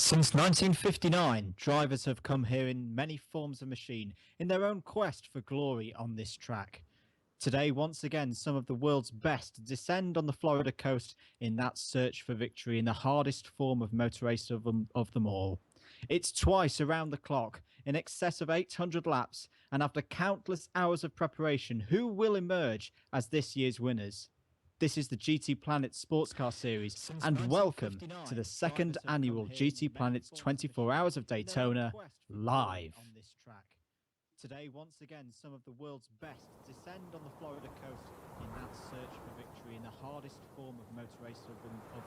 Since 1959, drivers have come here in many forms of machine in their own quest for glory on this track. Today, once again, some of the world's best descend on the Florida coast in that search for victory in the hardest form of motor race of them all. It's twice around the clock, in excess of 800 laps, and after countless hours of preparation, who will emerge as this year's winners? This is the GTPlanet Sportscar Series, and welcome to the second annual GTPlanet 24 Hours of Daytona live. Today, once again, some of the world's best descend on the Florida coast in that search for victory in the hardest form of motor race of them all.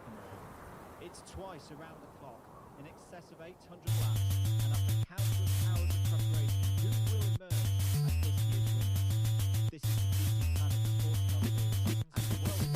It's twice around the clock, in excess of 800 laps, and after countless hours of preparation, who will emerge as this year's winners? This is the GTPlanet Sportscar Series, and welcome.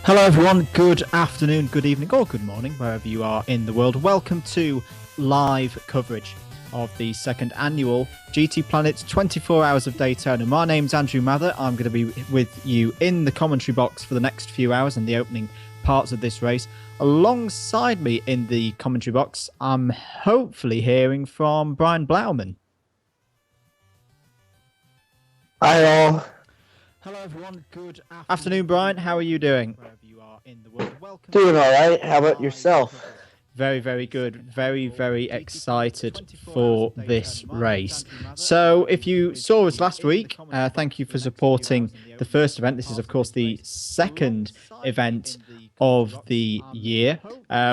Hello everyone, good afternoon, good evening or good morning wherever you are in the world. Welcome to live coverage of the second annual GTPlanet 24 Hours of Daytona. My name's Andrew Mather. I'm going to be with you in the commentary box for the next few hours and the opening parts of this race. Alongside me in the commentary box, I'm hopefully hearing from Brian Blauman. Hi all. Hello everyone, good afternoon Brian, how are you doing? Doing alright, how about yourself? Very, very good, very excited for this race. So if you saw us last week, thank you for supporting the first event. This is of course the second event of the year.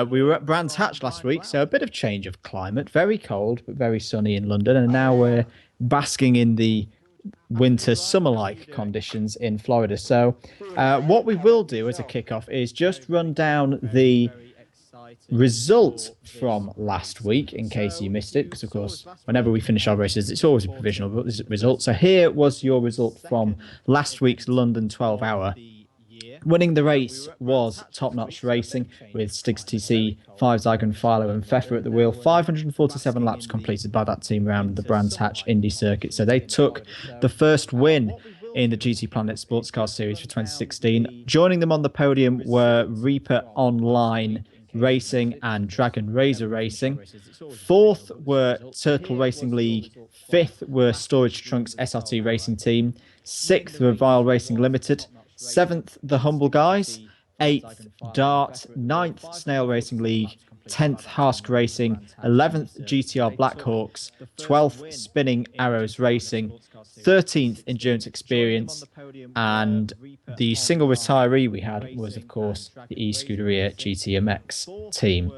We were at Brands Hatch last week, so a bit of change of climate, very cold but very sunny in London, and now we're basking in the winter summer-like conditions in Florida. So what we will do as a kickoff is just run down the result from last week in case you missed it, because of course whenever we finish our races it's always a provisional result. So here was your result from last week's London 12-hour. Winning the race was Top Notch Racing with Stiggs TC, 5 Zygon, Philo and Pfeffer at the wheel. 547 laps completed by that team around the Brands Hatch Indy circuit. So they took the first win in the GTPlanet Sportscar Series for 2016. Joining them on the podium were Reaper Online Racing and Dragon Razor Racing. Fourth were Turtle Racing League. Fifth were Storage Trunks SRT Racing Team. Sixth were Vile Racing Limited. 7th, The Humble Guys. 8th, Dart. 9th, Snail Racing League. 10th, Harsk Racing. 11th, GTR Blackhawks. 12th, Spinning Arrows Racing. 13th, Endurance Experience. And the single retiree we had was, of course, the E-Scuderia GTMX team.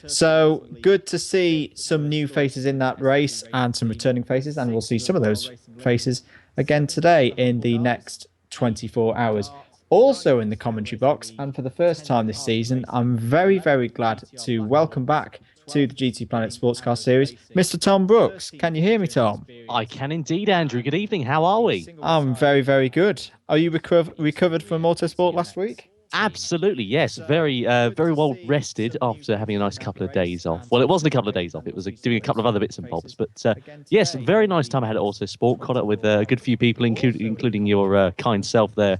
So good to see some new faces in that race and some returning faces. And we'll see some of those faces again today in the next 24 hours. Also in the commentary box, and for the first time this season, I'm very glad to welcome back to the GTPlanet Sportscar Series, Mr. Tom Brooks. Can you hear me, Tom? I can indeed, Andrew. Good evening. How are we? I'm very good. Are you recovered from motorsport last week? Absolutely, yes. Very well rested after having a nice couple of days off. Well, it wasn't a couple of days off. It was doing a couple of other bits and bobs. But yes, very nice time I had at Auto Sport. Caught up with a good few people, including your kind self there,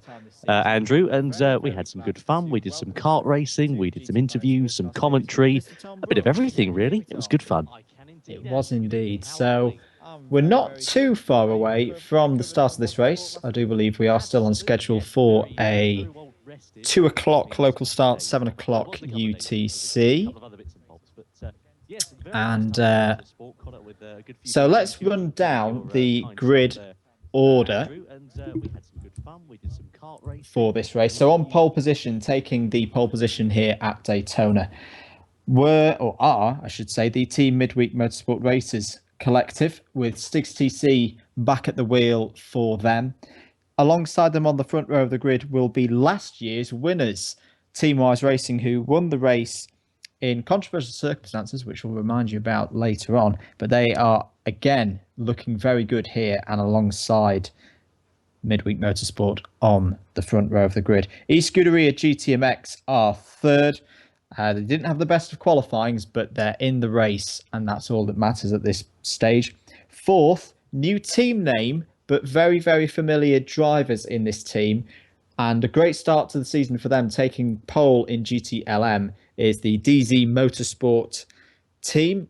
Andrew. And we had some good fun. We did some kart racing. We did some interviews, some commentary, a bit of everything, really. It was good fun. It was indeed. So we're not too far away from the start of this race. I do believe we are still on schedule for a 2 o'clock local start, 7 o'clock UTC. And so let's run down the grid order for this race. So on pole position, taking the pole position here at Daytona, I should say, the Team Midweek Motorsport Racers Collective, with Stigs TC back at the wheel for them. Alongside them on the front row of the grid will be last year's winners, Team Wise Racing, who won the race in controversial circumstances, which we'll remind you about later on. But they are, again, looking very good here and alongside Midweek Motorsport on the front row of the grid. eScuderia GTMX are third. They didn't have the best of qualifyings, but they're in the race, and that's all that matters at this stage. Fourth, new team name, but very, very familiar drivers in this team. And a great start to the season for them, taking pole in GTLM, is the DZ Motorsport team.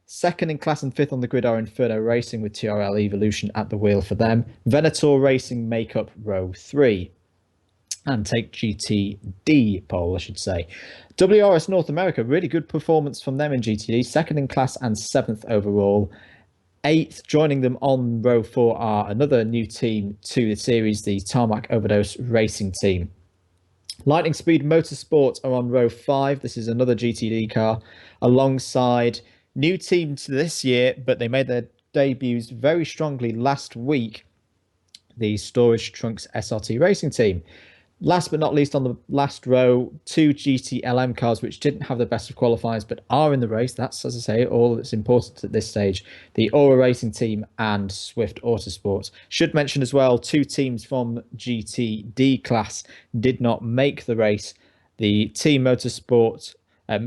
Second in class and fifth on the grid are Inferno Racing, with TRL Evolution at the wheel for them. Venator Racing make up row 3. And take GTD pole, I should say. WRS North America, really good performance from them in GTD. Second in class and 7th overall. 8th, joining them on row 4 are another new team to the series, the Tarmac Overdose Racing team. Lightning Speed Motorsport are on row 5. This is another GTD car, alongside new team to this year, but they made their debuts very strongly last week, the Storage Trunks SRT Racing team. Last but not least, on the last row, 2 GTLM cars which didn't have the best of qualifiers but are in the race. That's, as I say, all that's important at this stage. The Aura Racing team and Swift Autosports. Should mention as well, 2 teams from GTD class did not make the race. The Team Motorsport,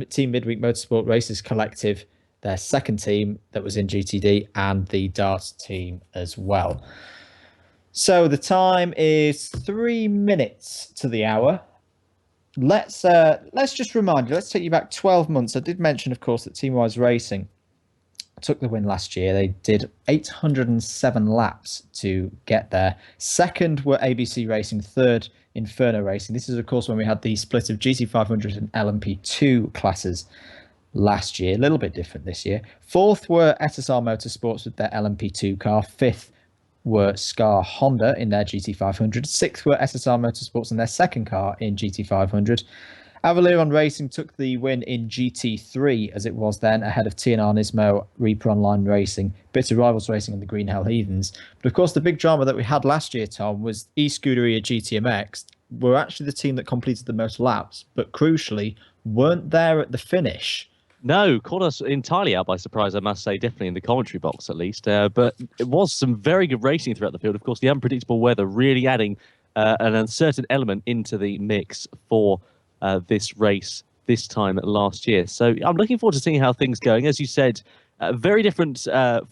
Team Midweek Motorsport Racers Collective, their second team that was in GTD, and the Darts team as well. So the time is 3 minutes to the hour. Let's just remind you, let's take you back 12 months. I did mention, of course, that Team Wise Racing took the win last year. They did 807 laps to get there. Second were ABC Racing, third Inferno Racing. This is, of course, when we had the split of GT500 and LMP2 classes last year. A little bit different this year. Fourth were SSR Motorsports with their LMP2 car. Fifth were Scar Honda in their GT500. Sixth were SSR Motorsports in their second car in GT500. Avaleron Racing took the win in GT3, as it was then, ahead of TNR Nismo, Reaper Online Racing, Bitter Rivals Racing, and the Green Hell Heathens. But of course, the big drama that we had last year, Tom, was eScuderia GTMX were actually the team that completed the most laps, but crucially, weren't there at the finish. No, caught us entirely out by surprise, I must say, definitely in the commentary box at least. But it was some very good racing throughout the field. Of course, the unpredictable weather really adding an uncertain element into the mix for this race this time last year. So I'm looking forward to seeing how things going. As you said, very different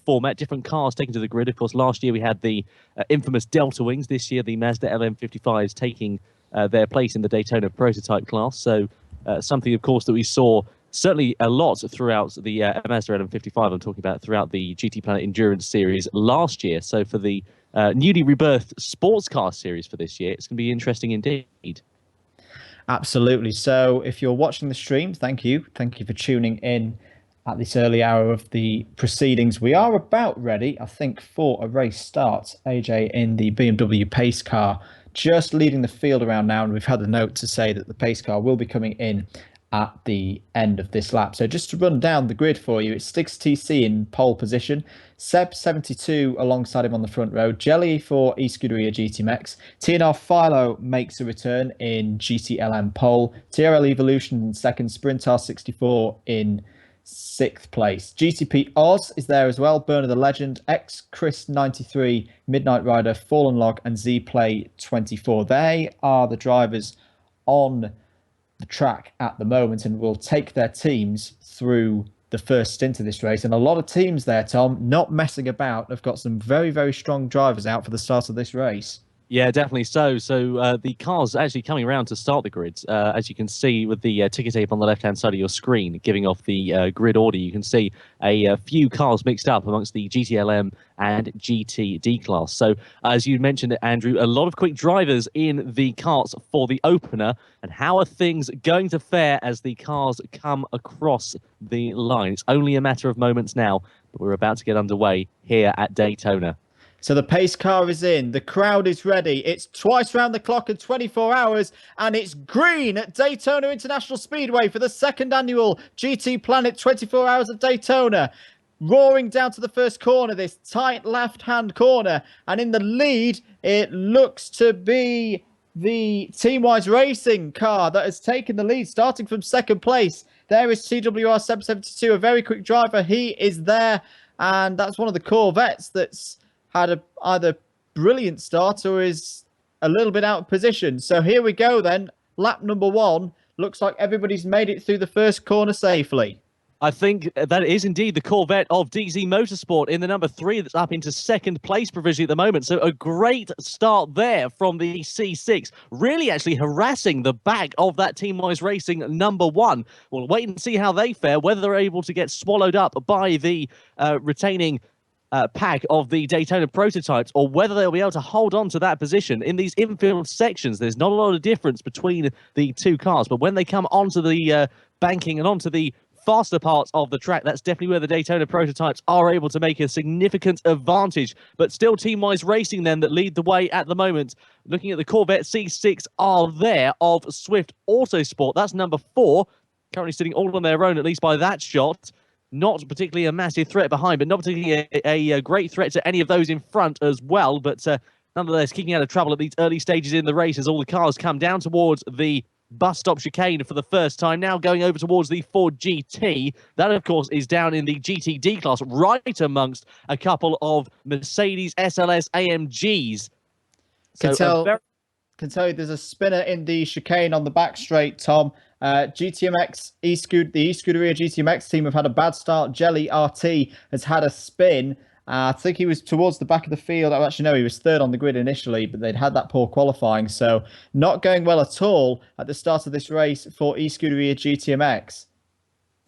format, different cars taken to the grid. Of course, last year we had the infamous Delta Wings. This year, the Mazda LM55s taking their place in the Daytona prototype class. So something, of course, that we saw certainly a lot throughout the Mazda LM55, I'm talking about throughout the GTPlanet Endurance Series last year. So for the newly rebirthed sports car series for this year, it's going to be interesting indeed. Absolutely. So if you're watching the stream, thank you. Thank you for tuning in at this early hour of the proceedings. We are about ready, I think, for a race start. AJ in the BMW pace car, just leading the field around now. And we've had a note to say that the pace car will be coming in at the end of this lap. So just to run down the grid for you, it's Stigs TC in pole position, Seb 72 alongside him on the front row, Jelly for eScuderia GTMX, TNR Philo makes a return in GTLM pole, TRL Evolution in second, Sprintar 64 in 6th place. GTP Oz is there as well, Burner the Legend, X Chris 93, Midnight Rider, Fallen Log, and Z Play 24. They are the drivers on the track at the moment and will take their teams through the first stint of this race. And a lot of teams there, Tom, not messing about, have got some very, very strong drivers out for the start of this race. Yeah, definitely so. So the car's actually coming around to start the grids. As you can see with the ticker tape on the left-hand side of your screen, giving off the grid order, you can see a few cars mixed up amongst the GTLM and GT class. So as you mentioned, Andrew, a lot of quick drivers in the carts for the opener. And how are things going to fare as the cars come across the line? It's only a matter of moments now, but we're about to get underway here at Daytona. So the pace car is in, the crowd is ready, it's twice round the clock in 24 hours, and it's green at Daytona International Speedway for the second annual GTPlanet 24 Hours of Daytona. Roaring down to the first corner, this tight left-hand corner, and in the lead, it looks to be the Teamwise Racing car that has taken the lead, starting from second place. There is TWR 772, a very quick driver. He is there, and that's one of the Corvettes that's had a either brilliant start or is a little bit out of position. So here we go then. Lap number 1. Looks like everybody's made it through the first corner safely. I think that is indeed the Corvette of DZ Motorsport in the number 3 that's up into second place provisionally at the moment. So a great start there from the C6, really actually harassing the back of that Teamwise Racing number 1. We'll wait and see how they fare, whether they're able to get swallowed up by the retaining pack of the Daytona prototypes, or whether they'll be able to hold on to that position. In these infield sections, there's not a lot of difference between the two cars, but when they come onto the banking and onto the faster parts of the track, that's definitely where the Daytona prototypes are able to make a significant advantage. But still Teamwise Racing then that lead the way at the moment. Looking at the Corvette C6 are there of Swift Autosport. That's number 4, currently sitting all on their own, at least by that shot. Not particularly a massive threat behind, but not particularly a great threat to any of those in front as well. But nonetheless, keeping out of trouble at these early stages in the race as all the cars come down towards the bus stop chicane for the first time. Now going over towards the Ford GT. That, of course, is down in the GT class, right amongst a couple of Mercedes SLS AMGs. Can tell you there's a spinner in the chicane on the back straight, Tom. GTMX, the eScuderia GTMX team have had a bad start. Jelly RT has had a spin. I think he was towards the back of the field. Actually, no, he was third on the grid initially, but they'd had that poor qualifying. So not going well at all at the start of this race for eScuderia GTMX.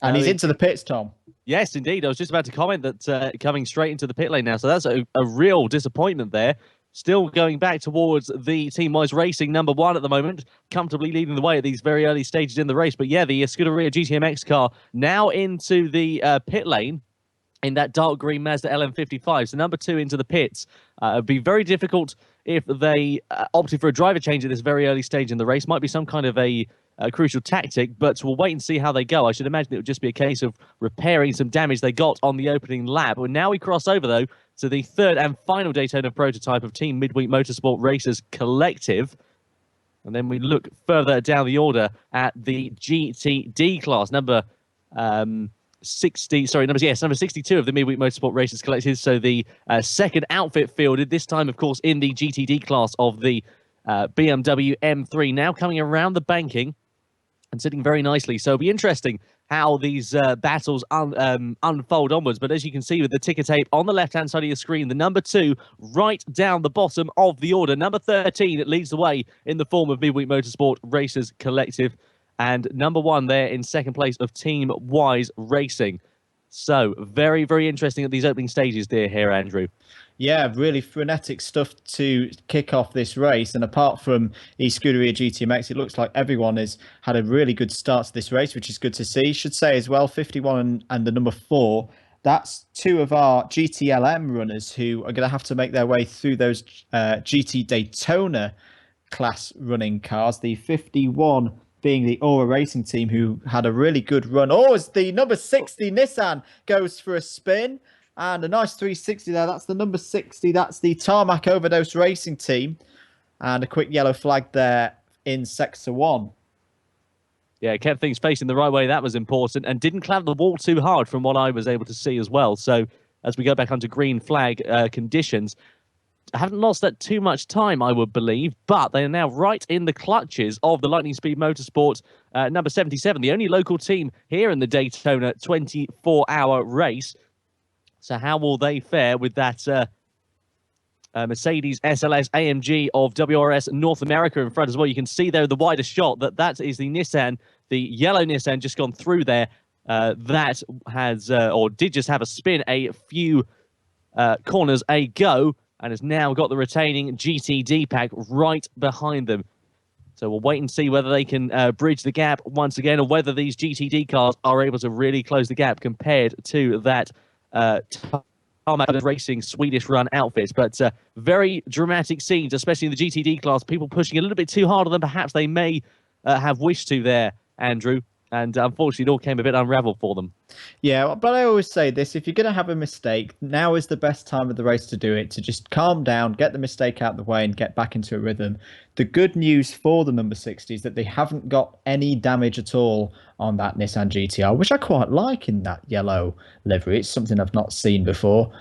And he's into the pits, Tom. Yes, indeed. I was just about to comment that coming straight into the pit lane now. So that's a real disappointment there. Still going back towards the Teamwise Racing number 1 at the moment, comfortably leading the way at these very early stages in the race. But yeah, the Scuderia GTMX car now into the pit lane in that dark green Mazda LM55. So number 2 into the pits. It'd be very difficult if they opted for a driver change at this very early stage in the race. Might be some kind of a crucial tactic, but we'll wait and see how they go. I should imagine it would just be a case of repairing some damage they got on the opening lap. But now we cross over, though, to the third and final Daytona prototype of Team Midweek Motorsport Racers Collective. And then we look further down the order at the GTD class, number 62 of the Midweek Motorsport Racers Collective. So the second outfit fielded, this time, of course, in the GTD class of the BMW M3, now coming around the banking and sitting very nicely. So it'll be interesting how these battles unfold onwards. But as you can see with the ticker tape on the left-hand side of your screen, the number 2 right down the bottom of the order. Number 13 that leads the way in the form of Midweek Motorsport Racers Collective. And number 1 there in second place of Team Wise Racing. So very, very interesting at these opening stages here, Andrew. Yeah, really frenetic stuff to kick off this race. And apart from eScuderia GTMX, it looks like everyone has had a really good start to this race, which is good to see. Should say as well, 51 and the number 4, that's 2 of our GTLM runners who are going to have to make their way through those GT Daytona class running cars. The 51 being the Aura Racing team, who had a really good run. Oh, as the number 60 Nissan goes for a spin. And a nice 360 there. That's the number 60. That's the Tarmac Overdose Racing team. And a quick yellow flag there in Sector 1. Yeah, it kept things facing the right way. That was important. And didn't clamp the wall too hard from what I was able to see as well. So as we go back onto green flag conditions, haven't lost that too much time, I would believe, but they are now right in the clutches of the Lightning Speed Motorsport number 77, the only local team here in the Daytona 24-hour race. So how will they fare with that Mercedes SLS AMG of WRS North America in front as well? You can see there the wider shot that is the Nissan, the yellow Nissan just gone through there. That has, or did just have a spin a few corners ago, and has now got the retaining GTD pack right behind them. So we'll wait and see whether they can bridge the gap once again, or whether these GTD cars are able to really close the gap compared to that Tarmac Racing Swedish run outfit. But very dramatic scenes, especially in the GTD class. People pushing a little bit too hard on them. Perhaps they may have wished to there, Andrew. And unfortunately, it all came a bit unraveled for them. Yeah, but I always say this, if you're going to have a mistake, now is the best time of the race to do it, to just calm down, get the mistake out of the way and get back into a rhythm. The good news for the number 60 is that they haven't got any damage at all on that Nissan GTR, which I quite like in that yellow livery. It's something I've not seen before.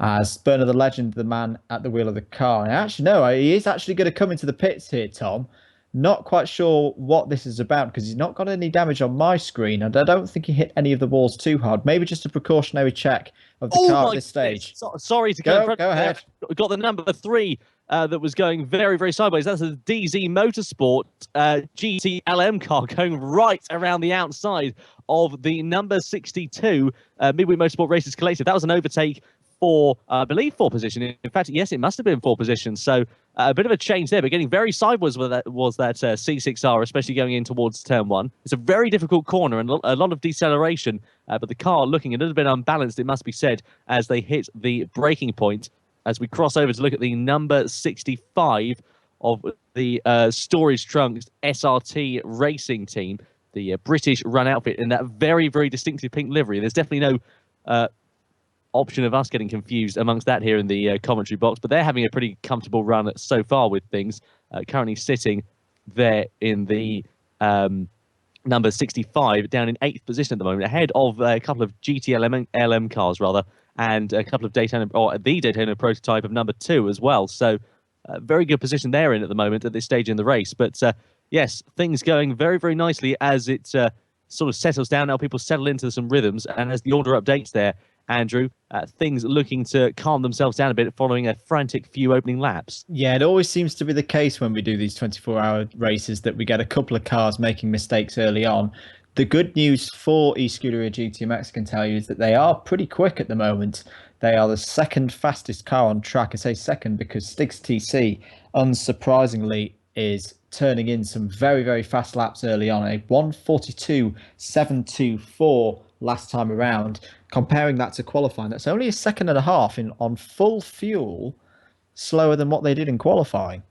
As Bernard the Legend, the man at the wheel of the car. And actually, no, he is actually going to come into the pits here, Tom. Not quite sure what this is about because he's not got any damage on my screen, and I don't think he hit any of the walls too hard. Maybe just a precautionary check of the car at this stage. Sorry to go ahead. We've got the number 3 that was going very, very sideways. That's a DZ Motorsport GTLM car going right around the outside of the number 62 Midweek Motorsport Races Collective. That was an overtake for, I believe, 4 position. In fact, yes, it must have been 4 position. So a bit of a change there, but getting very sideways with that was that C6R, especially going in towards turn 1. It's a very difficult corner and a lot of deceleration, but the car looking a little bit unbalanced, it must be said, as they hit the braking point. As we cross over to look at the number 65 of the Storage Trunks SRT racing team, the British run outfit in that very, very distinctive pink livery. There's definitely no option of us getting confused amongst that here in the commentary box, but they're having a pretty comfortable run so far with things, currently sitting there in the number 65 down in 8th position at the moment, ahead of a couple of GTLM cars rather, and a couple of Daytona, or the Daytona prototype of number 2 as well. So very good position they're in at the moment at this stage in the race. But yes, things going very, very nicely as it sort of settles down now. People settle into some rhythms, and as the order updates there, Andrew, things looking to calm themselves down a bit following a frantic few opening laps. Yeah, it always seems to be the case when we do these 24-hour races that we get a couple of cars making mistakes early on. The good news for eScuderia GTMX, I can tell you, is that they are pretty quick at the moment. They are the second fastest car on track. I say second because Stig's TC, unsurprisingly, is turning in some very, very fast laps early on. A 1:42.724 last time around. Comparing that to qualifying, that's only a second and a half on full fuel, slower than what they did in qualifying.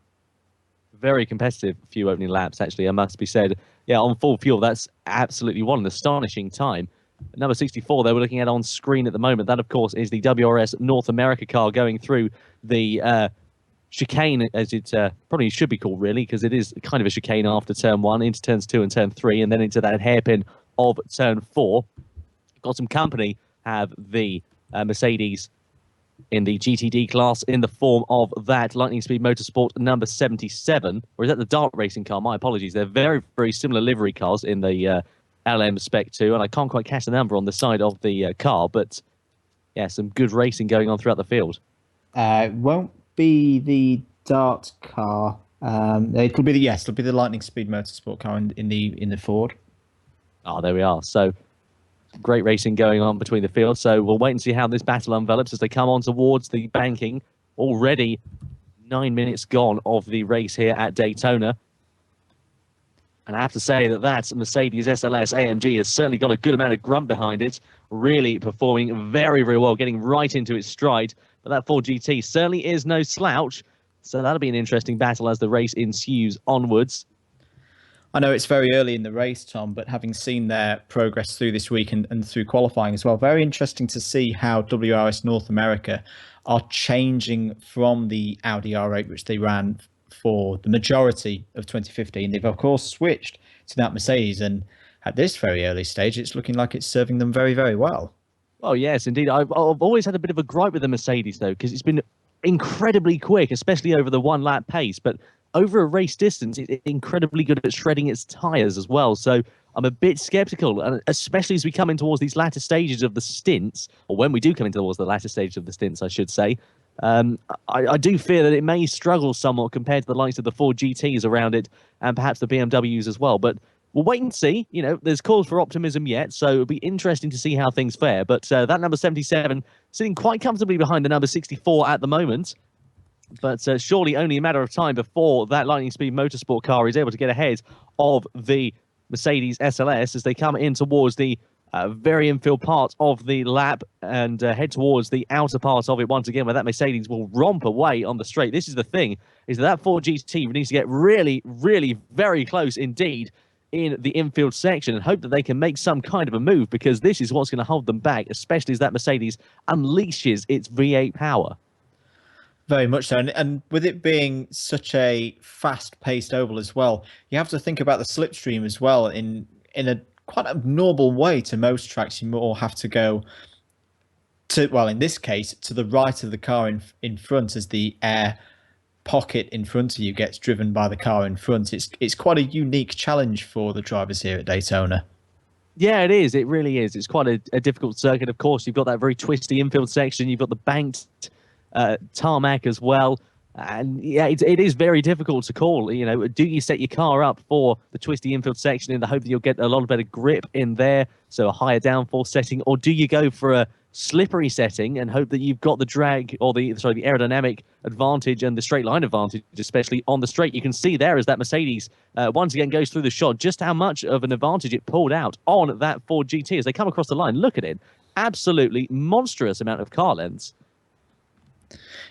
Very competitive few opening laps, actually, I must be said. Yeah, on full fuel, that's absolutely an astonishing time. Number 64, they were looking at on screen at the moment. That, of course, is the WRS North America car going through the chicane, as it probably should be called, really, because it is kind of a chicane after turn 1, into turns 2 and turn 3, and then into that hairpin of turn 4. Got some company, have the Mercedes in the GTD class in the form of that Lightning Speed Motorsport number 77, or is that the Dart Racing car? My apologies. They're very, very similar livery cars in the LM Spec 2, and I can't quite catch the number on the side of the car, but yeah, some good racing going on throughout the field. It won't be the Dart car. It'll be the Lightning Speed Motorsport car in the Ford. Oh, there we are. So great racing going on between the fields. So we'll wait and see how this battle envelops as they come on towards the banking. Already 9 minutes gone of the race here at Daytona. And I have to say that Mercedes SLS AMG has certainly got a good amount of grunt behind it. Really performing very, very well, getting right into its stride. But that Ford GT certainly is no slouch. So that'll be an interesting battle as the race ensues onwards. I know it's very early in the race, Tom, but having seen their progress through this week and through qualifying as well, very interesting to see how WRS North America are changing from the Audi R8, which they ran for the majority of 2015. They've, of course, switched to that Mercedes, and at this very early stage, it's looking like it's serving them very, very well. Well, yes, indeed. I've always had a bit of a gripe with the Mercedes, though, because it's been incredibly quick, especially over the 1 lap pace. But over a race distance, it's incredibly good at shredding its tires as well. So I'm a bit skeptical, and especially as we come in towards these latter stages of the stints, or when we do come in towards the latter stage of the stints, I should say. I do fear that it may struggle somewhat compared to the likes of the Ford GTs around it, and perhaps the BMWs as well. But we'll wait and see. You know, there's cause for optimism yet, so it'll be interesting to see how things fare. But that number 77 sitting quite comfortably behind the number 64 at the moment. But surely only a matter of time before that lightning speed motorsport car is able to get ahead of the Mercedes SLS as they come in towards the very infield part of the lap and head towards the outer part of it once again, where that Mercedes will romp away on the straight. This is the thing, is that Ford GT needs to get really, really very close indeed in the infield section and hope that they can make some kind of a move, because this is what's going to hold them back, especially as that Mercedes unleashes its V8 power. Very much so. And with it being such a fast-paced oval as well, you have to think about the slipstream as well in a quite abnormal way. To most tracks, you more have to go to, well, in this case, to the right of the car in front, as the air pocket in front of you gets driven by the car in front. It's quite a unique challenge for the drivers here at Daytona. Yeah, it is. It really is. It's quite a difficult circuit. Of course, you've got that very twisty infield section. You've got the banked tarmac as well. And yeah, it is very difficult to call. You know, do you set your car up for the twisty infield section in the hope that you'll get a lot of better grip in there, so a higher downforce setting, or do you go for a slippery setting and hope that you've got the drag, or the aerodynamic advantage and the straight line advantage, especially on the straight? You can see there as that Mercedes once again goes through the shot just how much of an advantage it pulled out on that Ford GT as they come across the line. Look at it, absolutely monstrous amount of car lengths.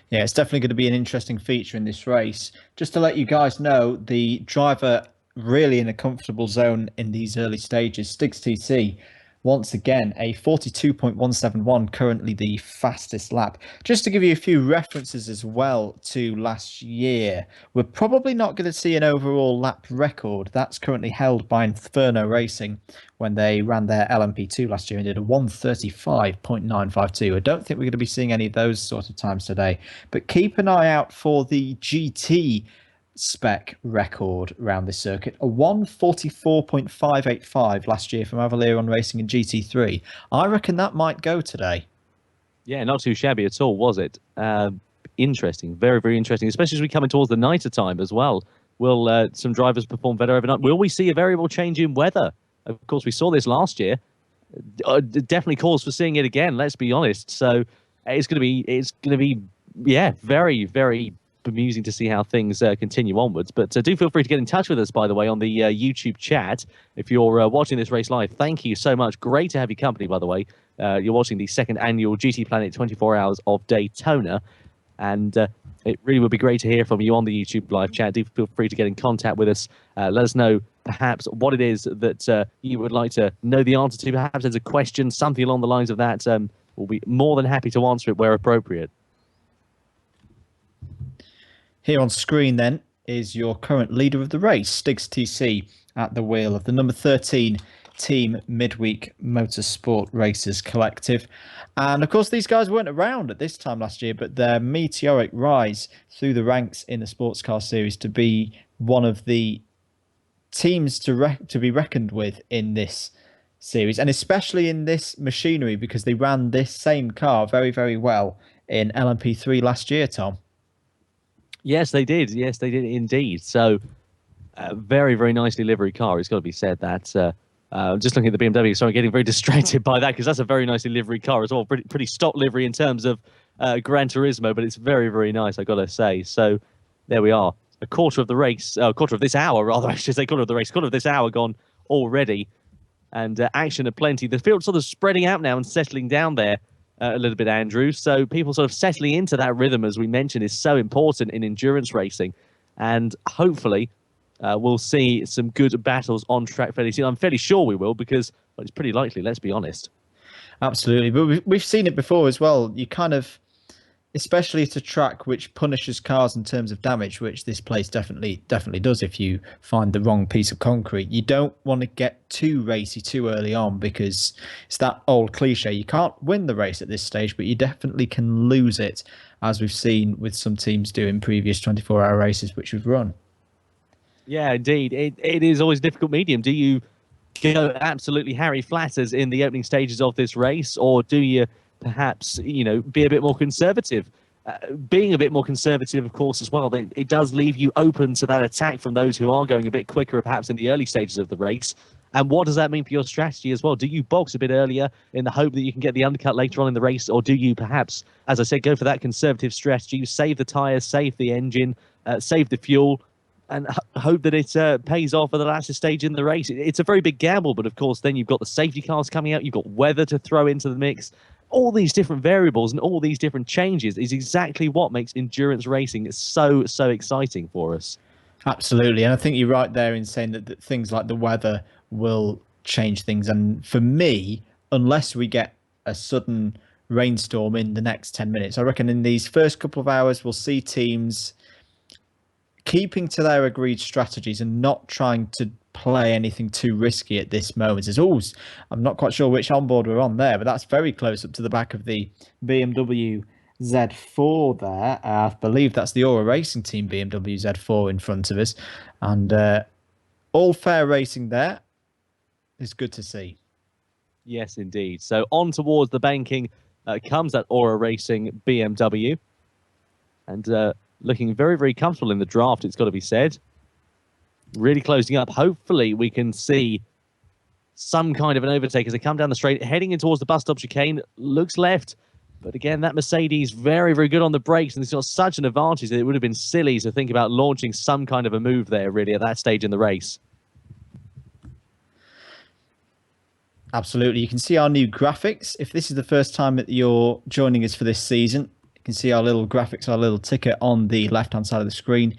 Yeah, it's definitely going to be an interesting feature in this race. Just to let you guys know, the driver really in a comfortable zone in these early stages, Stiggs TC, once again, a 42.171, currently the fastest lap. Just to give you a few references as well to last year, we're probably not going to see an overall lap record. That's currently held by Inferno Racing when they ran their LMP2 last year and did a 135.952. I don't think we're going to be seeing any of those sort of times today, but keep an eye out for the GT spec record around this circuit, a 144.585 last year from Avaleron Racing and GT3. I reckon that might go today. Yeah, not too shabby at all, was it? Interesting, very, very interesting, especially as we come in towards the nighter time as well. Will some drivers perform better overnight? Will we see a variable change in weather? Of course, we saw this last year. Definitely cause for seeing it again, let's be honest. So it's going to be, yeah, very, very amusing to see how things continue onwards. But do feel free to get in touch with us, by the way, on the YouTube chat. If you're watching this race live, thank you so much. Great to have your company, by the way. You're watching the second annual GTPlanet 24 Hours of Daytona. And it really would be great to hear from you on the YouTube live chat. Do feel free to get in contact with us. Let us know perhaps what it is that you would like to know the answer to. Perhaps there's a question, something along the lines of that. We'll be more than happy to answer it where appropriate. Here on screen, then, is your current leader of the race, Stiggs TC, at the wheel of the number 13 Team Midweek Motorsport Racers Collective. And, of course, these guys weren't around at this time last year, but their meteoric rise through the ranks in the Sports Car Series to be one of the teams to be reckoned with in this series, and especially in this machinery, because they ran this same car very, very well in LMP3 last year, Tom. Yes, they did. Yes, they did indeed. So, very, very nicely livery car. It's got to be said that. Just looking at the BMW, sorry, getting very distracted by that, because that's a very nicely livery car as well. Pretty stock livery in terms of Gran Turismo, but it's very, very nice, I got to say. So, there we are. A quarter of the race, quarter of this hour, rather, I should say, quarter of the race, quarter of this hour gone already. And action aplenty. The field's sort of spreading out now and settling down there a little bit, Andrew. So people sort of settling into that rhythm, as we mentioned, is so important in endurance racing. And hopefully we'll see some good battles on track fairly soon. I'm fairly sure we will, because well, it's pretty likely, let's be honest. Absolutely. But we've seen it before as well. You kind of especially at a track which punishes cars in terms of damage, which this place definitely does if you find the wrong piece of concrete. You don't want to get too racy too early on, because it's that old cliche. You can't win the race at this stage, but you definitely can lose it, as we've seen with some teams do in previous 24-hour races which we've run. Yeah, indeed. It is always a difficult medium. Do you go absolutely Harry Flatters in the opening stages of this race, or do you perhaps, be a bit more conservative? Being a bit more conservative, of course, as well, then it does leave you open to that attack from those who are going a bit quicker, perhaps in the early stages of the race. And what does that mean for your strategy as well? Do you box a bit earlier in the hope that you can get the undercut later on in the race, or do you perhaps, as I said, go for that conservative strategy, save the tyres, save the engine, save the fuel, and hope that it pays off at the latter stage in the race? It's a very big gamble, but of course, then you've got the safety cars coming out, you've got weather to throw into the mix. All these different variables and all these different changes is exactly what makes endurance racing so exciting for us. Absolutely. And I think you're right there in saying that things like the weather will change things. And for me, unless we get a sudden rainstorm in the next 10 minutes, I reckon in these first couple of hours, we'll see teams keeping to their agreed strategies and not trying to play anything too risky at this moment. I'm not quite sure which onboard we're on there, but that's very close up to the back of the BMW Z4 there. I believe that's the Aura Racing Team BMW Z4 in front of us. And all fair racing there is good to see. Yes, indeed. So on towards the banking comes that Aura Racing BMW. And looking very comfortable in the draft, it's got to be said. Really closing up. Hopefully we can see some kind of an overtake as they come down the straight, heading in towards the bus stop chicane. Looks left, but again, that Mercedes very good on the brakes, and it's got such an advantage that it would have been silly to think about launching some kind of a move there, really, at that stage in the race. Absolutely. You can see our new graphics. If this is the first time that you're joining us for this season, you can see our little graphics, our little ticker on the left-hand side of the screen,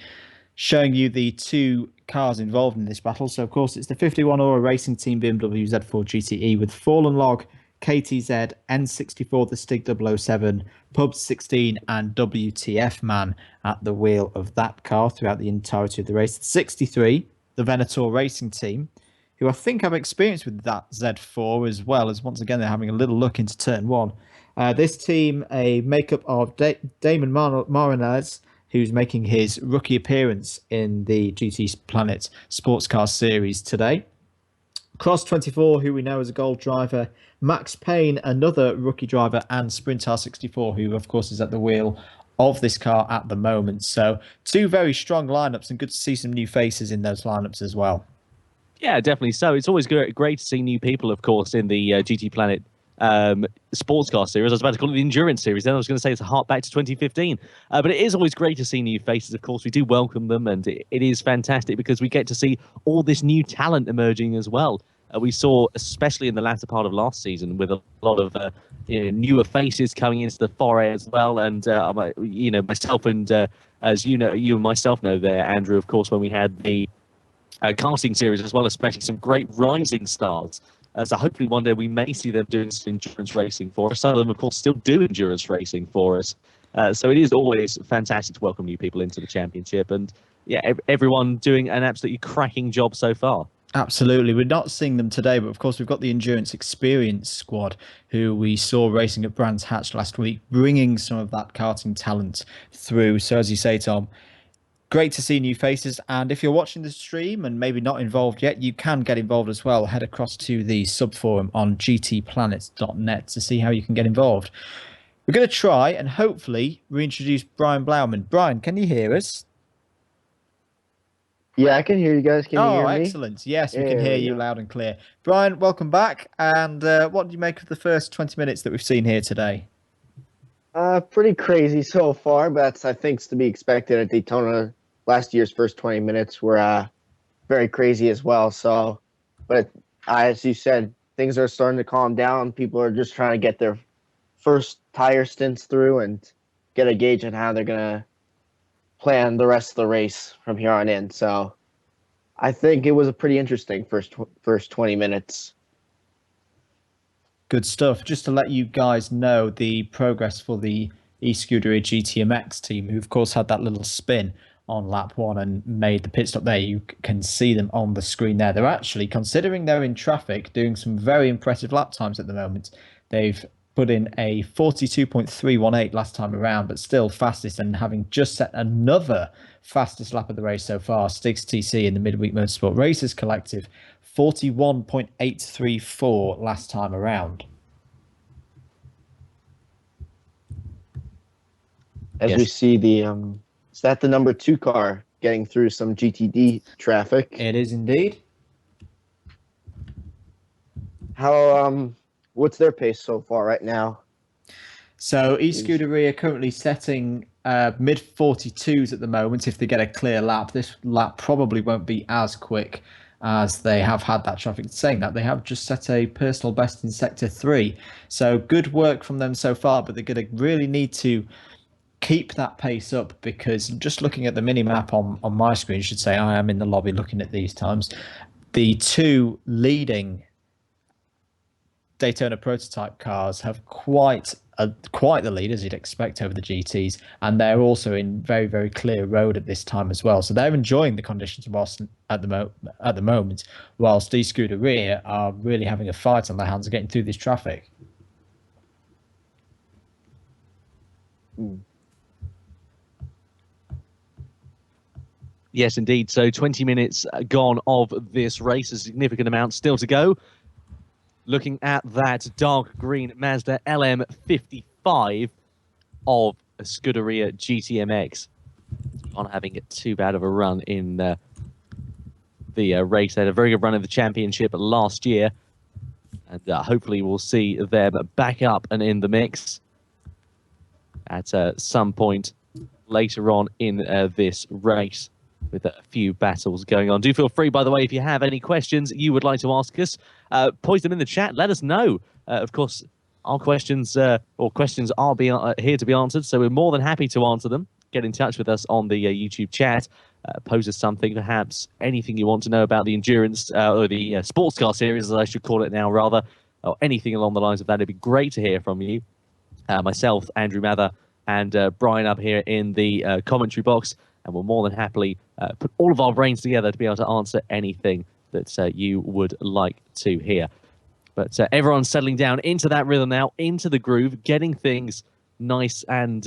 showing you the two cars involved in this battle. So, of course, it's the 51 Aura Racing Team BMW Z4 GTE with Fallen Log, KTZ, N64, the Stig 007, Pub 16, and WTF Man at the wheel of that car throughout the entirety of the race. 63, the Venator Racing Team, who I think have experience with that Z4, as well as, once again, they're having a little look into turn one. This team, a makeup of Damon Marinez, who's making his rookie appearance in the GTPlanet Sportscar Series today. Cross 24, who we know as a gold driver. Max Payne, another rookie driver, and Sprintar 64, who, of course, is at the wheel of this car at the moment. So two very strong lineups, and good to see some new faces in those lineups as well. Yeah, definitely so. It's always great to see new people, of course, in the GTPlanet Sportscar Series. I was about to call it the Endurance Series. Then I was going to say it's a hark back to 2015. But it is always great to see new faces. Of course, we do welcome them, and it is fantastic because we get to see all this new talent emerging as well. We saw, especially in the latter part of last season, with a lot of newer faces coming into the foray as well. And myself, and as you and myself know there, Andrew, of course, when we had the karting series as well, especially some great rising stars. So hopefully one day we may see them doing some endurance racing for us. Some of them, of course, still do endurance racing for us. So it is always fantastic to welcome new people into the championship. And yeah, everyone doing an absolutely cracking job so far. Absolutely. We're not seeing them today, but of course we've got the Endurance Experience squad, who we saw racing at Brands Hatch last week, bringing some of that karting talent through. So as you say, Tom, great to see new faces. And if you're watching the stream and maybe not involved yet, you can get involved as well. Head across to the subforum on gtplanet.net to see how you can get involved. We're going to try and hopefully reintroduce Brian Blauman. Brian, can you hear us? Yeah, I can hear you guys. Can you hear me? Oh, excellent. Yes, we can hear you loud and clear. Brian, welcome back. And what do you make of the first 20 minutes that we've seen here today? Pretty crazy so far, but that's, I think, to be expected at Daytona. Last year's first 20 minutes were very crazy as well. So, but as you said, things are starting to calm down. People are just trying to get their first tire stints through and get a gauge on how they're going to plan the rest of the race from here on in. So I think it was a pretty interesting first 20 minutes. Good stuff. Just to let you guys know the progress for the e-Scuderia GTMX team, who of course had that little spin on lap 1 and made the pit stop there. You can see them on the screen there. They're actually, considering they're in traffic, doing some very impressive lap times at the moment. They've put in a 42.318 last time around, but still fastest, and having just set another fastest lap of the race so far. Stigs TC in the Midweek Motorsport Racers Collective, 41.834 last time around. As we see the, is that the number 2 car getting through some GTD traffic? It is indeed. How, what's their pace so far right now? So e-Scuderia currently setting mid 42s at the moment. If they get a clear lap, this lap probably won't be as quick as they have had that traffic. Saying that, they have just set a personal best in sector 3. So good work from them so far, but they're going to really need to keep that pace up, because just looking at the mini map on my screen, I should say, I am in the lobby looking at these times. The 2 leading Daytona prototype cars have quite the lead, as you'd expect, over the GTs, and they're also in very, very clear road at this time as well. So they're enjoying the conditions whilst at the moment, whilst e-Scuderia are really having a fight on their hands of getting through this traffic. Yes, indeed. So 20 minutes gone of this race, a significant amount still to go. Looking at that dark green Mazda LM55 of Scuderia GTMX. Not having it too bad of a run in the race. They had a very good run in the championship last year. And hopefully we'll see them back up and in the mix at some point later on in this race, with a few battles going on. Do feel free, by the way, if you have any questions you would like to ask us, post them in the chat. Let us know. Of course, our questions are here to be answered, so we're more than happy to answer them. Get in touch with us on the YouTube chat. Pose us something, perhaps anything you want to know about the endurance or the sports car series, as I should call it now, rather, or anything along the lines of that. It'd be great to hear from you. Myself, Andrew Mather, and Brian up here in the commentary box, and we'll more than happily put all of our brains together to be able to answer anything that you would like to hear. But everyone's settling down into that rhythm now, into the groove, getting things nice and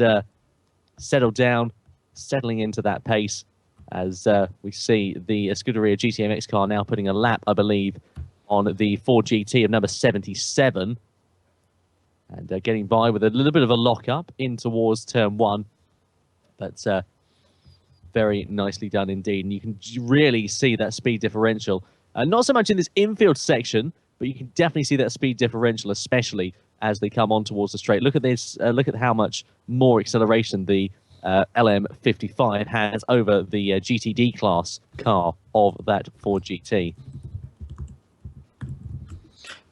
settled down, settling into that pace, as we see the Scuderia GTMX car now putting a lap, I believe, on the Ford GT of number 77. And getting by with a little bit of a lock-up in towards turn 1. But very nicely done indeed. And you can really see that speed differential. Not so much in this infield section, but you can definitely see that speed differential, especially as they come on towards the straight. Look at this. Look at how much more acceleration the LM55 has over the GTD class car of that Ford GT.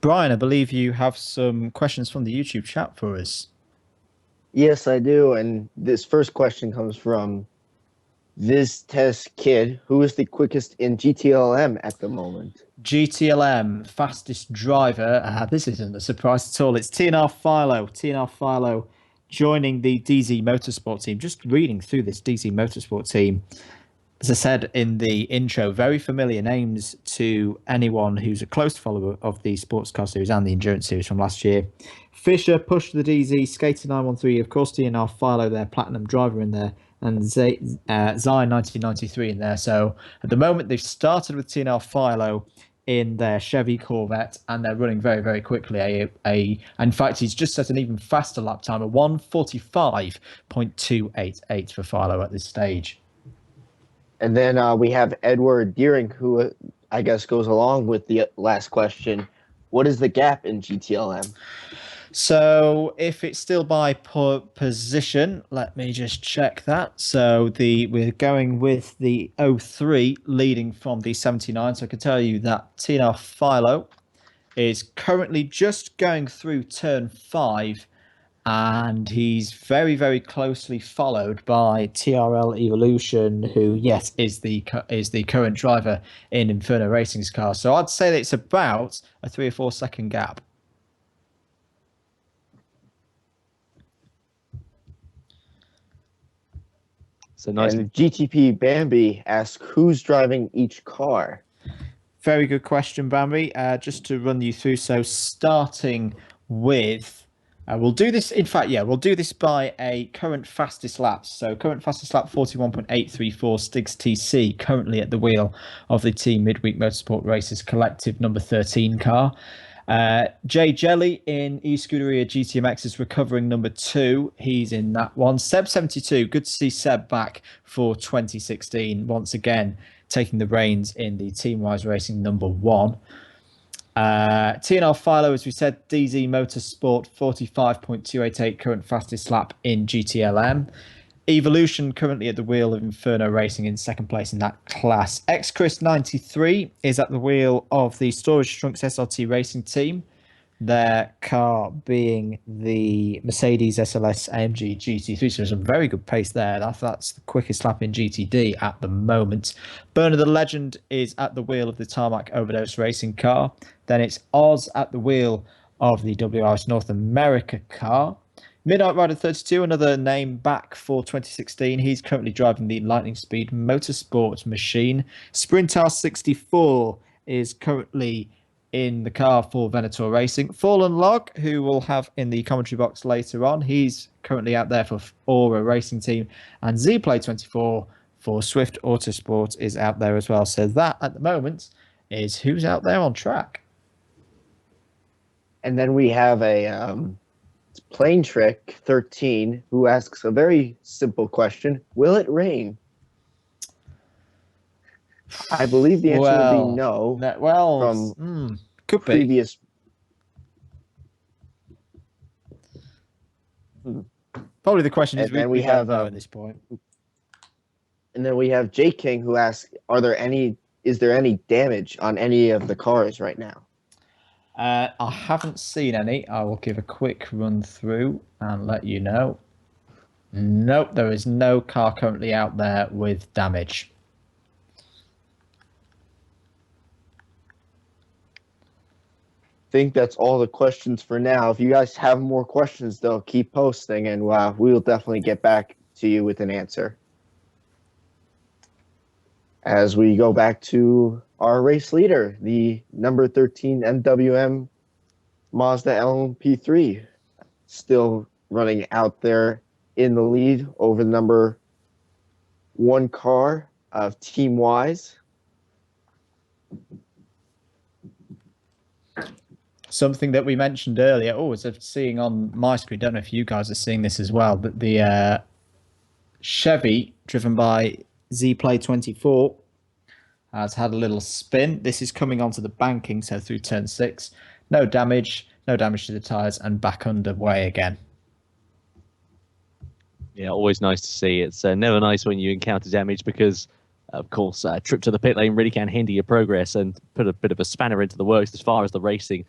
Brian, I believe you have some questions from the YouTube chat for us. Yes, I do. And this first question comes from Viztest Kid. Who is the quickest in GTLM at the moment? GTLM, fastest driver. This isn't a surprise at all. It's TNR Philo. TNR Philo joining the DZ Motorsport team. Just reading through this DZ Motorsport team. As I said in the intro, very familiar names to anyone who's a close follower of the Sports Car Series and the Endurance Series from last year. Fisher, Push the DZ, Skater 913, of course, TNR Philo, their platinum driver in there, and Zion 1993 in there. So at the moment, they've started with TNR Philo in their Chevy Corvette, and they're running very, very quickly. In fact, he's just set an even faster lap time, a 1:45.288 for Philo at this stage. And then we have Edward Deering, who I guess goes along with the last question. What is the gap in GTLM? So if it's still by position, let me just check that. So we're going with the 03 leading from the 79. So I can tell you that TNR Philo is currently just going through turn 5, and he's very, very closely followed by TRL Evolution, who, yes, is the current driver in Inferno Racing's car. So I'd say that it's about a 3 or 4 second gap. So nicely. And GTP Bambi asks, who's driving each car? Very good question, Bambi. Just to run you through, so starting with, we'll do this, in fact, yeah, we'll do this by a current fastest laps. So current fastest lap, 41.834, Stiggs TC, currently at the wheel of the Team Midweek Motorsport Races Collective number 13 car. Jay Jelly in eScuderia GTMX is recovering number 2. He's in that one. Seb72, good to see Seb back for 2016 once again, taking the reins in the Team-Wise Racing number 1. TNR Philo, as we said, DZ Motorsport 45.288, current fastest lap in GTLM. Evolution currently at the wheel of Inferno Racing in second place in that class. Chris 93 is at the wheel of the Storage Trunks SRT Racing team. Their car being the Mercedes SLS AMG GT3. So there's a very good pace there. That's the quickest lap in GTD at the moment. Burner the Legend is at the wheel of the Tarmac Overdose Racing car. Then it's Oz at the wheel of the WRS North America car. Midnight Rider 32, another name back for 2016. He's currently driving the Lightning Speed Motorsport machine. Sprintar 64 is currently in the car for Venator Racing. Fallen Log, who we'll have in the commentary box later on, he's currently out there for Aura Racing Team. And Zplay 24 for Swift Autosport is out there as well. So that, at the moment, is who's out there on track. And then we have a Plane Trick 13 who asks a very simple question: will it rain? I believe the answer would be no. From could previous. Probably the question is, we have at this point. And then we have J King who asks, is there any damage on any of the cars right now? I haven't seen any. I will give a quick run through and let you know. Nope, there is no car currently out there with damage. I think that's all the questions for now. If you guys have more questions, though, keep posting, and we will definitely get back to you with an answer. As we go back to our race leader, the number 13 MWM Mazda LMP3, still running out there in the lead over the number 1 car of Team Wise. Something that we mentioned earlier, as I'm seeing on my screen, don't know if you guys are seeing this as well, but the Chevy driven by Zplay 24 has had a little spin. This is coming onto the banking, so through turn 6. No damage to the tyres, and back underway again. Yeah, always nice to see. It's never nice when you encounter damage because, of course, a trip to the pit lane really can hinder your progress and put a bit of a spanner into the works as far as the racing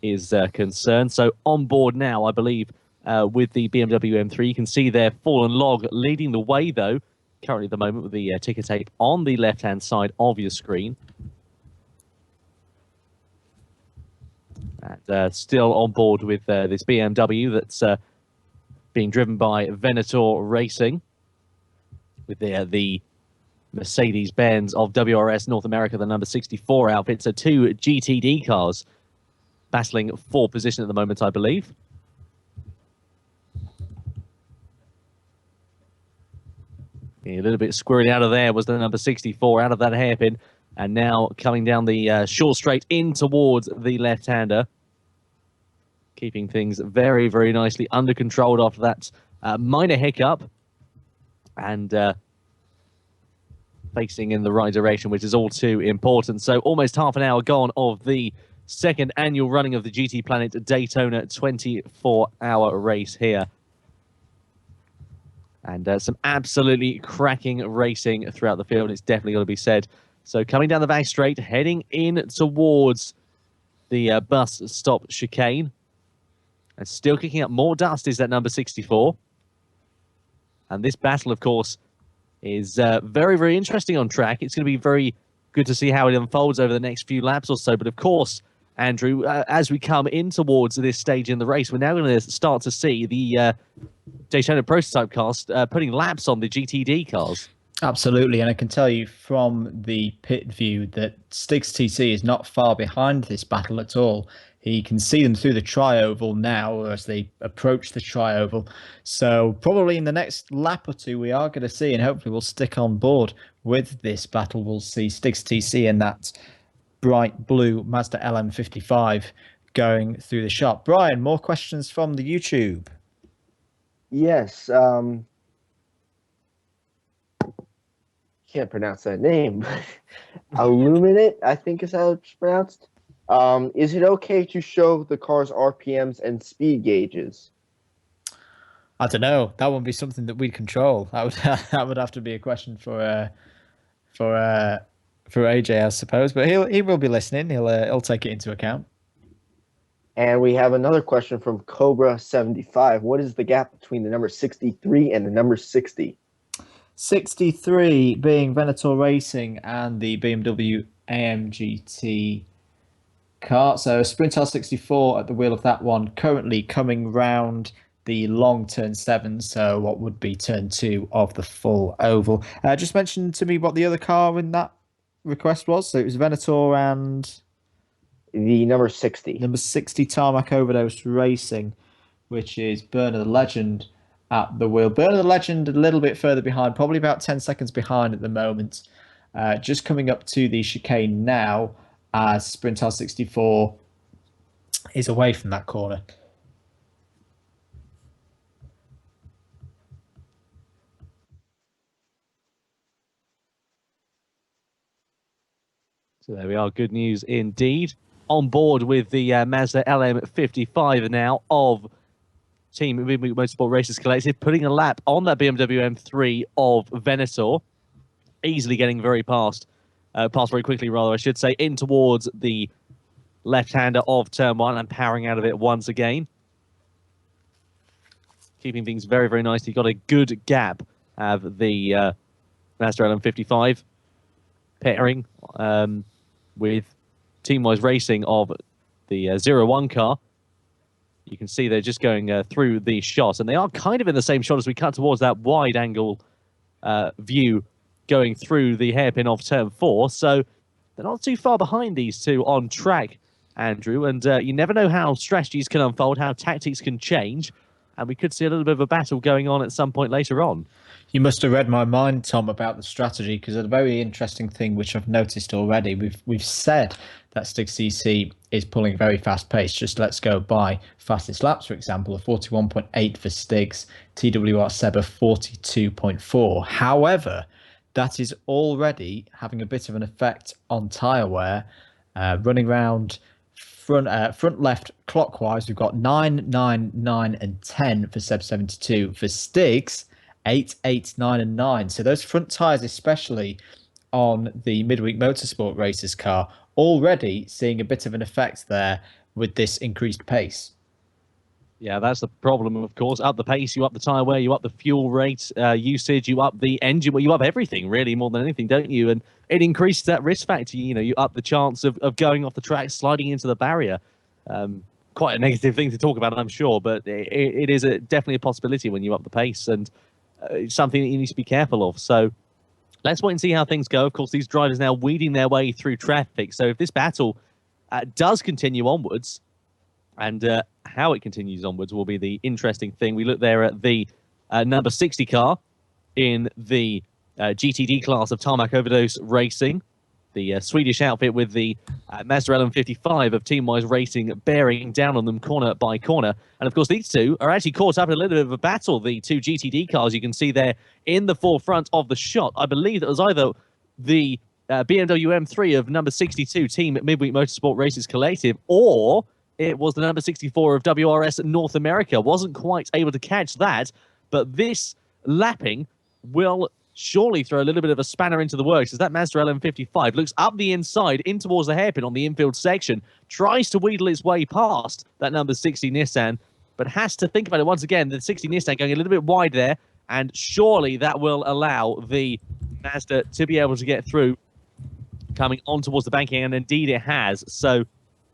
is concerned. So on board now, I believe, with the BMW M3. You can see there Fallen Log leading the way, though, currently at the moment with the ticker tape on the left-hand side of your screen. And still on board with this BMW that's being driven by Venator Racing with the Mercedes-Benz of WRS North America, the number 64 outfit. So 2 GTD cars battling for position at the moment, I believe. A little bit squirrely out of there was the number 64 out of that hairpin. And now coming down the short straight in towards the left-hander. Keeping things very, very nicely under control after that minor hiccup. And facing in the right direction, which is all too important. So almost half an hour gone of the second annual running of the GTPlanet Daytona 24-hour race here. And some absolutely cracking racing throughout the field, it's definitely got to be said. So coming down the back straight, heading in towards the bus stop chicane. And still kicking up more dust is that number 64. And this battle, of course, is very, very interesting on track. It's going to be very good to see how it unfolds over the next few laps or so. But of course, Andrew, as we come in towards this stage in the race, we're now going to start to see the Daytona prototype cars, putting laps on the GTD cars. Absolutely, and I can tell you from the pit view that Stiggs TC is not far behind this battle at all. He can see them through the tri-oval now as they approach the tri-oval. So probably in the next lap or two, we are going to see, and hopefully we'll stick on board with this battle. We'll see Stiggs TC in that bright blue Mazda LM55 going through the shop. Brian, more questions from the YouTube. Yes. Can't pronounce that name. Illuminate, I think is how it's pronounced. Is it okay to show the car's RPMs and speed gauges? I don't know. That wouldn't be something that we'd control. That would have to be a question for AJ, I suppose. But he will be listening. He'll take it into account. And we have another question from Cobra75. What is the gap between the number 63 and the number 60? 63 being Venator Racing and the BMW AMGT car. So Sprintar 64 at the wheel of that one, currently coming round the long turn 7, so what would be turn 2 of the full oval. Just mention to me what the other car in that request was. So it was Venator and the number 60. Number 60 Tarmac Overdose Racing, which is Burner the Legend at the wheel. Burner the Legend a little bit further behind, probably about 10 seconds behind at the moment. Just coming up to the chicane now as Sprintar 64 is away from that corner. So there we are. Good news indeed. On board with the Mazda LM55 now of Team Midweek Motorsport Racers Collective, putting a lap on that BMW M3 of Venator, easily getting very past very quickly, rather, I should say, in towards the left-hander of Turn 1 and powering out of it once again. Keeping things very, very nicely. Got a good gap of the Mazda LM55 pairing with Teamwise Racing of the 01 car. You can see they're just going through the shot, and they are kind of in the same shot as we cut towards that wide angle view going through the hairpin of turn 4. So they're not too far behind these two on track, Andrew, and you never know how strategies can unfold, how tactics can change, and we could see a little bit of a battle going on at some point later on. You must have read my mind, Tom, about the strategy, because a very interesting thing which I've noticed already. We've said that Stiggs CC is pulling very fast pace. Just let's go by fastest laps, for example, a 41.8 for Stiggs, TWR Seba 42.4. However, that is already having a bit of an effect on tyre wear. Running round front left clockwise, we've got 9, 9, 9 and 10 for Seb 72. For Stiggs, 8, 8, 9 and 9. So those front tyres, especially on the Midweek Motorsport Racers car, already seeing a bit of an effect there with this increased pace. Yeah, that's the problem, of course. Up the pace, you up the tyre wear, you up the fuel rate usage, you up the engine, well, you up everything, really, more than anything, don't you? And it increases that risk factor. You know, you up the chance of going off the track, sliding into the barrier. Quite a negative thing to talk about, I'm sure, but it is definitely a possibility when you up the pace, and it's something that you need to be careful of. So let's wait and see how things go. Of course, these drivers now weeding their way through traffic. So if this battle does continue onwards, and how it continues onwards will be the interesting thing. We look there at the number 60 car in the GTD class of Tarmac Overdose Racing, the Swedish outfit with the Mazda LM55 of Teamwise Racing bearing down on them corner by corner. And of course, these two are actually caught up in a little bit of a battle. The two GTD cars you can see there in the forefront of the shot. I believe it was either the BMW M3 of number 62 Team Midweek Motorsport Racers Collective, or it was the number 64 of WRS North America. Wasn't quite able to catch that, but this lapping will surely throw a little bit of a spanner into the works as that Mazda LM55 looks up the inside in towards the hairpin on the infield section, tries to wheedle its way past that number 60 Nissan, but has to think about it once again. The 60 Nissan going a little bit wide there, and surely that will allow the Mazda to be able to get through, coming on towards the banking, and indeed it has. So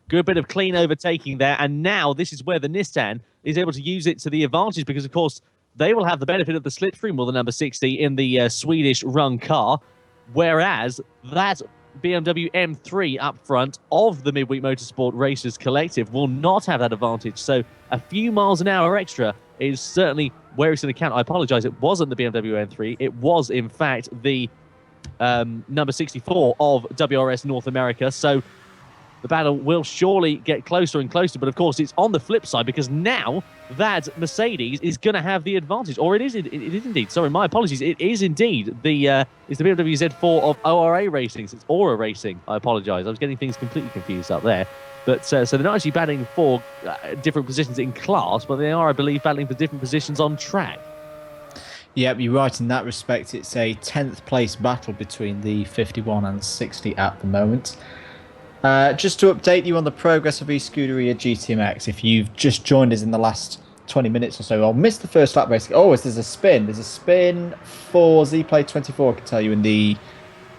good bit of clean overtaking there, and now this is where the Nissan is able to use it to the advantage, because of course they will have the benefit of the slipstream or the number 60 in the Swedish run car, whereas that BMW M3 up front of the Midweek Motorsport Racers Collective will not have that advantage. So a few miles an hour extra is certainly where it's going to count. I apologize, it wasn't the BMW M3. It was, in fact, the number 64 of WRS North America. So the battle will surely get closer and closer. But of course, it's on the flip side, because now that Mercedes is going to have the advantage, or it is indeed. Sorry, my apologies. It is indeed it's the BMW Z4 of ORA Racing. It's Aura Racing. I apologize. I was getting things completely confused up there. But so they're not actually battling for different positions in class, but they are, I believe, battling for different positions on track. Yep, you're right in that respect. It's a 10th place battle between the 51 and 60 at the moment. Just to update you on the progress of eScuderia GTMX, if you've just joined us in the last 20 minutes or so, or missed the first lap basically. Oh, there's a spin. There's a spin for ZPlanet 24, I can tell you, in the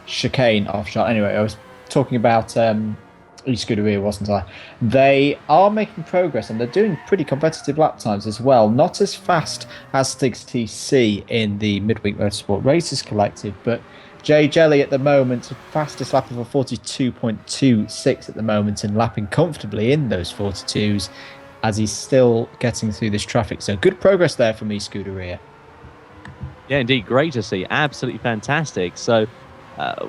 chicane offshot. Anyway, I was talking about eScuderia, wasn't I? They are making progress, and they're doing pretty competitive lap times as well. Not as fast as Stigs TC in the Midweek Motorsport Racers Collective, but Jay Jelly at the moment, fastest lap of a 42.26 at the moment, and lapping comfortably in those 42s as he's still getting through this traffic. So good progress there from eScuderia. Yeah, indeed. Great to see. Absolutely fantastic. So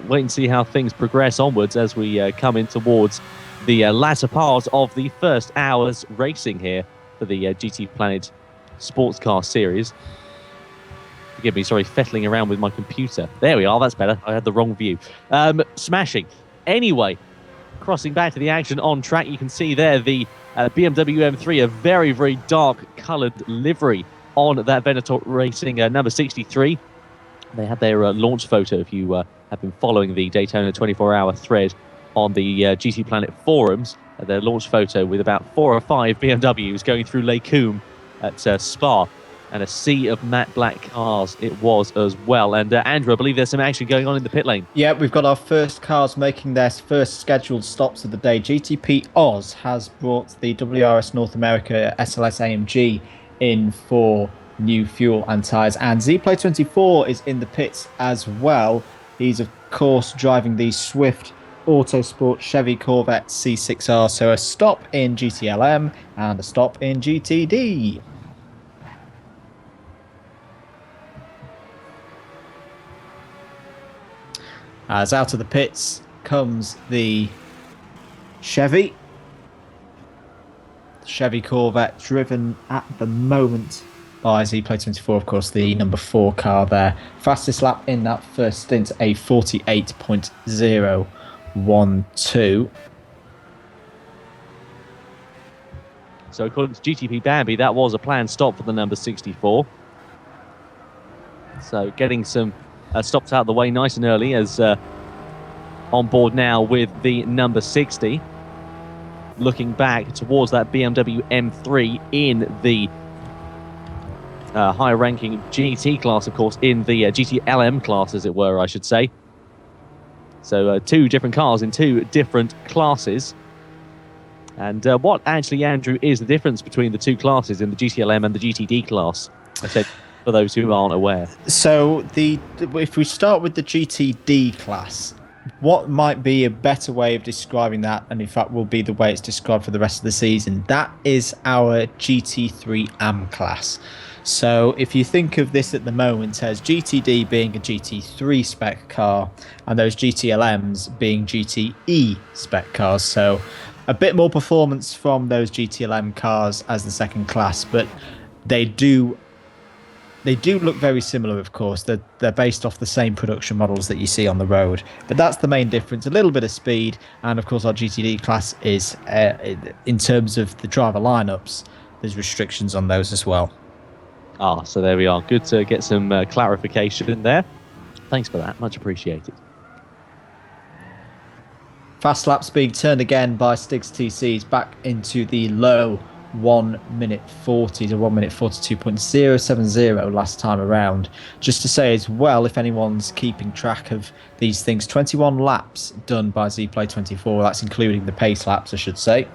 wait and see how things progress onwards as we come in towards the latter part of the first hour's racing here for the GTPlanet Sportscar Series. Forgive me, sorry, fettling around with my computer. There we are, that's better. I had the wrong view. Smashing. Anyway, crossing back to the action on track, you can see there the BMW M3, a very, very dark coloured livery on that Venator Racing number 63. They had their launch photo, if you have been following the Daytona 24-hour thread on the GTPlanet forums, their launch photo with about 4 or 5 BMWs going through Lake Coombe at Spa. And a sea of matte black cars it was as well. And Andrew, I believe there's some action going on in the pit lane. Yeah, we've got our first cars making their first scheduled stops of the day. GTP Oz has brought the WRS North America SLS AMG in for new fuel and tyres. And ZPlanet 24 is in the pits as well. He's, of course, driving the Swift Autosport Chevy Corvette C6R. So a stop in GTLM and a stop in GTD. As out of the pits comes the Chevy. The Chevy Corvette, driven at the moment by ZPlanet 24, of course, the number 4 car there. Fastest lap in that first stint, a 48.012. So according to GTP Bambi, that was a planned stop for the number 64. So getting some stops out of the way nice and early as on board now with the number 60. Looking back towards that BMW M3 in the higher ranking GT class, of course, in the GTLM class, as it were, I should say. So 2 different cars in 2 different classes. And what actually, Andrew, is the difference between the 2 classes in the GTLM and the GTD class? I said, for those who aren't aware. So if we start with the GTD class, what might be a better way of describing that, and in fact will be the way it's described for the rest of the season, that is our GT3 AM class. So if you think of this at the moment as GTD being a GT3 spec car and those GTLMs being GTE spec cars, so a bit more performance from those GTLM cars as the second class, but they do look very similar, of course. They're based off the same production models that you see on the road. But that's the main difference, a little bit of speed. And, of course, our GTD class is, in terms of the driver lineups, there's restrictions on those as well. Ah, so there we are. Good to get some clarification there. Thanks for that. Much appreciated. Fast laps being turned again by Stigs TCs back into the low 1 minute 40 to 1 minute 42.070 last time around. Just to say as well, if anyone's keeping track of these things, 21 laps done by ZPlanet 24. That's including the pace laps, I should say.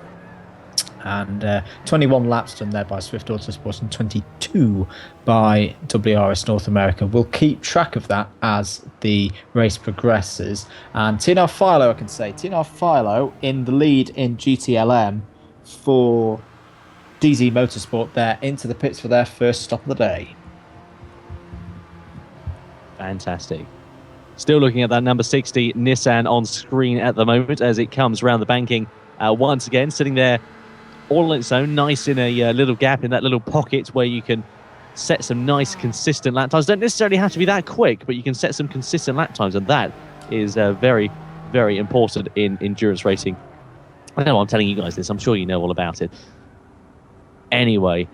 And 21 laps done there by Swift Autosports and 22 by WRS North America. We'll keep track of that as the race progresses. And TNR Philo, I can say, TNR Philo in the lead in GTLM for DZ Motorsport there into the pits for their first stop of the day. Fantastic. Still looking at that number 60 Nissan on screen at the moment as it comes around the banking once again, sitting there all on its own, nice in a little gap in that little pocket where you can set some nice consistent lap times. Don't necessarily have to be that quick, but you can set some consistent lap times, and that is very, very important in endurance racing. I know I'm telling you guys this, I'm sure you know all about it. Anyway,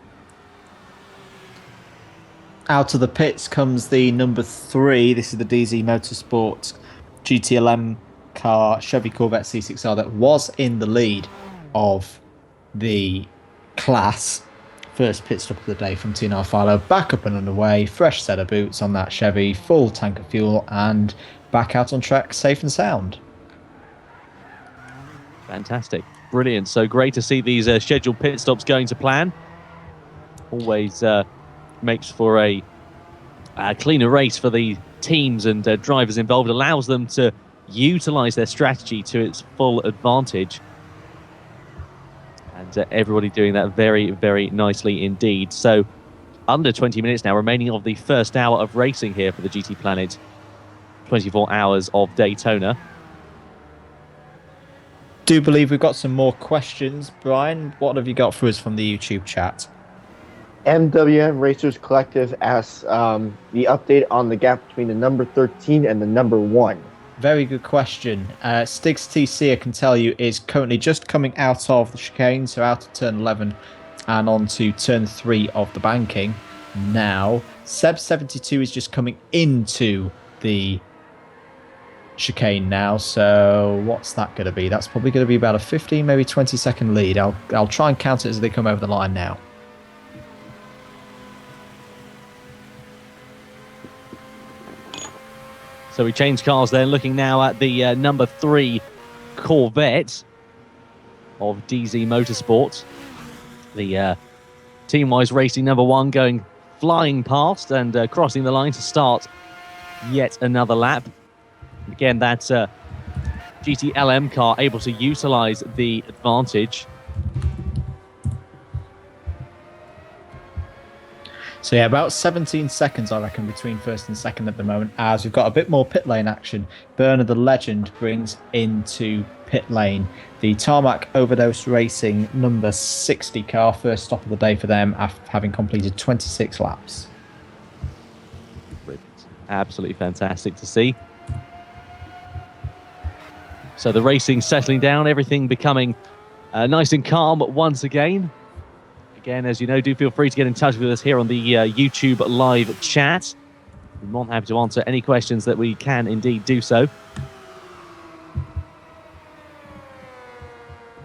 out of the pits comes the number 3. This is the DZ Motorsport GTLM car, Chevy Corvette C6R, that was in the lead of the class. First pit stop of the day from TNR Philo. Back up and underway, fresh set of boots on that Chevy, full tank of fuel, and back out on track safe and sound. Fantastic. Brilliant. So great to see these scheduled pit stops going to plan. Always makes for a cleaner race for the teams and drivers involved, allows them to utilize their strategy to its full advantage. And everybody doing that very, very nicely indeed. So under 20 minutes now remaining of the first hour of racing here for the GTPlanet 24 Hours of Daytona. Do believe we've got some more questions. Brian, what have you got for us from the YouTube chat? MWM Racers Collective asks the update on the gap between the number 13 and the number 1. Very good question. Stiggs TC, I can tell you, is currently just coming out of the chicane, so out of turn 11 and on to turn 3 of the banking. Now, Seb72 is just coming into the chicane now, so what's that going to be? That's probably going to be about a 15, maybe 20 second lead. I'll try and count it as they come over the line now. So we change cars there, looking now at the number 3 Corvette of DZ Motorsport. The Team-Wise Racing number 1 going flying past and crossing the line to start yet another lap. Again, that GTLM car able to utilize the advantage. So yeah, about 17 seconds, I reckon, between first and second at the moment, as we've got a bit more pit lane action. Burner the Legend brings into pit lane the Tarmac Overdose Racing number 60 car, first stop of the day for them after having completed 26 laps. Absolutely fantastic to see. So the racing settling down, everything becoming nice and calm once again. Again, as you know, do feel free to get in touch with us here on the YouTube live chat. We're more than happy to answer any questions that we can indeed do so.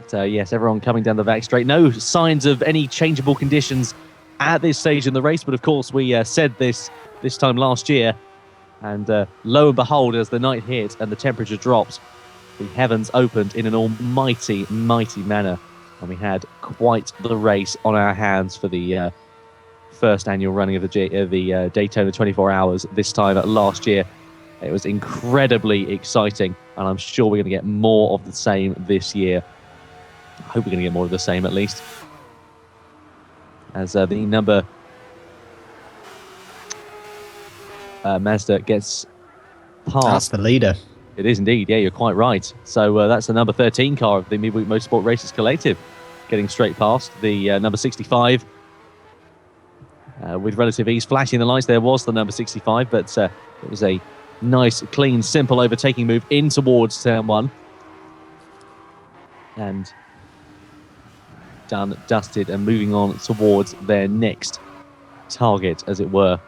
But, yes, everyone coming down the back straight. No signs of any changeable conditions at this stage in the race, but of course we said this time last year, and lo and behold, as the night hit and the temperature dropped, the heavens opened in an almighty, mighty manner. And we had quite the race on our hands for the first annual running of the Daytona 24 Hours this time last year. It was incredibly exciting, and I'm sure we're going to get more of the same this year. I hope we're going to get more of the same at least. As the number Mazda gets past. That's the leader. It is indeed, yeah, you're quite right. So that's the number 13 car of the Midweek Motorsport Racers Collective, getting straight past the number 65. With relative ease, flashing the lights, there was the number 65, but it was a nice, clean, simple overtaking move in towards turn 1. And done, dusted, and moving on towards their next target, as it were.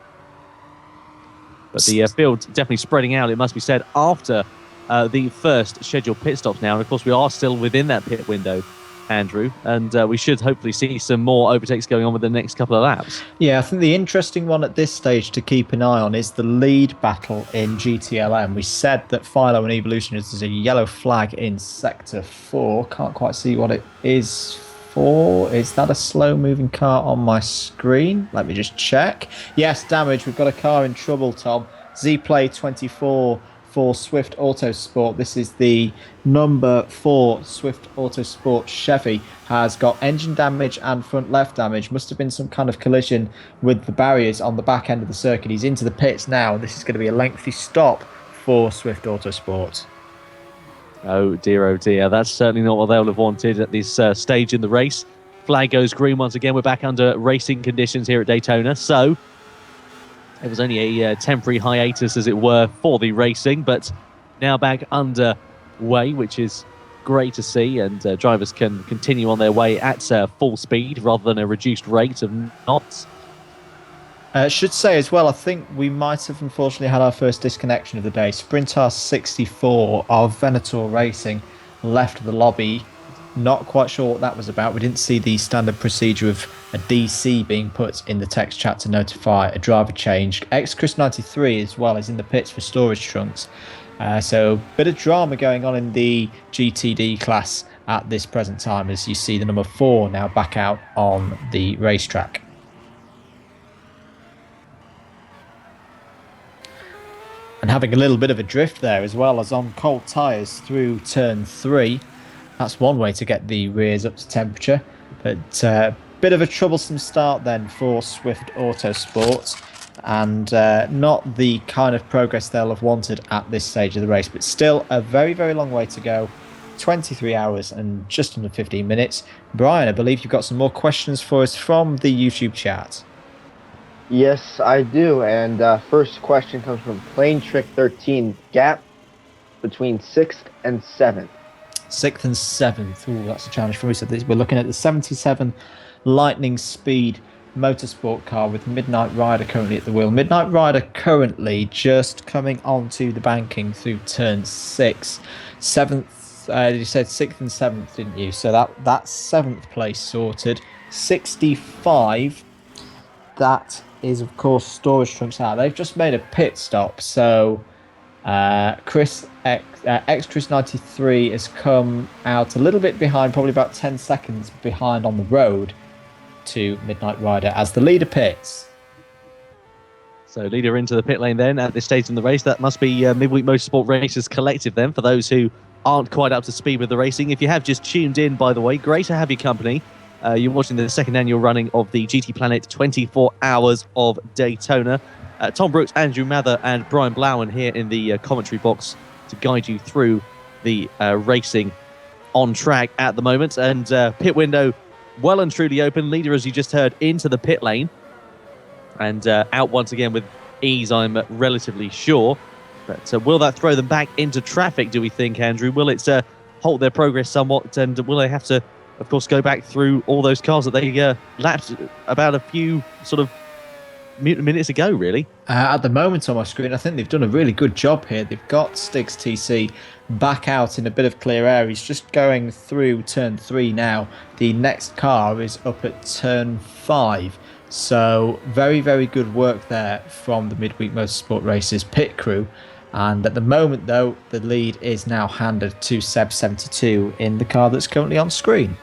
But the field definitely spreading out, it must be said, after the first scheduled pit stops now. And of course, we are still within that pit window, Andrew, and we should hopefully see some more overtakes going on with the next couple of laps. Yeah, I think the interesting one at this stage to keep an eye on is the lead battle in GTLM. We said that Philo and Evolution is a yellow flag in Sector 4. Can't quite see what it is 4. Is that a slow-moving car on my screen? Let me just check. Yes, damage. We've got a car in trouble, Tom. Z-Play 24 for Swift Autosport. This is the number 4 Swift Autosport Chevy. Has got engine damage and front left damage. Must have been some kind of collision with the barriers on the back end of the circuit. He's into the pits now. This is going to be a lengthy stop for Swift Autosport. Oh dear, that's certainly not what they'll have wanted at this stage in the race. Flag goes green once again. We're back under racing conditions here at Daytona, so it was only a temporary hiatus, as it were, for the racing, but now back underway, which is great to see, and drivers can continue on their way at full speed rather than a reduced rate of knots. Should say as well, I think we might have unfortunately had our first disconnection of the day. Sprintar 64 of Venator Racing left the lobby. Not quite sure what that was about. We didn't see the standard procedure of a DC being put in the text chat to notify a driver change. Chris93 as well is in the pits for storage trunks. So bit of drama going on in the GTD class at this present time, as you see the number 4 now back out on the racetrack. And having a little bit of a drift there as well, as on cold tyres through turn 3. That's one way to get the rears up to temperature. But bit of a troublesome start then for Swift Autosport. And not the kind of progress they'll have wanted at this stage of the race. But still a very, very long way to go. 23 hours and just under 15 minutes. Brian, I believe you've got some more questions for us from the YouTube chat. Yes, I do. And first question comes from Plain Trick 13. Gap between 6th and 7th. 6th and 7th. Ooh, that's a challenge for me. So we're looking at the 77 Lightning Speed motorsport car with Midnight Rider currently at the wheel. Midnight Rider currently just coming onto the banking through turn 6. 7th, you said 6th and 7th, didn't you? So that's 7th place sorted. 65. That is, of course, storage trunks out. They've just made a pit stop, so Chris93 has come out a little bit behind, probably about 10 seconds behind on the road to Midnight Rider as the leader pits. So leader into the pit lane then at this stage in the race. That must be Midweek Motorsport Racers Collective then, for those who aren't quite up to speed with the racing. If you have just tuned in, by the way, great to have your company. You're watching the second annual running of the GTPlanet 24 Hours of Daytona. Tom Brooks, Andrew Mather and Brian Blowen here in the commentary box to guide you through the racing on track at the moment. And pit window well and truly open. Leader, as you just heard, into the pit lane. And out once again with ease, I'm relatively sure. But will that throw them back into traffic, do we think, Andrew? Will it halt their progress somewhat? And will they have to, of course, go back through all those cars that they lapped about a few sort of minutes ago, really? At the moment on my screen, I think they've done a really good job here. They've got Stiggs TC back out in a bit of clear air. He's just going through turn 3 now. The next car is up at turn 5. So very, very good work there from the Midweek Motorsport Racers pit crew. And at the moment, though, the lead is now handed to Seb72 in the car that's currently on screen.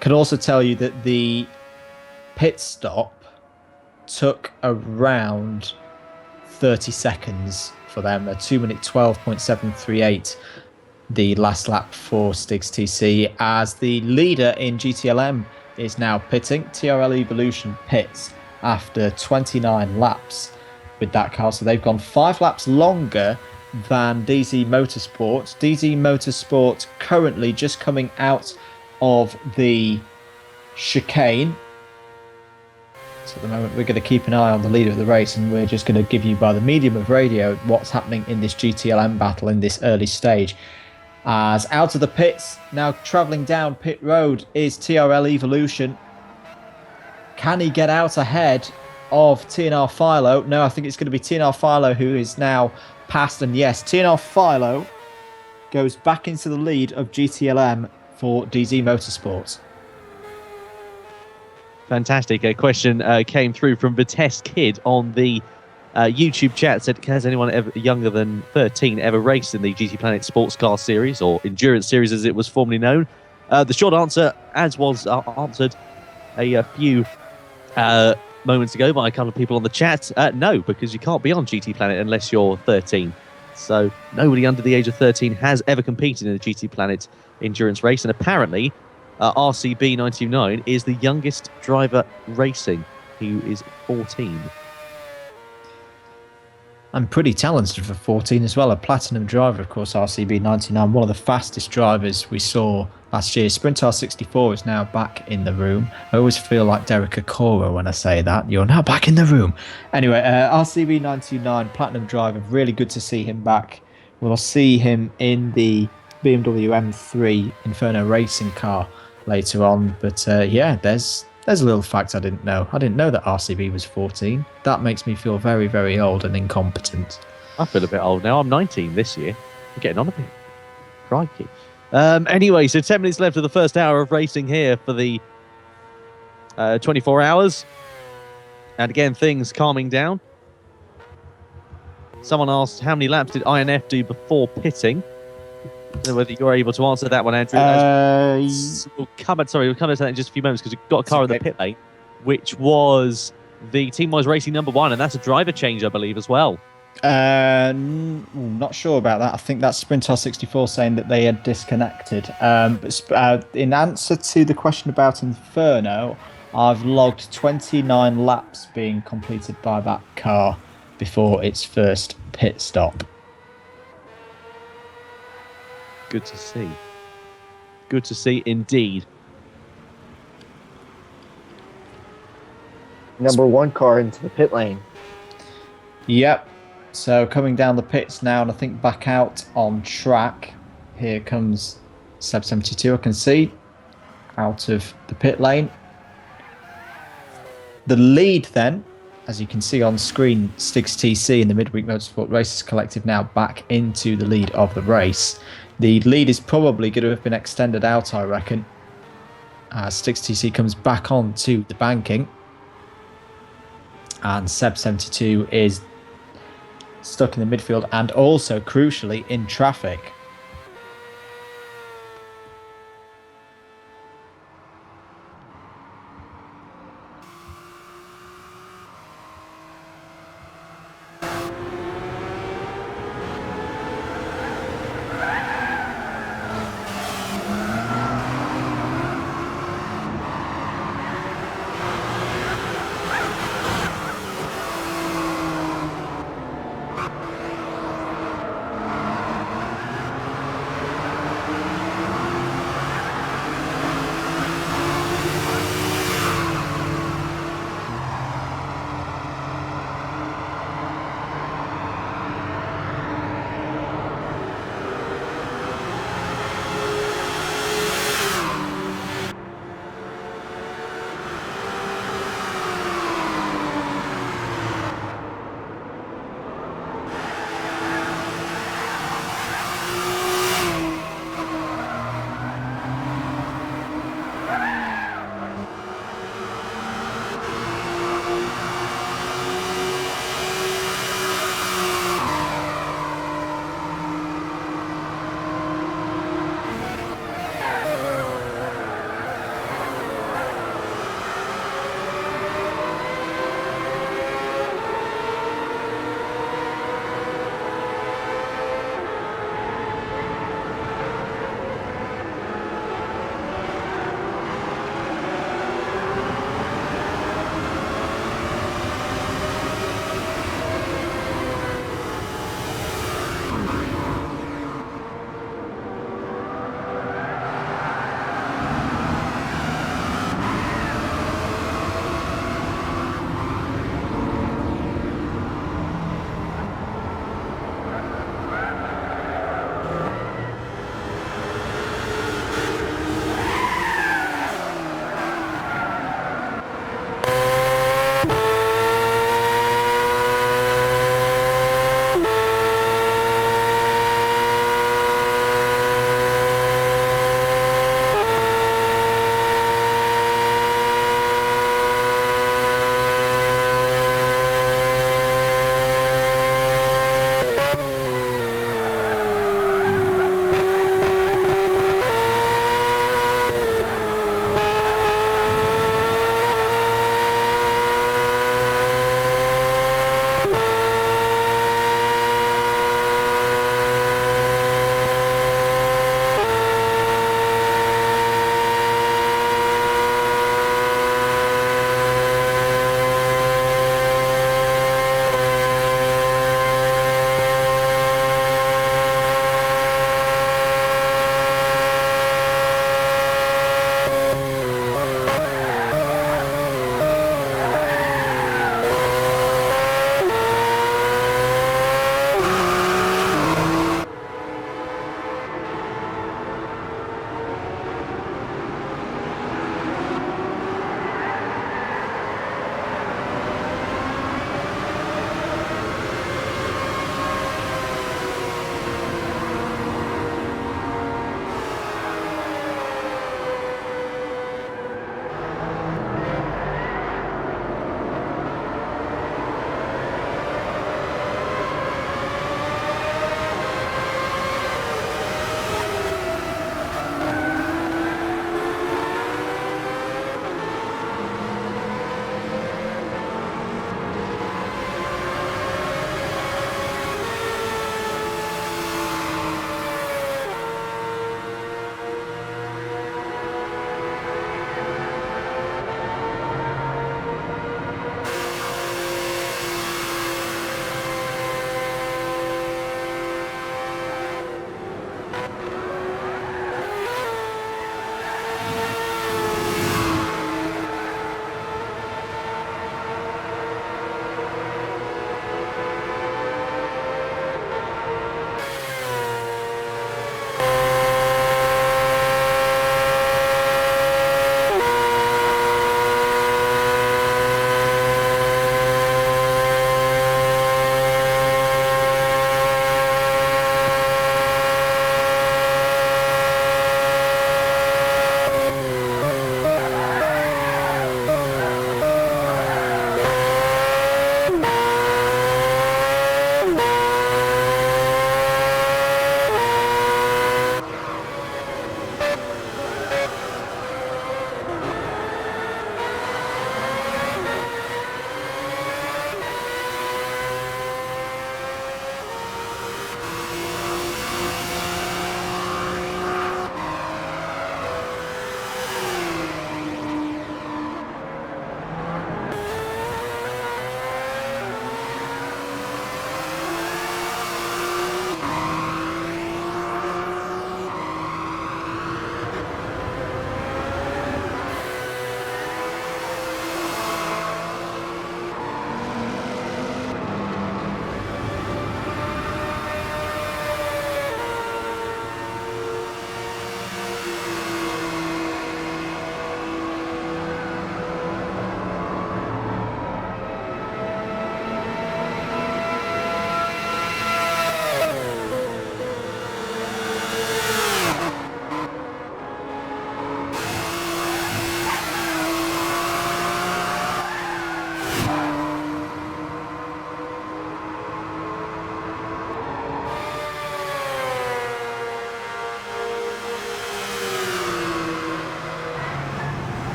Can also tell you that the pit stop took around 30 seconds for them. A 2-minute 12.738, the last lap for Stiggs TC, as the leader in GTLM is now pitting. TRL Evolution pits after 29 laps with that car, so they've gone 5 laps longer than DZ Motorsport. DZ Motorsport currently just coming out of the chicane. So at the moment we're going to keep an eye on the leader of the race, and we're just going to give you by the medium of radio what's happening in this GTLM battle in this early stage. As out of the pits, now travelling down pit road, is TRL Evolution. Can he get out ahead of TNR Philo? No, I think it's going to be TNR Philo who is now passed, and yes, TNR Philo goes back into the lead of GTLM for DZ Motorsports. Fantastic. A question came through from Vitesse Kid on the YouTube chat said, has anyone ever younger than 13 ever raced in the GTPlanet Sportscar Series, or Endurance Series as it was formerly known? The short answer, as was answered a few moments ago by a couple of people on the chat, no, because you can't be on GTPlanet unless you're 13. So nobody under the age of 13 has ever competed in a GTPlanet endurance race, and apparently RCB 929 is the youngest driver racing, who is 14. I'm pretty talented for 14 as well. A platinum driver, of course, RCB 99, one of the fastest drivers we saw last year. Sprintar 64 is now back in the room. I always feel like Derek Okoro when I say that. You're now back in the room. Anyway, RCB 929, platinum driver. Really good to see him back. We'll see him in the BMW M3 Inferno racing car later on. But yeah, there's a little fact I didn't know. I didn't know that RCB was 14. That makes me feel very, very old and incompetent. I feel a bit old now. I'm 19 this year. I'm getting on a bit. Crikey. Anyway, so 10 minutes left of the first hour of racing here for the 24 hours. And again, things calming down. Someone asked, how many laps did INF do before pitting? I don't know whether you're able to answer that one, Andrew. We'll come to that in just a few moments, because we've got a car in the pit lane, which was the Team-Wise Racing #1, and that's a driver change, I believe, as well. Not sure about that. I think that's Sprintar 64 saying that they had disconnected. But in answer to the question about Inferno, I've logged 29 laps being completed by that car before its first pit stop. Good to see. Good to see indeed. #1 car into the pit lane. Yep. So coming down the pits now, and I think back out on track. Here comes Seb 72, I can see, out of the pit lane. The lead then, as you can see on screen, Stigs TC in the Midweek Motorsport Racers Collective now back into the lead of the race. The lead is probably going to have been extended out, I reckon. Stigs TC comes back on to the banking. And Seb 72 is stuck in the midfield and also, crucially, in traffic.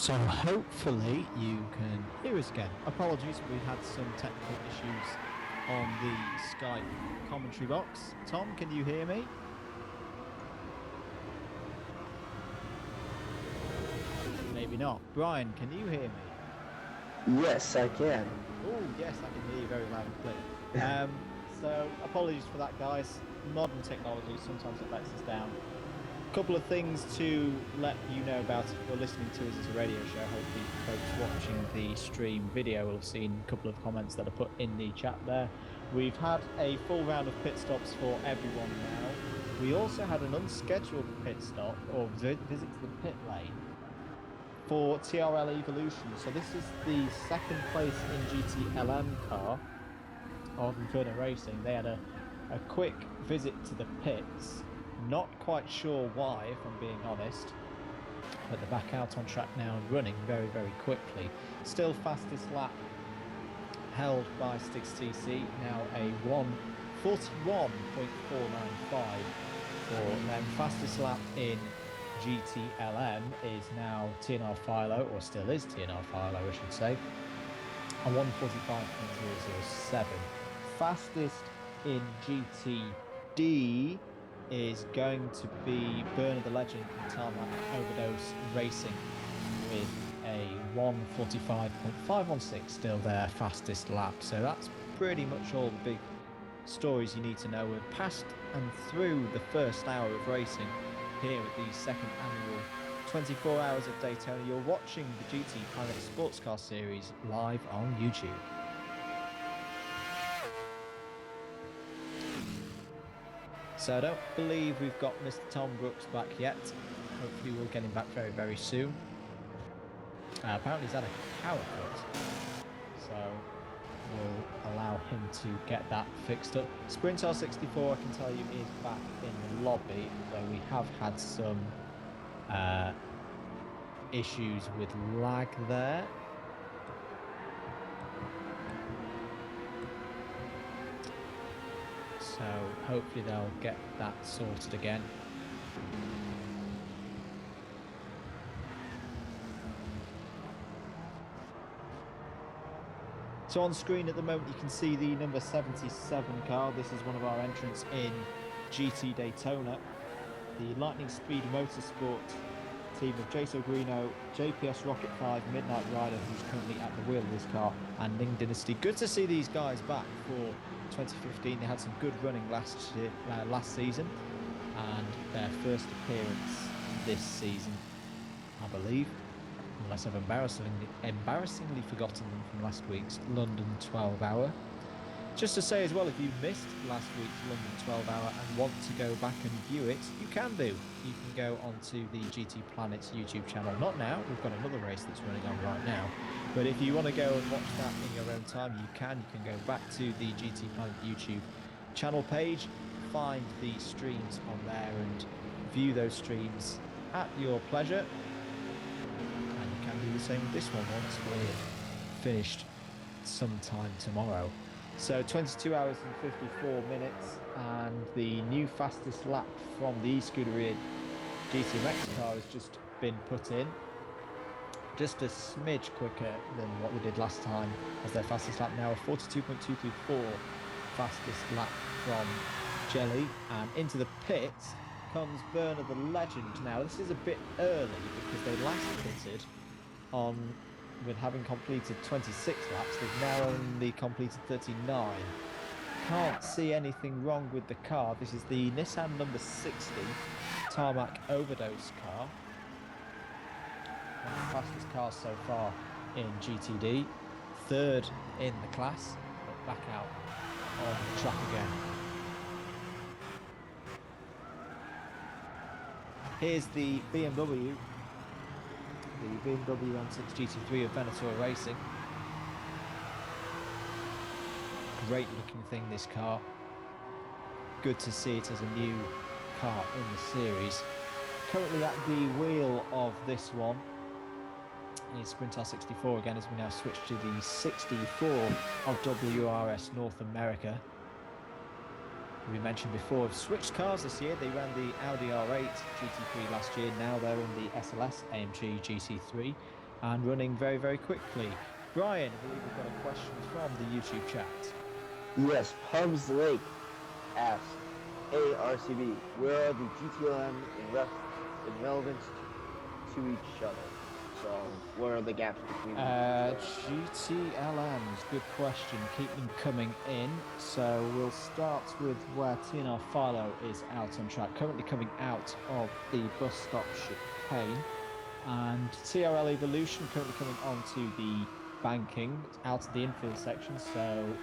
So hopefully you can hear us again. Apologies, we had some technical issues on the Skype commentary box. Tom, can you hear me? Maybe not. Brian, can you hear me? Yes, I can. Oh, yes, I can hear you very loud and clear. So apologies for that, guys. Modern technology, sometimes it lets us down. Couple of things to let you know about if you're listening to us as a radio show. Hopefully folks watching the stream video will have seen a couple of comments that are put in the chat there. We've had a full round of pit stops for everyone now. We also had an unscheduled pit stop or visit to the pit lane for TRL Evolution. So this is the second place in GTLM car of Inferno Racing. They had a quick visit to the pits. Not quite sure why, if I'm being honest, but they're back out on track now and running very, very quickly. Still fastest lap held by Stiggs TC, now a 1:41.495 for them. Fastest lap in GTLM is now TNR Philo, or still is TNR Philo, I should say, a 1:45.007. Fastest in GTD is going to be Burner the Legend and Tarmac Overdose Racing with a 1:45.516, still their fastest lap. So that's pretty much all the big stories you need to know. We're past and through the first hour of racing here at the second annual 24 Hours of Daytona. You're watching the GTPlanet Sportscar Series live on YouTube. So I don't believe we've got Mr. Tom Brooks back yet. Hopefully we'll get him back very, very soon. Apparently he's had a power cut, so we'll allow him to get that fixed up. Sprintar 64, I can tell you, is back in the lobby, though we have had some issues with lag there. So hopefully they'll get that sorted again. So on screen at the moment you can see the number 77 car. This is one of our entrants in GT Daytona. The Lightning Speed Motorsport team of Jaso Greeno, JPS Rocket 5, Midnight Rider, who's currently at the wheel of this car, and Ning Dynasty. Good to see these guys back for 2015. They had some good running last season, and their first appearance this season, I believe, unless I've embarrassingly forgotten them from last week's London 12 hour. Just to say as well, if you missed last week's London 12 hour and want to go back and view it, you can do. You can go onto the GT Planet's YouTube channel. Not now, we've got another race that's running on right now. But if you want to go and watch that in your own time, you can. You can go back to the GT Planet YouTube channel page, find the streams on there and view those streams at your pleasure. And you can do the same with this one once we're finished sometime tomorrow. So 22 hours and 54 minutes, and the new fastest lap from the Scuderia GTMX car has just been put in. Just a smidge quicker than what they did last time as their fastest lap, now a 42.234 fastest lap from Jelly. And into the pits comes Burner the Legend. Now this is a bit early because they last pitted on with having completed 26 laps. They've now only completed 39. Can't see anything wrong with the car. This is the Nissan number 60 Tarmac Overdose car. One of the fastest cars so far in GTD. Third in the class, but back out on the track again. Here's the BMW. The BMW M6 GT3 of Venator Racing. Great looking thing, this car. Good to see it as a new car in the series. Currently at the wheel of this one is Sprintar 64 again, as we now switch to the 64 of WRS North America. We mentioned before, have switched cars this year. They ran the Audi R8 GT3 last year. Now they're in the SLS AMG GT3. and running very, very quickly. Brian, I believe we've got a question from the YouTube chat. Yes, Pubs Lake asks, "Hey RCB, where are the GTLM in relevance to each other? So, what are the gaps between them? GTLMs, good question. Keep them coming in. So we'll start with where TNR Philo is out on track, currently coming out of the bus stop chicane, and TRL Evolution currently coming onto the banking out of the infield section. So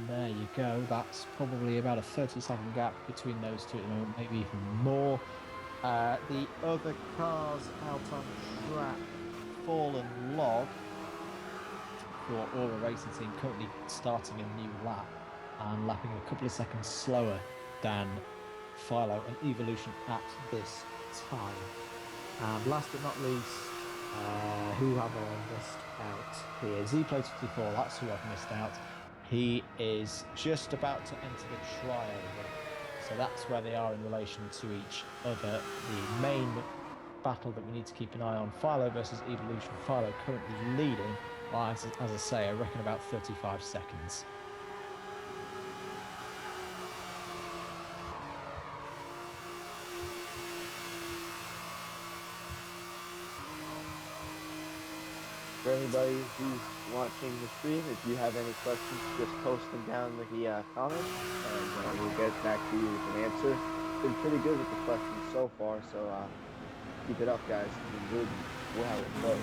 there you go. That's probably about a 30-second gap between those two at the moment, maybe even more. The other cars out on track, Fallen Log for Aura Racing Team, currently starting a new lap and lapping a couple of seconds slower than Philo and Evolution at this time. And last but not least, who have I missed out here? GTPlanet 24, that's who I've missed out. He is just about to enter the triover. So that's where they are in relation to each other. The main battle that we need to keep an eye on, Philo versus Evolution. Philo currently leading, well, as I say, I reckon about 35 seconds. For anybody who's watching the stream, if you have any questions, just post them down in the comments, and we'll get back to you with an answer. Been pretty good with the questions so far, so keep it up, guys. We'll how it goes.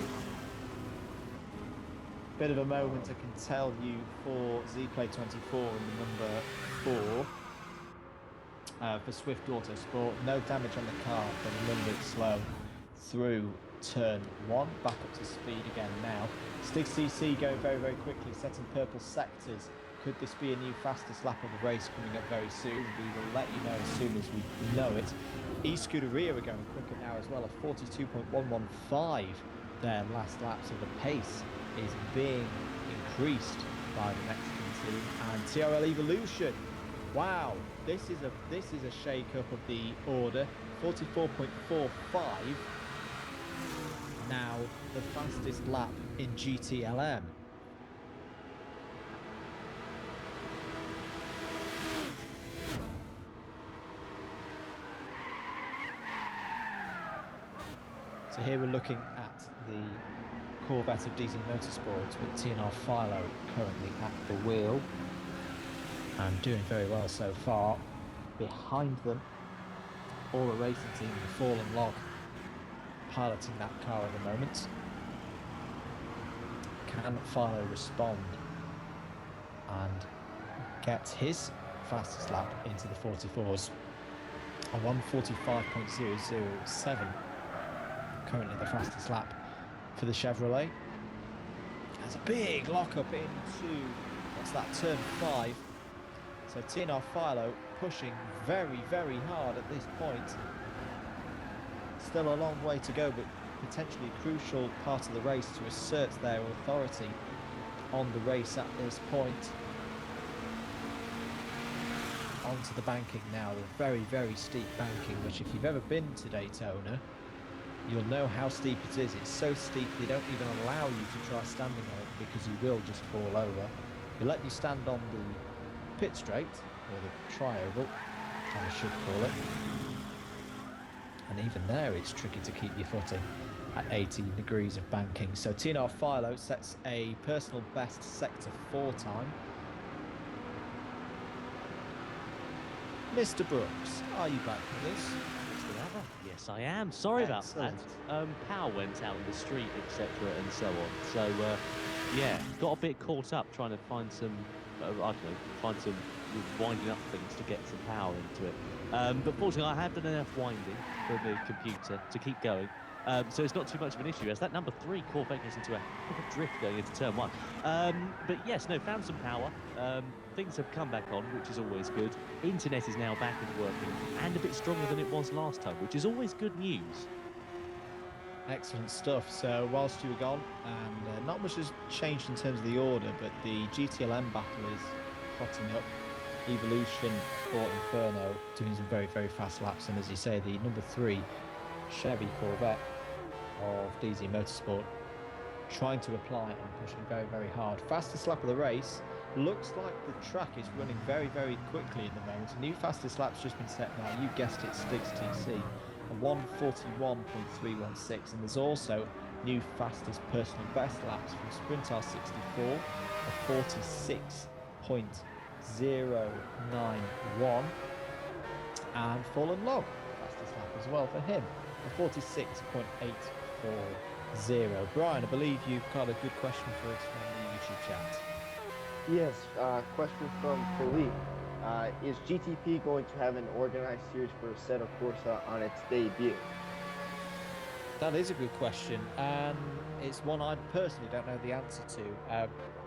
Bit of a moment, I can tell you, for ZPlay24 in the number 4 for Swift Autosport. No damage on the car, but a little bit slow through turn 1. Back up to speed again now. Stig CC going very, very quickly, setting purple sectors. Could this be a new fastest lap of the race coming up very soon? We will let you know as soon as we know it. E-Scuderia are going quicker now as well, a 42.115 their last lap, so the pace is being increased by the Mexican team. And TRL Evolution, wow, this is a shake-up of the order. 44.45, now the fastest lap in GTLM. So here we're looking at the Corvette of DZ Motorsports with TNR Philo currently at the wheel and doing very well so far. Behind them, Aura Racing Team, the Fallen Log, piloting that car at the moment. Can Philo respond and get his fastest lap into the 44s? A 1:45.007. Currently the fastest lap for the Chevrolet. There's a big lockup into, what's that, turn 5. So TNR Philo pushing very, very hard at this point. Still a long way to go, but potentially a crucial part of the race to assert their authority on the race at this point. Onto the banking now, the very, very steep banking, which if you've ever been to Daytona, you'll know how steep it is. It's so steep they don't even allow you to try standing on it because you will just fall over. They let you stand on the pit straight, or the trioval, I should call it. And even there it's tricky to keep your footing at 18 degrees of banking. So TNR Philo sets a personal best sector 4 time. Mr. Brooks, are you back with us? Yes, I am. Sorry Excellent. about that. Power went out in the street, etc., and so on. So, yeah, got a bit caught up trying to find some, I don't know, find some winding up things to get some power into it. But fortunately, I have done enough winding for the computer to keep going. So it's not too much of an issue, as that number 3 Corvette gets into a drift going into turn 1. But yes, no, found some power. Things have come back on, which is always good. Internet is now back and working, and a bit stronger than it was last time, which is always good news. Excellent stuff. So whilst you were gone, and not much has changed in terms of the order, but the GTLM battle is hotting up. Evolution or Inferno doing some very, very fast laps, and as you say, the number 3 Chevy Corvette of DZ Motorsport trying to apply and pushing very, very hard. Fastest lap of the race. Looks like the track is running very, very quickly at the moment. A new fastest lap's just been set now. You guessed it, Sticks TC, a 1:41.316. And there's also new fastest personal best laps from Sprintar 64, a 46.091. And Fallen Log, fastest lap as well for him, a 46.840. Brian, I believe you've got a good question for us from the YouTube chat. Yes, question from Philippe. Is GTP going to have an organized series for Assetto Corsa on its debut? That is a good question, and it's one I personally don't know the answer to.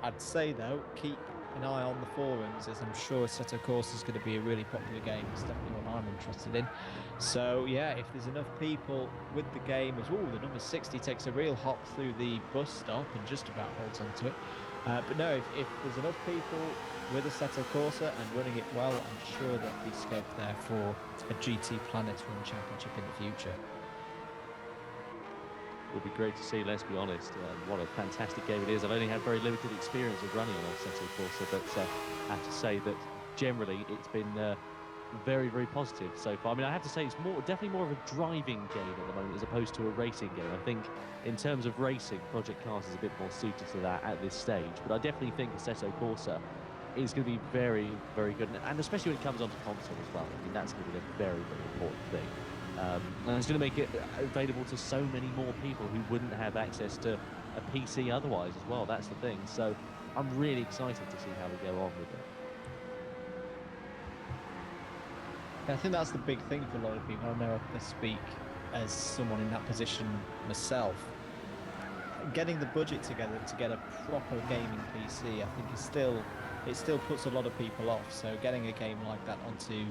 I'd say, though, keep an eye on the forums, as I'm sure Assetto Corsa is going to be a really popular game. It's definitely one I'm interested in. So, yeah, if there's enough people with the game, as the number 60 takes a real hop through the bus stop and just about holds onto it. But no, if there's enough people with Assetto Corsa and running it well, I'm sure there'll be scope there for a GTPlanet Run Championship in the future. It would be great to see, let's be honest. What a fantastic game it is. I've only had very limited experience of running on Assetto Corsa, but I have to say that generally it's been very, very positive so far. I mean, I have to say it's definitely more of a driving game at the moment as opposed to a racing game. I think in terms of racing, Project Cars is a bit more suited to that at this stage, but I definitely think Assetto Corsa is going to be very, very good, and especially when it comes onto console as well. I mean, that's going to be a very, very important thing. And it's going to make it available to so many more people who wouldn't have access to a PC otherwise as well. That's the thing. So I'm really excited to see how we go on with it. I think that's the big thing for a lot of people. I know I speak as someone in that position myself. Getting the budget together to get a proper gaming PC, I think it still puts a lot of people off. So getting a game like that onto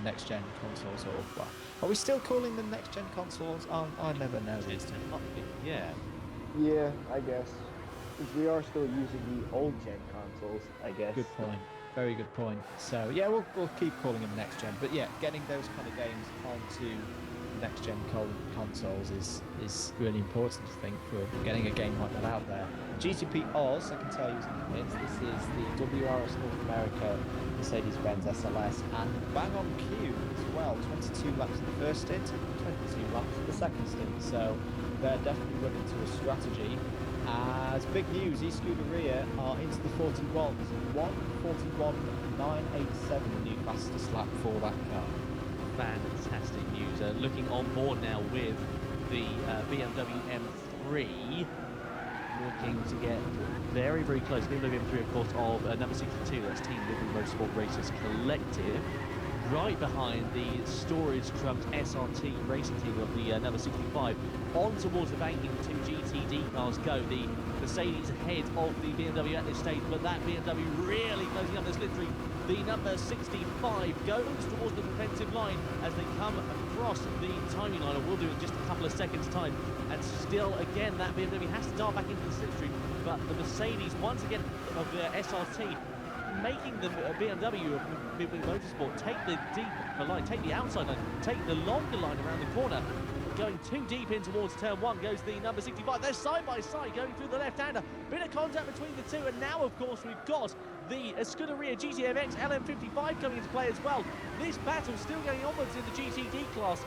next gen consoles, or well, are we still calling them next gen consoles? I never know these days. Yeah. Yeah, I guess. Since we are still using the old gen consoles, I guess. Good point. Very good point. So yeah, we'll keep calling them next gen. But yeah, getting those kind of games onto next gen consoles is really important, I think, for getting a game like that out there. GTP Oz, I can tell you, is in the midst. This is the WRS North America Mercedes-Benz SLS, and bang on cue as well. 22 laps in the first stint, 22 laps in the second stint. So they're definitely running to a strategy. As big news, eScuderia are into the 41s, 1:41.987, the new fastest lap for that car. Fantastic news. Looking on board now with the BMW M3, looking to get very, very close. BMW M3, of course, of number 62, that's Team Liberty Motorsport Racers Collective. Right behind the storage trumped SRT racing team of the number 65. On towards the banking, the two GTD cars go. The Mercedes ahead of the BMW at this stage, but that BMW really closing up the slipstream. The number 65 goes towards the defensive line as they come across the timing line, and we'll do it in just a couple of seconds' time. And still, again, that BMW has to dart back into the slipstream, but the Mercedes, once again, of the SRT, making the BMW of Liberty Motorsport take the deep line, take the outside line, take the longer line around the corner. Going too deep in towards turn one goes the number 65. They're side by side going through the left-hander. Bit of contact between the two, and now, of course, we've got the Scuderia GTMX LM55 coming into play as well. This battle still going onwards in the GTD class,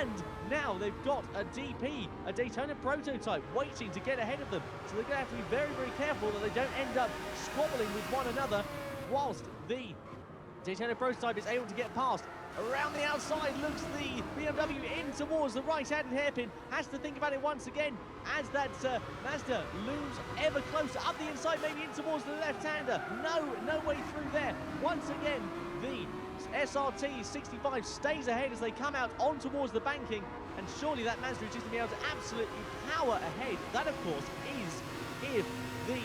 and now they've got a DP, a Daytona prototype, waiting to get ahead of them. So they're going to have to be very, very careful that they don't end up squabbling with one another, whilst the Daytona prototype is able to get past. Around the outside looks the BMW in towards the right-hand hairpin. Has to think about it once again as that Mazda looms ever closer. Up the inside, maybe in towards the left-hander. No way through there. Once again, the SRT 65 stays ahead as they come out on towards the banking. And surely that Mazda is just going to be able to absolutely power ahead. That, of course, is if the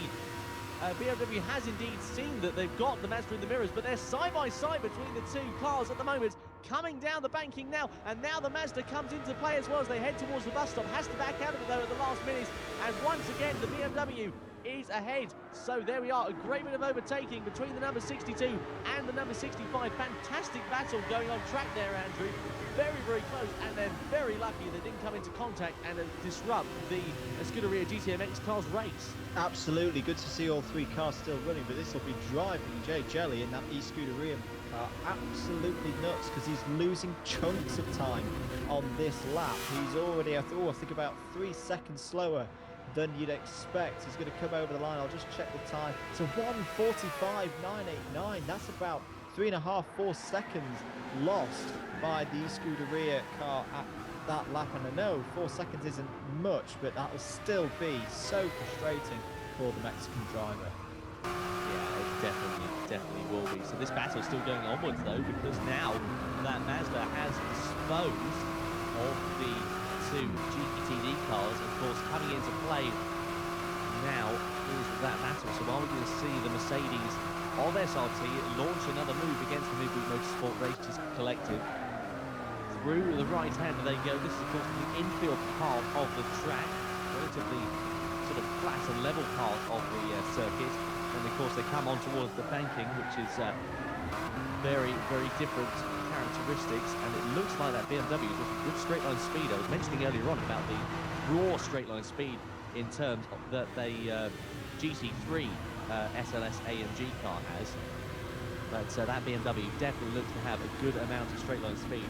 BMW has indeed seen that they've got the Mazda in the mirrors, but they're side by side between the two cars at the moment, coming down the banking now, and now the Mazda comes into play as well as they head towards the bus stop. Has to back out of it though at the last minute, and once again the BMW is ahead. So there we are, a great bit of overtaking between the number 62 and the number 65. Fantastic battle going on track there, Andrew. Very, very close, and they're very lucky they didn't come into contact and disrupt the Scuderia GTMX cars race. Absolutely, good to see all three cars still running, but this will be driving Jay Jelly in that e-Scuderia car absolutely nuts because he's losing chunks of time on this lap. He's already, I think about 3 seconds slower than you'd expect. He's going to come over the line. I'll just check the time. It's a 1:45.989. That's about 3.5-4 seconds lost by the Scuderia car at that lap. And I know 4 seconds isn't much, but that will still be so frustrating for the Mexican driver. Yeah, it definitely will be. So this battle's still going onwards though, because now that Mazda has disposed of the two GTD cars, of course, coming into play now is that battle. So are we going to see the Mercedes of SRT launch another move against the Midweek Motorsport Races Collective? Through the right hand they go. This is of course the infield part of the track, relatively sort of flat and level part of the circuit. And of course they come on towards the banking, which is very, very different characteristics, and it looks like that BMW is with good straight line speed. I was mentioning earlier on about the raw straight line speed in terms of that the GT3 SLS AMG car has, but that BMW definitely looks to have a good amount of straight line speed,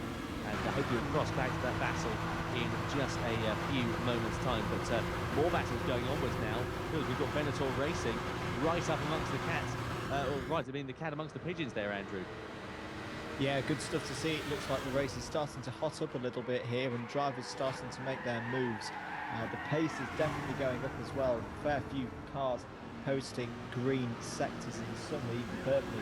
and I hope you'll cross back to that battle in just a few moments time. But more battles going onwards now, because we've got Venator Racing right up amongst the cat, the cat amongst the pigeons there, Andrew. Yeah, good stuff to see. It looks like the race is starting to hot up a little bit here and drivers starting to make their moves. The pace is definitely going up as well. A fair few cars posting green sectors and some even purple.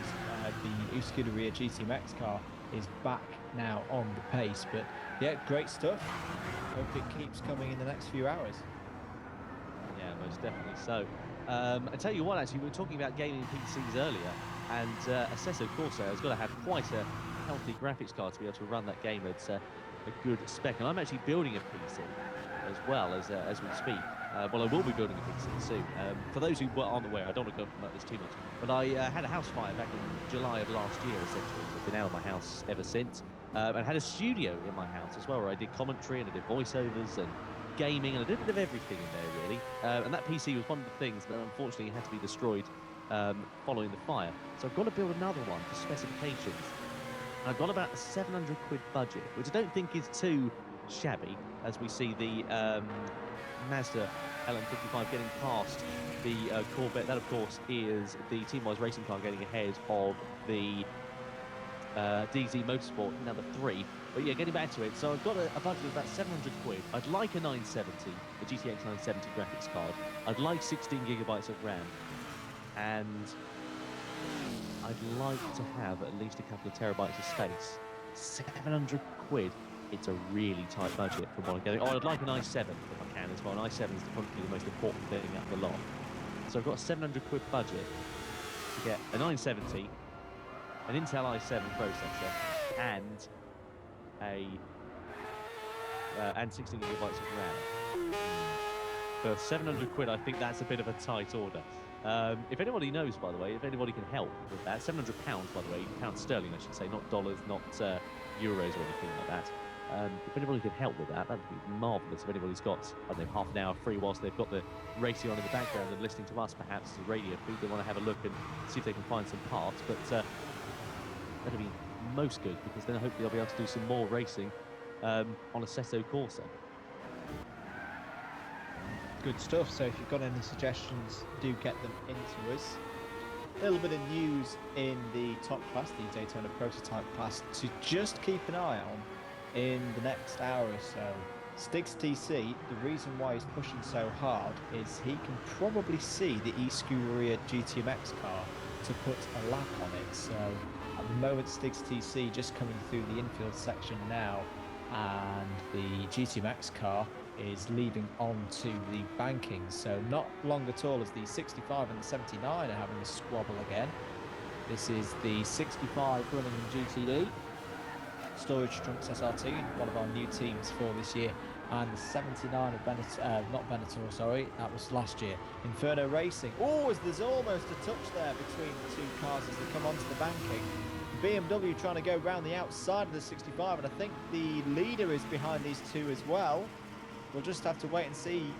The Scuderia GTMX car is back now on the pace. But yeah, great stuff. Hope it keeps coming in the next few hours. Yeah, most definitely so. I tell you what, actually, we were talking about gaming PCs earlier, and Assetto Corsa has got to have quite a healthy graphics card to be able to run that game at a good spec. And I'm actually building a PC as well as we speak. Well, I will be building a PC soon. For those who aren't aware, I don't want to go about this too much, but I had a house fire back in July of last year, essentially. I've been out of my house ever since, and had a studio in my house as well, where I did commentary and I did voiceovers and gaming, and I did a bit of everything in there, really. And that PC was one of the things that unfortunately had to be destroyed following the fire. So I've got to build another one to specifications. I've got about a 700 quid budget, which I don't think is too shabby, as we see the Mazda LM55 getting past the Corvette. That, of course, is the Team-Wise racing car getting ahead of the DZ Motorsport number 3. But yeah, getting back to it, so I've got a budget of about 700 quid. I'd like a 970, the GTX 970 graphics card. I'd like 16 gigabytes of RAM, and I'd like to have at least a couple of terabytes of space. 700 quid. It's a really tight budget for what I'm getting. Oh, I'd like an i7 if I can as well. An i7 is probably the most important thing out of the lot. So I've got a 700 quid budget to get a 970, an Intel i7 processor, and and 16 gigabytes of RAM. For 700 quid, I think that's a bit of a tight order. If anybody knows, by the way, if anybody can help with that, £700, by the way, pounds sterling, I should say, not dollars, not euros or anything like that. If anybody can help with that, that would be marvellous. If anybody's got, I don't know, half an hour free whilst they've got the racing on in the background and listening to us, perhaps, as a radio feed, they want to have a look and see if they can find some parts. But that'd be most good, because then hopefully I'll be able to do some more racing on Assetto Corsa. Good stuff. So if you've got any suggestions, do get them into us. A little bit of news in the top class, the Daytona prototype class, to just keep an eye on in the next hour or so. Stiggs TC, the reason why he's pushing so hard is he can probably see the e-Scuderia GTMX car to put a lap on it. So at the moment, Stiggs TC just coming through the infield section now, and the GTMX car is leading on to the banking. So not long at all as the 65 and the 79 are having a squabble again. This is the 65 running in GTD. Storage Trunks SRT, one of our new teams for this year, and the 79 of not Benator, sorry, that was last year. Inferno Racing. Oh, there's almost a touch there between the two cars as they come onto the banking. BMW trying to go round the outside of the 65, and I think the leader is behind these two as well. We'll just have to wait and see.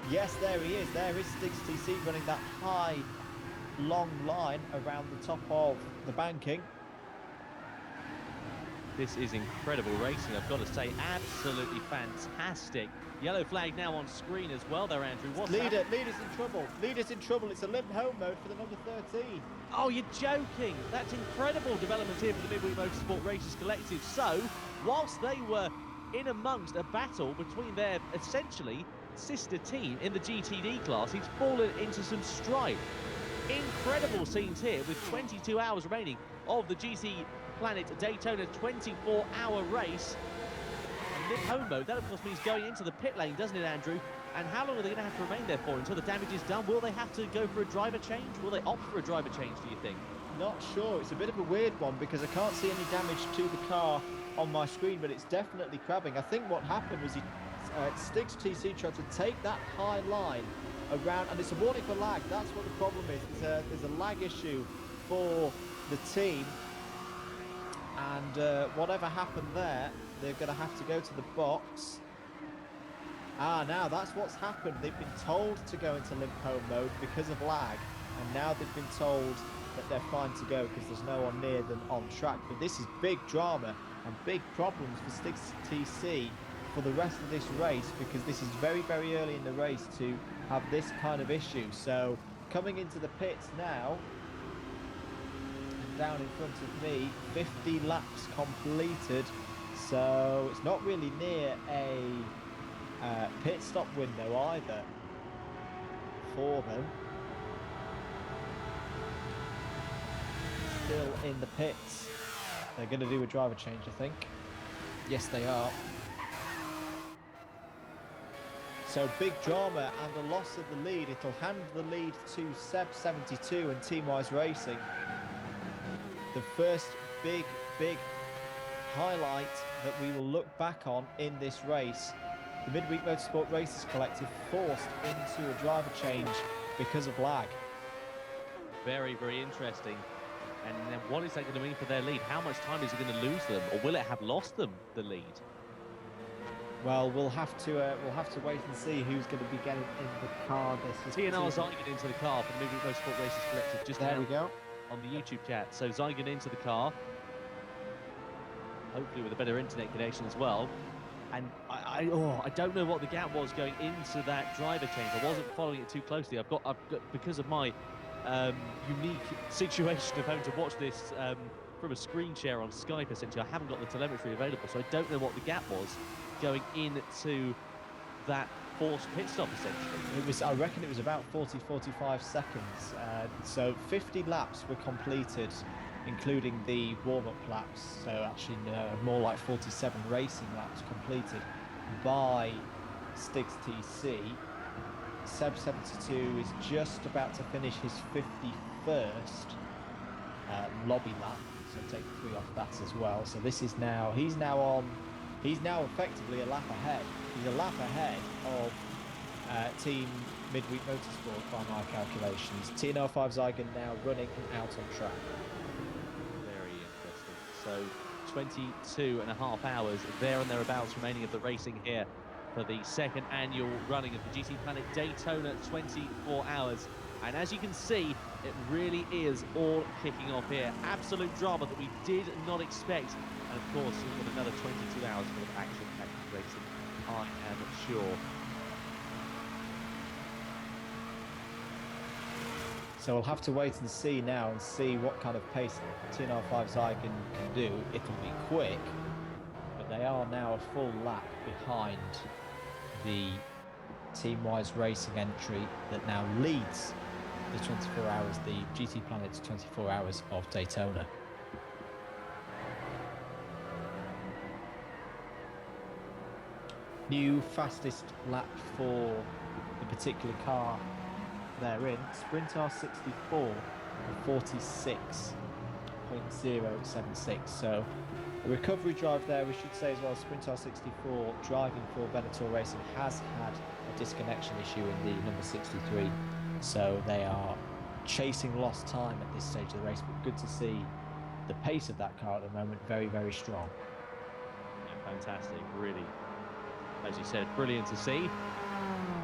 Yes, there he is. There is Stiggs TC running that high, long line around the top of the banking. This is incredible racing, I've got to say. Absolutely fantastic. Yellow flag now on screen as well there, Andrew. What's Leader's in trouble. Leader's in trouble. It's a limp home mode for the number 13. Oh, you're joking. That's incredible development here for the Midweek Motorsport Racers Collective. So, whilst they were in amongst a battle between their, essentially, sister team in the GTD class, he's fallen into some strife. Incredible scenes here with 22 hours remaining of the GTPlanet Daytona 24-hour race. And limp home mode, that of course means going into the pit lane, doesn't it, Andrew? And how long are they going to have to remain there for until the damage is done? Will they have to go for a driver change? Will they opt for a driver change, do you think? Not sure. It's a bit of a weird one because I can't see any damage to the car on my screen, but it's definitely crabbing. I think what happened was Stiggs TC tried to take that high line around, and it's a warning for lag. That's what the problem is. There's a lag issue for the team, and whatever happened there, they're going to have to go to the box. Now that's what's happened. They've been told to go into limp home mode because of lag, and now they've been told that they're fine to go because there's no one near them on track. But this is big drama and big problems for Stiggs TC for the rest of this race, because this is very, very early in the race to have this kind of issue. So coming into the pits now, and down in front of me, 50 laps completed. So it's not really near a pit stop window either for them. Still in the pits. They're going to do a driver change, I think. Yes, they are. So big drama and a loss of the lead. It'll hand the lead to Seb 72 and Teamwise Racing. The first big highlight that we will look back on in this race. The Midweek Motorsport Racers Collective forced into a driver change because of lag. Very, very interesting. And then what is that going to mean for their lead? How much time is it going to lose them, or will it have lost them the lead? Well, we'll have to wait and see who's going to be getting in the car. This is TNR Zygon into the car for the Midweek Motorsport Racers Collective. Just there we go on the YouTube chat. So Zygon into the car, hopefully with a better internet connection as well. And I don't know what the gap was going into that driver change. I wasn't following it too closely. I've got because of my unique situation of having to watch this from a screen share on Skype. Essentially, I haven't got the telemetry available, so I don't know what the gap was going into that forced pit stop. Essentially, I reckon it was about 40-45 seconds. So 50 laps were completed, including the warm-up laps, so actually more like 47 racing laps completed by Stiggs TC. Seb 72 is just about to finish his 51st lobby lap, so take 3 off that as well. So this is now, he's now effectively a lap ahead. He's a lap ahead of Team Midweek Motorsport by my calculations. TNR5 Zygon now running and out on track. So 22 and a half hours there and thereabouts remaining of the racing here for the second annual running of the GTPlanet Daytona 24 hours. And as you can see, it really is all kicking off here. Absolute drama that we did not expect. And of course, we've got another 22 hours full of action-packed racing, I am sure. So we'll have to wait and see now and see what kind of pace TNR5 Zygon can do. It'll be quick, but they are now a full lap behind the Teamwise Racing entry that now leads the 24 hours, the GTPlanet's 24 hours of Daytona. New fastest lap for the particular car they're in, Sprinter 64 46.076. So A recovery drive there, we should say as well, Sprintar 64 driving for Venator Racing has had a disconnection issue in the number 63. So they are chasing lost time at this stage of the race, but good to see the pace of that car at the moment, very, very strong. Yeah, fantastic, really. As you said, brilliant to see.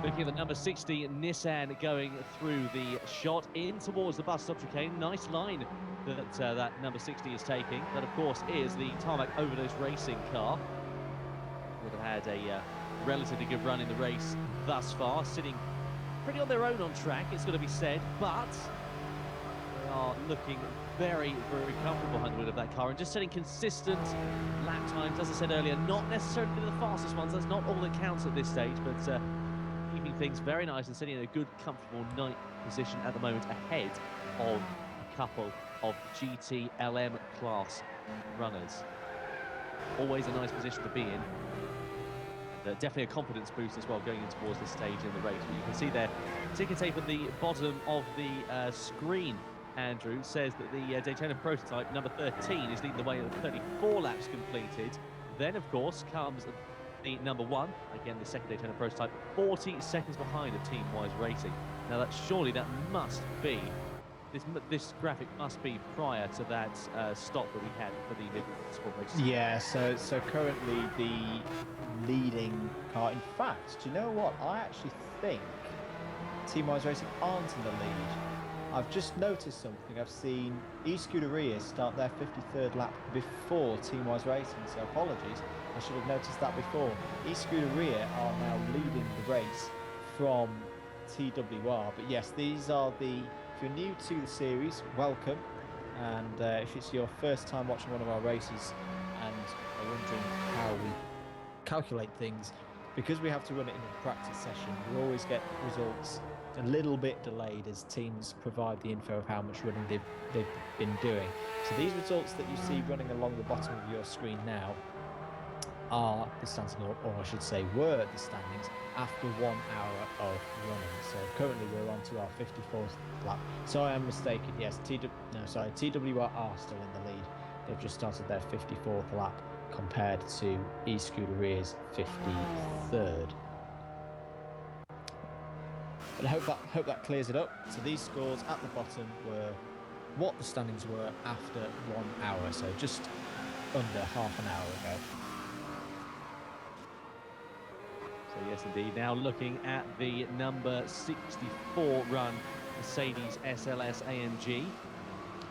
Looking at the number 60 Nissan going through the shot in towards the bus stop chicane. Nice line that that number 60 is taking. That, of course, is the Tarmac Overdose Racing car. Would have had a relatively good run in the race thus far, sitting pretty on their own on track, it's got to be said, but they are looking very, very comfortable behind the wheel of that car and just setting consistent lap times, as I said earlier, not necessarily the fastest ones, that's not all that counts at this stage, but keeping things very nice and sitting in a good, comfortable ninth position at the moment, ahead of a couple of GTLM class runners. Always a nice position to be in. Definitely a confidence boost as well going in towards this stage in the race. But you can see there, ticker tape at the bottom of the screen, Andrew, says that the Daytona prototype number 13 is leading the way at 34 laps completed. Then, of course, comes the number 1, again the second Daytona prototype, 40 seconds behind of Team Wise Racing. Now, surely that must be, this graphic must be prior to that stop that we had for the mid-sport race. Yeah, so currently the leading car. In fact, do you know what? I actually think Team Wise Racing aren't in the lead. I've just noticed something. I've seen eScuderia start their 53rd lap before Team Wise Racing, so apologies. I should have noticed that before. eScuderia are now leading the race from TWR. But yes, these are if you're new to the series, welcome. And if it's your first time watching one of our races and are wondering how we calculate things, because we have to run it in a practice session, we always get results a little bit delayed as teams provide the info of how much running they've been doing. So these results that you see running along the bottom of your screen now are the standings, or I should say were the standings after 1 hour of running. So currently we're on to our 54th lap. So I am mistaken, yes, TWR are still in the lead. They've just started their 54th lap compared to eScuderia's 53rd. But I hope that clears it up. So these scores at the bottom were what the standings were after 1 hour, so just under half an hour ago. So yes, indeed. Now looking at the number 64 run Mercedes SLS AMG.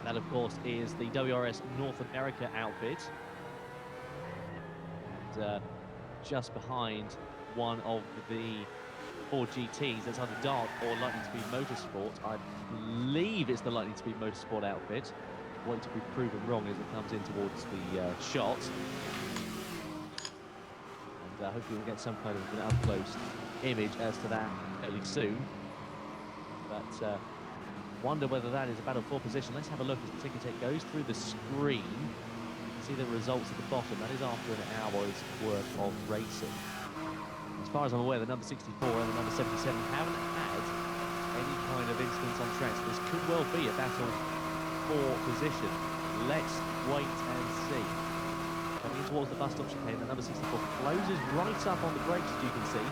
That, of course, is the WRS North America outfit. And just behind one of the 4 GTs that's either Dart or Lightning Speed Motorsport. I believe it's the Lightning Speed Motorsport outfit. Waiting to be proven wrong as it comes in towards the shot. And hopefully we'll get some kind of an up-close image as to that fairly soon. But wonder whether that is a battle for position. Let's have a look as the ticker tape goes through the screen. You can see the results at the bottom. That is after an hour's worth of racing. As far as I'm aware, the number 64 and the number 77 haven't had any kind of incidents on track. So this could well be a battle for position. Let's wait and see. Coming in towards the bus stop chicane, the number 64 closes right up on the brakes, as you can see.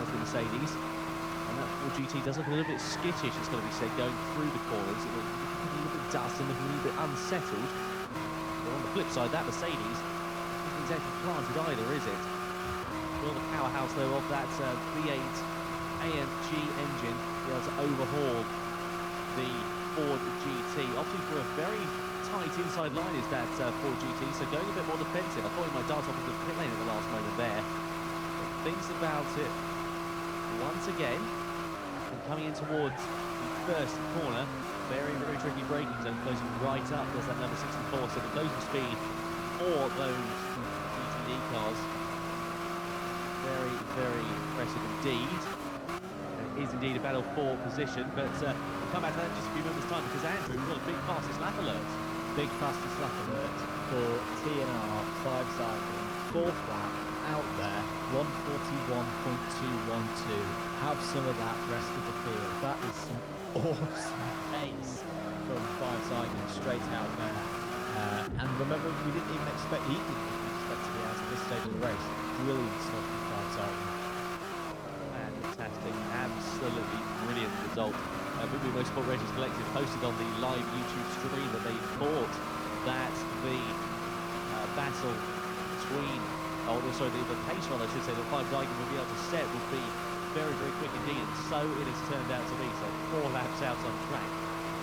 That's the Mercedes. And that 4GT does look a little bit skittish, it's got to be said, going through the corners. It looks a little bit dust and looking a little bit unsettled. But on the flip side, that Mercedes isn't exactly planted either, is it? Well, the powerhouse, though, of that V8 AMG engine be able to overhaul the Ford GT. Opting for a very tight inside line is that Ford GT, so going a bit more defensive. I thought he might dart off into the pit lane at the last moment there. But thinks about it once again. And coming in towards the first corner, very, very tricky braking zone, closing right up. There's that number 64, so the closing speed for those GTD cars. Very, very impressive indeed. It is indeed a battle for position, but we'll come back to that in just a few moments' time because Andrew, we've got a big fastest lap alert. Big fastest lap alert for TNR 5 cycling, 4th lap out there, 141.212. Have some of that rest of the field. That is some awesome pace from 5 cycling straight out there. And remember, he didn't even expect to be out at this stage of the race. Brilliant stuff from Frantic. Fantastic, absolutely brilliant result. Movie Motorsport Racing Collective posted on the live YouTube stream that they thought that the battle between, the pace run, I should say, that Five Digan would be able to set would be very, very quick indeed, and so it has turned out to be. So 4 laps out on track,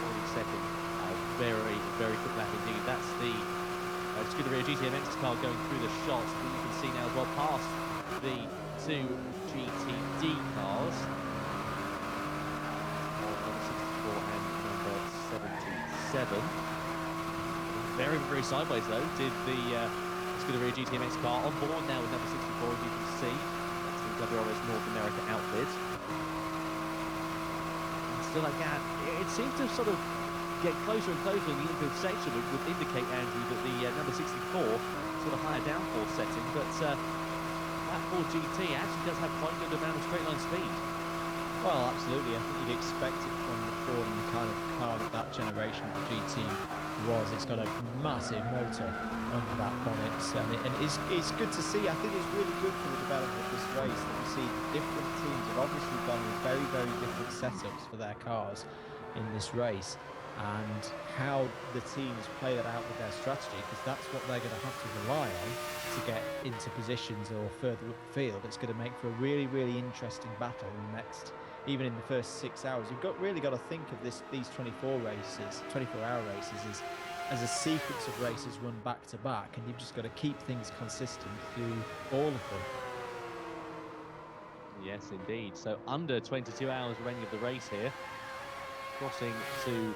already setting a very, very quick lap indeed. That's the Scuderia GTMX car going through the shots that you can see now as well, past the 2 GTD cars. Number 77. Very, very sideways though, did the Scuderia GTMX car on board now with number 64, as you can see. That's the WRS North America outfit. And still like that, it seems to sort of get closer and closer in the infield section, which would indicate, Andrew, that the number 64 sort of higher downforce setting, but that Ford GT actually does have quite a good amount of straight line speed. Well, absolutely. I think you'd expect it from the Ford and the kind of car that generation of the GT was. It's got a massive motor under that bonnet, and it's good to see. I think it's really good for the development of this race that we see different teams have obviously gone with very, very different setups for their cars in this race, and how the teams play that out with their strategy, because that's what they're going to have to rely on to get into positions or further upfield. It's going to make for a really, really interesting battle in the next, even in the first 6 hours. You've really got to think of these 24-hour races as a sequence of races run back to back, and you've just got to keep things consistent through all of them. Yes, indeed. So under 22 hours remaining of the race here, crossing to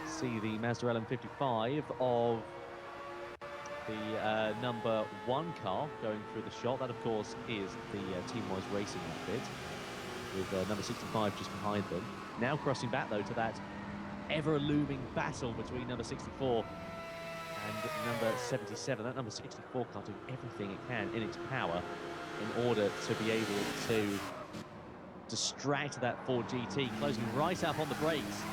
see the Mazda LM55 of the number 1 car going through the shot. That, of course, is the Team-Wise Racing outfit, with number 65 just behind them. Now crossing back, though, to that ever-looming battle between number 64 and number 77. That number 64 car doing everything it can in its power in order to be able to distract that Ford GT, closing right up on the brakes.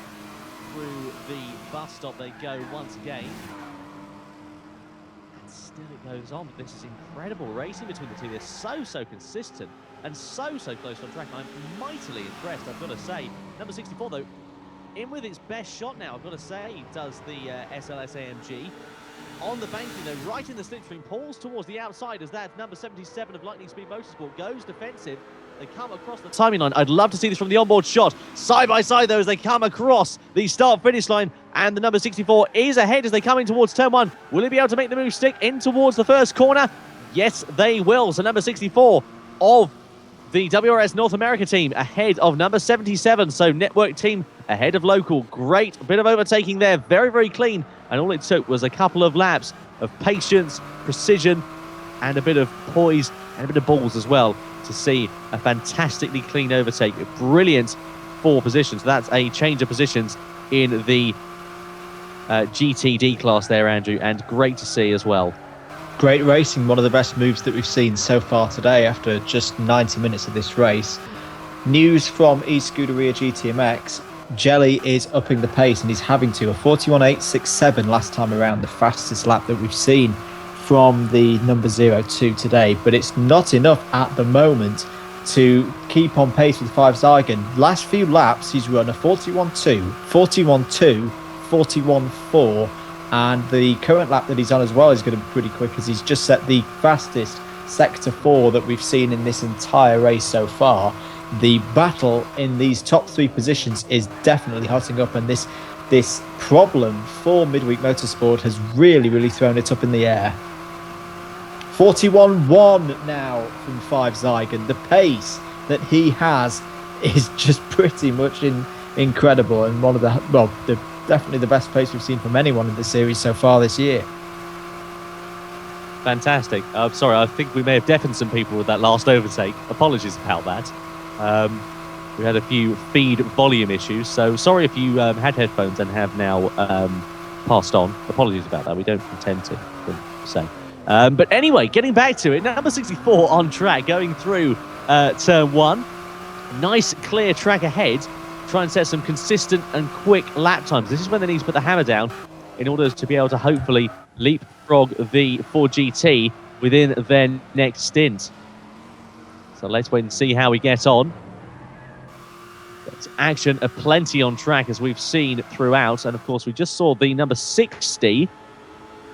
Through the bus stop they go once again. And still it goes on, but this is incredible racing between the two. They're so consistent and so close on track. I'm mightily impressed, I've got to say. Number 64, though, in with its best shot now, I've got to say, does the SLS AMG. On the banking, though, right in the slipstream, pulls towards the outside as that number 77 of Lightning Speed Motorsport goes defensive. They come across the timing line. I'd love to see this from the onboard shot. Side by side, though, as they come across the start-finish line. And the number 64 is ahead as they come in towards turn 1. Will he be able to make the move stick in towards the first corner? Yes, they will. So number 64 of the WRS North America team ahead of number 77. So network team ahead of local. Great bit of overtaking there. Very, very clean. And all it took was a couple of laps of patience, precision, and a bit of poise and a bit of balls as well to see a fantastically clean overtake. Brilliant 4 positions. That's a change of positions in the GTD class there, Andrew, and great to see as well. Great racing, one of the best moves that we've seen so far today after just 90 minutes of this race. News from Scuderia GTMX, Jelly is upping the pace and he's having to. A 41.867 last time around, the fastest lap that we've seen from the number 02 today, but it's not enough at the moment to keep on pace with 5 Zygon. Last few laps he's run a 41.2, 41.2, 41.4, and the current lap that he's on as well is going to be pretty quick, as he's just set the fastest sector 4 that we've seen in this entire race so far. The battle in these top 3 positions is definitely hotting up, and this problem for Midweek Motorsport has really thrown it up in the air. 41.1 now from 5 Zygon. The pace that he has is just pretty much incredible, and one of definitely the best pace we've seen from anyone in the series so far this year. Fantastic. Sorry, I think we may have deafened some people with that last overtake. Apologies about that. We had a few feed volume issues, so sorry if you had headphones and have now passed on. Apologies about that. We don't intend to say. But anyway, getting back to it, number 64 on track, going through turn 1. Nice, clear track ahead. Try and set some consistent and quick lap times. This is when they need to put the hammer down in order to be able to hopefully leapfrog the Ford GT within their next stint. So let's wait and see how we get on. But action aplenty on track, as we've seen throughout. And of course, we just saw the number 60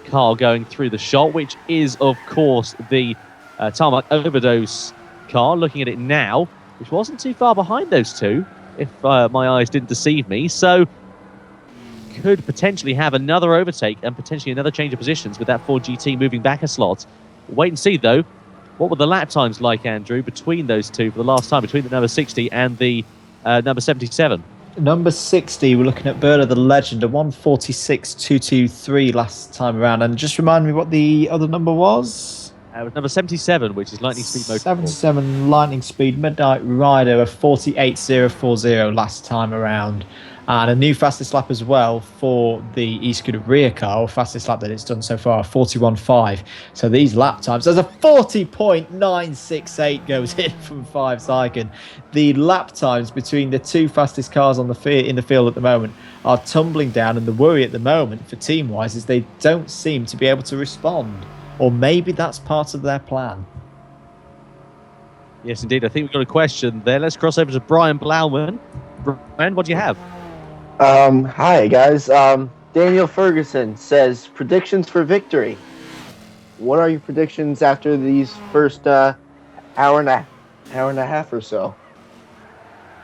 car going through the shot, which is, of course, the Tarmac Overdose car. Looking at it now, which wasn't too far behind those two, if my eyes didn't deceive me. So could potentially have another overtake and potentially another change of positions with that Ford GT moving back a slot. Wait and see, though. What were the lap times like, Andrew, between those two for the last time, between the number 60 and the number 77? Number 60, we're looking at Berta the Legend, a 146.223 last time around. And just remind me what the other number was? It was number 77, which is Lightning Speed Motorsport. 77 Lightning Speed Midnight Rider, a 48.040 last time around. And a new fastest lap as well for the e-scooter rear car, or fastest lap that it's done so far, 41.5. So these lap times, there's a 40.968 goes in from 5 second. The lap times between the two fastest cars on in the field at the moment are tumbling down, and the worry at the moment for team-wise is they don't seem to be able to respond. Or maybe that's part of their plan. Yes, indeed. I think we've got a question there. Let's cross over to Brian Blauman. Brian, what do you have? Hi, guys. Daniel Ferguson says, predictions for victory. What are your predictions after these first hour and a half or so?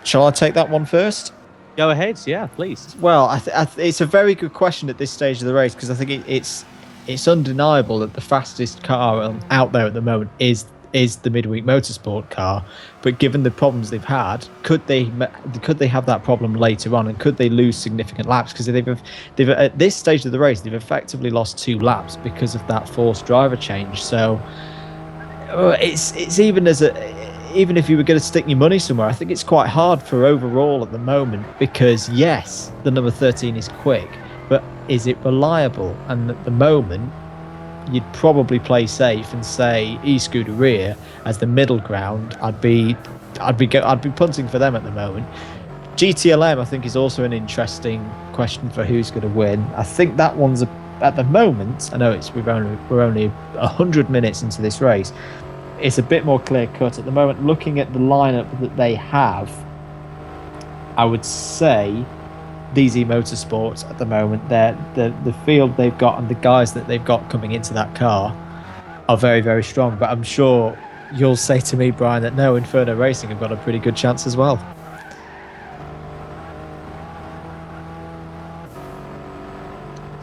Shall I take that one first? Go ahead. Yeah, please. Well, it's a very good question at this stage of the race, because I think it's undeniable that the fastest car out there at the moment is the midweek motorsport car. But given the problems they've had, could they have that problem later on, and could they lose significant laps? Because they've at this stage of the race, they've effectively lost 2 laps because of that forced driver change. So it's even if you were going to stick your money somewhere, I think it's quite hard for overall at the moment, because yes, the number 13 is quick, but is it reliable? And at the moment, you'd probably play safe and say e-scooter rear as the middle ground. I'd be punting for them at the moment. GTLM, I think, is also an interesting question for who's going to win. I think that one's at the moment. I know we're only 100 minutes into this race. It's a bit more clear cut at the moment. Looking at the lineup that they have, I would say DZ Motorsports at the moment, the field they've got and the guys that they've got coming into that car are very, very strong. But I'm sure you'll say to me, Brian, that no, Inferno Racing have got a pretty good chance as well.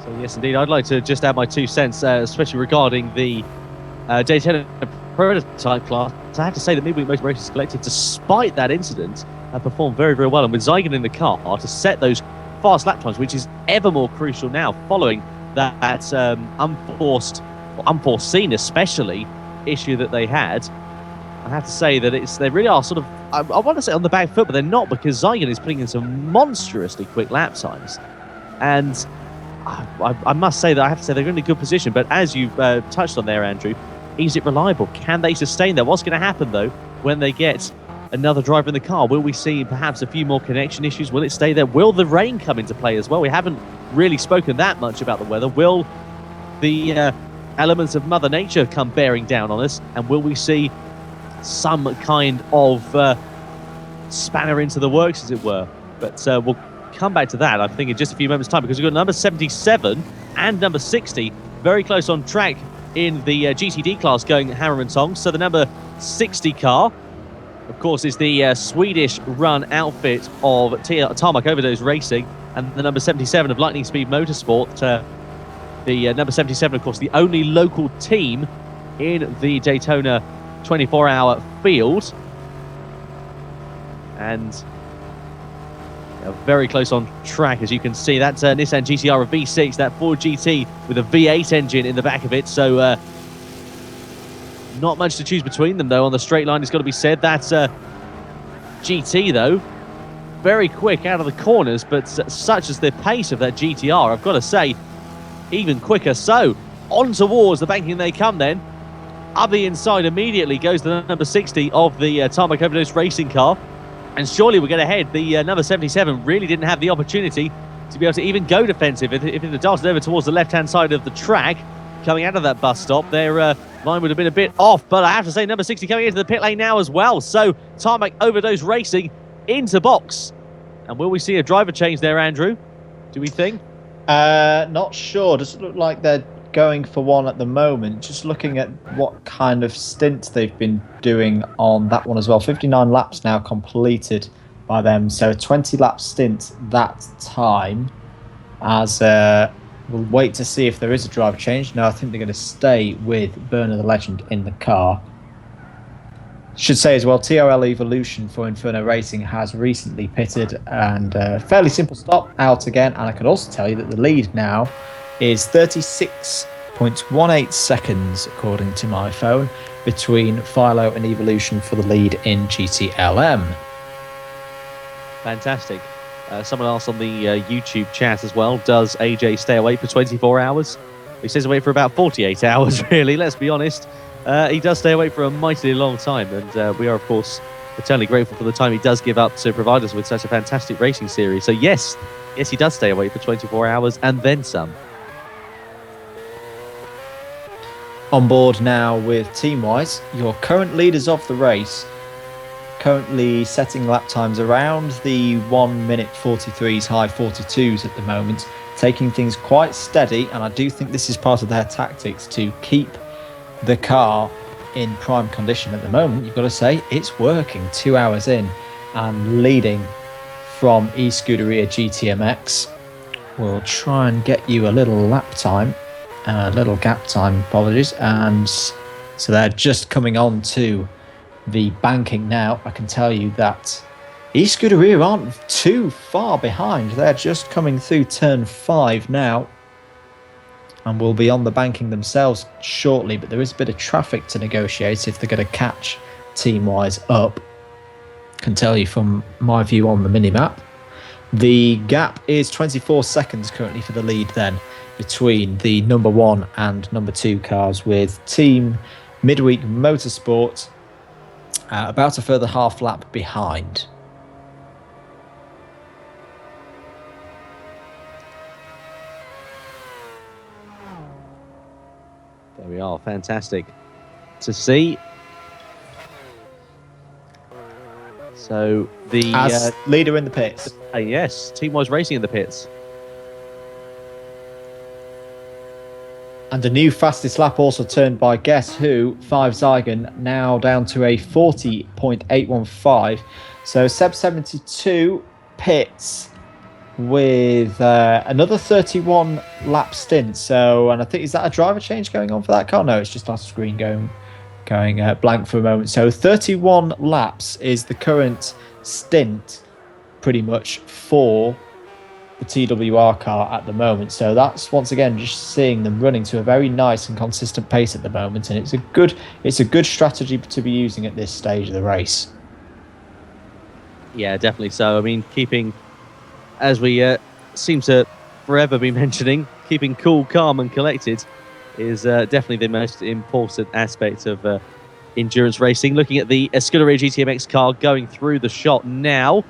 So yes, indeed, I'd like to just add my 2 cents, especially regarding the Daytona prototype class. I have to say that Midweek Motor Racing Collective, despite that incident, have performed very, very well. And with Zygon in the car to set those fast lap times, which is ever more crucial now following that unforeseen especially issue that they had, I have to say that they really are sort of, I want to say on the back foot, but they're not, because Zygon is putting in some monstrously quick lap times. And I must say that I have to say they're in a good position. But as you've touched on there, Andrew, is it reliable? Can they sustain that? What's going to happen, though, when they get another driver in the car? Will we see perhaps a few more connection issues? Will it stay there? Will the rain come into play as well? We haven't really spoken that much about the weather. Will the elements of Mother Nature come bearing down on us? And will we see some kind of spanner into the works, as it were? But we'll come back to that, I think, in just a few moments' time, because we've got number 77 and number 60 very close on track in the GTD class, going hammer and tongs. So the number 60 car, of course, is the Swedish run outfit of Tarmac Overdose Racing, and the number 77 of Lightning Speed Motorsport. The number 77, of course, the only local team in the Daytona 24-hour field. And very close on track, as you can see. That's Nissan GTR, a V6, that Ford GT with a V8 engine in the back of it. So not much to choose between them, though, on the straight line, it's got to be said. That's GT, though, very quick out of the corners, but such as the pace of that GTR, I've got to say, even quicker. So on towards the banking they come then. Up the inside immediately goes the number 60 of the Tarmac Overdose Racing car. And surely we're going to head. The number 77 really didn't have the opportunity to be able to even go defensive. If it had darted over towards the left-hand side of the track, coming out of that bus stop, their line would have been a bit off. But I have to say, number 60 coming into the pit lane now as well. So Tarmac Overdose Racing into box. And will we see a driver change there, Andrew? Do we think? Not sure. Doesn't look like they're going for one at the moment. Just looking at what kind of stint they've been doing on that one as well. 59 laps now completed by them. So a 20-lap stint that time. As we'll wait to see if there is a driver change. No, I think they're going to stay with Burner the Legend in the car. Should say as well, TRL Evolution for Inferno Racing has recently pitted, and fairly simple stop, out again. And I can also tell you that the lead now is 36.18 seconds, according to my phone, between Philo and Evolution for the lead in GTLM. Fantastic. Someone else on the YouTube chat as well, does AJ stay awake for 24 hours? He stays awake for about 48 hours, really, let's be honest. He does stay awake for a mightily long time, and we are, of course, eternally grateful for the time he does give up to provide us with such a fantastic racing series. So yes, he does stay awake for 24 hours and then some. On board now with Teamwise, your current leaders of the race, currently setting lap times around the 1 minute 43s, high 42s at the moment, taking things quite steady, and I do think this is part of their tactics to keep the car in prime condition at the moment. You've got to say it's working 2 hours in, and leading from eScuderia GTMX. We'll try and get you a little lap time, a little gap time, apologies. And so they're just coming on to the banking now. I can tell you that eScuderia aren't too far behind. They're just coming through turn 5 now, and will be on the banking themselves shortly, but there is a bit of traffic to negotiate if they're going to catch Teamwise up. Can tell you from my view on the minimap. The gap is 24 seconds currently for the lead then between the number 1 and number 2 cars, with Team Midweek Motorsport about a further half lap behind. There we are, fantastic to see. So the leader in the pits. Yes, Teamwise Racing in the pits. And a new fastest lap also turned by guess who, 5 Zygon, now down to a 40.815. So Seb 72 pits with another 31 lap stint. So, and I think, is that a driver change going on for that car? No, it's just our screen going blank for a moment. So 31 laps is the current stint pretty much for the TWR car at the moment. So that's once again just seeing them running to a very nice and consistent pace at the moment, and it's a good strategy to be using at this stage of the race. Yeah, definitely so. I mean, keeping, as we seem to forever be mentioning, keeping cool, calm and collected is definitely the most important aspect of endurance racing. Looking at the Scuderia GTMX car going through the shot now. A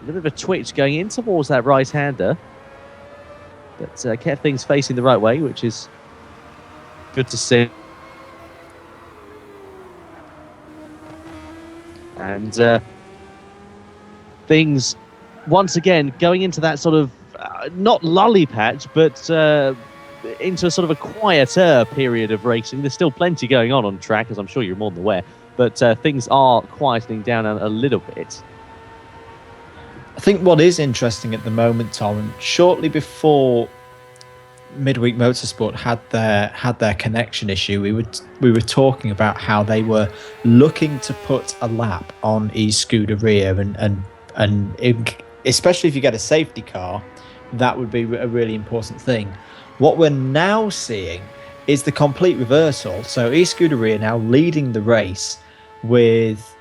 little bit of a twitch going in towards that right-hander, but kept things facing the right way, which is good to see. And things, once again, going into that sort of, not lully patch, but into a sort of a quieter period of racing. There's still plenty going on track, as I'm sure you're more than aware, but things are quietening down a little bit. I think what is interesting at the moment, Tom, and shortly before Midweek Motorsport had their connection issue, we were talking about how they were looking to put a lap on eScuderia, and especially if you get a safety car, that would be a really important thing. What we're now seeing is the complete reversal. So eScuderia now leading the race with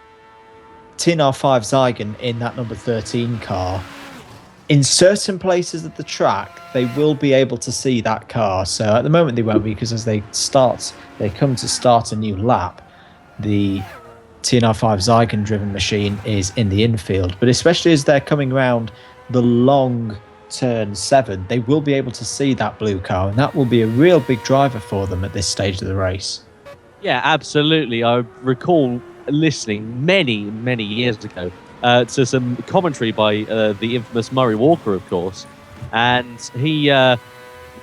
TNR5 Zygon in that number 13 car. In certain places of the track, they will be able to see that car. So at the moment they won't be, because as they come to start a new lap, the TNR5 Zygon driven machine is in the infield. But especially as they're coming around the long turn 7, they will be able to see that blue car, and that will be a real big driver for them at this stage of the race. Yeah, absolutely. I recall listening many years ago to some commentary by the infamous Murray Walker, of course, and he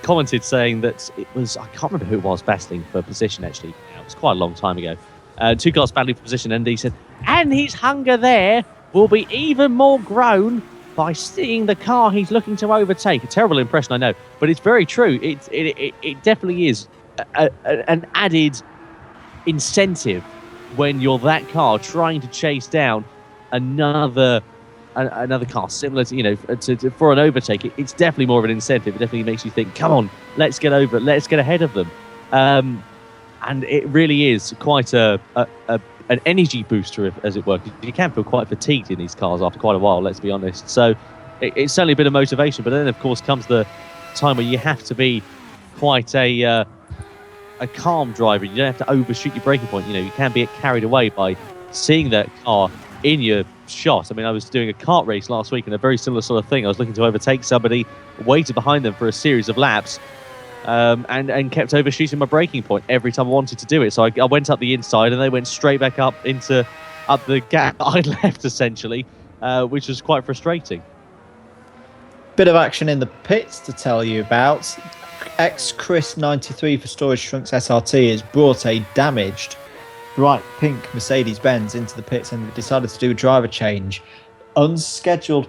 commented saying that it was, I can't remember who it was battling for position actually. It was quite a long time ago. 2 cars battling for position, and he said, and his hunger there will be even more grown by seeing the car he's looking to overtake. A terrible impression, I know, but it's very true. It definitely is an added incentive when you're that car trying to chase down another car similar to for an overtake. It's definitely more of an incentive. It definitely makes you think, come on, let's get ahead of them, and it really is quite an energy booster, as it were. You can feel quite fatigued in these cars after quite a while, let's be honest. So it's certainly a bit of motivation, but then of course comes the time where you have to be quite a calm driver. You don't have to overshoot your braking point. You can be carried away by seeing that car in your shot. I mean, I was doing a kart race last week and a very similar sort of thing. I was looking to overtake somebody, waited behind them for a series of laps, and kept overshooting my braking point every time I wanted to do it. So I went up the inside and they went straight back up the gap that I'd left, essentially, which was quite frustrating. Bit of action in the pits to tell you about. Chris93 for Storage Trunks SRT has brought a damaged bright pink Mercedes-Benz into the pits and decided to do a driver change. Unscheduled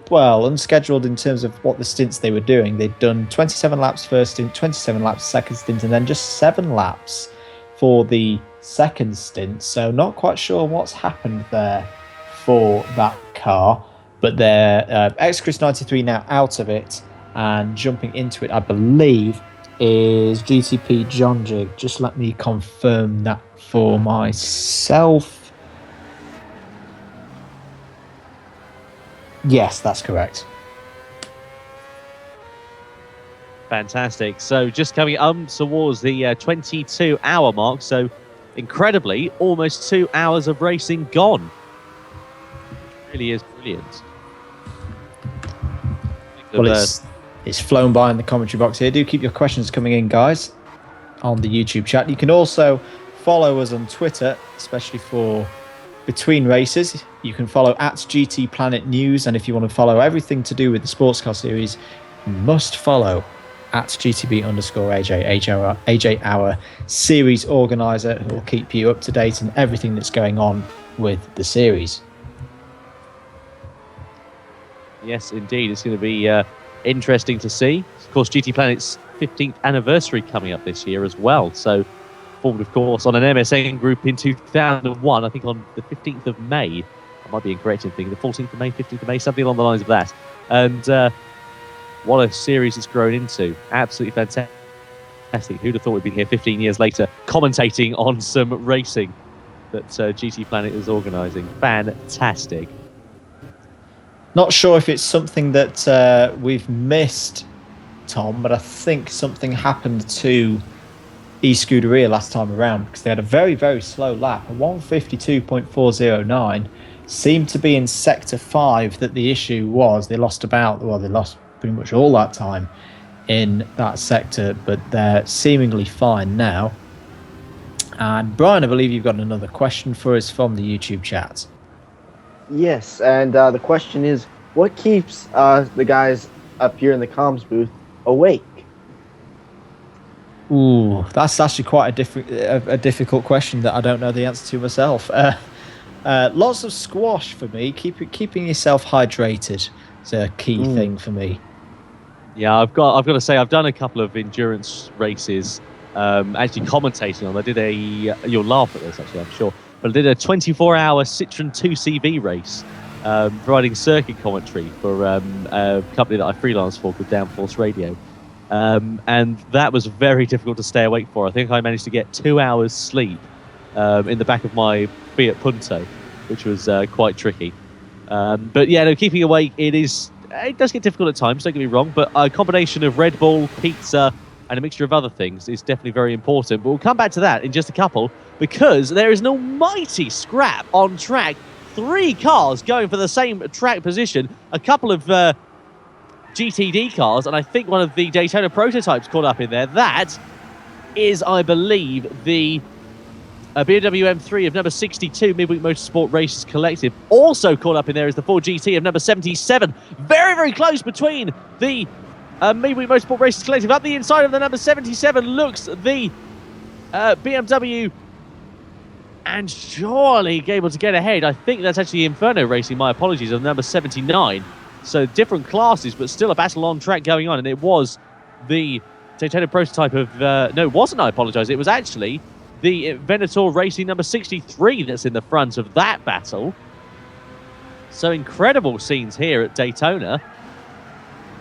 in terms of what the stints they were doing. They'd done 27 laps first stint, 27 laps second stint, and then just 7 laps for the second stint. So not quite sure what's happened there for that car, but they're Chris93 now out of it, and jumping into it, I believe, is GTP John Jig. Just let me confirm that for myself. Yes, that's correct. Fantastic. So just coming towards the 22-hour mark. So incredibly, almost 2 hours of racing gone. It really is brilliant. Well, it's flown by in the commentary box here. Do keep your questions coming in, guys, on the YouTube chat. You can also follow us on Twitter, especially for between races. You can follow at GTPlanet News, and if you want to follow everything to do with the Sports Car Series, you must follow at GTB_AJ, AJ, our series organizer, who will keep you up to date on everything that's going on with the series. Yes, indeed. It's going to be interesting to see. Of course, GT Planet's 15th anniversary coming up this year as well. So, formed, of course, on an MSN group in 2001, I think on the 15th of May. I might be incorrect in thinking the 14th of May, 15th of May, something along the lines of that. And what a series it's grown into. Absolutely fantastic. Who'd have thought we'd been here 15 years later commentating on some racing that GT Planet is organising. Fantastic. Not sure if it's something that we've missed, Tom, but I think something happened to eScuderia last time around, because they had a very, very slow lap. A 152.409 seemed to be in Sector 5 that the issue was. They lost pretty much all that time in that sector, but they're seemingly fine now. And Brian, I believe you've got another question for us from the YouTube chat. Yes, and the question is, what keeps the guys up here in the comms booth awake? Ooh, that's actually quite a difficult question that I don't know the answer to myself. Lots of squash for me. Keeping yourself hydrated is a key thing for me. Yeah, I've got to say, I've done a couple of endurance races, actually commentating on. I did you'll laugh at this actually, I'm sure, but I did a 24-hour Citroen 2CV race, providing circuit commentary for a company that I freelance for called Downforce Radio. And that was very difficult to stay awake for. I think I managed to get 2 hours sleep in the back of my Fiat Punto, which was quite tricky. But yeah, no, keeping awake, it does get difficult at times, don't get me wrong, but a combination of Red Bull, pizza, and a mixture of other things is definitely very important. But we'll come back to that in just a couple, because there is an almighty scrap on track. 3 cars going for the same track position. A couple of GTD cars, and I think one of the Daytona prototypes caught up in there. That is, I believe, the BMW M3 of number 62, Midweek Motorsport Races Collective. Also caught up in there is the Ford GT of number 77. Very, very close between the Midweek Motorsport Races Collective. Up the inside of the number 77 looks the BMW, and surely able to get ahead. I think that's actually Inferno Racing, my apologies, of number 79. So different classes, but still a battle on track going on, and it was the Daytona prototype of, no, it wasn't, I apologise, it was actually the Venator Racing number 63 that's in the front of that battle. So incredible scenes here at Daytona.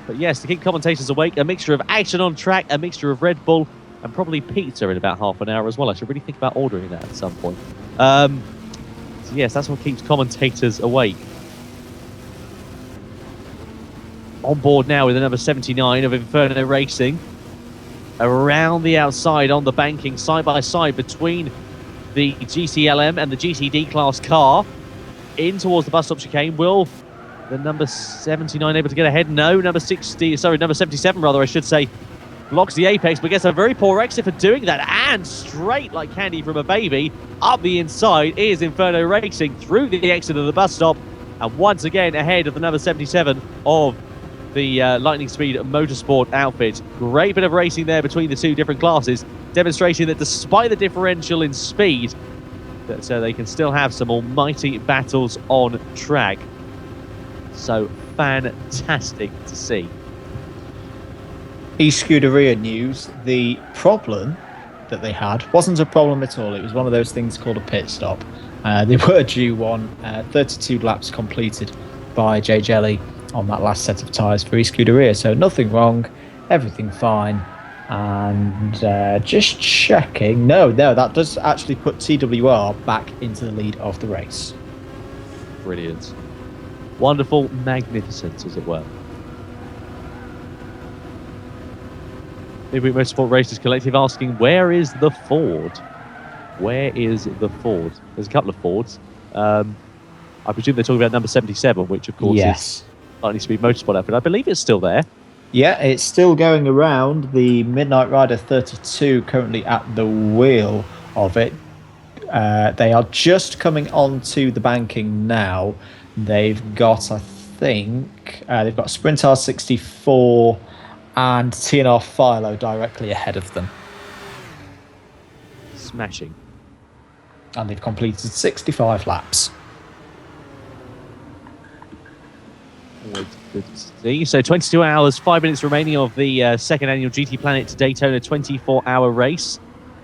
But yes, to keep commentators awake, a mixture of action on track, a mixture of Red Bull, and probably pizza in about half an hour as well. I should really think about ordering that at some point. So yes, that's what keeps commentators awake. On board now with the number 79 of Inferno Racing. Around the outside on the banking, side by side between the GTLM and the GTD class car. In towards the bus stop chicane. Will the number 79 able to get ahead? No, number 77 rather, I should say, blocks the apex, but gets a very poor exit for doing that. And straight like candy from a baby, up the inside is Inferno Racing through the exit of the bus stop. And once again ahead of the number 77 of the Lightning Speed Motorsport outfit. Great bit of racing there between the two different classes, demonstrating that despite the differential in speed, that they can still have some almighty battles on track. So fantastic to see. E-Scuderia news, the problem that they had wasn't a problem at all. It was one of those things called a pit stop. They were due one, 32 laps completed by Jay Jelly on that last set of tyres for E-Scuderia, so nothing wrong, everything fine. And just checking, no, that does actually put TWR back into the lead of the race. Brilliant. Wonderful, magnificent, as it were. Midweek Motorsport Races Collective asking, where is the Ford? Where is the Ford? There's a couple of Fords. I presume they're talking about number 77, which of course is Lightning Speed Motorsport outfit. I believe it's still there. Yeah, it's still going around. The Midnight Rider 32 currently at the wheel of it. They are just coming onto the banking now. They've got, I think, they've got Sprint R64 and TNR Philo directly ahead of them. Smashing. And they've completed 65 laps. Always good to see. So 22 hours, 5 minutes remaining of the second annual GTPlanet Daytona 24-hour race.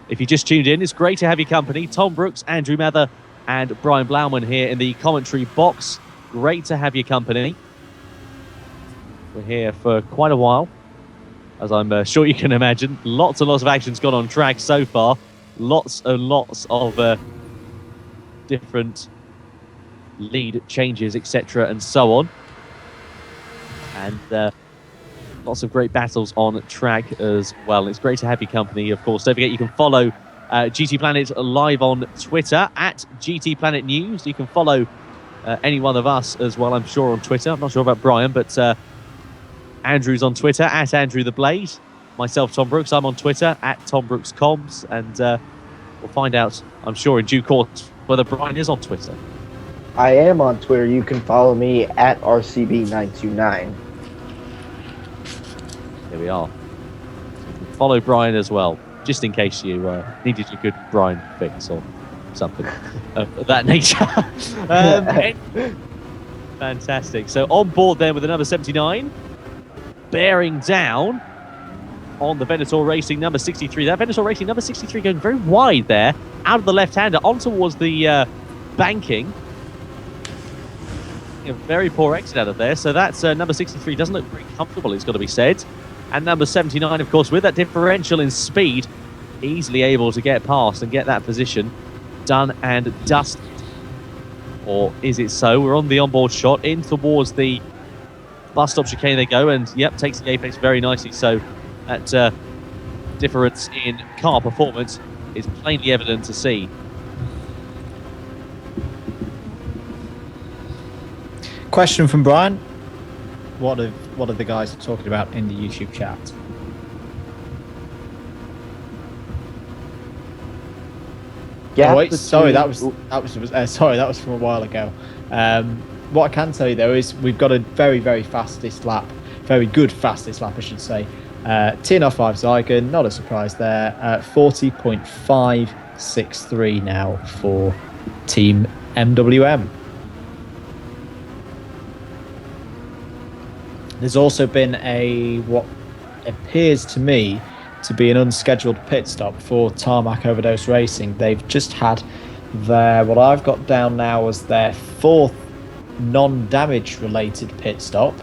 If you just tuned in, it's great to have your company. Tom Brooks, Andrew Mather, and Brian Blauman here in the commentary box. Great to have your company. We're here for quite a while, as I'm sure you can imagine. Lots and lots of action's gone on track so far. Lots and lots of different lead changes, etc., and so on. And lots of great battles on track as well. It's great to have your company, of course. Don't forget, you can follow GT Planet live on Twitter at GT Planet News. You can follow any one of us as well, I'm sure, on Twitter. I'm not sure about Brian, but Andrew's on Twitter at Andrew the Blade. Myself, Tom Brooks, I'm on Twitter at Tom Brooks Comms, and we'll find out, I'm sure, in due course whether Brian is on Twitter. I am on Twitter. You can follow me at RCB929. There we are. So you can follow Brian as well, just in case you needed a good Brian fix or something of that nature. Fantastic. So on board there with the number 79, bearing down on the Venator Racing number 63. That Venator Racing number 63 going very wide there, out of the left-hander, on towards the banking. A very poor exit out of there. So that's number 63 doesn't look very comfortable, it's got to be said. And number 79, of course, with that differential in speed, easily able to get past and get that position done and dusted. Or is it so? We're on the onboard shot in towards the bus stop chicane they go, and yep, takes the apex very nicely. So that difference in car performance is plainly evident to see. Question from Brian. what are the guys talking about in the YouTube chat? Oh, wait, sorry, that was from a while ago. What I can tell you though is we've got a very good fastest lap, I should say. TNR5 Zygon, not a surprise there. 40.563 now for Team MWM. There's also been what appears to me to be an unscheduled pit stop for Tarmac Overdose Racing. They've just had what I've got down now as their 4th non-damage related pit stop.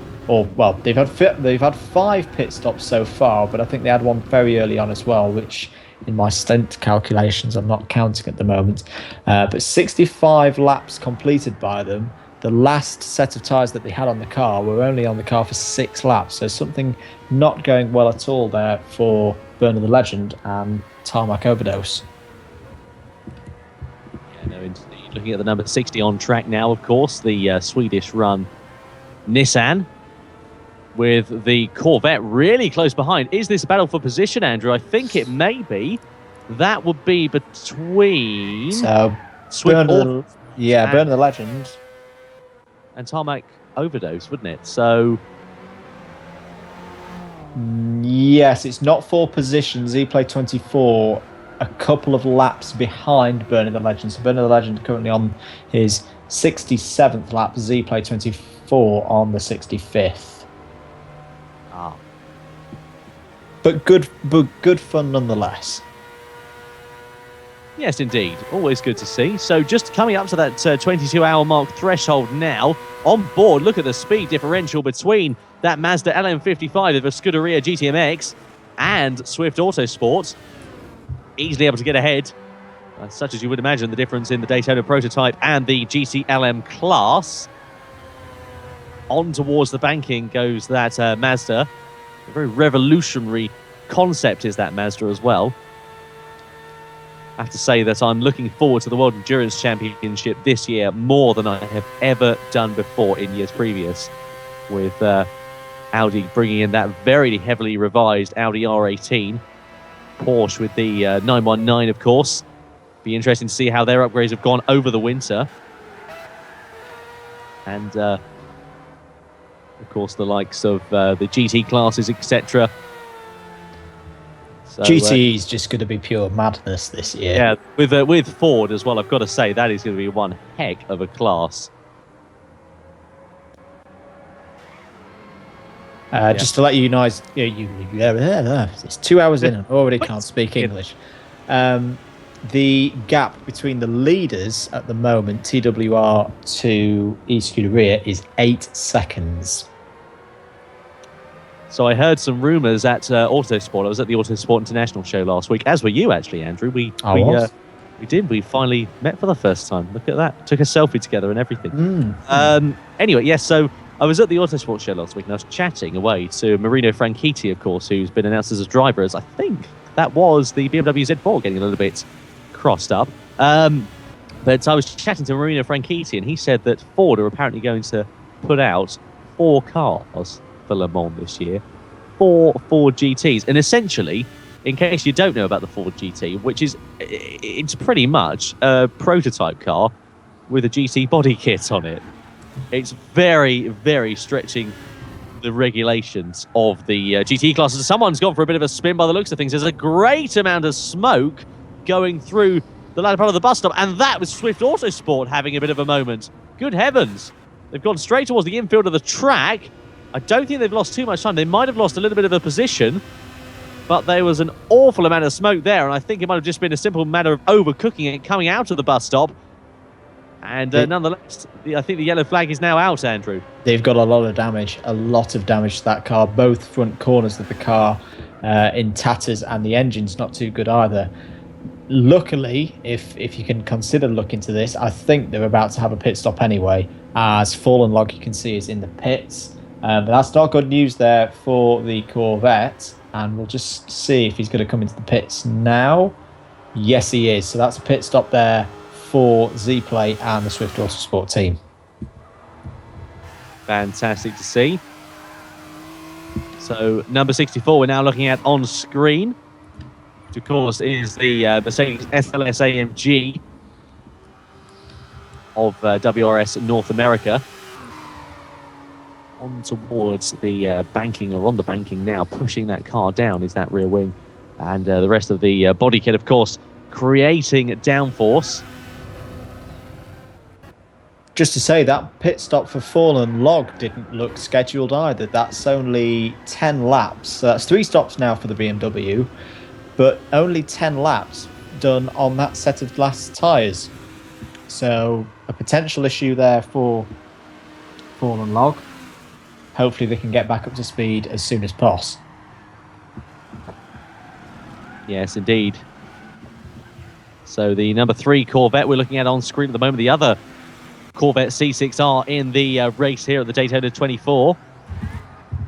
They've had 5 pit stops so far, but I think they had one very early on as well, which in my stint calculations I'm not counting at the moment. But 65 laps completed by them. The last set of tyres that they had on the car were only on the car for 6 laps, so something not going well at all there for Burner the Legend and Tarmac Overdose. Yeah, no, indeed. Looking at the number 60 on track now, of course, the Swedish run Nissan, with the Corvette really close behind. Is this a battle for position, Andrew? I think it may be. That would be between Burner the Legend and Tarmac Overdose, wouldn't it? So yes, it's not for positions. Z-Play 24 a couple of laps behind Burner the Legend. So Burner the Legend currently on his 67th lap, Z-Play 24 on the 65th. But good fun nonetheless. Yes, indeed. Always good to see. So just coming up to that 22-hour mark threshold now. On board, look at the speed differential between that Mazda LM55 of a Scuderia GTMX and Swift Autosport. Easily able to get ahead, such as you would imagine the difference in the Daytona prototype and the GTLM class. On towards the banking goes that Mazda. A very revolutionary concept is that Mazda as well. I have to say that I'm looking forward to the World Endurance Championship this year more than I have ever done before in years previous, with Audi bringing in that very heavily revised Audi R18, Porsche with the 919, of course. Be interesting to see how their upgrades have gone over the winter. And, of course, the likes of the GT classes, etc. So, GT is just going to be pure madness this year. Yeah, with Ford as well, I've got to say, that is going to be one heck of a class. Just to let you guys, it's 2 hours in and already can't speak English. The gap between the leaders at the moment, TWR to eScuderia, is 8 seconds. So I heard some rumours at Autosport. I was at the Autosport International show last week, as were you actually, Andrew. We did. We finally met for the first time. Look at that. Took a selfie together and everything. Anyway, yes, so I was at the Autosport show last week and I was chatting away to Marino Franchitti, of course, who's been announced as a driver, as I think that was the BMW Z4 getting a little bit crossed up. But I was chatting to Marino Franchitti and he said that Ford are apparently going to put out 4 cars for Le Mans this year, 4 Ford GTs. And essentially, in case you don't know about the Ford GT, it's pretty much a prototype car with a GT body kit on it. It's very, very stretching the regulations of the GT classes. Someone's gone for a bit of a spin by the looks of things. There's a great amount of smoke going through the latter part of the bus stop, and that was Swift Autosport having a bit of a moment. Good heavens. They've gone straight towards the infield of the track. I don't think they've lost too much time. They might have lost a little bit of a position, but there was an awful amount of smoke there, and I think it might have just been a simple matter of overcooking it coming out of the bus stop. And nonetheless, I think the yellow flag is now out, Andrew. They've got a lot of damage to that car. Both front corners of the car in tatters, and the engine's not too good either. Luckily, if you can consider looking to this, I think they're about to have a pit stop anyway, as Fallen Log, you can see, is in the pits. But that's not good news there for the Corvette, and we'll just see if he's going to come into the pits now. Yes, he is. So that's a pit stop there for Z-Play and the Swift Autosport team. Fantastic to see. So number 64 we're now looking at on screen, which of course is the Mercedes SLS AMG of WRS North America. On towards the banking, or on the banking now, pushing that car down is that rear wing. And the rest of the body kit, of course, creating downforce. Just to say, that pit stop for Fallen Log didn't look scheduled either. That's only 10 laps. So that's 3 stops now for the BMW, but only 10 laps done on that set of last tyres. So a potential issue there for Fallen Log. Hopefully they can get back up to speed as soon as possible. Yes, indeed. So the number 3 Corvette we're looking at on screen at the moment, the other Corvette C6R in the race here at the Daytona 24.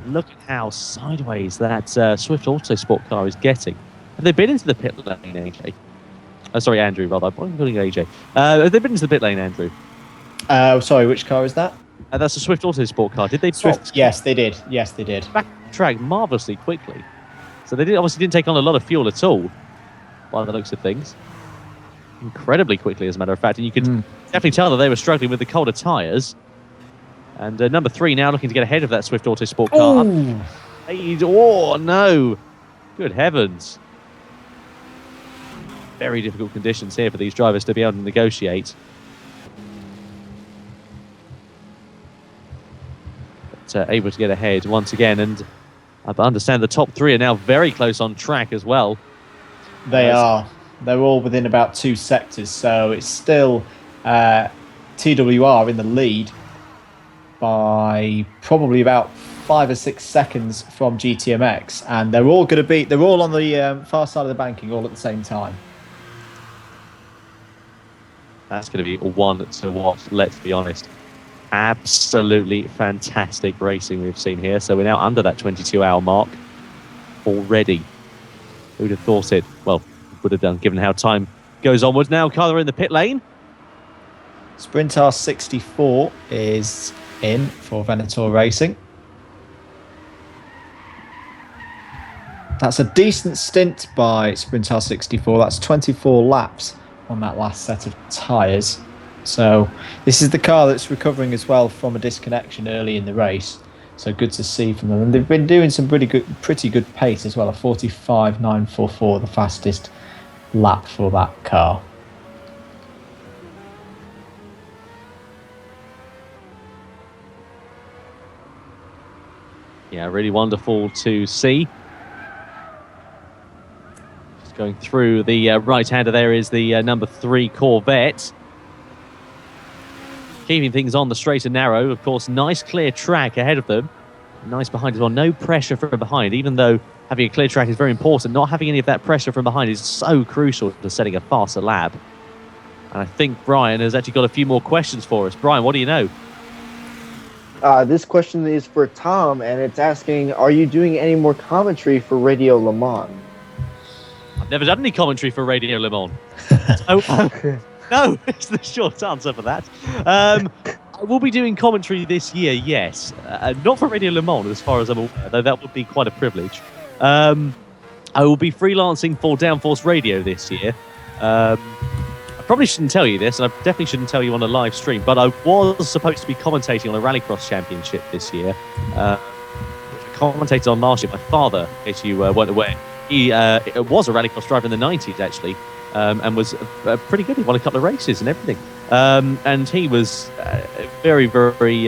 Look at how sideways that Swift Autosport car is getting. Have they been into the pit lane, AJ? Oh, sorry, Andrew, rather. I'm calling AJ. Have they been into the pit lane, Andrew? Sorry, which car is that? That's a Swift Autosport car. Did they Swift? Yes, they did. Yes, they did. Back track marvellously quickly. So they obviously didn't take on a lot of fuel at all, by the looks of things. Incredibly quickly, as a matter of fact. And you could definitely tell that they were struggling with the colder tyres. And number 3 now looking to get ahead of that Swift Autosport car. Oh, no. Good heavens. Very difficult conditions here for these drivers to be able to negotiate. But able to get ahead once again. And I understand the top 3 are now very close on track as well. They are. They're all within about 2 sectors, so it's still TWR in the lead by probably about 5 or 6 seconds from GTMX, and they're all on the far side of the banking all at the same time. That's going to be one to watch, let's be honest. Absolutely fantastic racing we've seen here. So we're now under that 22-hour mark already. Who'd have thought it? Well, would have done, given how time goes onwards. Now, Carla in the pit lane. Sprintar 64 is in for Venator Racing. That's a decent stint by Sprintar 64. That's 24 laps on that last set of tyres. So this is the car that's recovering as well from a disconnection early in the race. So good to see from them. And they've been doing some pretty good pace as well. A 45.944, the fastest lap for that car. Yeah, really wonderful to see. Just going through the right-hander there is the number 3 Corvette. Keeping things on the straight and narrow. Of course, nice clear track ahead of them. Nice behind as well. No pressure from behind, even though having a clear track is very important. Not having any of that pressure from behind is so crucial to setting a faster lap. And I think Brian has actually got a few more questions for us. Brian, what do you know? This question is for Tom, and it's asking, are you doing any more commentary for Radio Le Mans? I've never done any commentary for Radio Le Mans. No, it's the short answer for that. We'll be doing commentary this year, yes. Not for Radio Le Mans, as far as I'm aware, though that would be quite a privilege. I will be freelancing for Downforce Radio this year. I probably shouldn't tell you this, and I definitely shouldn't tell you on a live stream, but I was supposed to be commentating on a Rallycross Championship this year. Which I commentated on last year. My father, if you weren't aware, he was a Rallycross driver in the 90s, actually. And was pretty good. He won a couple of races and everything. And he was very, very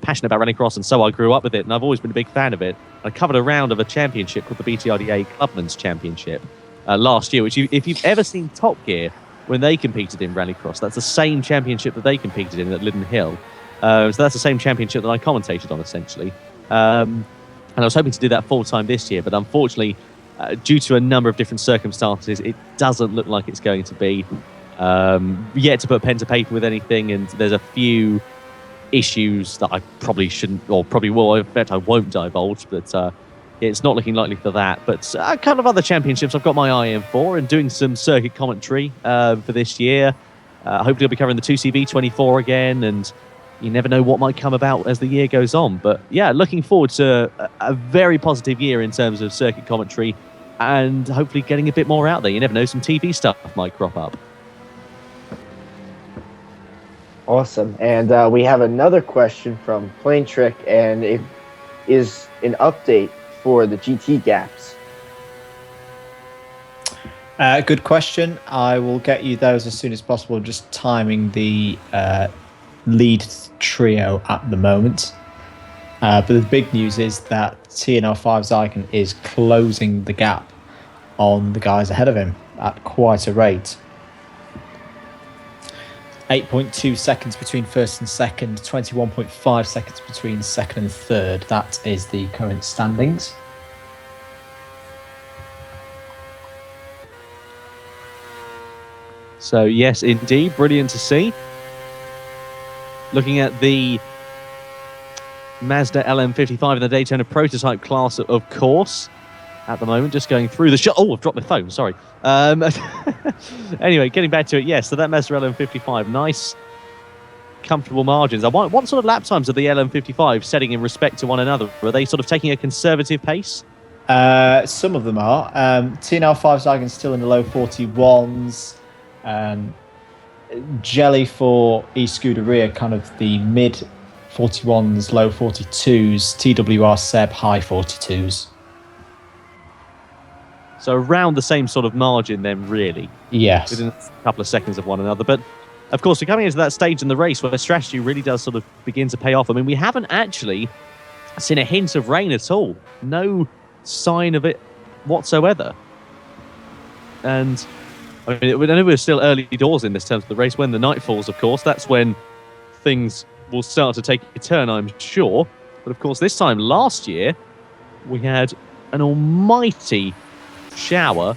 passionate about rallycross, and so I grew up with it, and I've always been a big fan of it. I covered a round of a championship called the BTRDA Clubman's Championship last year, which if you've ever seen Top Gear, when they competed in rallycross, that's the same championship that they competed in at Linden Hill. So that's the same championship that I commentated on, essentially. And I was hoping to do that full-time this year, but unfortunately, due to a number of different circumstances, it doesn't look like it's going to be yet to put pen to paper with anything, and there's a few issues that I probably shouldn't, or probably will, in fact I won't divulge, but it's not looking likely for that. But a couple of other championships I've got my eye in for, and doing some circuit commentary for this year. Hopefully I'll be covering the 2CV24 again, and you never know what might come about as the year goes on. But yeah, looking forward to a very positive year in terms of circuit commentary, and hopefully getting a bit more out there. You never know, some TV stuff might crop up. Awesome. And we have another question from Plain Trick, and it is an update for the GT gaps. Good question. I will get you those as soon as possible. Just timing the lead trio at the moment. But the big news is that TNL5's Icon is closing the gap on the guys ahead of him at quite a rate. 8.2 seconds between first and second, 21.5 seconds between second and third. That is the current standings. So yes, indeed, brilliant to see. Looking at the Mazda LM55 in the Daytona prototype class, of course, at the moment, just going through the shot. Oh, I've dropped my phone, sorry. Anyway, getting back to it, yes, so that Mazda LM55, nice, comfortable margins. What sort of lap times are the LM55 setting in respect to one another? Are they sort of taking a conservative pace? Some of them are. TNL5's Icon still in the low 41s. Jelly for eScuderia, kind of the mid 41s, low 42s. TWR Seb, high 42s. So around the same sort of margin then, really. Yes. Within a couple of seconds of one another. But, of course, we're coming into that stage in the race where strategy really does sort of begin to pay off. I mean, we haven't actually seen a hint of rain at all. No sign of it whatsoever. And I mean, I know we're still early doors in this terms of the race. When the night falls, of course, that's when things will start to take a turn, I'm sure. But, of course, this time last year, we had an almighty shower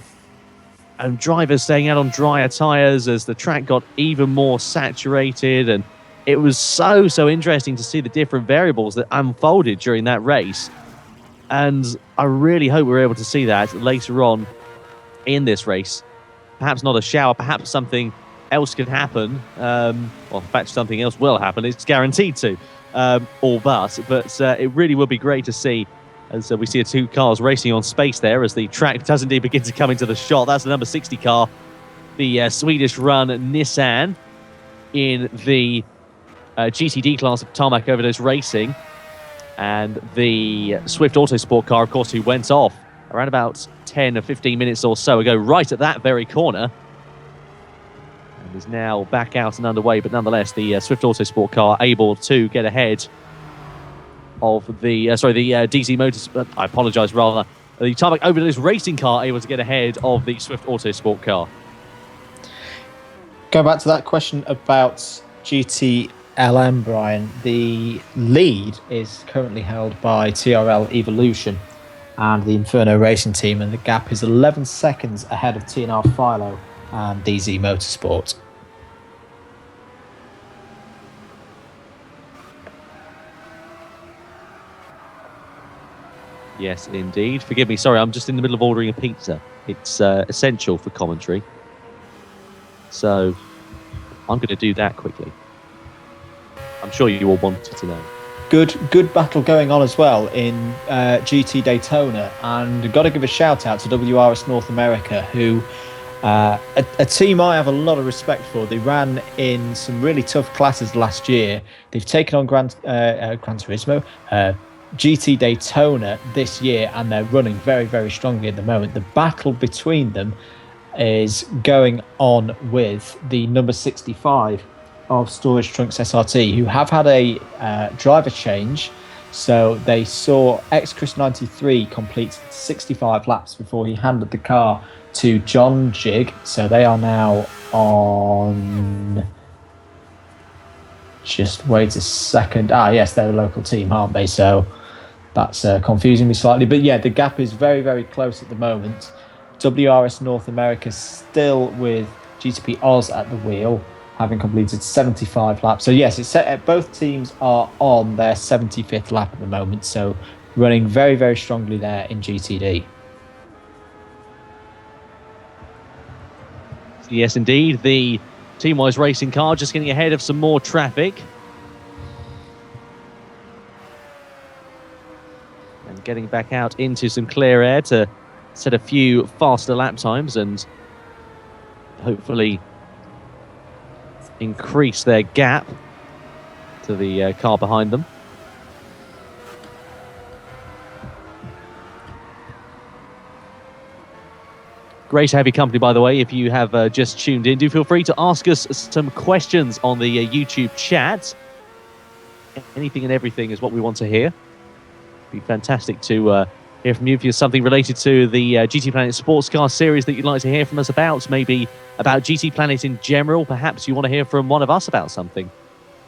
and drivers staying out on drier tyres as the track got even more saturated, and it was so interesting to see the different variables that unfolded during that race. And I really hope we're able to see that later on in this race. Perhaps not a shower, perhaps something else could happen. Well, in fact, something else will happen. It's guaranteed to, all but it really will be great to see as we see two cars racing on space there as the track does indeed begin to come into the shot. That's the number 60 car, the Swedish-run Nissan in the GTD class of Tarmac Overdose Racing, and the Swift Autosport car, of course, who went off around about 10 or 15 minutes or so ago, right at that very corner, and is now back out and underway. But nonetheless, the Swift Autosport car able to get ahead of the DC Motors. I apologise, rather, the Tarmac Overdose Racing car able to get ahead of the Swift Autosport car. Go back to that question about GTLM, Brian. The lead is currently held by TRL Evolution and the Inferno Racing Team, and the gap is 11 seconds ahead of TNR Philo and DZ Motorsport. Yes, indeed. Forgive me, sorry, I'm just in the middle of ordering a pizza. It's essential for commentary. So I'm going to do that quickly. I'm sure you all wanted to know. Good battle going on as well in GT Daytona, and got to give a shout out to WRS North America, who a team I have a lot of respect for. They ran in some really tough classes last year. They've taken on Gran Turismo, GT Daytona this year, and they're running very strongly at the moment. The battle between them is going on with the number 65 of Storage Trunks SRT, who have had a driver change. So they saw Chris 93 complete 65 laps before he handed the car to John Jig. So they are now on... Just wait a second. Yes, they're a local team, aren't they? So that's confusing me slightly. But yeah, the gap is very close at the moment. WRS North America still with GTP Oz at the wheel, having completed 75 laps. So yes, both teams are on their 75th lap at the moment, so running very strongly there in GTD. Yes, indeed. The Team-Wise racing car just getting ahead of some more traffic. and getting back out into some clear air to set a few faster lap times and hopefully increase their gap to the car behind them. Great to have your company, by the way. If you have just tuned in, do feel free to ask us some questions on the YouTube chat. Anything and everything is what we want to hear. It'd be fantastic to hear from you if there's something related to the GTPlanet Sportscar Series that you'd like to hear from us about, maybe about GTPlanet in general. Perhaps you want to hear from one of us about something.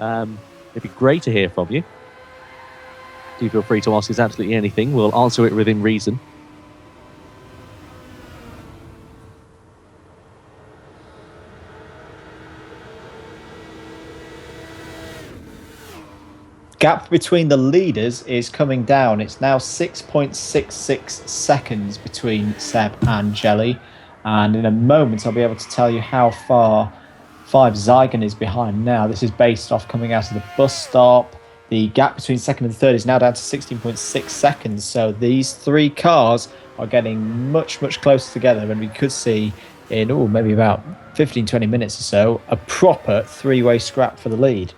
It'd be great to hear from you. Do feel free to ask us absolutely anything. We'll answer it within reason. Gap between the leaders is coming down. It's now 6.66 seconds between Seb and Jelly. And in a moment, I'll be able to tell you how far 5 Zygon is behind now. This is based off coming out of the bus stop. The gap between second and third is now down to 16.6 seconds. So these 3 cars are getting much, much closer together. And we could see in, maybe about 15, 20 minutes or so, a proper 3-way scrap for the lead.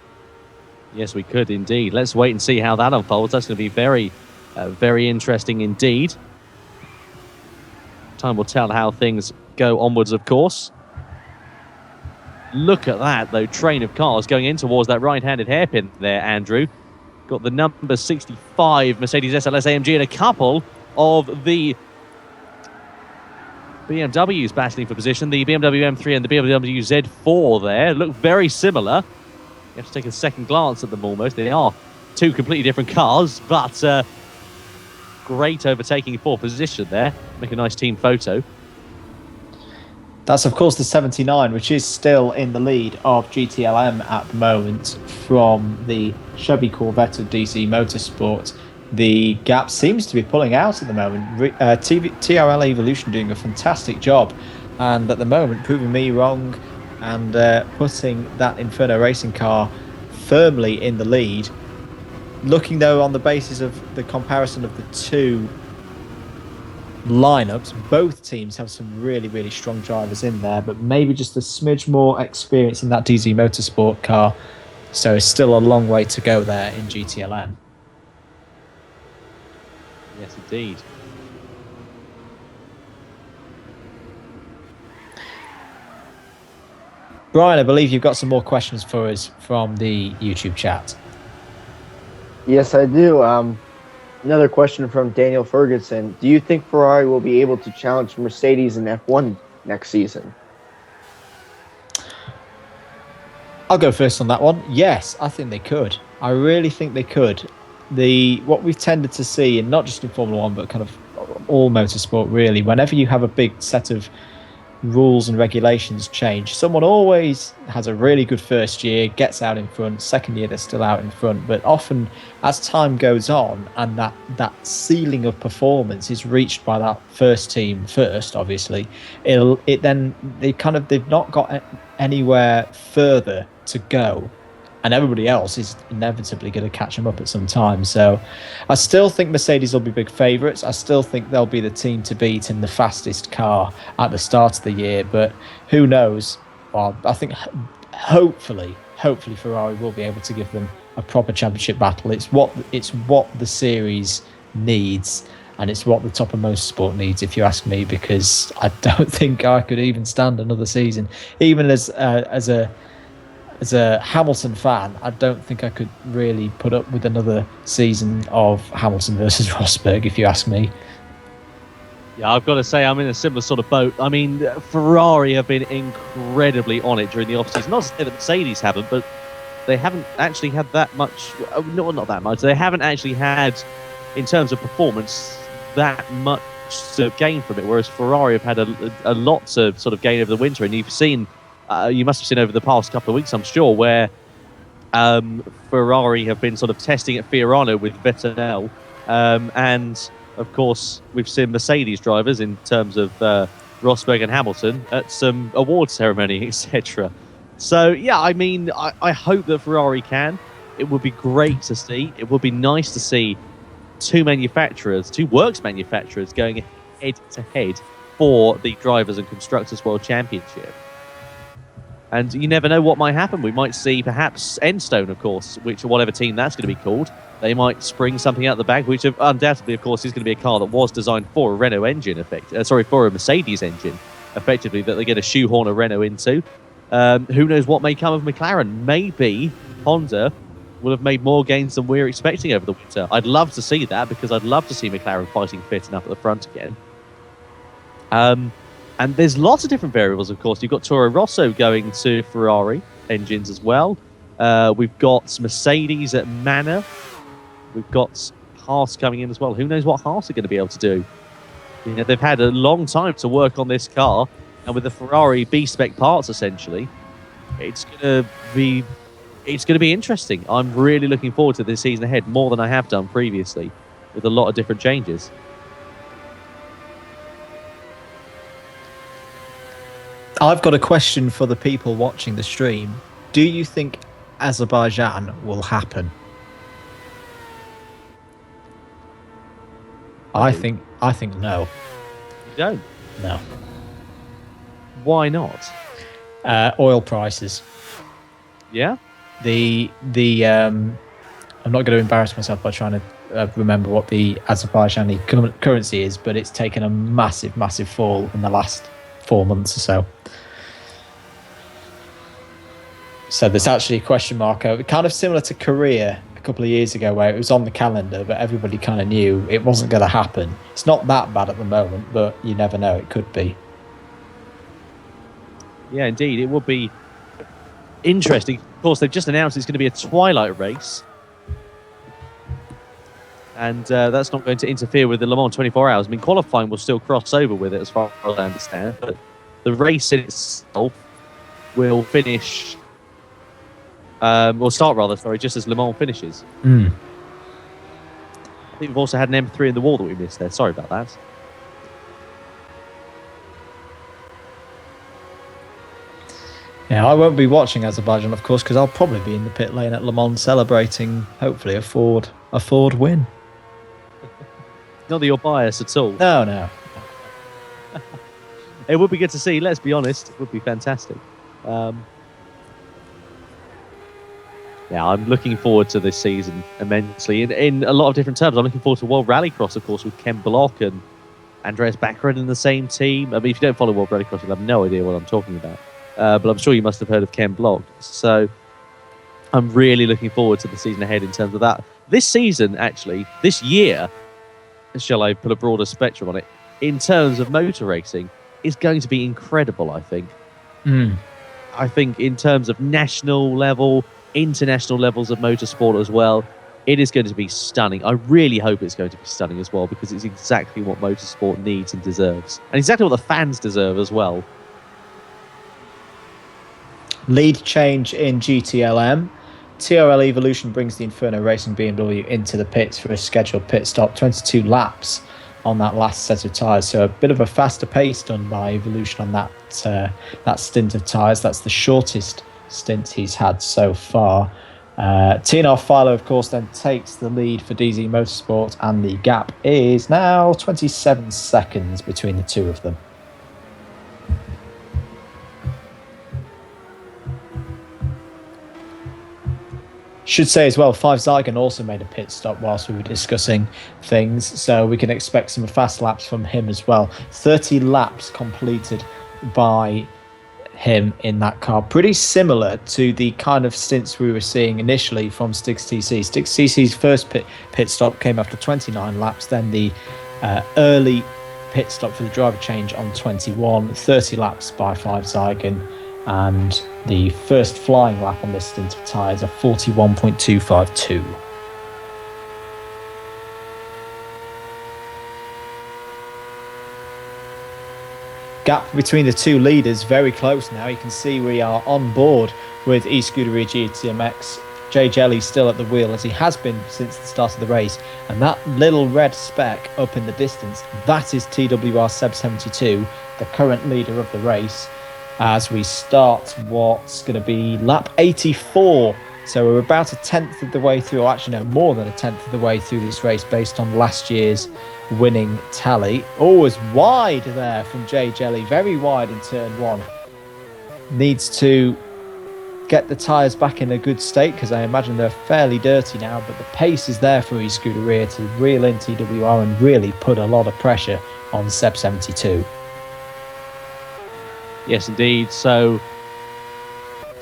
Yes, we could indeed. Let's wait and see how that unfolds. That's going to be very, very interesting indeed. Time will tell how things go onwards, of course. Look at that, though, train of cars going in towards that right-handed hairpin there, Andrew. Got the number 65 Mercedes SLS AMG and a couple of the BMWs battling for position. The BMW M3 and the BMW Z4 there look very similar. You have to take a second glance at them almost. They are 2 completely different cars, but great overtaking for position there. Make a nice team photo. That's, of course, the 79, which is still in the lead of GTLM at the moment from the Chevy Corvette of DC Motorsport. The gap seems to be pulling out at the moment. TRL Evolution doing a fantastic job, and at the moment proving me wrong and putting that Inferno racing car firmly in the lead. Looking, though, on the basis of the comparison of the 2 lineups, both teams have some really, really strong drivers in there, but maybe just a smidge more experience in that DZ Motorsport car. So it's still a long way to go there in GTLM. Yes, indeed. Brian, I believe you've got some more questions for us from the YouTube chat. Yes, I do. Another question from Daniel Ferguson. Do you think Ferrari will be able to challenge Mercedes in F1 next season? I'll go first on that one. Yes, I think they could. I really think they could. What we've tended to see, and not just in Formula 1, but kind of all motorsport really, whenever you have a big set of rules and regulations change, someone always has a really good first year, gets out in front, second year they're still out in front, but often as time goes on and that ceiling of performance is reached by that first team first, obviously they've not got anywhere further to go, and everybody else is inevitably going to catch them up at some time. So I still think Mercedes will be big favourites. I still think they'll be the team to beat in the fastest car at the start of the year, but who knows? Well, I think hopefully Ferrari will be able to give them a proper championship battle. It's what the series needs, and it's what the top of motorsport needs, if you ask me, because I don't think I could even stand another season. Even as a Hamilton fan, I don't think I could really put up with another season of Hamilton versus Rosberg, if you ask me. Yeah, I've got to say I'm in a similar sort of boat. I mean, Ferrari have been incredibly on it during the off-season. Not to say that Mercedes haven't, but they haven't actually had that much. Not that much. They haven't actually had, in terms of performance, that much to gain from it, whereas Ferrari have had a lot to sort of gain over the winter. And you've seen, you must have seen over the past couple of weeks, I'm sure, where Ferrari have been sort of testing at Fiorano with Vettel, and of course we've seen Mercedes drivers in terms of Rosberg and Hamilton at some award ceremony, etc. So yeah, I mean, I hope that Ferrari can. It would be great to see. It would be nice to see two works manufacturers going head-to-head for the Drivers' and Constructors' World Championship. And you never know what might happen. We might see perhaps Enstone, of course, which whatever team that's going to be called, they might spring something out the bag, which undoubtedly, of course, is going to be a car that was designed for a Renault engine, for a Mercedes engine, effectively, that they're going to shoehorn a Renault into. Who knows what may come of McLaren? Maybe Honda will have made more gains than we're expecting over the winter. I'd love to see that, because I'd love to see McLaren fighting fit enough at the front again. And there's lots of different variables, of course. You've got Toro Rosso going to Ferrari engines as well. We've got Mercedes at Manor. We've got Haas coming in as well. Who knows what Haas are going to be able to do? You know, they've had a long time to work on this car, and with the Ferrari B-spec parts, essentially, it's going to be interesting. I'm really looking forward to this season ahead, more than I have done previously, with a lot of different changes. I've got a question for the people watching the stream. Do you think Azerbaijan will happen? I think no. You don't? No. Why not? Oil prices. Yeah? I'm not going to embarrass myself by trying to remember what the Azerbaijani currency is, but it's taken a massive, massive fall in the last 4 months or so. So there's actually a question mark over, kind of similar to Korea a couple of years ago, where it was on the calendar, but everybody kind of knew it wasn't going to happen. It's not that bad at the moment, but you never know, it could be. Yeah, indeed. It would be interesting. Of course, they've just announced it's going to be a twilight race. And that's not going to interfere with the Le Mans 24 hours. I mean, qualifying will still cross over with it, as far as I understand. But the race in itself will finish... just as Le Mans finishes. Mm. I think we've also had an M3 in the wall that we missed there. Sorry about that. Yeah, I won't be watching Azerbaijan, of course, because I'll probably be in the pit lane at Le Mans celebrating, hopefully, a Ford win. Not that you're biased at all. No. It would be good to see, let's be honest. It would be fantastic. Yeah, I'm looking forward to this season immensely. In a lot of different terms, I'm looking forward to World Rallycross, of course, with Ken Block and Andreas Baccarin in the same team. I mean, if you don't follow World Rallycross, you'll have no idea what I'm talking about. But I'm sure you must have heard of Ken Block. So I'm really looking forward to the season ahead in terms of that. This season, actually, this year, shall I put a broader spectrum on it, in terms of motor racing, is going to be incredible, I think. I think in terms of national level, international levels of motorsport as well, it is going to be stunning. I really hope it's going to be stunning as well, because it's exactly what motorsport needs and deserves. And exactly what the fans deserve as well. Lead change in GTLM. TRL Evolution brings the Inferno Racing BMW into the pits for a scheduled pit stop. 22 laps on that last set of tyres, so a bit of a faster pace done by Evolution on that stint of tyres. That's the shortest stint he's had so far. Tino Filo, of course, then takes the lead for DZ Motorsport, and the gap is now 27 seconds between the two of them. Should say as well, Five Zygon also made a pit stop whilst we were discussing things, so we can expect some fast laps from him as well. 30 laps completed by him in that car. Pretty similar to the kind of stints we were seeing initially from Stiggs TC. Stiggs TC's first pit stop came after 29 laps, then the early pit stop for the driver change on 21, 30 laps by Five Zygon. And the first flying lap on this stint of tyres are 41.252. Gap between the two leaders very close now. You can see we are on board with eScuderia GTMX. Jay Jelly's still at the wheel, as he has been since the start of the race. And that little red speck up in the distance, that is TWR Seb 72, the current leader of the race, as we start what's going to be lap 84 So we're about a tenth of the way through, or actually no, more than a tenth of the way through this race based on last year's winning tally. Always wide there from Jay Jelly, very wide in turn 1. Needs to get the tyres back in a good state because I imagine they're fairly dirty now, but the pace is there for eScuderia to reel in TWR and really put a lot of pressure on Seb 72. Yes, indeed. So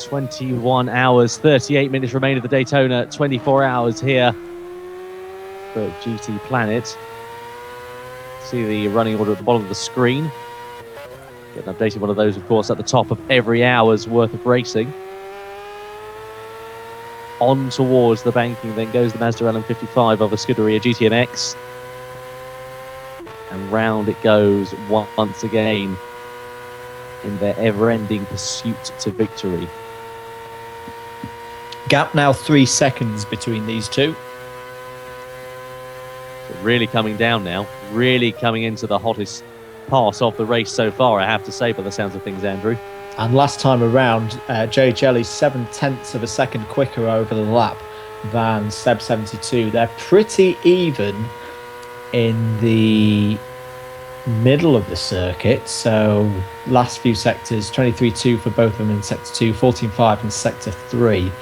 21 hours, 38 minutes remain of the Daytona, 24 hours here for GTPlanet. See the running order at the bottom of the screen. Get an updated one of those, of course, at the top of every hour's worth of racing. On towards the banking, then goes the Mazda LM55 of a Scuderia GTMX. And round it goes once again in their ever-ending pursuit to victory. Gap now 3 seconds between these two. So really coming down now, really coming into the hottest part of the race so far, I have to say, by the sounds of things, Andrew. And last time around, Jay Jelly's 7/10 of a second quicker over the lap than Seb 72. They're pretty even in the middle of the circuit. So last few sectors, 23.2 for both of them in sector 2, 14.5 in sector 3.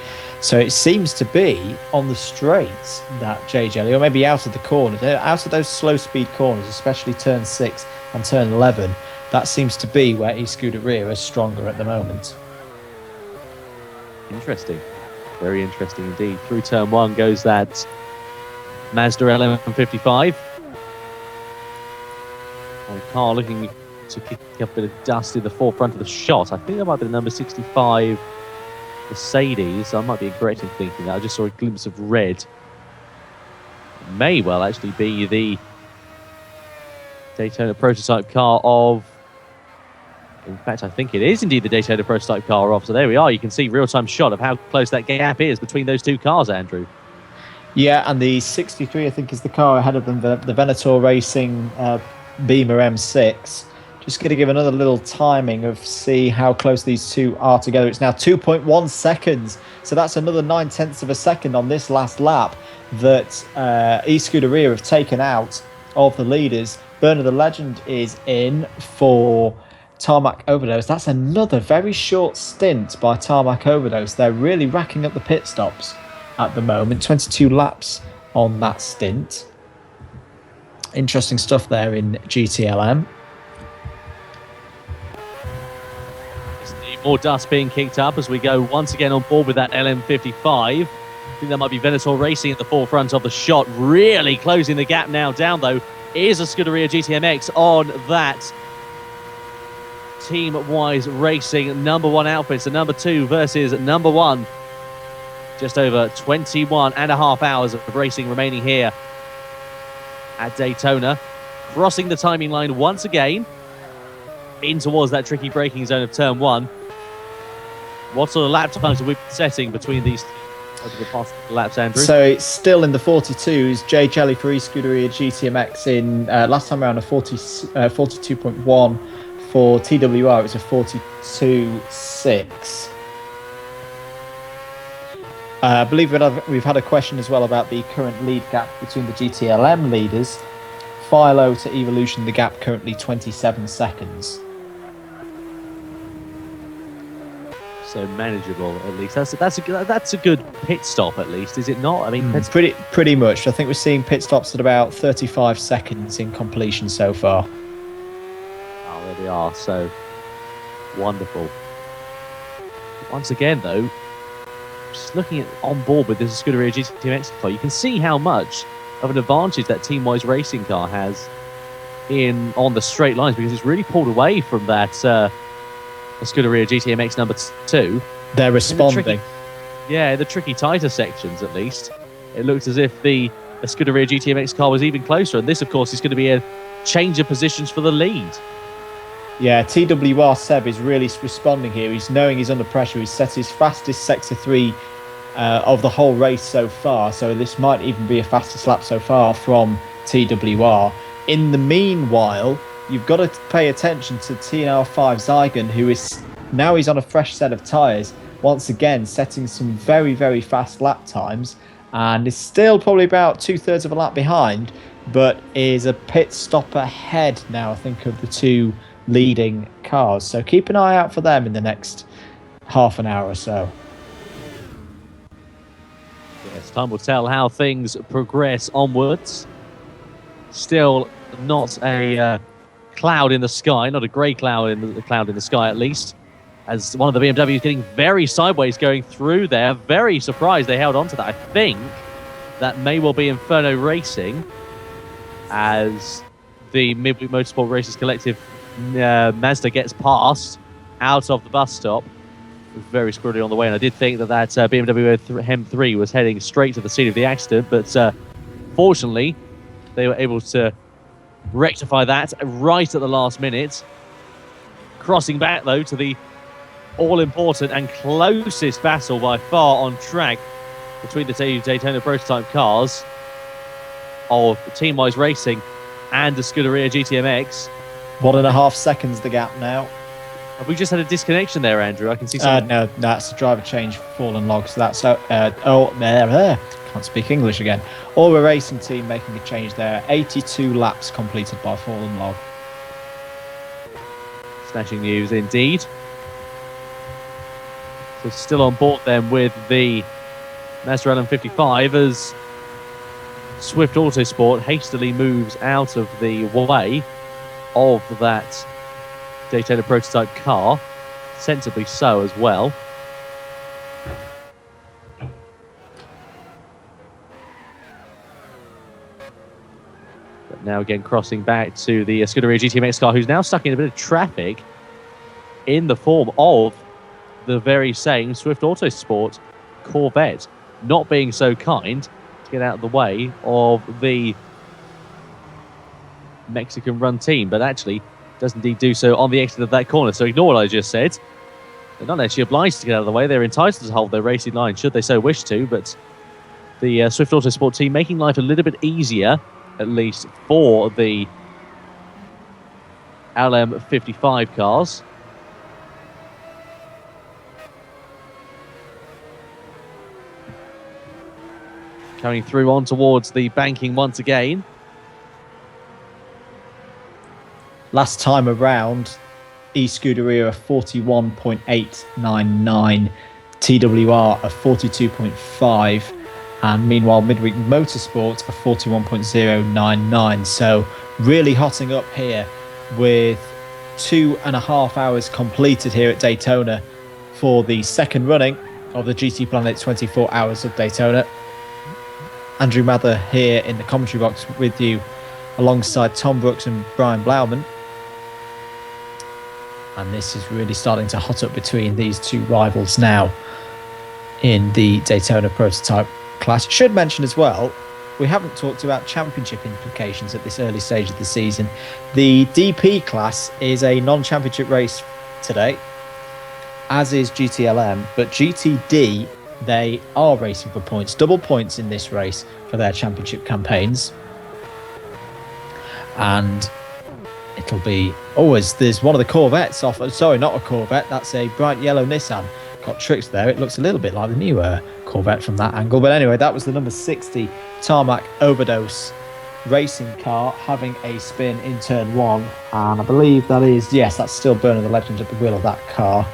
So it seems to be on the straights that Jay Jelly, or maybe out of the corners, out of those slow speed corners, especially turn 6 and turn 11, that seems to be where eScuderia is stronger at the moment. Interesting. Very interesting indeed. Through turn 1 goes that Mazda LM55. And a car looking to kick up a bit of dust in the forefront of the shot. I think that might be the number 65 Mercedes. I might be incorrect in thinking that. I just saw a glimpse of red. It may well actually be the Daytona prototype car of... In fact, I think it is indeed the Daytona prototype car of. So there we are. You can see real-time shot of how close that gap is between those two cars, Andrew. Yeah, and the 63, I think, is the car ahead of them, the Venator Racing Beamer M6. Just going to give another little timing of see how close these two are together. It's now 2.1 seconds. So that's another 9/10 of a second on this last lap that eScuderia have taken out of the leaders. Burner the Legend is in for Tarmac Overdose. That's another very short stint by Tarmac Overdose. They're really racking up the pit stops at the moment. 22 laps on that stint. Interesting stuff there in GTLM. More dust being kicked up as we go once again on board with that LM55. I think that might be Venator Racing at the forefront of the shot. Really closing the gap now down, though, is a Scuderia GTMX on that team-wise racing number 1 outfit. So number 2 versus number 1. Just over 21 and a half hours of racing remaining here at Daytona. Crossing the timing line once again in towards that tricky braking zone of turn 1. What sort of lap times are we setting between these over the past laps, Andrew? So it's still in the 42s. Jay Jelly for eScuderia GTMX in last time around a 42.1. For TWR, it's a 42.6. I believe we've had a question as well about the current lead gap between the GTLM leaders. Philo to Evolution, the gap currently 27 seconds. So manageable, at least. That's a good pit stop, at least, is it not? I mean, pretty much. I think we're seeing pit stops at about 35 seconds in completion so far. Oh, there we are. So wonderful. Once again, though, just looking at on board with this Scuderia GTMX car, you can see how much of an advantage that team-wise racing car has on the straight lines, because it's really pulled away from that Scuderia GTMX number 2. They're responding. The tricky tighter sections, at least. It looks as if the Scuderia GTMX car was even closer, and this, of course, is going to be a change of positions for the lead. Yeah, TWR Seb is really responding here. He's knowing he's under pressure. He's set his fastest sector 3 of the whole race so far, so this might even be a fastest lap so far from TWR. In the meanwhile, you've got to pay attention to TNR5 Zygon, who is now he's on a fresh set of tyres. once again setting some very, very fast lap times, and is still probably about 2/3 of a lap behind, but is a pit stop ahead now, I think, of the two leading cars. So keep an eye out for them in the next half an hour or so. Yes, time will tell how things progress onwards. Still not a cloud in the sky, not a grey cloud in the sky at least, as one of the BMWs getting very sideways going through there. Very surprised they held on to that. I think that may well be Inferno Racing, as the Midweek Motorsport Racers Collective Mazda gets past out of the bus stop. Very screwy on the way, and I did think that BMW M3 was heading straight to the scene of the accident, but fortunately they were able to rectify that right at the last minute. Crossing back though to the all-important and closest battle by far on track between the two Daytona prototype cars of Team Wise Racing and the Scuderia GTMX. 1.5 seconds the gap now. Have we just had a disconnection there, Andrew? I can see something. No, that's the driver change fallen log. So that's can't speak English again. Aura Racing team making a change there. 82 laps completed by fallen log. Smashing news indeed. So still on board then with the Mazda LM55 as Swift Autosport hastily moves out of the way of that Daytona prototype car, sensibly so as well. But now again crossing back to the Scuderia GTMX car, who's now stuck in a bit of traffic in the form of the very same Swift Autosport Corvette, not being so kind to get out of the way of the Mexican run team, but actually does indeed do so on the exit of that corner. So ignore what I just said. They're not actually obliged to get out of the way. They're entitled to hold their racing line should they so wish to, but the Swift Autosport team making life a little bit easier, at least for the LM55 cars. Coming through on towards the banking once again. Last time around, eScuderia 41.899, TWR a 42.5, and meanwhile Midweek Motorsport a 41.099. So really hotting up here with 2.5 hours completed here at Daytona for the second running of the GTPlanet 24 Hours of Daytona. Andrew Mather here in the commentary box with you alongside Tom Brooks and Brian Blauman. And this is really starting to hot up between these two rivals now in the Daytona prototype class. Should mention as well, we haven't talked about championship implications at this early stage of the season. The DP class is a non-championship race today, as is GTLM, but GTD, they are racing for points, double points in this race for their championship campaigns. And it'll be there's one of the Corvettes off. Sorry, not a Corvette. That's a bright yellow Nissan. Got tricks there. It looks a little bit like the new Corvette from that angle. But anyway, that was the number 60 Tarmac Overdose racing car having a spin in turn one. And I believe that's still Burner the Legend at the wheel of that car.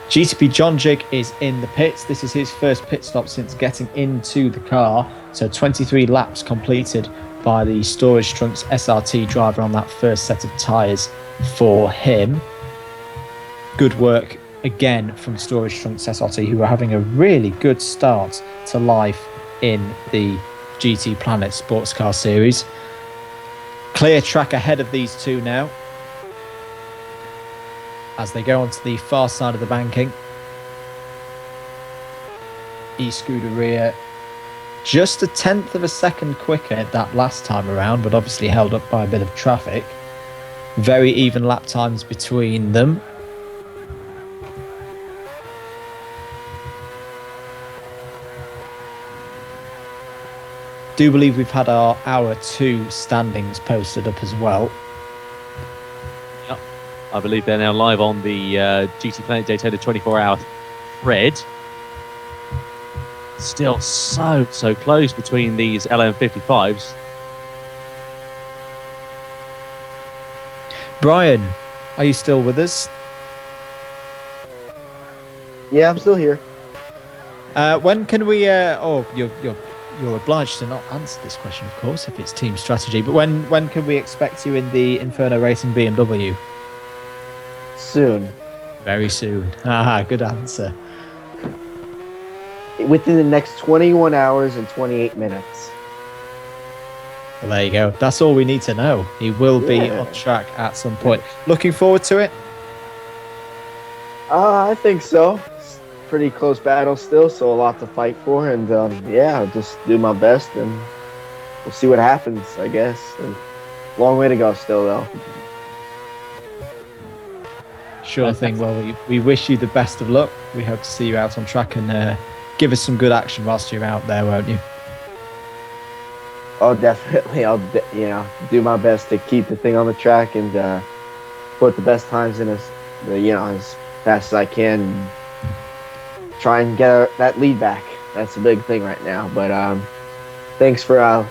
GTP John Jig is in the pits. This is his first pit stop since getting into the car. So 23 laps completed by the Storage Trunks SRT driver on that first set of tyres for him. Good work again from Storage Trunks SRT, who are having a really good start to life in the GTPlanet Sportscar Series. Clear track ahead of these two now as they go onto the far side of the banking. eScuderia just 1/10 of a second quicker that last time around, but obviously held up by a bit of traffic. Very even lap times between them. Do believe we've had our hour 2 standings posted up as well. Yep, I believe they're now live on the GTPlanet Daytona 24 Hour spread. Still so close between these LM55s. Brian, are you still with us? Yeah, I'm still here. When can we? You're obliged to not answer this question, of course, if it's team strategy. But when can we expect you in the Inferno Racing BMW? Soon. Very soon. Good answer. Within the next 21 hours and 28 minutes. Well, there you go. That's all we need to know. He will be on track at some point. Looking forward to it? I think so. It's a pretty close battle still, so a lot to fight for. And I'll just do my best, and we'll see what happens, I guess. And long way to go still, though. Sure thing. Well, we wish you the best of luck. We hope to see you out on track and give us some good action whilst you're out there, won't you? Oh, definitely. I'll do my best to keep the thing on the track and put the best times in as fast as I can. And try and get that lead back. That's a big thing right now. But thanks for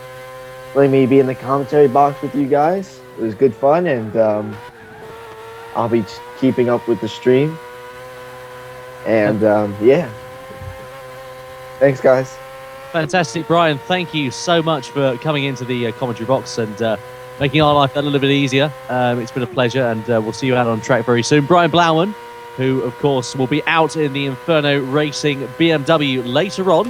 letting me be in the commentary box with you guys. It was good fun, and I'll be keeping up with the stream. And thanks, guys. Fantastic, Brian. Thank you so much for coming into the commentary box and making our life a little bit easier. It's been a pleasure, and we'll see you out on track very soon. Brian Blauman, who, of course, will be out in the Inferno Racing BMW later on.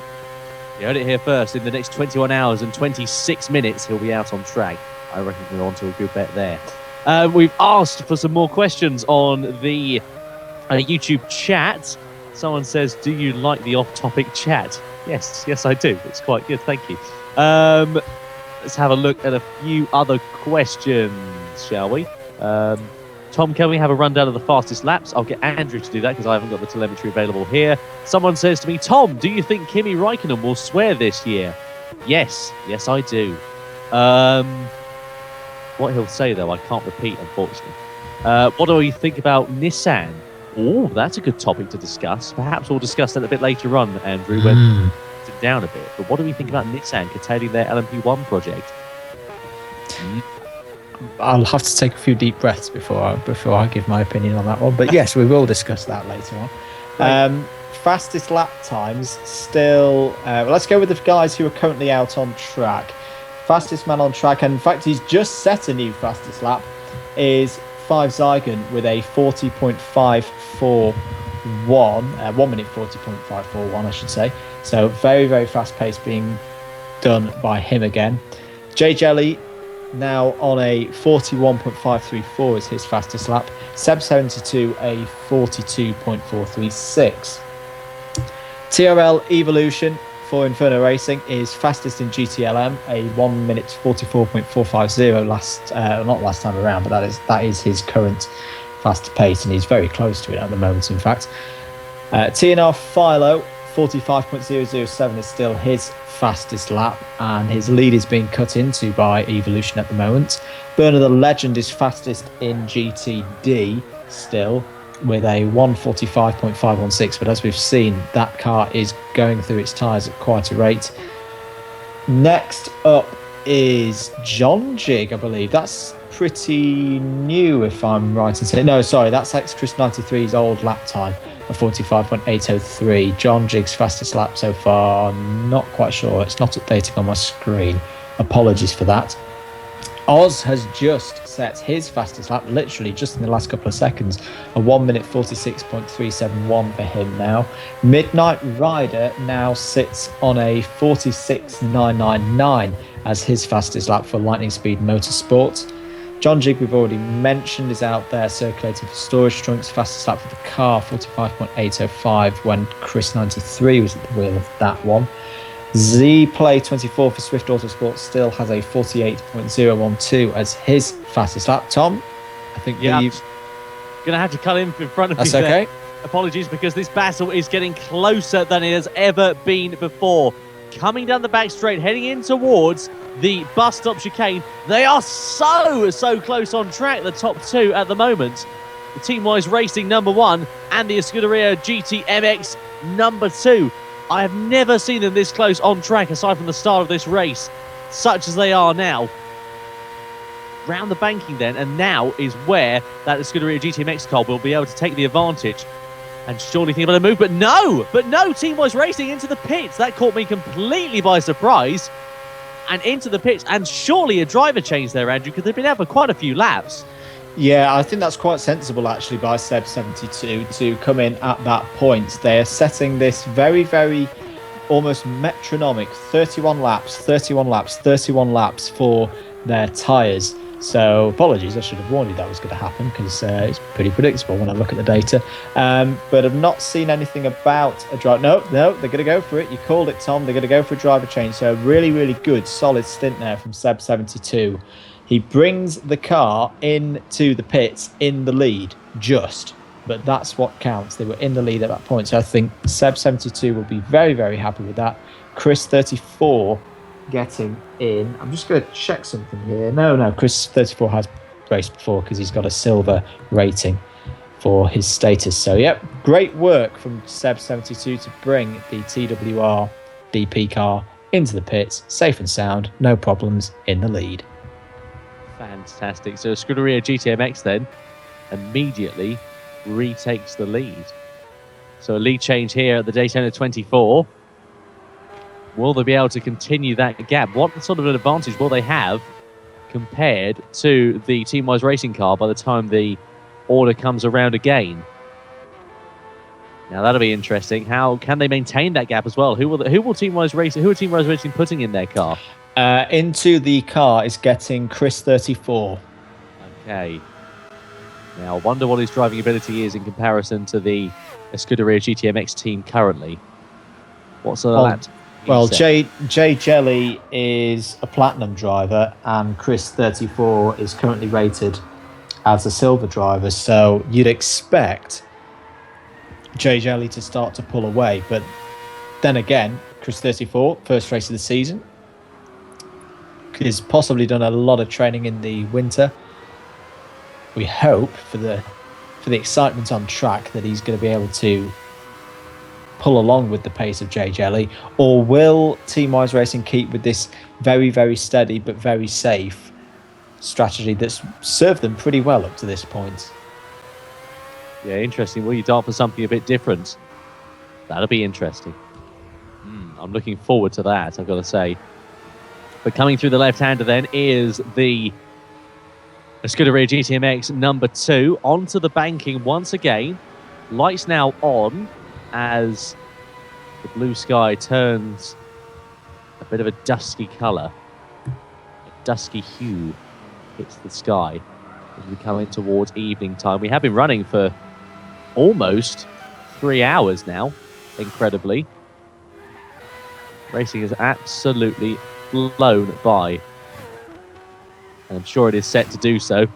You heard it here first. In the next 21 hours and 26 minutes, he'll be out on track. I reckon we're on to a good bet there. We've asked for some more questions on the YouTube chat. Someone says, do you like the off-topic chat? Yes, I do. It's quite good. Thank you. Let's have a look at a few other questions, shall we? Tom, can we have a rundown of the fastest laps? I'll get Andrew to do that because I haven't got the telemetry available here. Someone says to me, Tom, do you think Kimi Räikkönen will swear this year? Yes, I do. What he'll say, though, I can't repeat, unfortunately. What do you think about Nissan? Oh, that's a good topic to discuss. Perhaps we'll discuss that a bit later on, Andrew, when it's down a bit. But what do we think about Nissan curtailing their LMP1 project? I'll have to take a few deep breaths before I give my opinion on that one. But yes, we will discuss that later on. Fastest lap times still. Let's go with the guys who are currently out on track. Fastest man on track, and in fact, he's just set a new fastest lap, is 5 Zygon with a 40.541, 1 minute 40.541, I should say. So very, very fast pace being done by him again. Jay Jelly now on a 41.534 is his fastest lap. Seb 72 a 42.436. TRL Evolution for Inferno Racing is fastest in GTLM, a 1 minute 44.450 not last time around, but that is his current fast pace, and he's very close to it at the moment, in fact. TNR Philo 45.007 is still his fastest lap, and his lead is being cut into by Evolution at the moment. Burner the Legend is fastest in GTD still, with a 145.516, but as we've seen, that car is going through its tyres at quite a rate. Next up is John Jig, I believe. That's pretty new, if I'm right in saying. No, sorry, that's Chris 93's old lap time of 45.803. John Jig's fastest lap so far, not quite sure. It's not updating on my screen. Apologies for that. Oz has just set his fastest lap, literally just in the last couple of seconds, a 1 minute 46.371 for him now. Midnight Rider now sits on a 46.999 as his fastest lap for Lightning Speed Motorsport. John Jig, we've already mentioned, is out there circulating for storage trunks. Fastest lap for the car, 45.805, when Chris 93 was at the wheel of that one. Z-Play 24 for Swift Autosport still has a 48.012 as his fastest lap. Tom, I think you're going to have to cut in front of That's you okay. There. Apologies, because this battle is getting closer than it has ever been before. Coming down the back straight, heading in towards the bus stop chicane. They are so close on track, the top two at the moment. The Team Wise Racing number 1 and the Scuderia GT MX number 2. I have never seen them this close on track aside from the start of this race, such as they are now. Round the banking then, and now is where that Scuderia GTMX car will be able to take the advantage and surely think about a move, but no, Team Wise Racing into the pits. That caught me completely by surprise, and into the pits, and surely a driver change there, Andrew, because they've been out for quite a few laps. Yeah, I think that's quite sensible actually by Seb72 to come in at that point. They are setting this very, very almost metronomic 31 laps for their tyres. So apologies, I should have warned you that was going to happen because it's pretty predictable when I look at the data. But I've not seen anything about a drive. No, they're going to go for it. You called it, Tom. They're going to go for a driver change. So really, really good, solid stint there from Seb72. He brings the car into the pits in the lead, but that's what counts. They were in the lead at that point. So I think Seb72 will be very, very happy with that. Chris34 getting in. I'm just going to check something here. No, Chris34 has raced before because he's got a silver rating for his status. So, yep, great work from Seb72 to bring the TWR DP car into the pits, safe and sound, no problems, in the lead. Fantastic. So Scuderia GTMX then immediately retakes the lead. So a lead change here at the Daytona 24. Will they be able to continue that gap? What sort of an advantage will they have compared to the Team Wise Racing car by the time the order comes around again? Now that'll be interesting. How can they maintain that gap as well? Who are Team Wise Racing putting in their car? Into the car is getting Chris34. Okay. Now I wonder what his driving ability is in comparison to the Scuderia GTMX team currently. What's that? Well, Jay Jelly is a platinum driver and Chris34 is currently rated as a silver driver. So you'd expect Jay Jelly to start to pull away. But then again, Chris34, first race of the season, has possibly done a lot of training in the winter. We hope for the excitement on track that he's going to be able to pull along with the pace of Jay Jelly, or will Team Wise Racing keep with this very, very steady but very safe strategy that's served them pretty well up to this point? Yeah, interesting. Will you dart for something a bit different? That'll be interesting. I'm looking forward to that, I've got to say. But coming through the left-hander then is the Scuderia GTMX number 2 onto the banking once again. Lights now on as the blue sky turns a bit of a dusky colour. A dusky hue hits the sky as we come in towards evening time. We have been running for almost 3 hours now, incredibly. Racing is absolutely flown by, and I'm sure it is set to do so.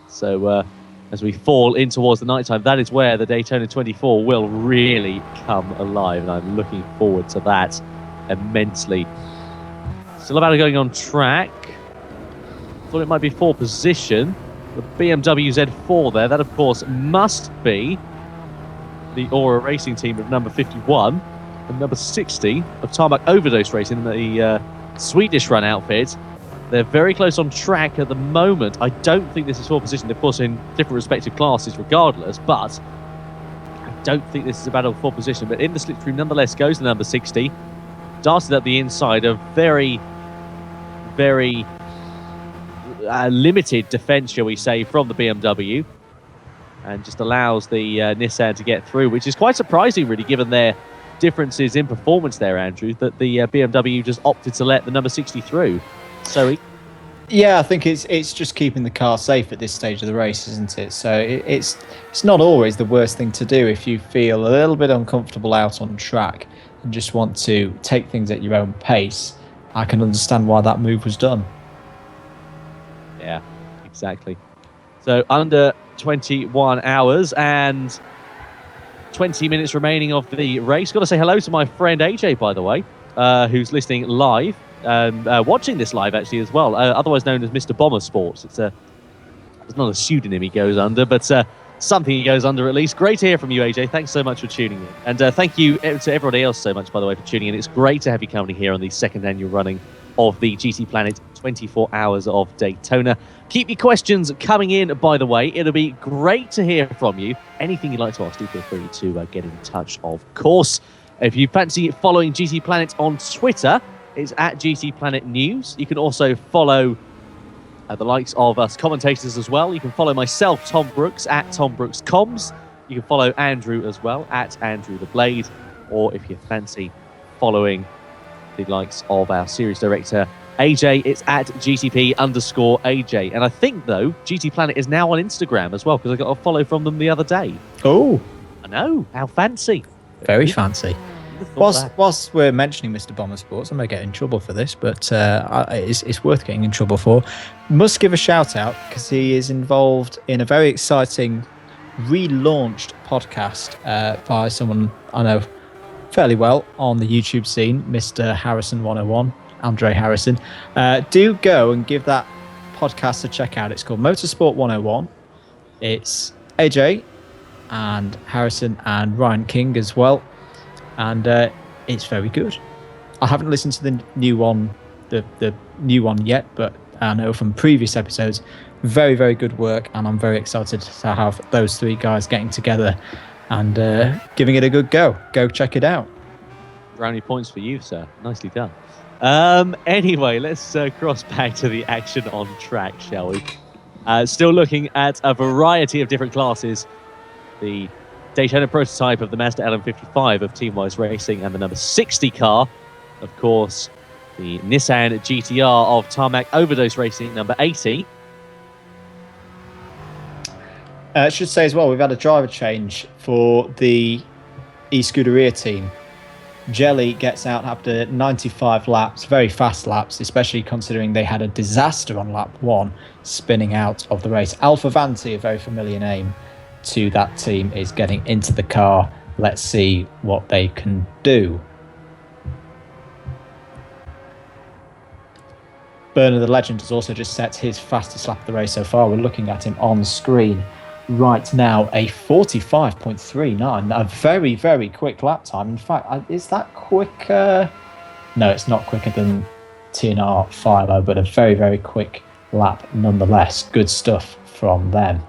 So as we fall in towards the nighttime, that is where the Daytona 24 will really come alive, and I'm looking forward to that immensely. Still about going on track. Thought it might be 4th position. The BMW Z4 there, that of course must be the Aura Racing team of number 51 and number 60 of Tarmac Overdose Racing, the Swedish run outfit. They're very close on track at the moment. I don't think this is 4th position, of course, in different respective classes regardless, but I don't think this is a battle for 4th position. But in the slipstream, nonetheless, goes the number 60. Darted up the inside, a very, very limited defence, shall we say, from the BMW, and just allows the Nissan to get through, which is quite surprising, really, given their differences in performance there, Andrew, that the BMW just opted to let the number 60 through. So yeah, I think it's just keeping the car safe at this stage of the race, isn't it? So it's not always the worst thing to do if you feel a little bit uncomfortable out on track and just want to take things at your own pace. I can understand why that move was done. Yeah, exactly. So under 21 hours and 20 minutes remaining of the race. Got to say hello to my friend AJ, by the way, who's listening live and watching this live actually as well, otherwise known as Mr. Bomber Sports. It's not a pseudonym he goes under, but something goes under at least. Great to hear from you, AJ. Thanks so much for tuning in. And thank you to everybody else so much, by the way, for tuning in. It's great to have you company here on the second annual running of the GTPlanet 24 Hours of Daytona. Keep your questions coming in, by the way. It'll be great to hear from you. Anything you'd like to ask, do feel free to get in touch, of course. If you fancy following GTPlanet on Twitter, it's at GTPlanet News. You can also follow the likes of us commentators as well. You can follow myself, Tom Brooks, at Tom Brooks Comms. You can follow Andrew as well, at Andrew the Blade. Or if you fancy following the likes of our series director, AJ, it's at GTP_AJ. And I think, though, GTPlanet is now on Instagram as well, because I got a follow from them the other day. Oh, I know. How fancy. very fancy. Whilst we're mentioning Mr. Bomber Sports, I'm going to get in trouble for this, but it's worth getting in trouble for. Must give a shout out because he is involved in a very exciting relaunched podcast by someone I know fairly well on the YouTube scene, Mr. Harrison 101, Andre Harrison. Do go and give that podcast a check out. It's called Motorsport 101. It's AJ and Harrison and Ryan King as well. And it's very good. I haven't listened to the new one, the new one yet, but I know from previous episodes, very, very good work, and I'm very excited to have those three guys getting together and giving it a good go. Go check it out. Brownie points for you, sir. Nicely done. Anyway, let's cross back to the action on track, shall we? Still looking at a variety of different classes. The Daytona prototype of the Mazda LM55 of Teamwise Racing and the number 60 car, of course, the Nissan GTR of Tarmac Overdose Racing, number 80. I should say as well, we've had a driver change for the eScuderia team. Jelly gets out after 95 laps, very fast laps, especially considering they had a disaster on lap 1, spinning out of the race. Alpha Vanti, a very familiar name to that team, is getting into the car. Let's see what they can do. Bernard the Legend has also just set his fastest lap of the race so far. We're looking at him on screen right now, a 45.39, a very, very quick lap time. In fact, is that quicker? No, it's not quicker than TNR Philo, but a very, very quick lap nonetheless. Good stuff from them.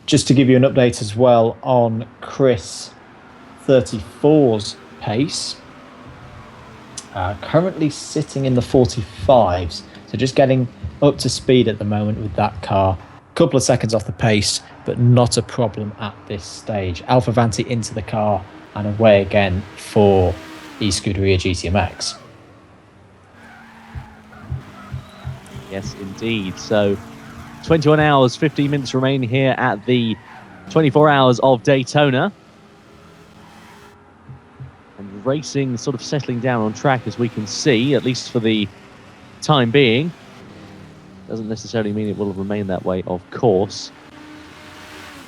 Just to give you an update as well on Chris 34's pace, currently sitting in the 45s, so just getting up to speed at the moment with that car. A couple of seconds off the pace, but not a problem at this stage. Alpha Vanti into the car and away again for eScuderia GTMX. Yes, indeed. So 21 hours, 15 minutes remain here at the 24 Hours of Daytona. And racing sort of settling down on track, as we can see, at least for the time being. Doesn't necessarily mean it will remain that way, of course.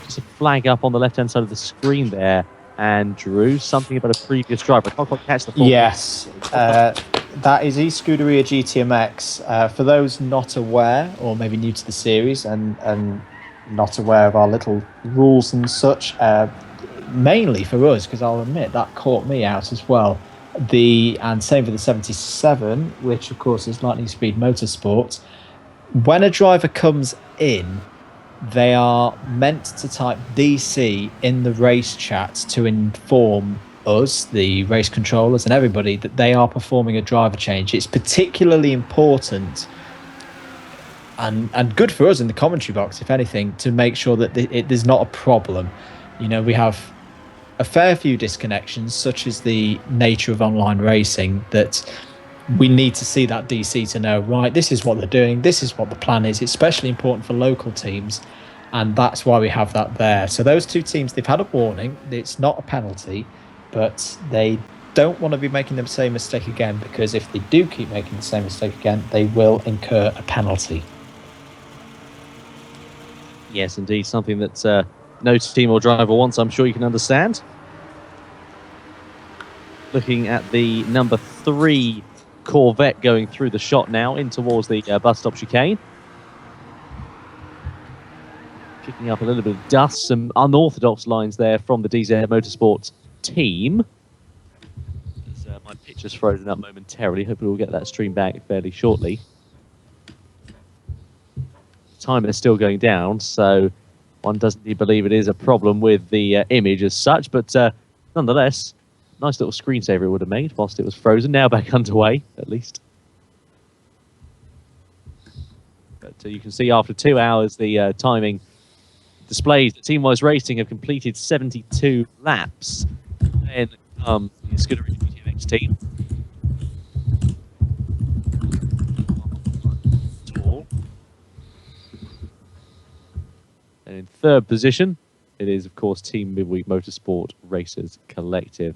Just a flag up on the left-hand side of the screen there, Andrew. Something about a previous driver. I can't quite catch the full. Yes. That is eScuderia GTMX. For those not aware, or maybe new to the series and not aware of our little rules and such, mainly for us, because I'll admit that caught me out as well. And same for the 77, which of course is Lightning Speed Motorsports. When a driver comes in, they are meant to type DC in the race chat to inform us, the race controllers and everybody, that they are performing a driver change. It's particularly important and good for us in the commentary box, if anything, to make sure that there's not a problem. You know, we have a fair few disconnections, such as the nature of online racing, that we need to see that DC to know, right, this is what they're doing, this is what the plan is. It's especially important for local teams, and that's why we have that there. So those two teams, they've had a warning. It's not a penalty, but they don't want to be making the same mistake again, because if they do keep making the same mistake again, they will incur a penalty. Yes, indeed. Something that no team or driver wants, I'm sure you can understand. Looking at the number 3 Corvette going through the shot now in towards the bus stop chicane. Kicking up a little bit of dust, some unorthodox lines there from the DZ Motorsports team. My picture's frozen up momentarily. Hopefully we'll get that stream back fairly shortly. Time is still going down, so one doesn't really believe it is a problem with the image as such, but nonetheless, nice little screensaver it would have made whilst it was frozen. Now back underway, at least. But you can see after 2 hours, the timing displays that Team Wise Racing have completed 72 laps. Then comes the Scuderia GTMX team. And in third position, it is, of course, Team Midweek Motorsport Racers Collective.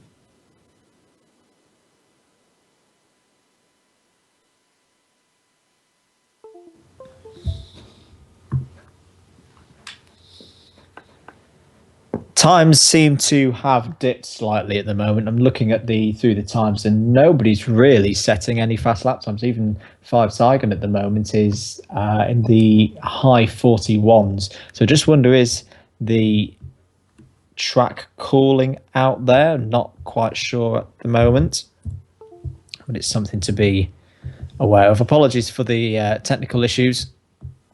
Times seem to have dipped slightly at the moment. I'm looking at through the times, and nobody's really setting any fast lap times. Even 5 Saigon at the moment is in the high 41s. So just wonder, is the track cooling out there? Not quite sure at the moment, but it's something to be aware of. Apologies for the technical issues.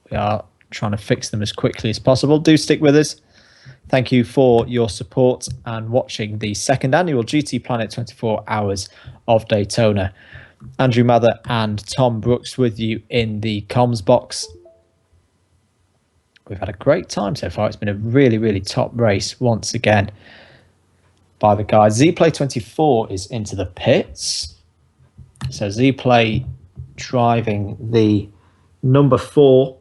We are trying to fix them as quickly as possible. Do stick with us. Thank you for your support and watching the second annual GTPlanet 24 Hours of Daytona. Andrew Mather and Tom Brooks with you in the comms box. We've had a great time so far. It's been a really, really top race once again by the guys. ZPlay 24 is into the pits. So ZPlay driving the number 4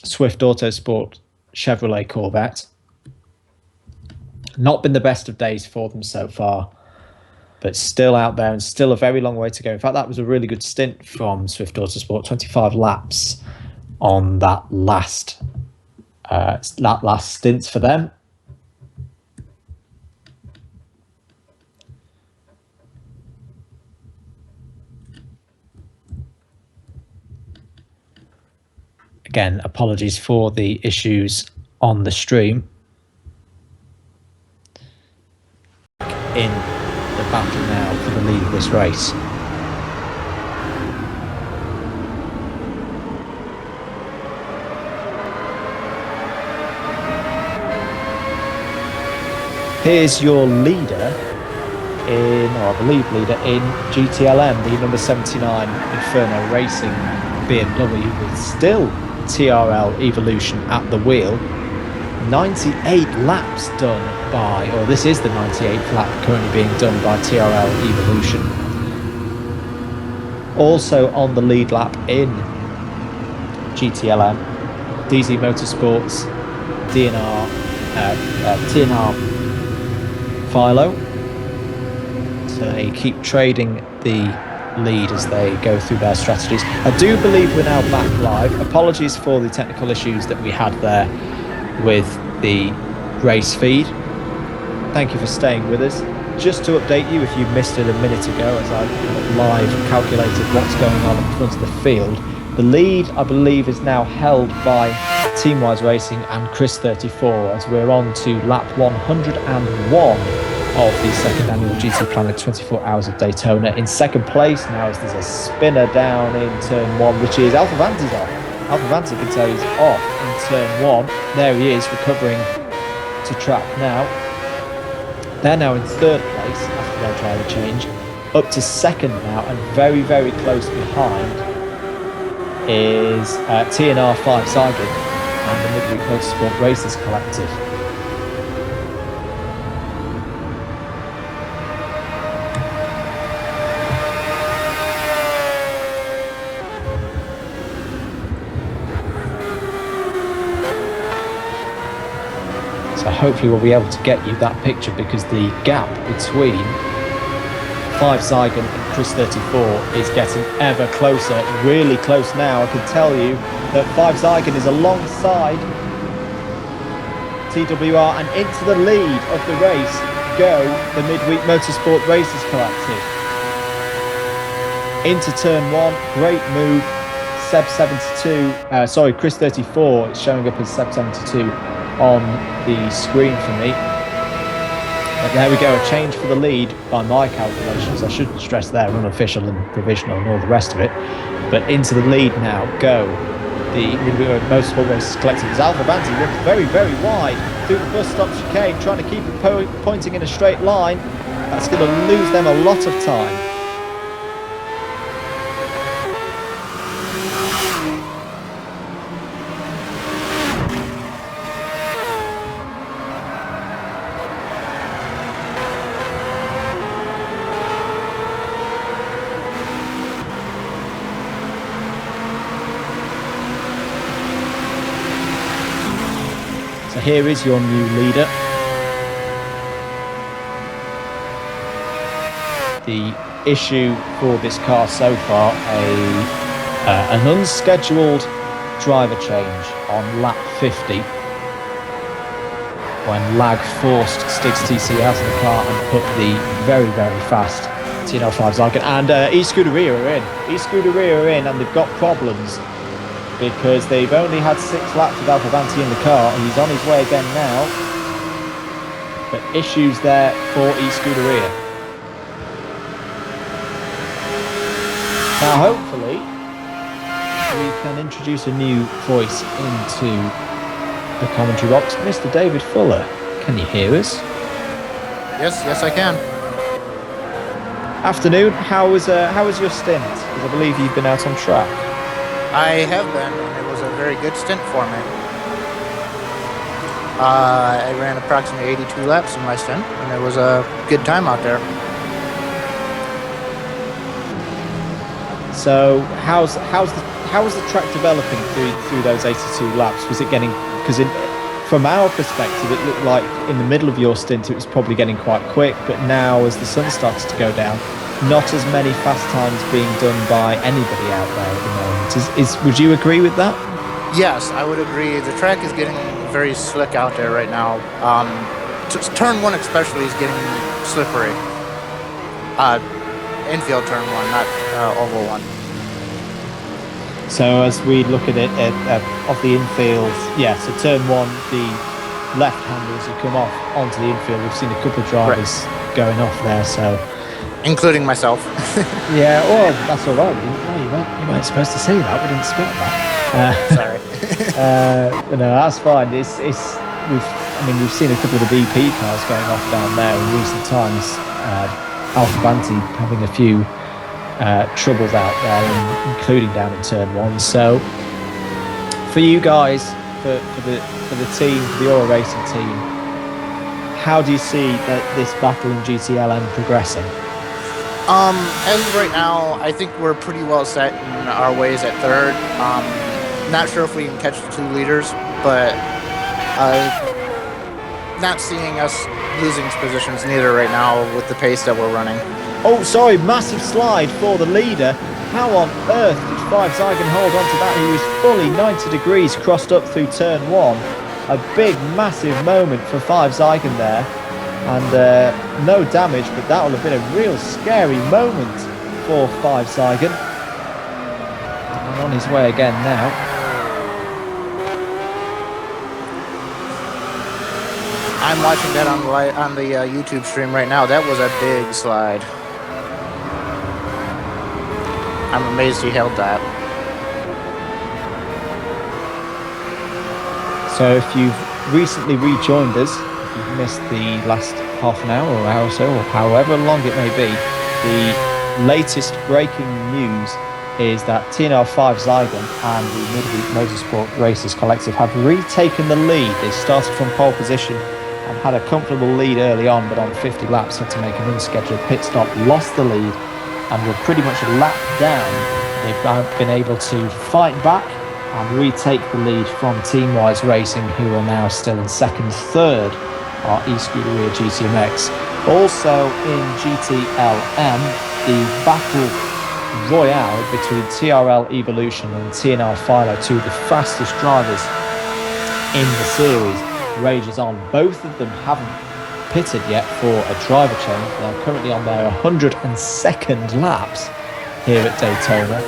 Swift Autosport Chevrolet Corvette. Not been the best of days for them so far, but still out there and still a very long way to go. In fact, that was a really good stint from Swift Autosport, 25 laps on that last stint for them. Again, apologies for the issues on the stream. In the battle now for the lead of this race. Here's your leader or the lead leader in GTLM, the number 79 Inferno Racing BMW, with still TRL Evolution at the wheel. 98 laps done by, or this is the 98th lap currently being done by TRL Evolution. Also on the lead lap in GTLM, DZ Motorsports, TNR Philo. So they keep trading the lead as they go through their strategies. I do believe we're now back live. Apologies for the technical issues that we had there with the race feed. Thank you for staying with us. Just to update you, if you missed it a minute ago, as I live calculated what's going on in front of the field, the lead, I believe, is now held by Team Wise Racing and Chris 34, as we're on to lap 101 of the second annual GTPlanet 24 Hours of Daytona. In second place now, as there's a spinner down in turn 1, which is Alpha Vanti's off. Alpha Vanti can tell he's off in turn 1. There he is, recovering to track now. They're now in third place after their driver change. Up to second now, and very, very close behind is TNR 5 Saigon and the Midweek Motorsport Racers Collective. So hopefully we'll be able to get you that picture, because the gap between 5 Saigon and Chris 34 is getting ever closer, really close now. I can tell you that 5 Saigon is alongside TWR, and into the lead of the race go the Midweek Motorsport Racers Collective. Into turn 1, great move. Seb 72, Chris 34, it's showing up as Seb 72 on the screen for me. But there we go, a change for the lead by my calculations. I should stress there, unofficial and provisional and all the rest of it. But into the lead now go the Motorsport Racers Collective. As Alpha Banti looks very, very wide through the bus stop chicane, trying to keep it pointing in a straight line. That's going to lose them a lot of time. So here is your new leader. The issue for this car so far, an unscheduled driver change on lap 50 when lag forced Stig's TC out of the car and put the very, very fast TNL5 Zygon and E-Scuderia are in. E-Scuderia are in and they've got problems, because they've only had 6 laps with Alpha Banti in the car, and he's on his way again now. But issues there for E-Scuderia. Now hopefully we can introduce a new voice into the commentary box. Mr. David Fuller, can you hear us? Yes, I can. Afternoon, how was your stint? Because I believe you've been out on track. I have been, and it was a very good stint for me. I ran approximately 82 laps in my stint, and it was a good time out there. So how's the track developing through those 82 laps? Was it getting, because from our perspective it looked like in the middle of your stint it was probably getting quite quick, but now as the sun starts to go down, not as many fast times being done by anybody out there at the moment. Would you agree with that? Yes, I would agree. The track is getting very slick out there right now. Turn 1 especially is getting slippery. Infield turn 1, not oval 1. So as we look at it off the infield, so turn 1, the left-handers who come off onto the infield, we've seen a couple of drivers going off there, so... Including myself. Yeah, well, that's all right. You weren't supposed to say that. We didn't expect that. Sorry. No, that's fine. We've seen a couple of the BP cars going off down there in recent times. Alpha Banti having a few troubles out there, including down in turn 1. So, for you guys, for the team, for the Aura Racing team, how do you see this battle in GTLM progressing? As of right now, I think we're pretty well set in our ways at third. Not sure if we can catch the 2 leaders, but not seeing us losing positions neither right now with the pace that we're running. Oh, sorry, massive slide for the leader. How on earth did 5 Zygon hold on to that? He was fully 90 degrees crossed up through turn 1. A big, massive moment for 5 Zygon there. And no damage, but that will have been a real scary moment for 5 Zygon. And on his way again now. I'm watching that on the YouTube stream right now. That was a big slide. I'm amazed he held that. So if you've recently rejoined us, if you've missed the last half an hour or hour or so, or however long it may be, the latest breaking news is that TNR5 Zygon and the Midweek Motorsport Racers Collective have retaken the lead. They started from pole position and had a comfortable lead early on, but on 50 laps had to make an unscheduled pit stop, lost the lead, and were pretty much a lap down. They've been able to fight back and retake the lead from Teamwise Racing, who are now still in second. Third are E-Scuderia GTMX. Also in GTLM, the battle royale between TRL Evolution and TNR Philo, two of the fastest drivers in the series, rages on. Both of them haven't pitted yet for a driver change. They're currently on their 102nd laps here at Daytona,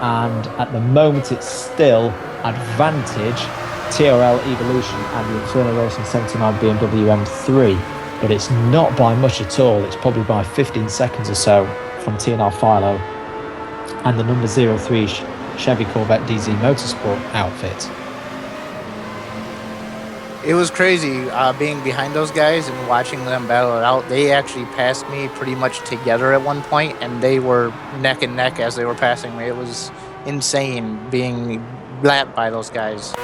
and at the moment it's still advantage TRL Evolution and the Inferno Racing 79 BMW M3, but it's not by much at all. It's probably by 15 seconds or so from TNR Philo and the number 03 Chevy Corvette DZ Motorsport outfit. It was crazy being behind those guys and watching them battle it out. They actually passed me pretty much together at one point, and they were neck and neck as they were passing me. It was insane being lapped by those guys.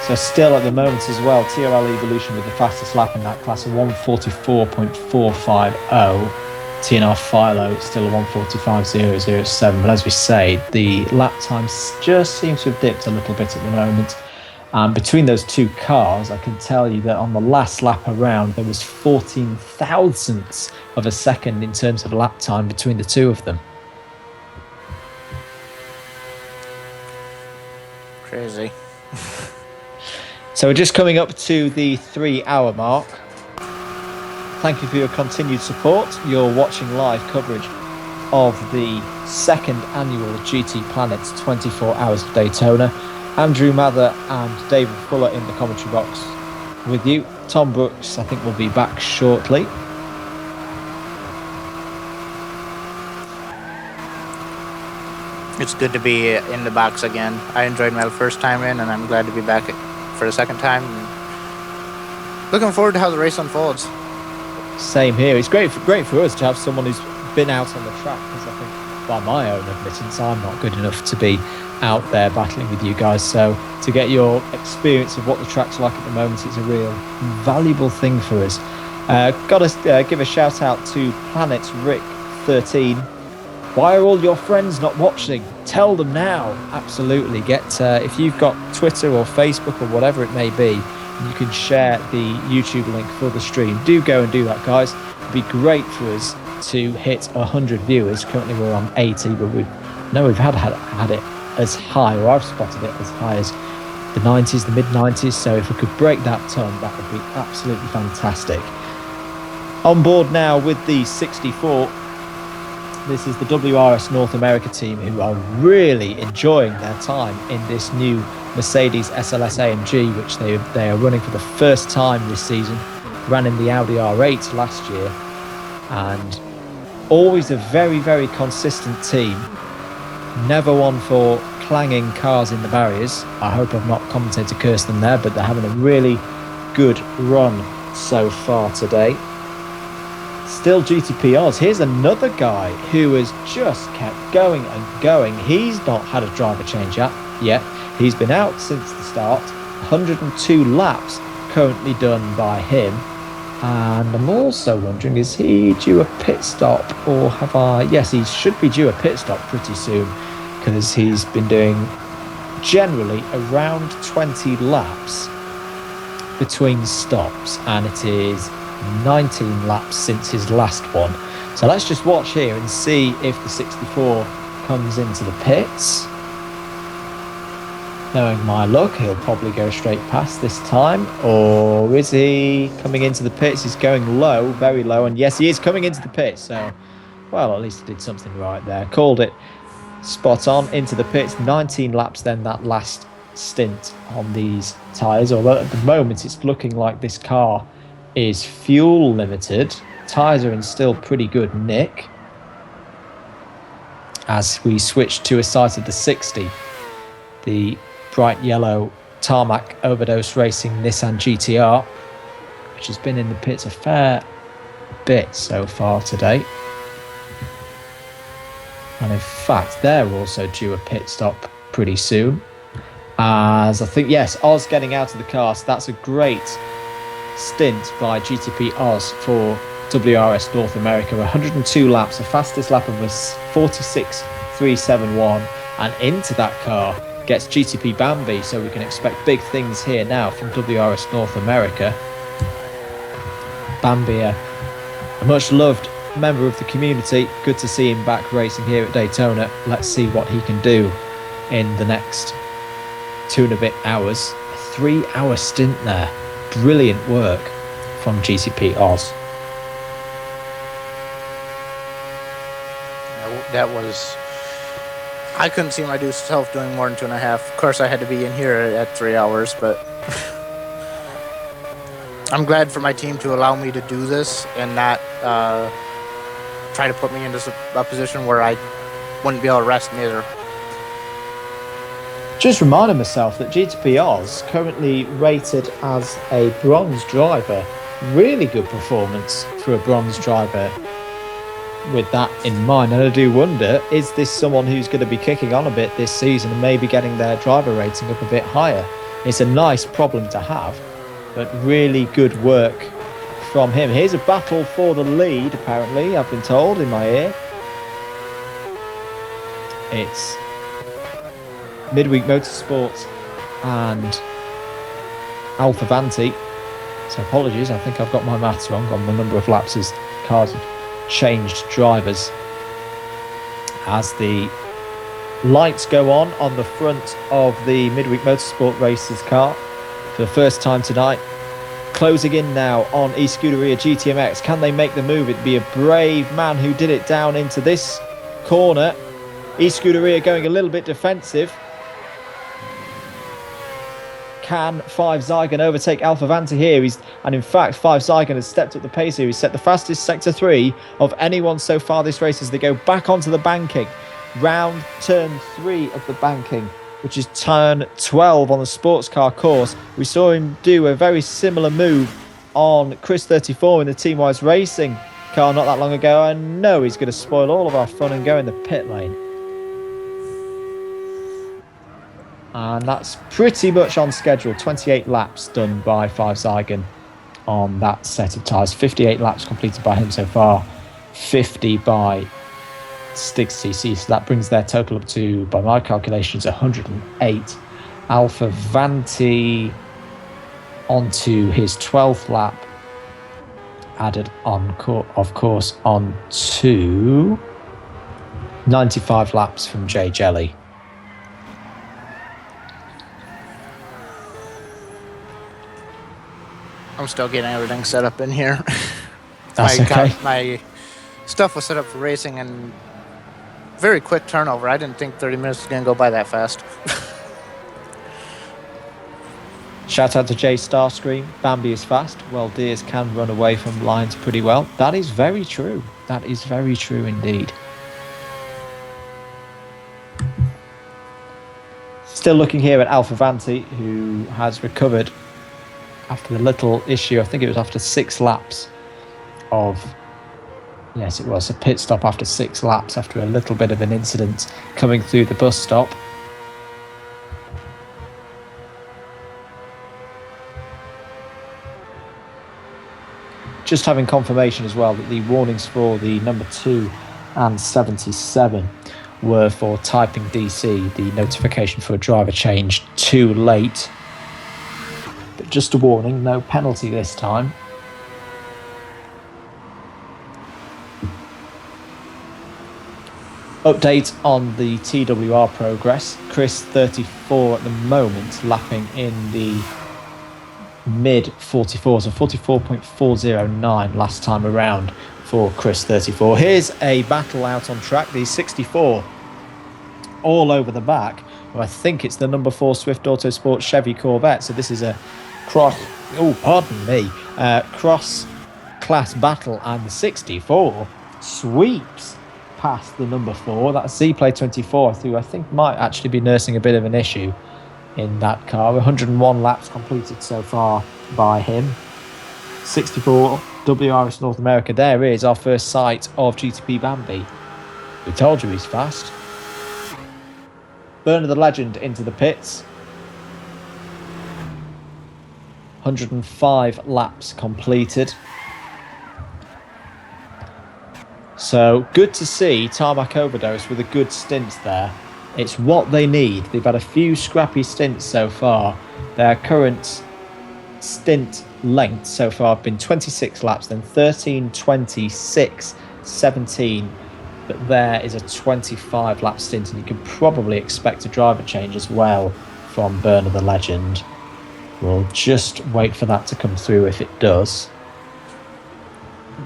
So still at the moment as well, TRL Evolution with the fastest lap in that class, a 144.450. TNR Philo still a 145.007. But as we say, the lap time just seems to have dipped a little bit at the moment. Between those two cars, I can tell you that on the last lap around, there was 14 thousandths of a second in terms of lap time between the two of them. Crazy. So we're just coming up to the 3-hour mark. Thank you for your continued support. You're watching live coverage of the second annual GTPlanet 24 Hours of Daytona. Andrew Mather and David Fuller in the commentary box with you. Tom Brooks, I think, will be back shortly. It's good to be in the box again. I enjoyed my first time in, and I'm glad to be back for the second time. Looking forward to how the race unfolds. Same here. It's great for us to have someone who's been out on the track, because I think, by my own admittance, I'm not good enough to be out there battling with you guys. So to get your experience of what the track's like at the moment is a real valuable thing for us. Got to give a shout out to Planet Rick 13. Why are all your friends not watching? Tell them now. Absolutely. Get if you've got Twitter or Facebook or whatever it may be, you can share the YouTube link for the stream. Do go and do that, guys. It'd be great for us to hit 100 viewers. Currently we're on 80, but we've had it as high, or I've spotted it as high as the 90s, the mid-90s. So if we could break that ton, that would be absolutely fantastic. On board now with the 64. This is the WRS North America team, who are really enjoying their time in this new Mercedes SLS AMG, which they are running for the first time this season. Ran in the Audi R8 last year, and always a very, very consistent team. Never one for clanging cars in the barriers. I hope I've not commented to curse them there, but they're having a really good run so far today. Still GTP Oz. Here's another guy who has just kept going and going. He's not had a driver change yet. He's been out since the start. 102 laps currently done by him. And I'm also wondering, is he due a pit stop, or have I? Yes, he should be due a pit stop pretty soon, because he's been doing generally around 20 laps between stops, and it is 19 laps since his last one. So let's just watch here and see if the 64 comes into the pits. Knowing my luck, he'll probably go straight past this time. Or is he coming into the pits? He's going low, very low, and yes, he is coming into the pits. So, well, at least he did something right there. Called it spot on into the pits. 19 laps then, that last stint on these tyres. Although at the moment it's looking like this car is fuel limited. Tyres are in still pretty good nick. As we switch to a sight of the 60, the bright yellow tarmac overdose racing Nissan GTR, which has been in the pits a fair bit so far today. And in fact, they're also due a pit stop pretty soon. As I think, yes, Oz getting out of the car, so that's a great stint by GTP Oz for WRS North America. 102 laps, the fastest lap of was 46.371, and into that car gets GTP Bambi, so we can expect big things here now from WRS North America. Bambi, a much loved member of the community. Good to see him back racing here at Daytona. Let's see what he can do in the next 2 and a bit hours. A 3-hour stint there. Brilliant work from GTP Oz. That was... I couldn't see myself doing more than 2.5. Of course, I had to be in here at 3 hours, but I'm glad for my team to allow me to do this and not try to put me into a position where I wouldn't be able to rest neither. Just reminding myself that GTP Oz currently rated as a bronze driver. Really good performance for a bronze driver with that in mind. And I do wonder, is this someone who's going to be kicking on a bit this season and maybe getting their driver rating up a bit higher? It's a nice problem to have, but really good work from him. Here's a battle for the lead, apparently, I've been told in my ear. It's Midweek Motorsports and Alpha Vanti. So apologies, I think I've got my maths wrong on the number of laps as cars have changed drivers. As the lights go on the front of the Midweek Motorsport Races car for the first time tonight. Closing in now on eScuderia GTMX. Can they make the move? It'd be a brave man who did it down into this corner. eScuderia going a little bit defensive. Can Five Zygon overtake Alpha Vanti here? And in fact, Five Zygon has stepped up the pace here. He's set the fastest sector 3 of anyone so far this race as they go back onto the banking. Round turn 3 of the banking, which is turn 12 on the sports car course. We saw him do a very similar move on Chris 34 in the Team Wise Racing car not that long ago. I know he's going to spoil all of our fun and go in the pit lane. And that's pretty much on schedule. 28 laps done by Five Zygon on that set of tyres. 58 laps completed by him so far. 50 by Stig's TC. So that brings their total up to, by my calculations, 108. Alpha Vanti onto his 12th lap. Added on, of course, on to 95 laps from Jay Jelly. I'm still getting everything set up in here. That's okay. My stuff was set up for racing and very quick turnover. I didn't think 30 minutes was going to go by that fast. Shout out to Jay Starscream. Bambi is fast. Well, deers can run away from lines pretty well. That is very true. That is very true indeed. Still looking here at Alpha Vanti, who has recovered after the little issue. I think it was after 6 laps of... Yes, it was a pit stop after 6 laps after a little bit of an incident coming through the bus stop. Just having confirmation as well that the warnings for the number 2 and 77 were for typing DC, the notification for a driver change too late. But just a warning, no penalty this time. Update on the TWR progress. Chris 34 at the moment, lapping in the mid 44s, so 44.409 last time around for Chris 34. Here's a battle out on track. The 64 all over the back. Well, I think it's the number 4 Swift Autosport Chevy Corvette. So this is a cross class battle, and the 64 sweeps past the number 4. That's Z-Play 24, who I think might actually be nursing a bit of an issue in that car. 101 laps completed so far by him. 64 WRS North America. There is our first sight of GTP Bambi. We told you he's fast. Burner the Legend into the pits. 105 laps completed. So good to see Tarmac Overdose with a good stint there. It's what they need. They've had a few scrappy stints so far. Their current stint length so far have been 26 laps, then 13, 26, 17. But there is a 25 lap stint, and you can probably expect a driver change as well from Burner the Legend. We'll just wait for that to come through if it does.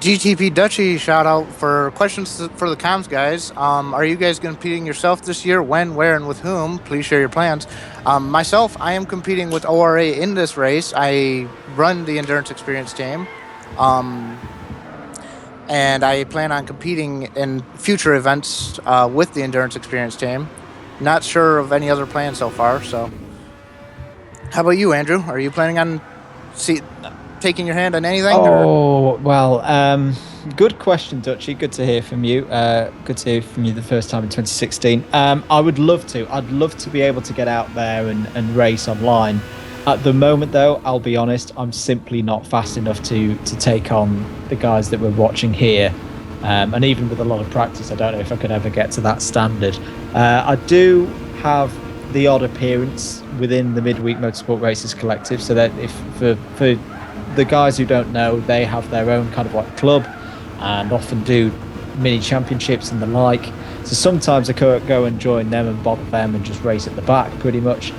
GTP Dutchy shout out for questions for the comms guys. Are you guys competing yourself this year? When, where, and with whom? Please share your plans. Myself, I am competing with ORA in this race. I run the Endurance Experience team. And I plan on competing in future events with the Endurance Experience team. Not sure of any other plans so far. So, how about you, Andrew? Are you planning on taking your hand on anything? Oh, well, good question, Dutchy. Good to hear from you. Good to hear from you the first time in 2016. I would love to. I'd love to be able to get out there and race online. At the moment, though, I'll be honest, I'm simply not fast enough to take on the guys that we're watching here. And even with a lot of practice, I don't know if I could ever get to that standard. I do have the odd appearance within the Midweek Motorsport Racers Collective, so that if for the guys who don't know, they have their own kind of like club and often do mini championships and the like. So sometimes I go and join them and bother them and just race at the back pretty much.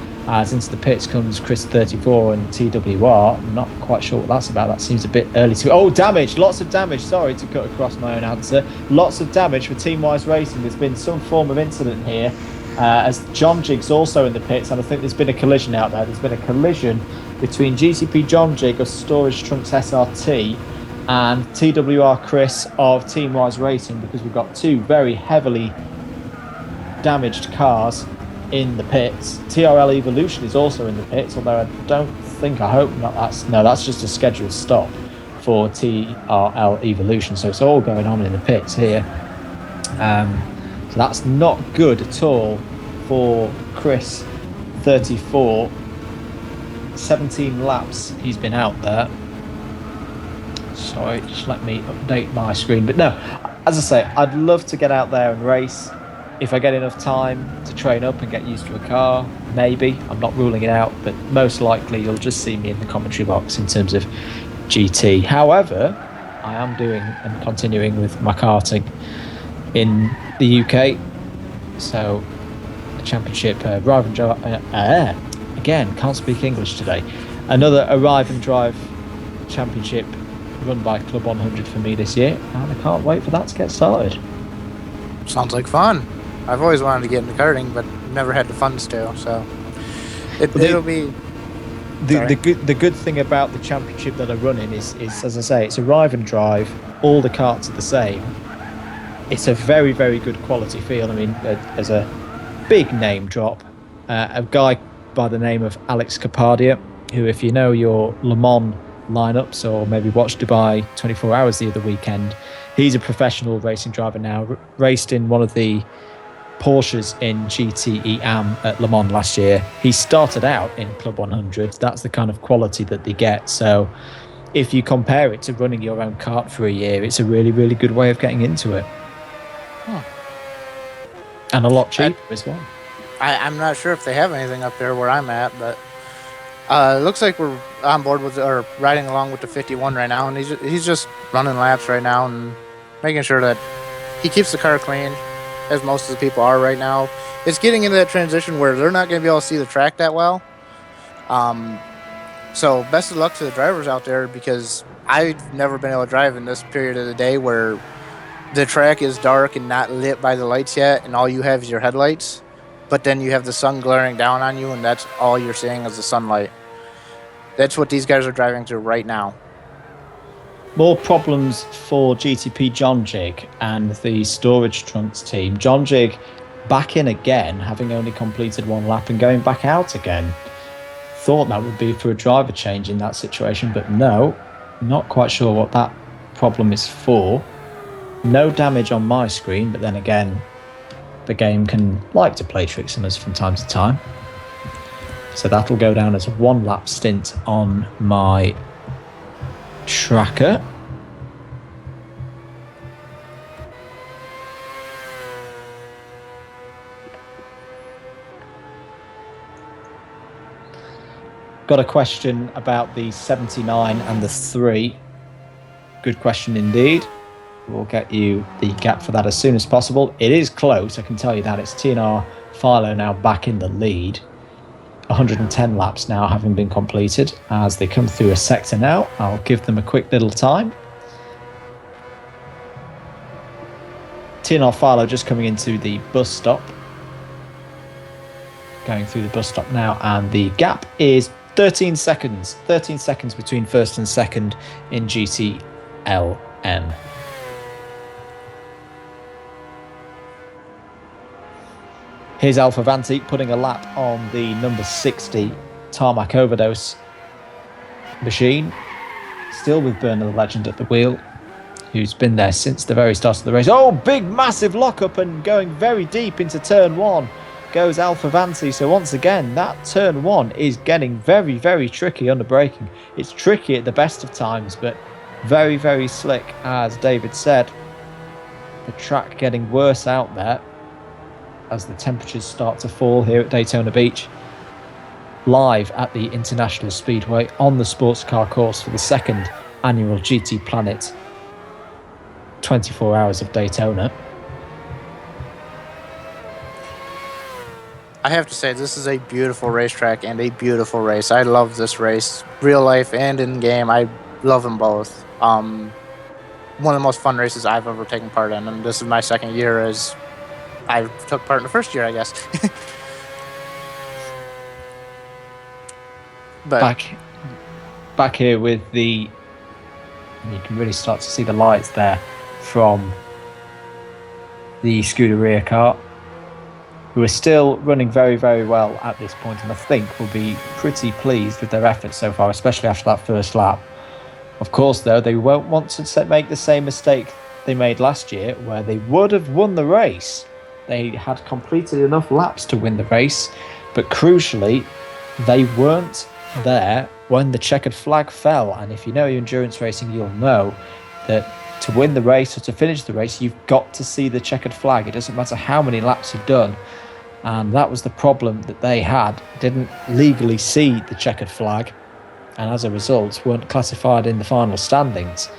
Since the pits comes Chris 34 and TWR, I'm not quite sure what that's about. That seems a bit early to... Oh, damage! Lots of damage. Sorry to cut across my own answer. Lots of damage for Team Wise Racing. There's been some form of incident here, as John Jig's also in the pits, and I think there's been a collision out there. There's been a collision between GTP John Jig of Storage Trunks SRT and TWR Chris of Team Wise Racing, because we've got two very heavily damaged cars in the pits. TRL Evolution is also in the pits, although I hope not. That's just a scheduled stop for TRL Evolution, so it's all going on in the pits here. So that's not good at all for Chris 34. 17 laps he's been out there. Sorry, just let me update my screen. But no, as I say, I'd love to get out there and race. If I get enough time to train up and get used to a car, maybe. I'm not ruling it out, but most likely you'll just see me in the commentary box in terms of GT. However, I am doing and continuing with my karting in the UK. So, the championship, Arrive and Drive... again, can't speak English today. Another Arrive and Drive championship run by Club 100 for me this year, and I can't wait for that to get started. Sounds like fun. I've always wanted to get into karting, but never had the funds to, so it'll be... The good thing about the championship that I run in is, as I say, it's Arrive and Drive. All the karts are the same. It's a very, very good quality field. I mean, as a big name drop, a guy by the name of Alex Capadia, who, if you know your Le Mans lineups or maybe watched Dubai 24 Hours the other weekend, he's a professional racing driver now, raced in one of the Porsches in GT3 AM at Le Mans last year. He started out in Club 100. That's the kind of quality that they get. So if you compare it to running your own kart for a year, it's a really, really good way of getting into it. And a lot cheaper as well. I'm not sure if they have anything up there where I'm at, but it looks like we're on board with or riding along with the 51 right now, and he's just running laps right now and making sure that he keeps the car clean, as most of the people are right now. It's getting into that transition where they're not going to be able to see the track that well. So best of luck to the drivers out there, because I've never been able to drive in this period of the day where the track is dark and not lit by the lights yet, and all you have is your headlights. But then you have the sun glaring down on you, and that's all you're seeing is the sunlight. That's what these guys are driving through right now. More problems for GTP John Jig and the Storage Trunks team. John Jig back in again, having only completed one lap and going back out again. Thought that would be for a driver change in that situation, but no, not quite sure what that problem is for. No damage on my screen, but then again, the game can like to play tricks on us from time to time. So that'll go down as a 1 lap stint on my tracker. Got a question about the 79 and the 3. Good question indeed. We'll get you the gap for that as soon as possible. It is close, I can tell you that. It's TNR Philo now back in the lead. 110 laps now having been completed. As they come through a sector now, I'll give them a quick little time. Alfalo just coming into the bus stop. Going through the bus stop now, and the gap is 13 seconds. 13 seconds between first and second in GTLM. Here's Alfa Vanti putting a lap on the number 60 tarmac overdose machine. Still with Bernard the Legend at the wheel, who's been there since the very start of the race. Oh, big, massive lockup, and going very deep into turn one goes Alfa Vanti. So once again, that turn one is getting very, very tricky under braking. It's tricky at the best of times, but very, very slick, as David said. The track getting worse out there as the temperatures start to fall here at Daytona Beach. Live at the International Speedway on the sports car course for the second annual GTPlanet 24 Hours of Daytona. I have to say, this is a beautiful racetrack and a beautiful race. I love this race, real life and in game. I love them both. One of the most fun races I've ever taken part in, and this is my second year as I took part in the first year, I guess. But back here with the, you can really start to see the lights there from the Scuderia car, who are still running very, very well at this point, and I think will be pretty pleased with their efforts so far, especially after that first lap. Of course, though, they won't want to make the same mistake they made last year, where they would have won the race. They had completed enough laps to win the race, but crucially, they weren't there when the checkered flag fell. And if you know your endurance racing, you'll know that to win the race or to finish the race, you've got to see the checkered flag. It doesn't matter how many laps you've done. And that was the problem that they had. Didn't legally see the checkered flag, and as a result weren't classified in the final standings.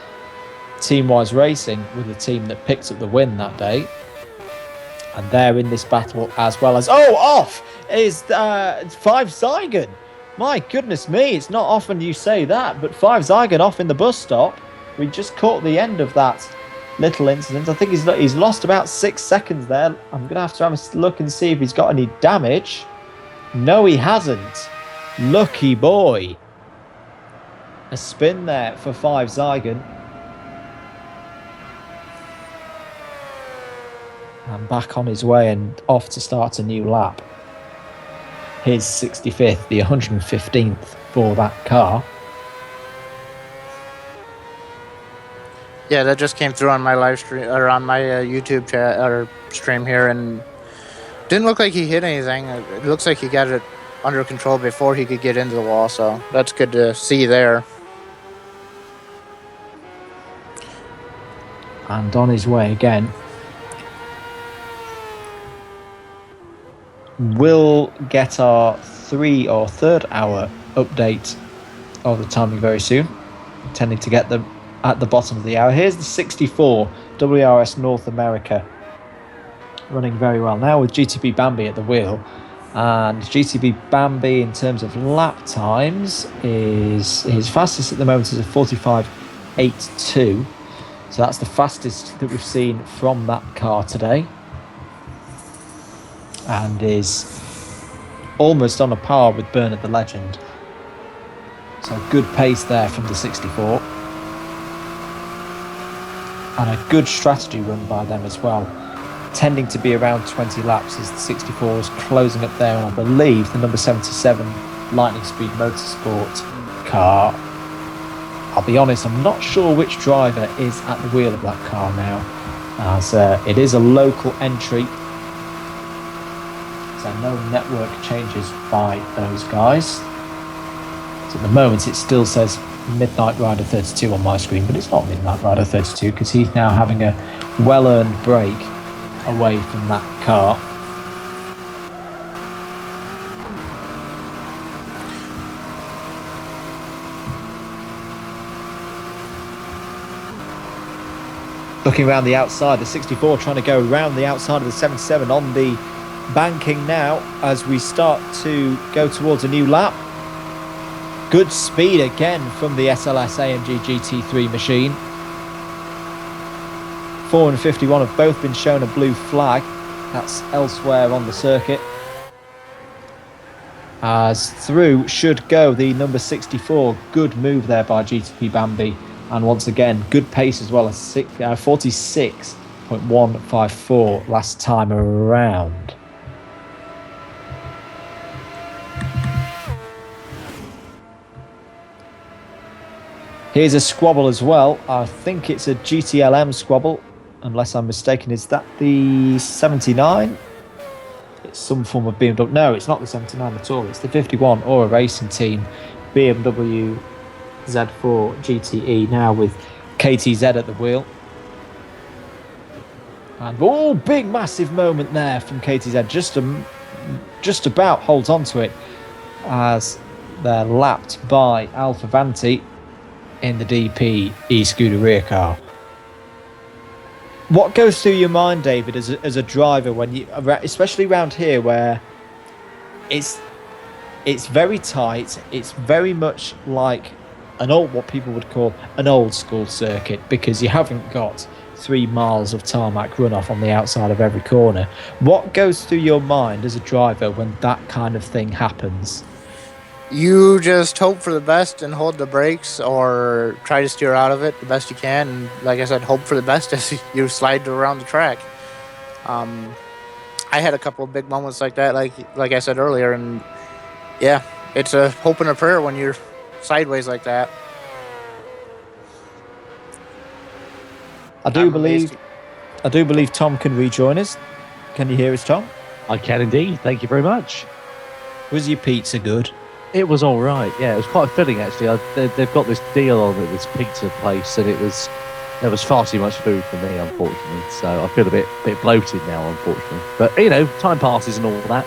Team-wise Racing were the team that picked up the win that day, and they're in this battle as well as... Oh, off is Five Zygon. My goodness me, it's not often you say that, but Five Zygon off in the bus stop. We just caught the end of that little incident. I think he's lost about 6 seconds there. I'm going to have a look and see if he's got any damage. No, he hasn't. Lucky boy. A spin there for Five Zygon. And back on his way and off to start a new lap. His 65th, the 115th for that car. yeah, that just came through on my live stream or on my YouTube chat or stream here, and didn't look like he hit anything. It looks like he got it under control before he could get into the wall, so that's good to see there. And on his way again. We'll get our third hour update of the timing very soon. Intending to get them at the bottom of the hour. Here's the 64 WRS North America, running very well now with GTP Bambi at the wheel. And GTP Bambi, in terms of lap times, is his fastest at the moment is a 45.82. So that's the fastest that we've seen from that car today, and is almost on a par with Bernard the Legend. So good pace there from the 64, and a good strategy run by them as well, tending to be around 20 laps as the 64 is closing up there. And I believe the number 77 Lightning Speed Motorsport car, I'll be honest, I'm not sure which driver is at the wheel of that car now, as it is a local entry. So no network changes by those guys. So at the moment it still says Midnight Rider 32 on my screen, but it's not Midnight Rider 32 because he's now having a well-earned break away from that car. Looking around the outside, the 64 trying to go around the outside of the 77 on the banking now as we start to go towards a new lap. Good speed again from the SLS AMG GT3 machine. 4 and 51 have both been shown a blue flag. That's elsewhere on the circuit. As through should go the number 64. Good move there by GTP Bambi. And once again, good pace as well as 46.154 last time around. Here's a squabble as well. I think it's a GTLM squabble, unless I'm mistaken. Is that the 79? It's some form of BMW. No, it's not the 79 at all. It's the 51 Aura Racing Team BMW Z4 GTE, now with KTZ at the wheel. And oh, big massive moment there from KTZ. Just about holds on to it as they're lapped by Alfa Vanti in the DP e-scooter rear car. What goes through your mind, David, as a driver when you, especially around here where it's very tight, it's very much like what people would call an old school circuit, because you haven't got 3 miles of tarmac runoff on the outside of every corner. What goes through your mind as a driver when that kind of thing happens? You just hope for the best and hold the brakes, or try to steer out of it the best you can. And like I said, hope for the best as you slide around the track. I had a couple of big moments like that, like I said earlier, and yeah, it's a hope and a prayer when you're sideways like that. I do believe Tom can rejoin us. Can you hear us, Tom? I can indeed. Thank you very much. Was your pizza good? It was all right. Yeah, it was quite filling actually. They've got this deal on at this pizza place, and there was far too much food for me, unfortunately. So I feel a bit bloated now, unfortunately. But you know, time passes and all that.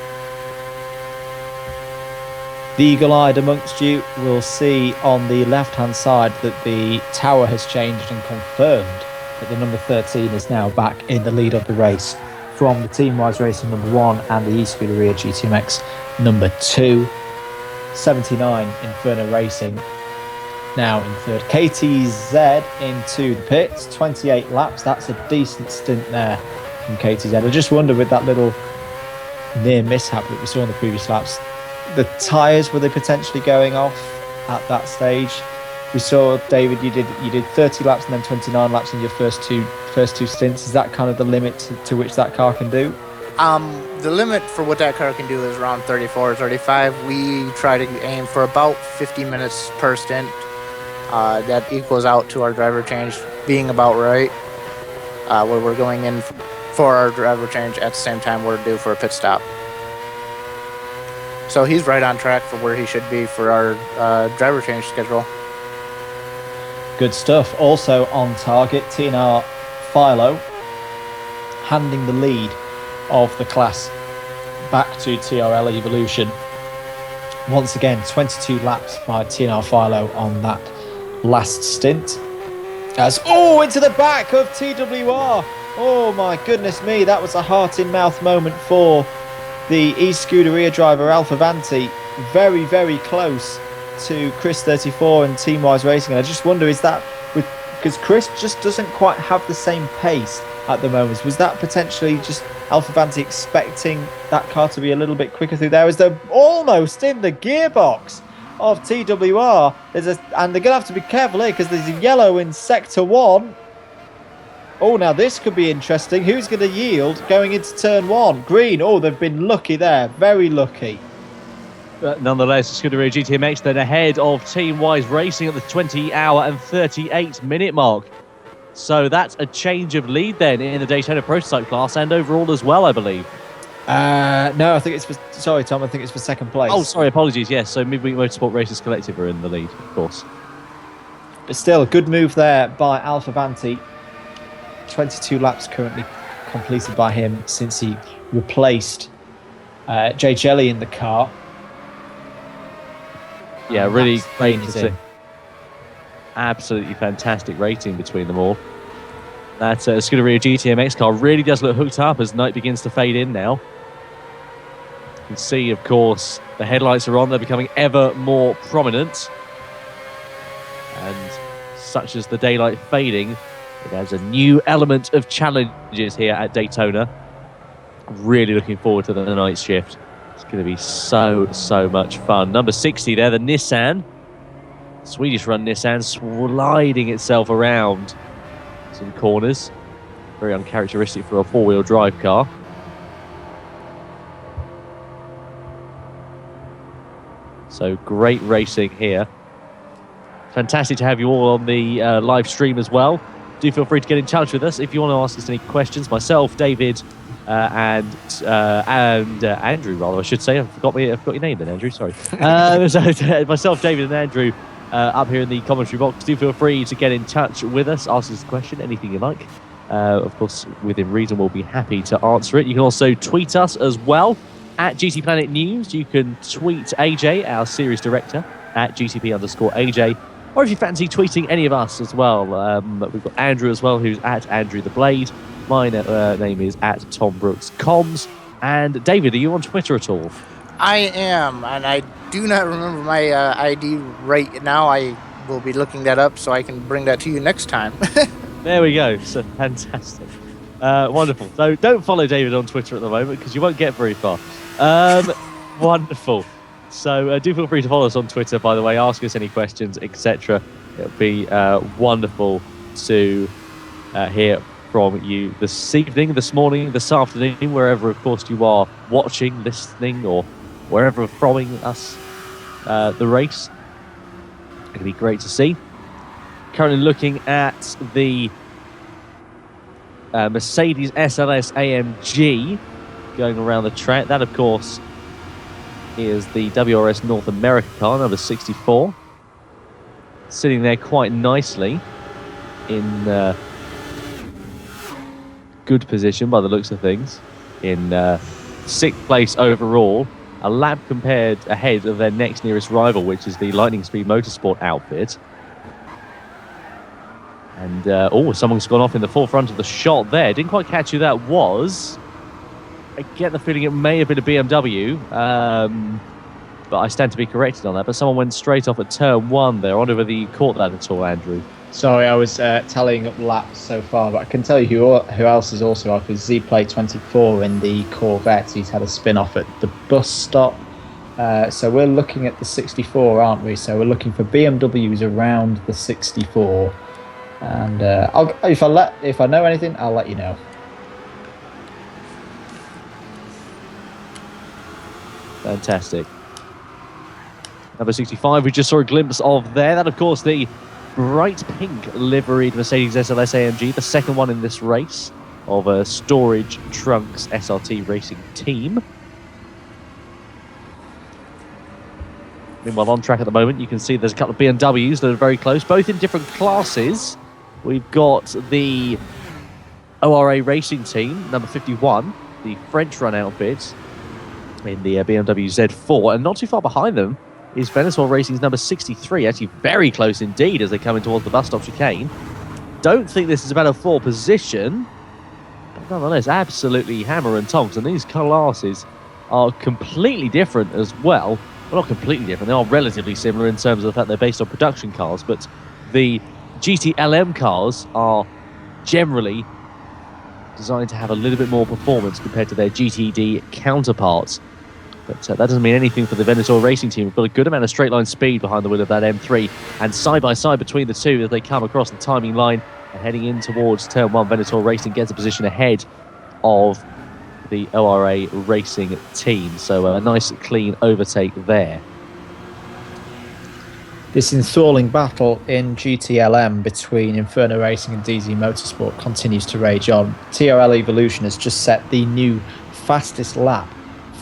The eagle-eyed amongst you will see on the left-hand side that the tower has changed and confirmed that the number 13 is now back in the lead of the race from the Team-Wise Racing number 1 and the e-Scuderia GTMX number 2. 79 Inferno Racing now in third. KTZ into the pits, 28 laps. That's a decent stint there from KTZ. I just wonder, with that little near mishap that we saw in the previous laps, the tyres, were they potentially going off at that stage? We saw, David, you did 30 laps and then 29 laps in your first two stints. Is that kind of the limit to which that car can do? The limit for what that car can do is around 34 or 35. We try to aim for about 50 minutes per stint. That equals out to our driver change being about right, where we're going in for our driver change at the same time we're due for a pit stop. So he's right on track for where he should be for our driver change schedule. Good stuff. Also on target, TNR Philo handing the lead of the class back to TRL Evolution. Once again, 22 laps by TNR Philo on that last stint. As into the back of TWR. Oh my goodness me, that was a heart in mouth moment for the e-Scuderia driver Alfa Vanti. Very, very close to Chris 34 and Team-Wise Racing. And I just wonder, is that because Chris just doesn't quite have the same pace at the moment? Was that potentially just Alfa Vanti expecting that car to be a little bit quicker through there, as they're almost in the gearbox of TWR? And they're going to have to be careful here, because there's a yellow in Sector 1. Oh, now this could be interesting. Who's going to yield going into Turn 1? Green. Oh, they've been lucky there. Very lucky. But nonetheless, Scuderia GTMX then ahead of Team-Wise Racing at the 20-hour and 38-minute mark. So that's a change of lead then in the Daytona prototype class and overall as well, I believe. No, I think it's for... Sorry, Tom, I think it's for second place. Oh, sorry, apologies. Yes, so Midweek Motorsport Racers Collective are in the lead, of course. But still, a good move there by Alfa Vanti. 22 laps currently completed by him since he replaced Jay Jelly in the car. Yeah, really great to see. Absolutely fantastic rating between them all. That Scuderia GTMX car really does look hooked up as night begins to fade in now. You can see, of course, the headlights are on. They're becoming ever more prominent. And such as the daylight fading, it adds a new element of challenges here at Daytona. Really looking forward to the night shift. It's going to be so much fun. Number 60 there, the Nissan. Swedish run Nissan sliding itself around some corners. Very uncharacteristic for a four-wheel drive car. So great racing here. Fantastic to have you all on the live stream as well. Do feel free to get in touch with us if you want to ask us any questions. Myself, David, and Andrew, rather, I should say. I forgot your name then, Andrew. Sorry. Myself, David, and Andrew up here in the commentary box. Do feel free to get in touch with us, ask us a question, anything you like. Of course, within reason, we'll be happy to answer it. You can also tweet us as well at GTPlanet News. You can tweet AJ, our series director, at GTP_AJ. Or if you fancy tweeting any of us as well, we've got Andrew as well, who's at Andrew the Blade. My name is at Tom Brooks Comms. And David, are you on Twitter at all? I am, and I do not remember my ID right now. I will be looking that up so I can bring that to you next time. There we go. So fantastic. Wonderful. So don't follow David on Twitter at the moment because you won't get very far. Wonderful. So do feel free to follow us on Twitter, by the way. Ask us any questions, etc. It'll be wonderful to hear from you this evening, this morning, this afternoon, wherever, of course, you are watching, listening, or wherever following us the race. It'll be great to see. Currently looking at the Mercedes SLS AMG going around the track. That, of course, is the WRS North America car, number 64. Sitting there quite nicely in good position by the looks of things. In 6th place overall, a lap compared ahead of their next nearest rival, which is the Lightning Speed Motorsport outfit. And someone's gone off in the forefront of the shot there. Didn't quite catch who that was. I get the feeling it may have been a BMW, but I stand to be corrected on that. But someone went straight off at turn 1 there. I wonder whether you caught that at all, Andrew. Sorry, I was tallying up laps so far, but I can tell you who else is also off is Z-Plate 24 in the Corvette. He's had a spin-off at the bus stop. So we're looking at the 64, aren't we? So we're looking for BMWs around the 64. And if I know anything, I'll let you know. Fantastic. Number 65, we just saw a glimpse of there. That, of course, the bright pink liveried Mercedes SLS AMG, the second one in this race of a Storage Trunks SRT racing team. Meanwhile, on track at the moment, you can see there's a couple of BMWs that are very close, both in different classes. We've got the ORA racing team, number 51, the French run outfit in the BMW Z4, and not too far behind them is Venezuela Racing's number 63, actually very close indeed as they come in towards the bus stop chicane. Don't think this is about a 4 position, but nonetheless, absolutely hammer and tongs, and these classes are completely different as well. Well, not completely different, they are relatively similar in terms of the fact they're based on production cars, but the GTLM cars are generally designed to have a little bit more performance compared to their GTD counterparts. But that doesn't mean anything for the Venezuela racing team. We've got a good amount of straight line speed behind the wheel of that M3, and side by side between the two as they come across the timing line and heading in towards turn 1. Venezuela Racing gets a position ahead of the ORA racing team. So a nice clean overtake there. This enthralling battle in GTLM between Inferno Racing and DZ Motorsport continues to rage on. TRL Evolution has just set the new fastest lap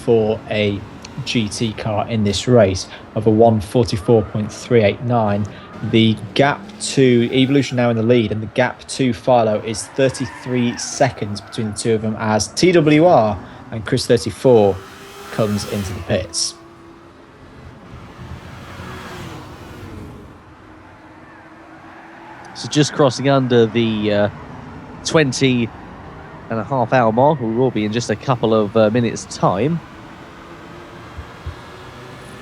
for a GT car in this race of a 1:44.389. The gap to Evolution now in the lead, and the gap to Philo is 33 seconds between the two of them as TWR and Chris 34 comes into the pits. So just crossing under the 20.5 hour mark, we will be in just a couple of minutes' time.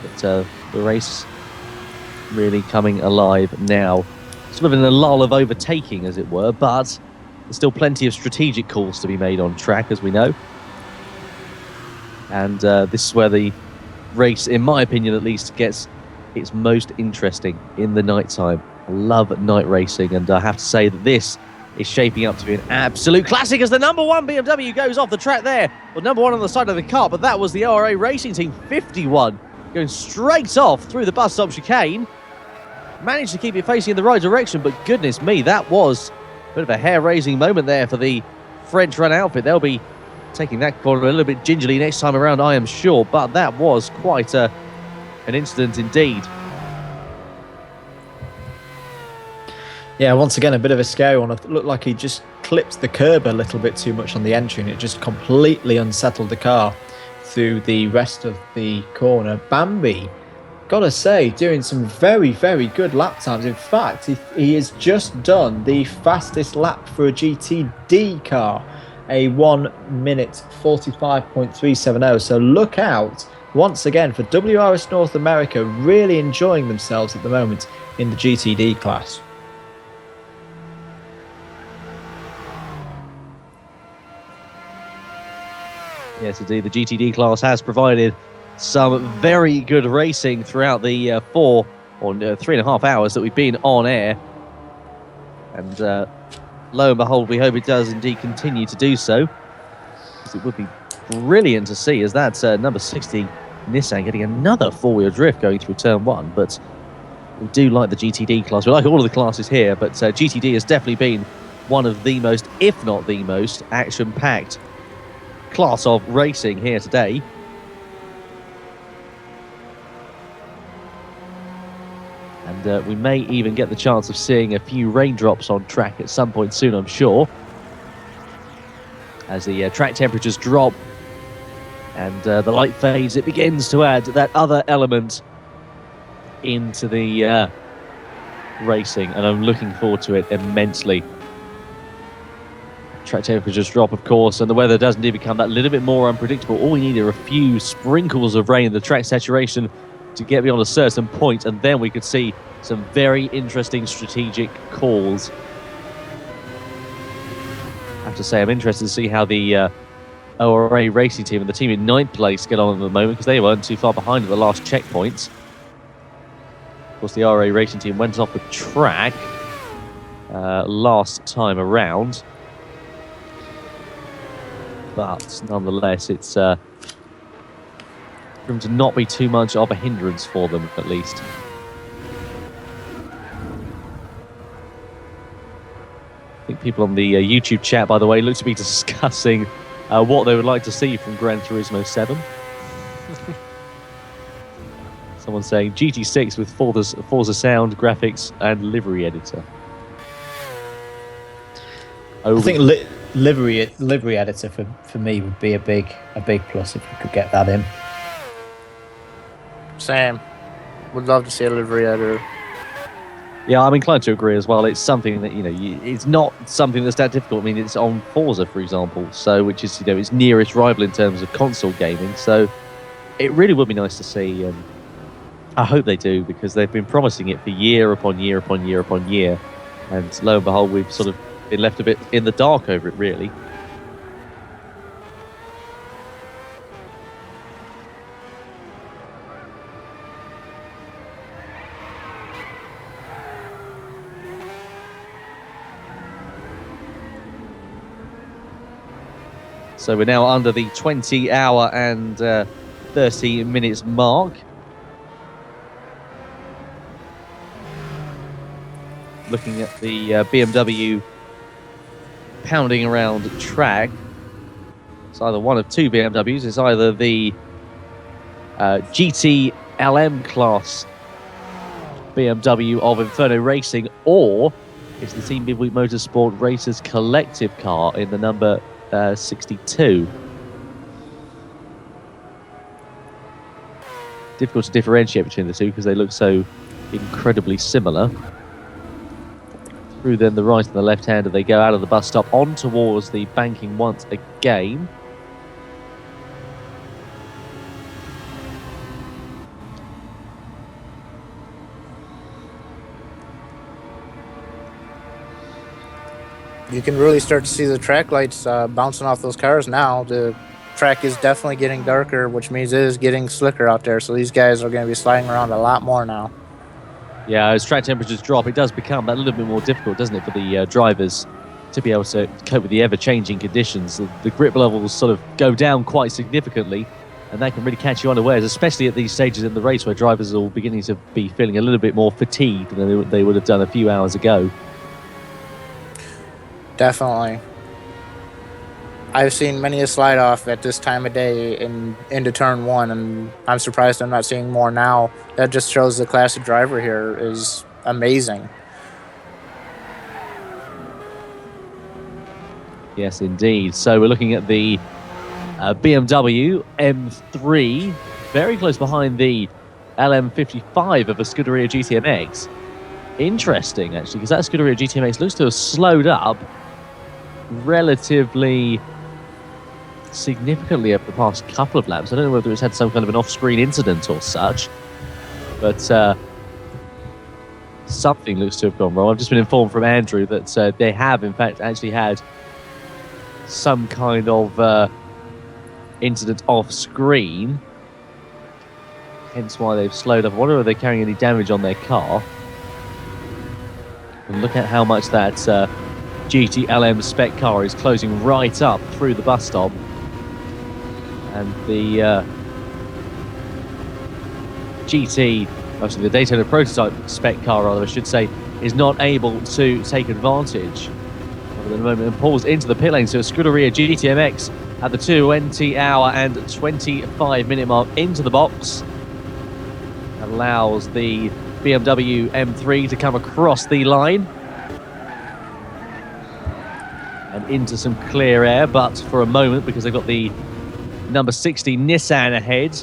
But the race really coming alive now. Sort of in a lull of overtaking, as it were, but there's still plenty of strategic calls to be made on track, as we know. And this is where the race, in my opinion at least, gets its most interesting in the night time. I love night racing, and I have to say that this is shaping up to be an absolute classic as the number 1 BMW goes off the track there. Well, number 1 on the side of the car, but that was the ORA Racing Team 51 going straight off through the bus stop chicane. Managed to keep it facing in the right direction, but goodness me, that was a bit of a hair-raising moment there for the French run outfit. They'll be taking that corner a little bit gingerly next time around, I am sure, but that was quite an incident indeed. Yeah, once again, a bit of a scary one. It looked like he just clipped the curb a little bit too much on the entry, and it just completely unsettled the car through the rest of the corner. Bambi, gotta say, doing some very, very good lap times. In fact, he has just done the fastest lap for a GTD car, a 1 minute 45.370. So look out once again for WRS North America, really enjoying themselves at the moment in the GTD class. Yes, indeed, the GTD class has provided some very good racing throughout the 3.5 hours that we've been on air. And lo and behold, we hope it does indeed continue to do so, because it would be brilliant to see as that's number 60 Nissan getting another four-wheel drift going through turn 1. But we do like the GTD class. We like all of the classes here, but GTD has definitely been one of the most, if not the most, action-packed class of racing here today. And we may even get the chance of seeing a few raindrops on track at some point soon, I'm sure, as the track temperatures drop and the light fades. It begins to add that other element into the racing, and I'm looking forward to it immensely. Track temperatures drop, of course, and the weather does indeed become that little bit more unpredictable. All we need are a few sprinkles of rain, the track saturation to get beyond a certain point, and then we could see some very interesting strategic calls. I have to say, I'm interested to see how the ORA Racing Team and the team in 9th place get on at the moment, because they weren't too far behind at the last checkpoints. Of course, the ORA Racing Team went off the track last time around. But nonetheless, it's room to not be too much of a hindrance for them, at least. I think people on the YouTube chat, by the way, look to be discussing what they would like to see from Gran Turismo 7. Someone saying GT6 with Forza sound, graphics, and livery editor. I think livery editor for me would be a big plus if we could get that in. Sam, would love to see a livery editor. Yeah, I'm inclined to agree as well. It's something that, it's not something that's that difficult. I mean, it's on Forza, for example, so which is, its nearest rival in terms of console gaming. So it really would be nice to see. I hope they do, because they've been promising it for year upon year upon year upon year. And lo and behold, we've sort of been left a bit in the dark over it, really. So we're now under the 20-hour and 30 minutes mark. Looking at the BMW pounding around track. It's either one of two BMWs. It's either the GTLM class BMW of Inferno Racing, or it's the Team Midweek Motorsport Racers collective car in the number 62. Difficult to differentiate between the two because they look so incredibly similar. Through then the right and the left hander, they go out of the bus stop on towards the banking once again. you can really start to see the track lights bouncing off those cars now. The track is definitely getting darker, which means it is getting slicker out there. So these guys are going to be sliding around a lot more now. Yeah, as track temperatures drop, it does become a little bit more difficult, doesn't it, for the drivers to be able to cope with the ever-changing conditions. The grip levels sort of go down quite significantly, and that can really catch you unawares, especially at these stages in the race where drivers are beginning to be feeling a little bit more fatigued than they would have done a few hours ago. Definitely. I've seen many a slide off at this time of day into turn one, and I'm surprised I'm not seeing more now. That just shows the class of driver here is amazing. Yes, indeed. So we're looking at the BMW M3, very close behind the LM55 of a Scuderia GTMX. Interesting, actually, because that Scuderia GTMX looks to have slowed up relatively significantly over the past couple of laps. I don't know whether it's had some kind of an off-screen incident or such, but something looks to have gone wrong. I've just been informed from Andrew that they have, in fact, actually had some kind of incident off-screen, hence why they've slowed up. I wonder if they're carrying any damage on their car. And look at how much that GTLM spec car is closing right up through the bus stop. And the the Daytona prototype spec car, rather, I should say, is not able to take advantage of it at the moment and pulls into the pit lane. So a Scuderia GTMX at the 20 hour and 25 minute mark into the box. That allows the BMW M3 to come across the line and into some clear air, but for a moment, because they've got the number 60 Nissan ahead.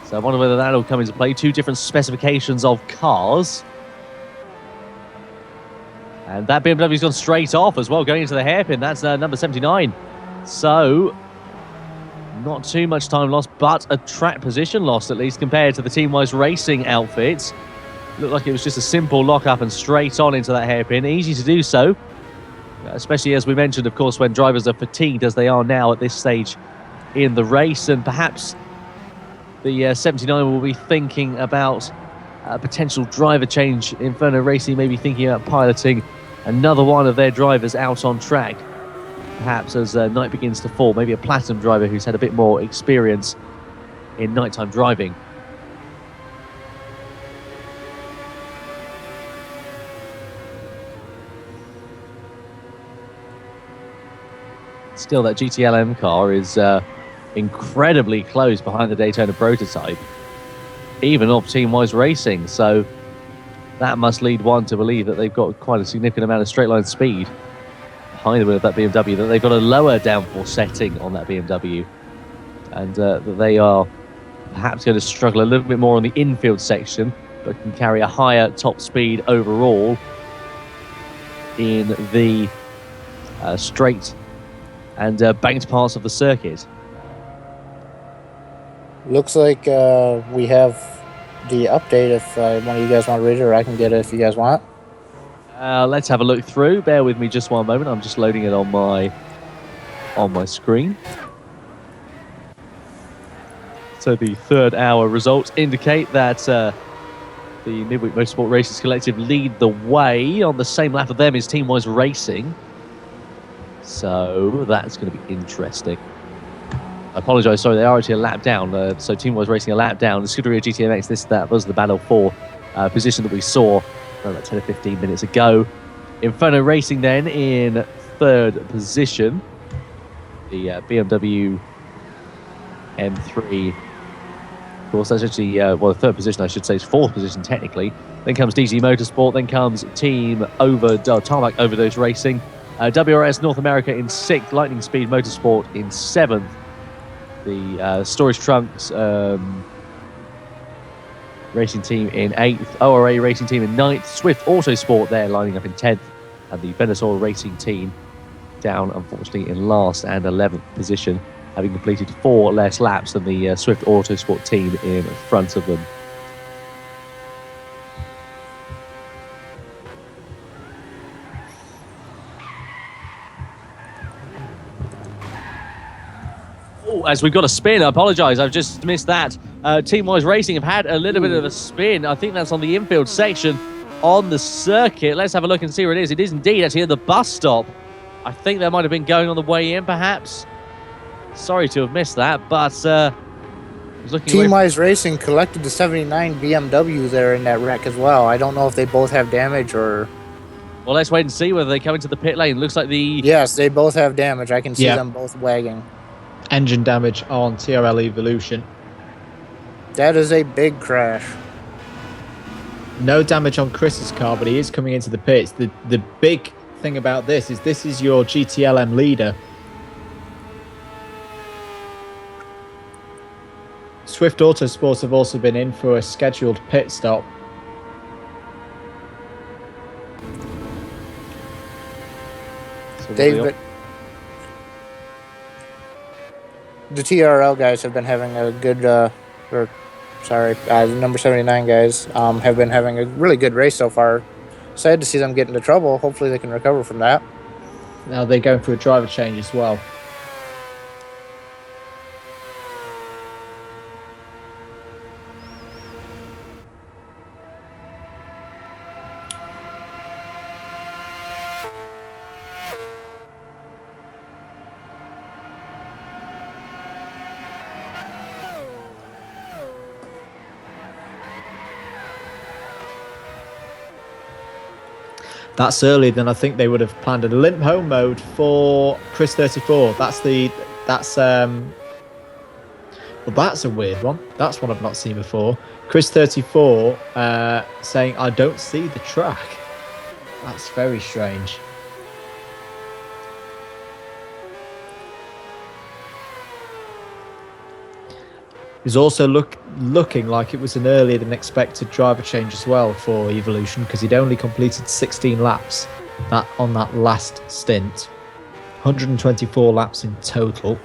So I wonder whether that'll come into play. Two different specifications of cars. And that BMW's gone straight off as well, going into the hairpin. That's number 79. So not too much time lost, but a track position lost, at least compared to the Team-Wise Racing outfits. Looked like it was just a simple lock-up and straight on into that hairpin. Easy to do so, especially as we mentioned, of course, when drivers are fatigued as they are now at this stage in the race. And perhaps the 79 will be thinking about a potential driver change. Inferno Racing may be thinking about piloting another one of their drivers out on track, perhaps as night begins to fall. Maybe a platinum driver who's had a bit more experience in nighttime driving. Still, that GTLM car is incredibly close behind the Daytona prototype, even of Team-Wise Racing. So that must lead one to believe that they've got quite a significant amount of straight line speed behind the wheel of that BMW, that they've got a lower downforce setting on that BMW, and that they are perhaps going to struggle a little bit more on the infield section, but can carry a higher top speed overall in the straight and banked parts of the circuit. Looks like we have the update if one of you guys want to read it, or I can get it if you guys want. Let's have a look through. Bear with me just one moment. I'm just loading it on my screen. So the third hour results indicate that the Midweek Motorsport Racers Collective lead the way. On the same lap of them is Team-Wise Racing. So that's going to be interesting. I apologise, sorry, they are actually a lap down. So Team-Wise Racing a lap down. The Scuderia GTMX, that was the battle for position that we saw about 10 or 15 minutes ago. Inferno Racing then in third position. The BMW M3, of course, that's actually, well, the third position, I should say, is fourth position technically. Then comes DZ Motorsport, then comes Tarmac Overdose Racing. WRS North America in sixth, Lightning Speed Motorsport in seventh. The Storage Trunks Racing Team in 8th, ORA Racing Team in 9th, Swift Autosport there lining up in 10th, and the Venezuela Racing Team down, unfortunately, in last and 11th position, having completed 4 less laps than the Swift Autosport team in front of them. as we've got a spin, I apologise, I've just missed that. Team-Wise Racing have had a little bit of a spin. I think that's on the infield section on the circuit. Let's have a look and see where it is. It is indeed actually at the bus stop. I think that might have been going on the way in, perhaps. Sorry to have missed that, but Team-Wise Racing collected the 79 BMW there in that wreck as well. I don't know if they both have damage or... Well, let's wait and see whether they come into the pit lane. Looks like the... Yes, they both have damage. I can see them both wagging. Engine damage on TRL Evolution. That is a big crash. No damage on Chris's car, but he is coming into the pits. The big thing about this is your GTLM leader. Swift Autosports have also been in for a scheduled pit stop. The TRL guys have been having a good, the number 79 guys have been having a really good race so far. Sad to see them get into trouble. Hopefully they can recover from that. Now they're going through a driver change as well. That's earlier than I think they would have planned. A limp home mode for Chris 34. That's well, that's a weird one. That's one I've not seen before. Chris 34 saying, I don't see the track. That's very strange. It's also looking like it was an earlier than expected driver change as well for Evolution, because he'd only completed 16 laps on that last stint. 124 laps in total.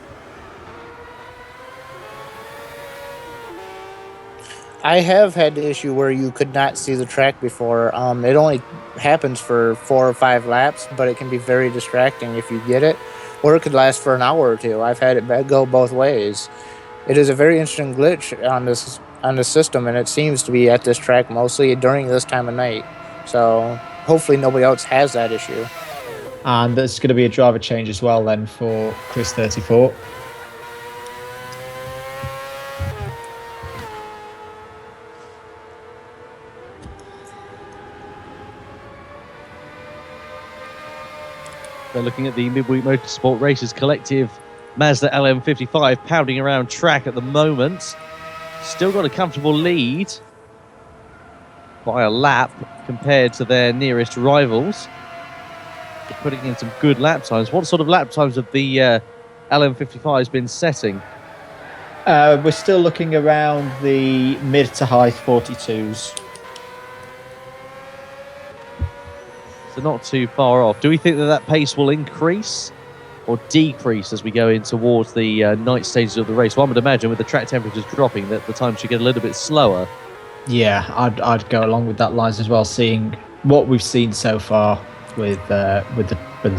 I have had the issue where you could not see the track before. It only happens for 4 or 5 laps, but it can be very distracting if you get it, or it could last for an hour or two. I've had it go both ways. It is a very interesting glitch on this system, and it seems to be at this track mostly during this time of night. So hopefully nobody else has that issue. And there's going to be a driver change as well then for Chris 34. They're looking at the Midweek Motorsport Racers Collective Mazda LM55 pounding around track at the moment. Still got a comfortable lead by a lap compared to their nearest rivals. They're putting in some good lap times. What sort of lap times have the LM55s been setting? We're still looking around the mid to high 42s. So not too far off. Do we think that pace will increase or decrease as we go in towards the night stages of the race? One would imagine with the track temperatures dropping that the time should get a little bit slower. Yeah, I'd go along with that lines as well, seeing what we've seen so far with the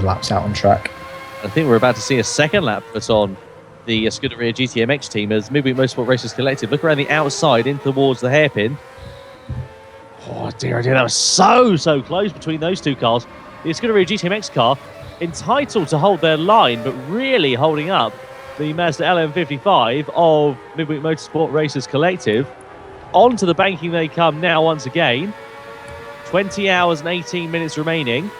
laps out on track. I think we're about to see a second lap put on the Scuderia GTMX team as Midweek Motorsport Racers Collective look around the outside in towards the hairpin. Oh dear, that was so close between those two cars. The Scuderia GTMX car entitled to hold their line, but really holding up the Mazda LM55 of Midweek Motorsport Racers Collective. Onto the banking they come now once again. 20 hours and 18 minutes remaining.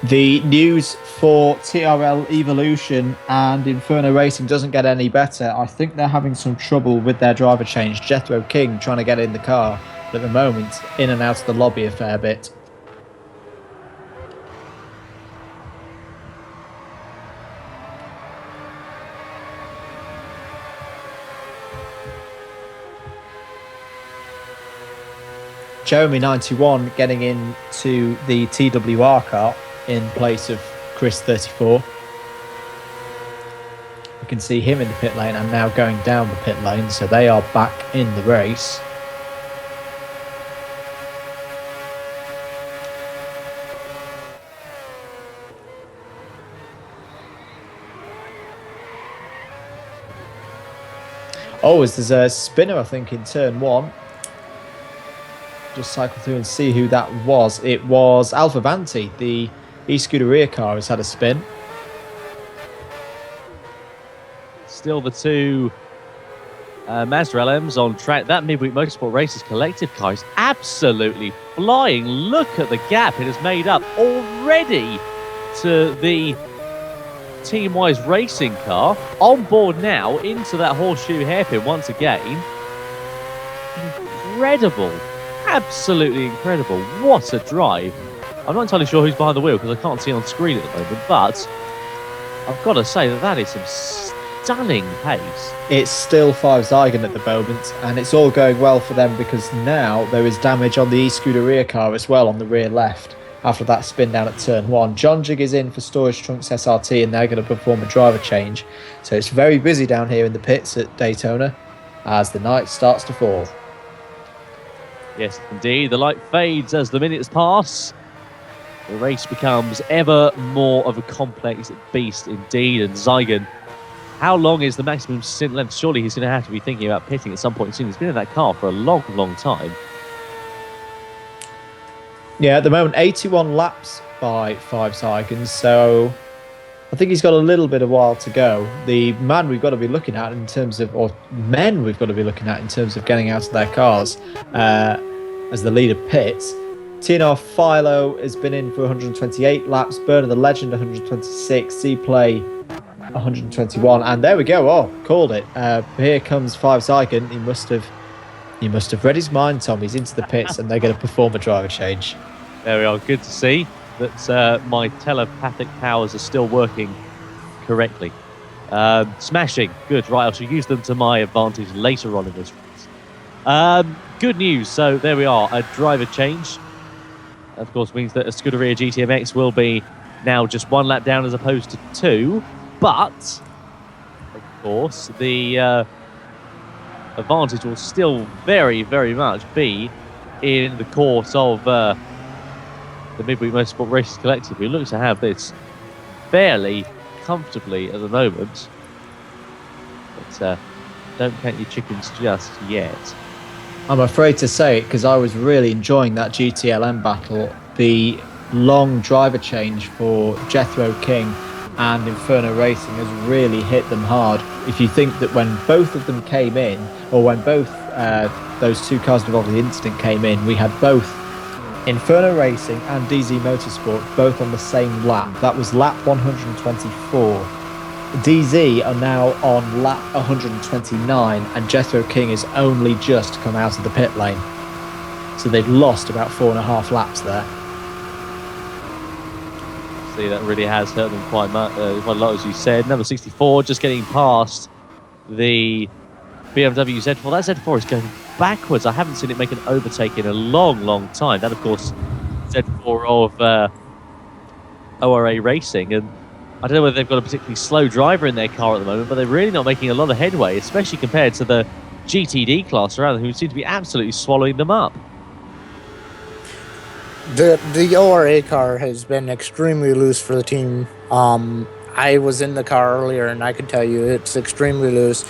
The news for TRL Evolution and Inferno Racing doesn't get any better. I think they're having some trouble with their driver change. Jethro King trying to get in the car, but at the moment, in and out of the lobby a fair bit. Jeremy 91 getting into the TWR car in place of Chris 34. You can see him in the pit lane and now going down the pit lane, so they are back in the race. Oh, there's a spinner, I think, in turn 1. Just cycle through and see who that was. It was Alfa Vanti, the e-Scuderia car, has had a spin. Still the two Mazda LMs on track. That Midweek Motorsport Racers collective car is absolutely flying. Look at the gap it has made up already to the Team-Wise racing car. On board now into that horseshoe hairpin once again. Incredible. Absolutely incredible. What a drive. I'm not entirely sure who's behind the wheel because I can't see on screen at the moment, but I've got to say that is some stunning pace. It's still 5 Zygon at the moment, and it's all going well for them because now there is damage on the e-Scuderia car as well on the rear left after that spin down at turn 1. John Jig is in for Storage Trunks SRT, and they're going to perform a driver change. So it's very busy down here in the pits at Daytona as the night starts to fall. Yes, indeed. The light fades as the minutes pass. The race becomes ever more of a complex beast indeed. And Zygon, how long is the maximum stint length? Surely he's going to have to be thinking about pitting at some point soon. He's been in that car for a long, long time. Yeah, at the moment, 81 laps by 5 Zygons, so I think he's got a little bit of while to go. The man we've got to be looking at in terms of, or men we've got to be looking at in terms of getting out of their cars as the leader pits. TNR Philo has been in for 128 laps, Burner the Legend 126, Z-Play 121, and there we go. Oh, called it. Here comes 5 Zygon. He must have read his mind, Tom. He's into the pits and they're going to perform a driver change. There we are. Good to see that my telepathic powers are still working correctly. Smashing. Good. Right, I shall use them to my advantage later on in this race. Good news. So there we are. A driver change. Of course, means that a Scuderia GTMX will be now just 1 lap down as opposed to 2. But, of course, the advantage will still very, very much be in the course of the Midweek Motorsport Racers Collective. We look to have this fairly comfortably at the moment. But don't count your chickens just yet. I'm afraid to say it because I was really enjoying that GTLM battle. The long driver change for Jethro King and Inferno Racing has really hit them hard. If you think that when both of them came in, or when both those two cars involved in the incident came in, we had both Inferno Racing and DZ Motorsport both on the same lap. That was lap 124. DZ are now on lap 129, and Jethro King has only just come out of the pit lane. So they've lost about 4.5 laps there. See, that really has hurt them quite a lot, as you said. Number 64 just getting past the BMW Z4. That Z4 is going backwards. I haven't seen it make an overtake in a long, long time. That, of course, Z4 of ORA Racing. And I don't know whether they've got a particularly slow driver in their car at the moment, but they're really not making a lot of headway, especially compared to the GTD class around them, who seem to be absolutely swallowing them up. The ORA car has been extremely loose for the team. I was in the car earlier, and I can tell you it's extremely loose.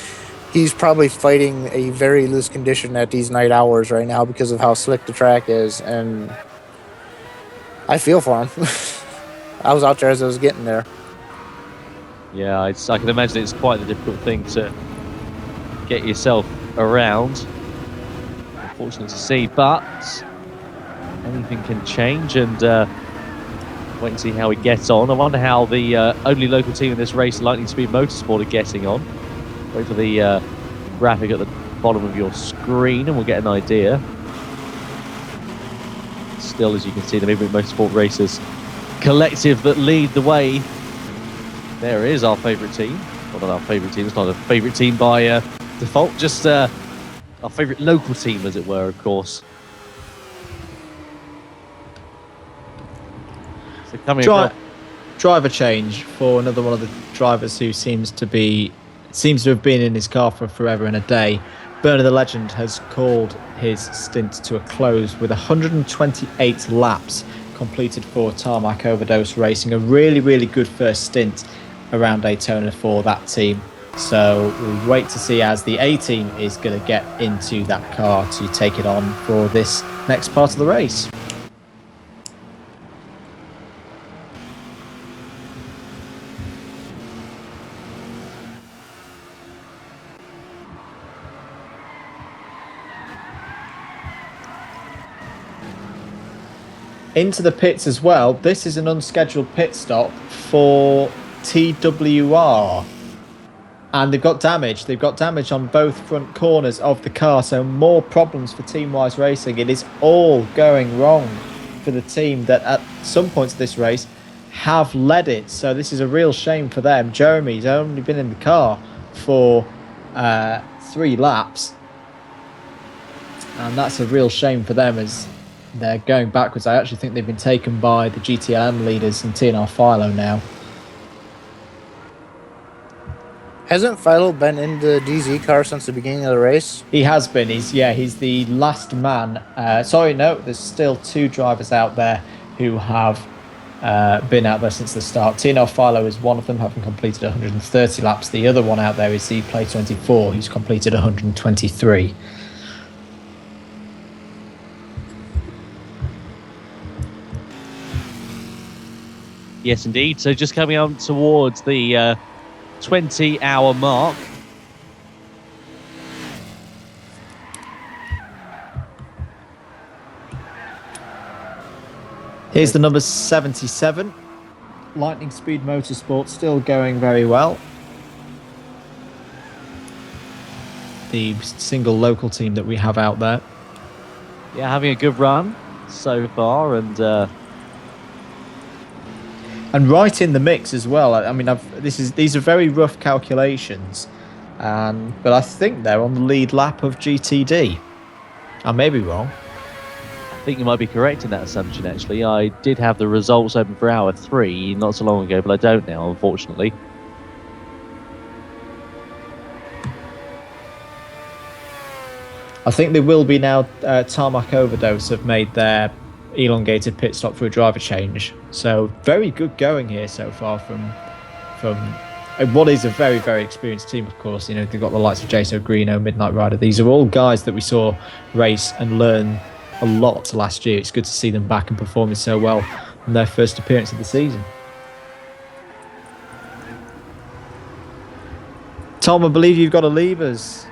He's probably fighting a very loose condition at these night hours right now because of how slick the track is, and I feel for him. I was out there as I was getting there. Yeah, I can imagine it's quite a difficult thing to get yourself around. Unfortunate to see, but anything can change, and wait and see how he gets on. I wonder how the only local team in this race, Lightning Speed Motorsport, are getting on. Wait for the graphic at the bottom of your screen and we'll get an idea. Still, as you can see, the Midweek Motorsport Racers collective that lead the way. There is our favourite team. Well, not our favourite team, it's not a favourite team by default, just our favourite local team, as it were, of course. So coming driver change for another one of the drivers who seems to have been in his car for forever and a day. Burner the Legend has called his stint to a close with 128 laps completed for Tarmac Overdose Racing. A really, really good first stint around Daytona for that team. So we wait to see as the A team is going to get into that car to take it on for this next part of the race. Into the pits as well. This is an unscheduled pit stop for TWR. And they've got damage. They've got damage on both front corners of the car. So more problems for Team Wise Racing. It is all going wrong for the team that at some points of this race have led it. So this is a real shame for them. Jeremy's only been in the car for 3 laps. And that's a real shame for them as they're going backwards. I actually think they've been taken by the GTLM leaders and TNR Philo now. Hasn't Philo been in the DZ car since the beginning of the race? He has been. He's the last man. Sorry, no, there's still 2 drivers out there who have been out there since the start. TNR Philo is one of them, having completed 130 laps. The other one out there is the Play 24, who's completed 123. Yes, indeed. So just coming on towards the 20-hour mark. Here's the number 77. Lightning Speed Motorsport still going very well. The single local team that we have out there. Yeah, having a good run so far, and right in the mix as well. I mean, these are very rough calculations, but I think they're on the lead lap of GTD. I may be wrong. I think you might be correct in that assumption, actually. I did have the results open for hour 3 not so long ago, but I don't now, unfortunately. I think they will be now. Tarmac Overdose have made their elongated pit stop for a driver change. So very good going here so far from what is a very, very experienced team, of course. You know, they've got the likes of Jason Greeno, Midnight Rider. These are all guys that we saw race and learn a lot last year. It's good to see them back and performing so well in their first appearance of the season. Tom, I believe you've got to leave us.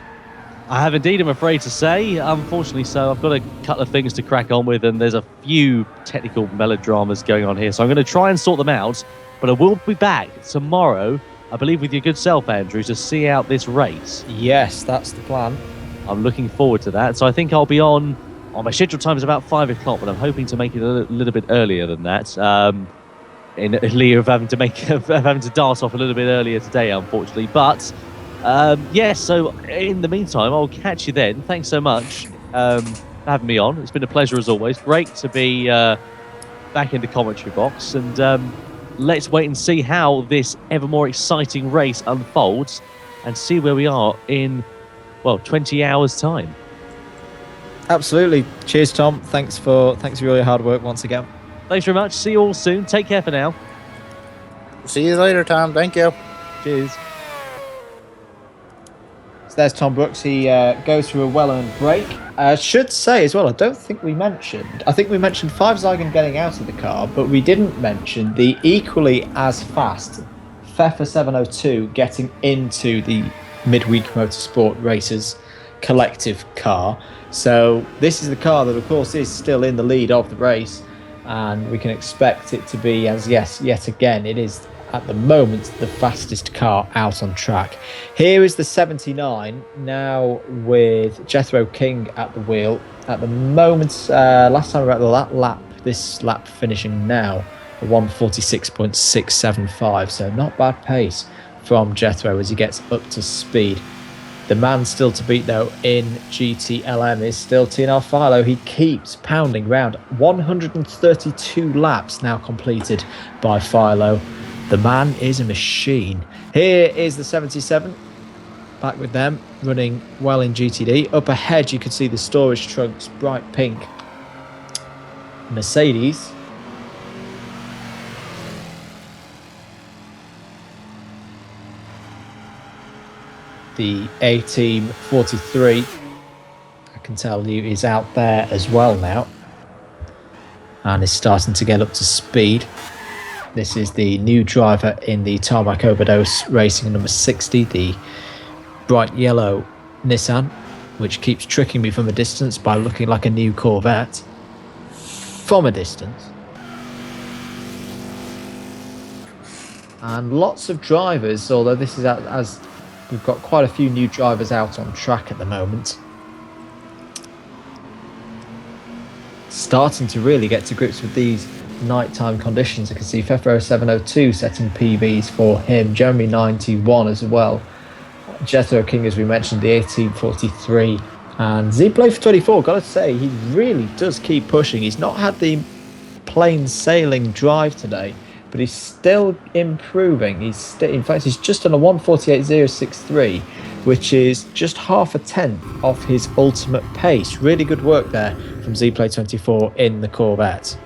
I have indeed, I'm afraid to say. Unfortunately so. I've got a couple of things to crack on with, and there's a few technical melodramas going on here. So I'm going to try and sort them out, but I will be back tomorrow, I believe with your good self, Andrew, to see out this race. Yes, that's the plan. I'm looking forward to that. So I think I'll be on my scheduled time is about 5 o'clock, but I'm hoping to make it a little bit earlier than that. In lieu of having to dart off a little bit earlier today, unfortunately. But yes, so in the meantime, I'll catch you then. Thanks so much for having me on. It's been a pleasure as always. Great to be back in the commentary box, and let's wait and see how this ever more exciting race unfolds and see where we are in, well, 20 hours time. Absolutely. Cheers, Tom. Thanks for all your hard work once again. Thanks very much. See you all soon. Take care for now. See you later, Tom. Thank you. Cheers. So there's Tom Brooks. He goes through a well-earned break. I should say as well, I think we mentioned Five Zygon getting out of the car, but we didn't mention the equally as fast Pfeffer 702 getting into the Midweek Motorsport Racers collective car. So this is the car that, of course, is still in the lead of the race, and we can expect it to be, as yes, yet again, it is at the moment the fastest car out on track. Here is the 79 now with Jethro King at the wheel. At the moment, last time we were at the lap, this lap finishing now a 146.675, so not bad pace from Jethro as he gets up to speed. The man still to beat, though, in GTLM is still TNR Philo. He keeps pounding round. 132 laps now completed by Philo. The man is a machine. Here is the 77. Back with them, running well in GTD. Up ahead, you can see the storage trunks, bright pink Mercedes. the A-Team 43, I can tell you, is out there as well now and is starting to get up to speed. This is the new driver in the Tarmac Overdose Racing number 60, the bright yellow Nissan, which keeps tricking me from a distance by looking like a new Corvette from a distance. And lots of drivers, although this is as we've got quite a few new drivers out on track at the moment, starting to really get to grips with these nighttime conditions. I can see Fefro 702 setting PBs for him, Jeremy 91 as well, Jethro King, as we mentioned, the 1843, and ZPlanet 24. Gotta say, he really does keep pushing. He's not had the plain sailing drive today, but he's still improving. In fact, he's just on a 1:48.063, which is just half a tenth off his ultimate pace. Really good work there from ZPlanet 24 in the Corvette.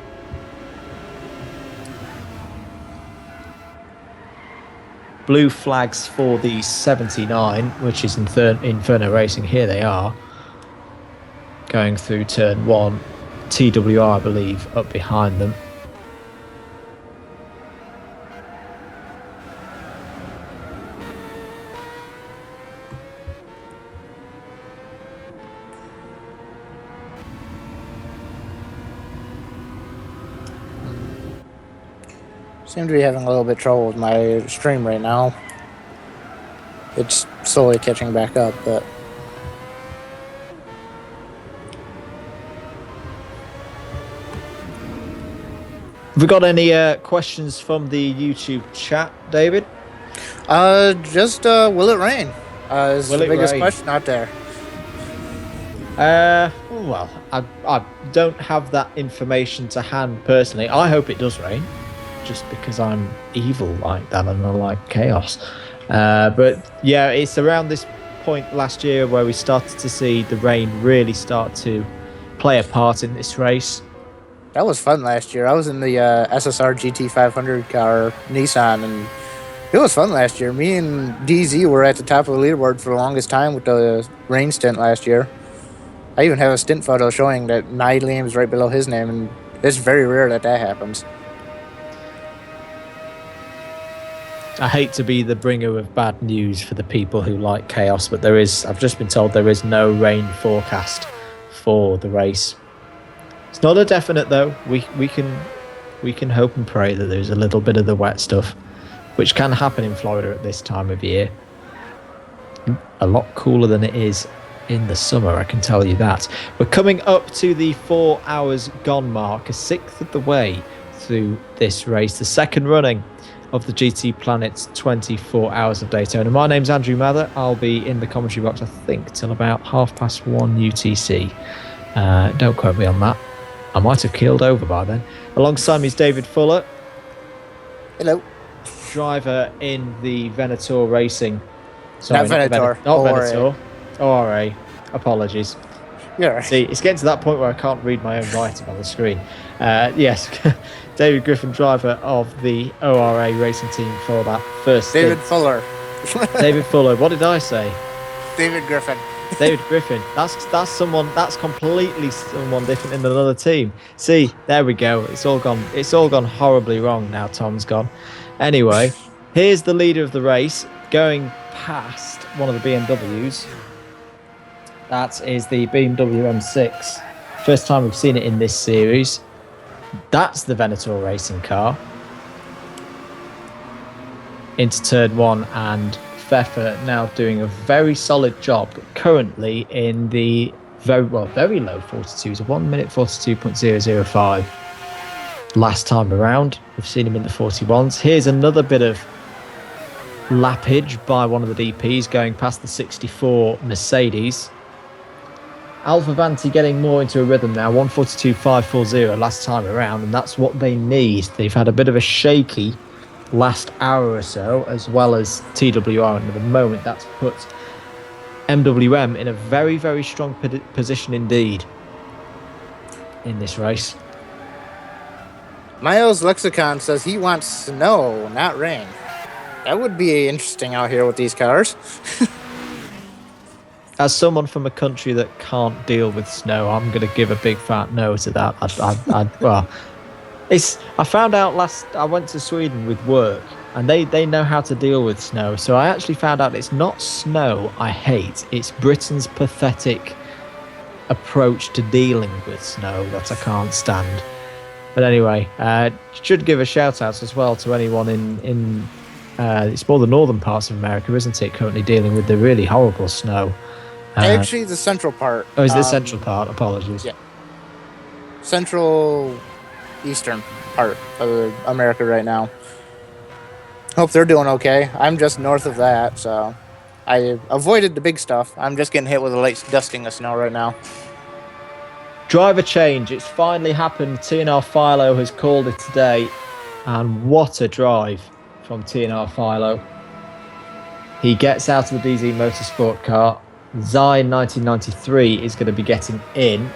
Blue flags for the 79, which is Inferno Racing. Here they are, going through turn 1. TWR, I believe, up behind them. Seem to be having a little bit of trouble with my stream right now. It's slowly catching back up, but Have we got any questions from the YouTube chat, David? just will it rain? Is the biggest question out there. Well, I don't have that information to hand personally. I hope it does rain, just because I'm evil like that and I like chaos. But yeah, it's around this point last year where we started to see the rain really start to play a part in this race. That was fun last year. I was in the SSR GT500 car, Nissan, and it was fun last year. Me and DZ were at the top of the leaderboard for the longest time with the rain stint last year. I even have a stint photo showing that my name is right below his name, and it's very rare that that happens. I hate to be the bringer of bad news for the people who like chaos, but I've just been told there is no rain forecast for the race. It's not a definite though. We can hope and pray that there's a little bit of the wet stuff, which can happen in Florida at this time of year. A lot cooler than it is in the summer, I can tell you that. We're coming up to the 4 hours gone mark, a sixth of the way through this race, the second running of the GTPlanet 24 Hours of Daytona. My name's Andrew Mather. I'll be in the commentary box, I think, till about 1:30 UTC. Don't quote me on that. I might have keeled over by then. Alongside me is David Fuller. Hello. Driver in the Venator Racing. Not Venator. Not Venator. ORA. Apologies. Yeah. Right. See, it's getting to that point where I can't read my own writing on the screen. Yes, David Griffin, driver of the ORA racing team for that first David stint. Fuller. David Fuller. What did I say? David Griffin. David Griffin. That's someone. That's completely someone different in another team. See, there we go. It's all gone horribly wrong now. Tom's gone. Anyway, here's the leader of the race going past one of the BMWs. That is the BMW M6. First time we've seen it in this series. That's the Venator racing car. Into turn 1, and Pfeffer now doing a very solid job, currently in the very low 42s, 1 minute 42.005. Last time around, we've seen him in the 41s. Here's another bit of lappage by one of the DPs going past the 64 Mercedes. Alfa Vanti getting more into a rhythm now, 1:42.540 last time around, and that's what they need. They've had a bit of a shaky last hour or so, as well as TWR, and at the moment that's put MWM in a very, very strong position indeed in this race. Miles Lexicon says he wants snow, not rain. That would be interesting out here with these cars. as someone from a country that can't deal with snow, I'm going to give a big fat no to that. Well, I found out I went to Sweden with work, and they know how to deal with snow. So I actually found out it's not snow I hate. It's Britain's pathetic approach to dealing with snow that I can't stand. But anyway, should give a shout out as well to anyone in it's more the northern parts of America, isn't it? Currently dealing with the really horrible snow. Actually, the central part. Oh, is the central part? Apologies. Yeah. Central eastern part of America right now. Hope they're doing okay. I'm just north of that, so I avoided the big stuff. I'm just getting hit with a light dusting of snow right now. Driver change. It's finally happened. TNR Philo has called it today. And what a drive from TNR Philo. He gets out of the DZ Motorsport car. Zion 1993 is going to be getting in.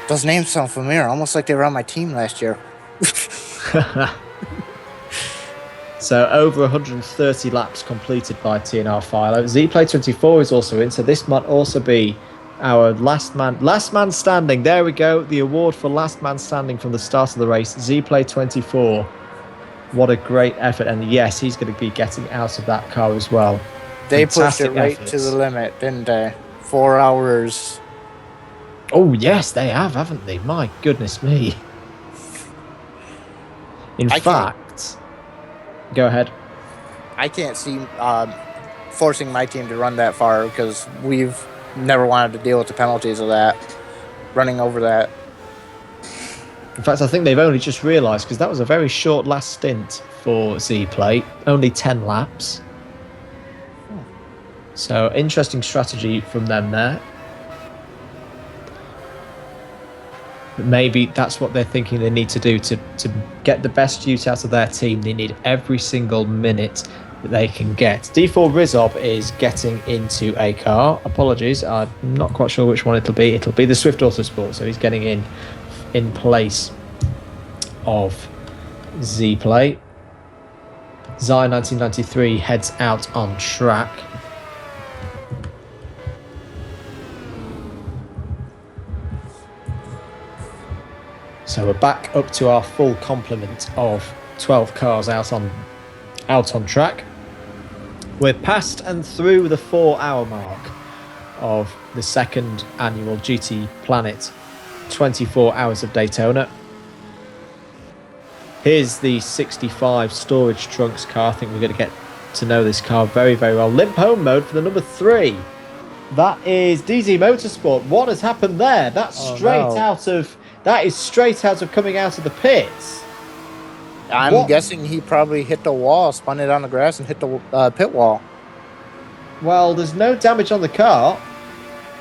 Those names sound familiar, almost like they were on my team last year. So over 130 laps completed by TNR Philo. ZPlay24 is also in, so this might also be our last man standing. There we go, the award for last man standing from the start of the race. ZPlay24. What a great effort, and yes, he's going to be getting out of that car as well. They Fantastic pushed it right efforts. to the limit, didn't they? 4 hours. Oh yes, they have, haven't they? My goodness me. In fact, go ahead. I can't see forcing my team to run that far because we've never wanted to deal with the penalties of that, running over that. In fact, I think they've only just realised, because that was a very short last stint for Z-Play, only 10 laps. So interesting strategy from them there. But maybe that's what they're thinking they need to do to get the best use out of their team. They need every single minute that they can get. D4 Rizzob is getting into a car. Apologies, I'm not quite sure which one it'll be. It'll be the Swift Autosport, so he's getting in place of Z-Play. Zion 1993 heads out on track. So we're back up to our full complement of 12 cars out on track. We're past and through the 4-hour mark of the second annual GTPlanet 24 Hours of Daytona. Here's the 65 storage trunks car. I think we're going to get to know this car very, very well. Limp home mode for the number 3. That is DZ Motorsport. What has happened there? That's that is straight out of coming out of the pits. I'm guessing he probably hit the wall, spun it on the grass, and hit the pit wall. Well, there's no damage on the car.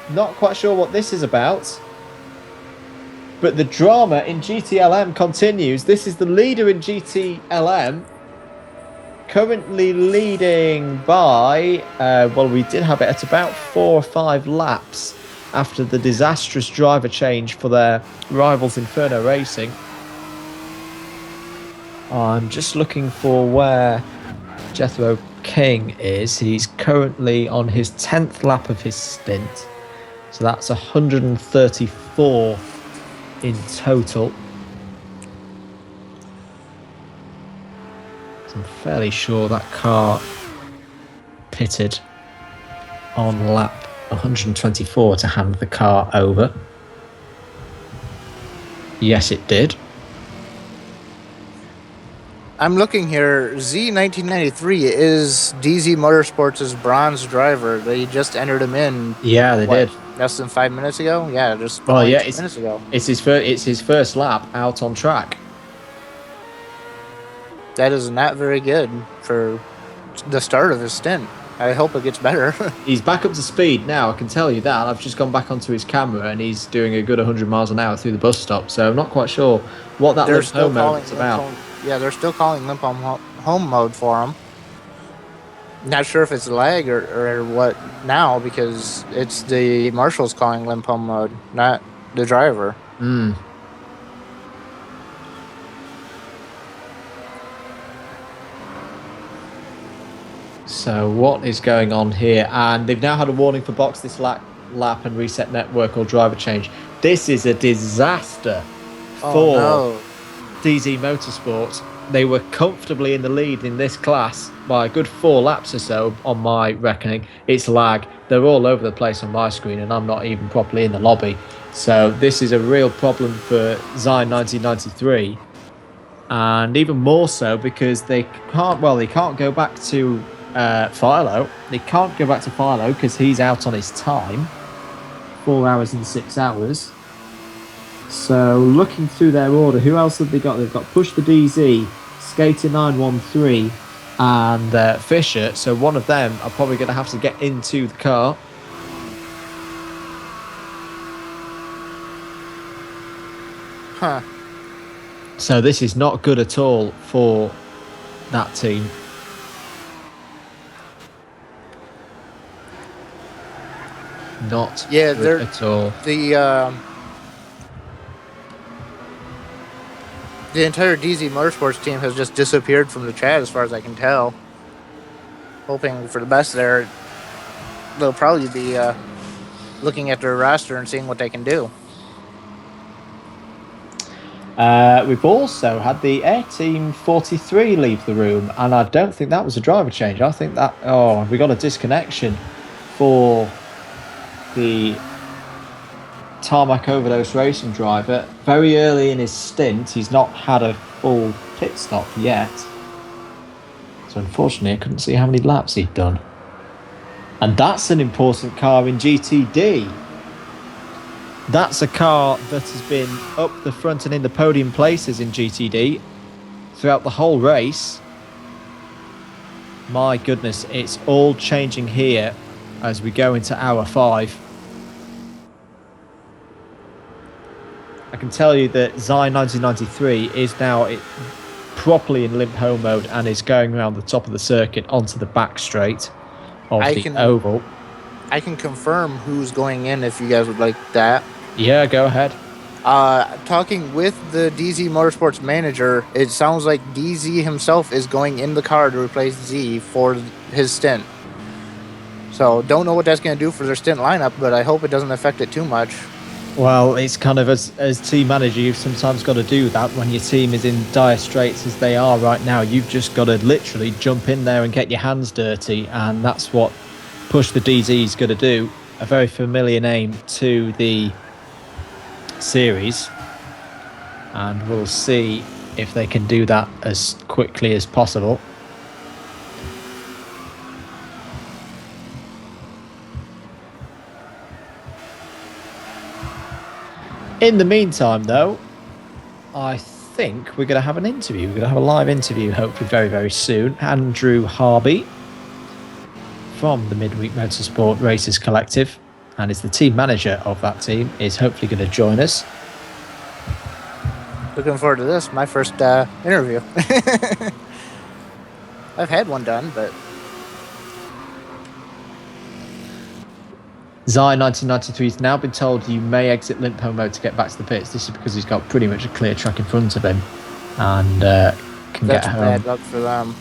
Not quite sure what this is about. But the drama in GTLM continues. This is the leader in GTLM. Currently leading by, well, we did have it at about 4 or 5 laps after the disastrous driver change for their rivals Inferno Racing. I'm just looking for where Jethro King is. He's currently on his 10th lap of his stint. So that's 134 in total. So I'm fairly sure that car pitted on lap 124 to hand the car over. Yes, it did. I'm looking here. Z1993 is DZ Motorsports' bronze driver. They just entered him in. Yeah, they did. Less than 5 minutes ago? Yeah, just 2 minutes ago. It's his first lap out on track. That is not very good for the start of his stint. I hope it gets better. He's back up to speed now, I can tell you that. I've just gone back onto his camera and he's doing a good 100 miles an hour through the bus stop. So I'm not quite sure what that limp home mode is about. Yeah, they're still calling limp home mode for him. Not sure if it's lag or what now, because it's the marshals calling limp home mode, not the driver. So what is going on here? And they've now had a warning for box this lap and reset network or driver change. This is a disaster for DZ Motorsport. They were comfortably in the lead in this class by a good 4 laps or so on my reckoning. It's lag. They're all over the place on my screen and I'm not even properly in the lobby. So this is a real problem for Zion 1993. And even more so because they can't go back to Philo. They can't go back to Philo because he's out on his time. 4 hours and 6 hours. So looking through their order, who else have they got? They've got Push the DZ, Skater 913 and Fisher. So one of them are probably going to have to get into the car. Huh. So this is not good at all for that team. Not good at all. The entire DZ Motorsports team has just disappeared from the chat as far as I can tell. Hoping for the best there. They'll probably be looking at their roster and seeing what they can do. We've also had the Air Team 43 leave the room, and I don't think that was a driver change. I think that, we got a disconnection for the Tarmac Overdose Racing driver. Very early in his stint, he's not had a full pit stop yet. So unfortunately, I couldn't see how many laps he'd done. And that's an important car in GTD. That's a car that has been up the front and in the podium places in GTD throughout the whole race. My goodness, it's all changing here as we go into hour 5. I can tell you that Zion 1993 is now properly in limp home mode and is going around the top of the circuit onto the back straight of the oval. I can confirm who's going in if you guys would like that. Yeah, go ahead. Talking with the DZ Motorsports manager, it sounds like DZ himself is going in the car to replace Z for his stint. So don't know what that's going to do for their stint lineup, but I hope it doesn't affect it too much. Well, it's kind of, as team manager, you've sometimes got to do that when your team is in dire straits as they are right now. You've just got to literally jump in there and get your hands dirty, and that's what Push the DZ is going to do. A very familiar name to the series, and we'll see if they can do that as quickly as possible. In the meantime, though, I think we're going to have an interview. We're going to have a live interview, hopefully very, very soon. Andrew Harby from the Midweek Motorsport Racers Collective, and is the team manager of that team, is hopefully going to join us. Looking forward to this. My first interview. I've had one done, but... Zion 1993 has now been told you may exit limp home mode to get back to the pits. This is because he's got pretty much a clear track in front of him and can get home. That's bad luck for them.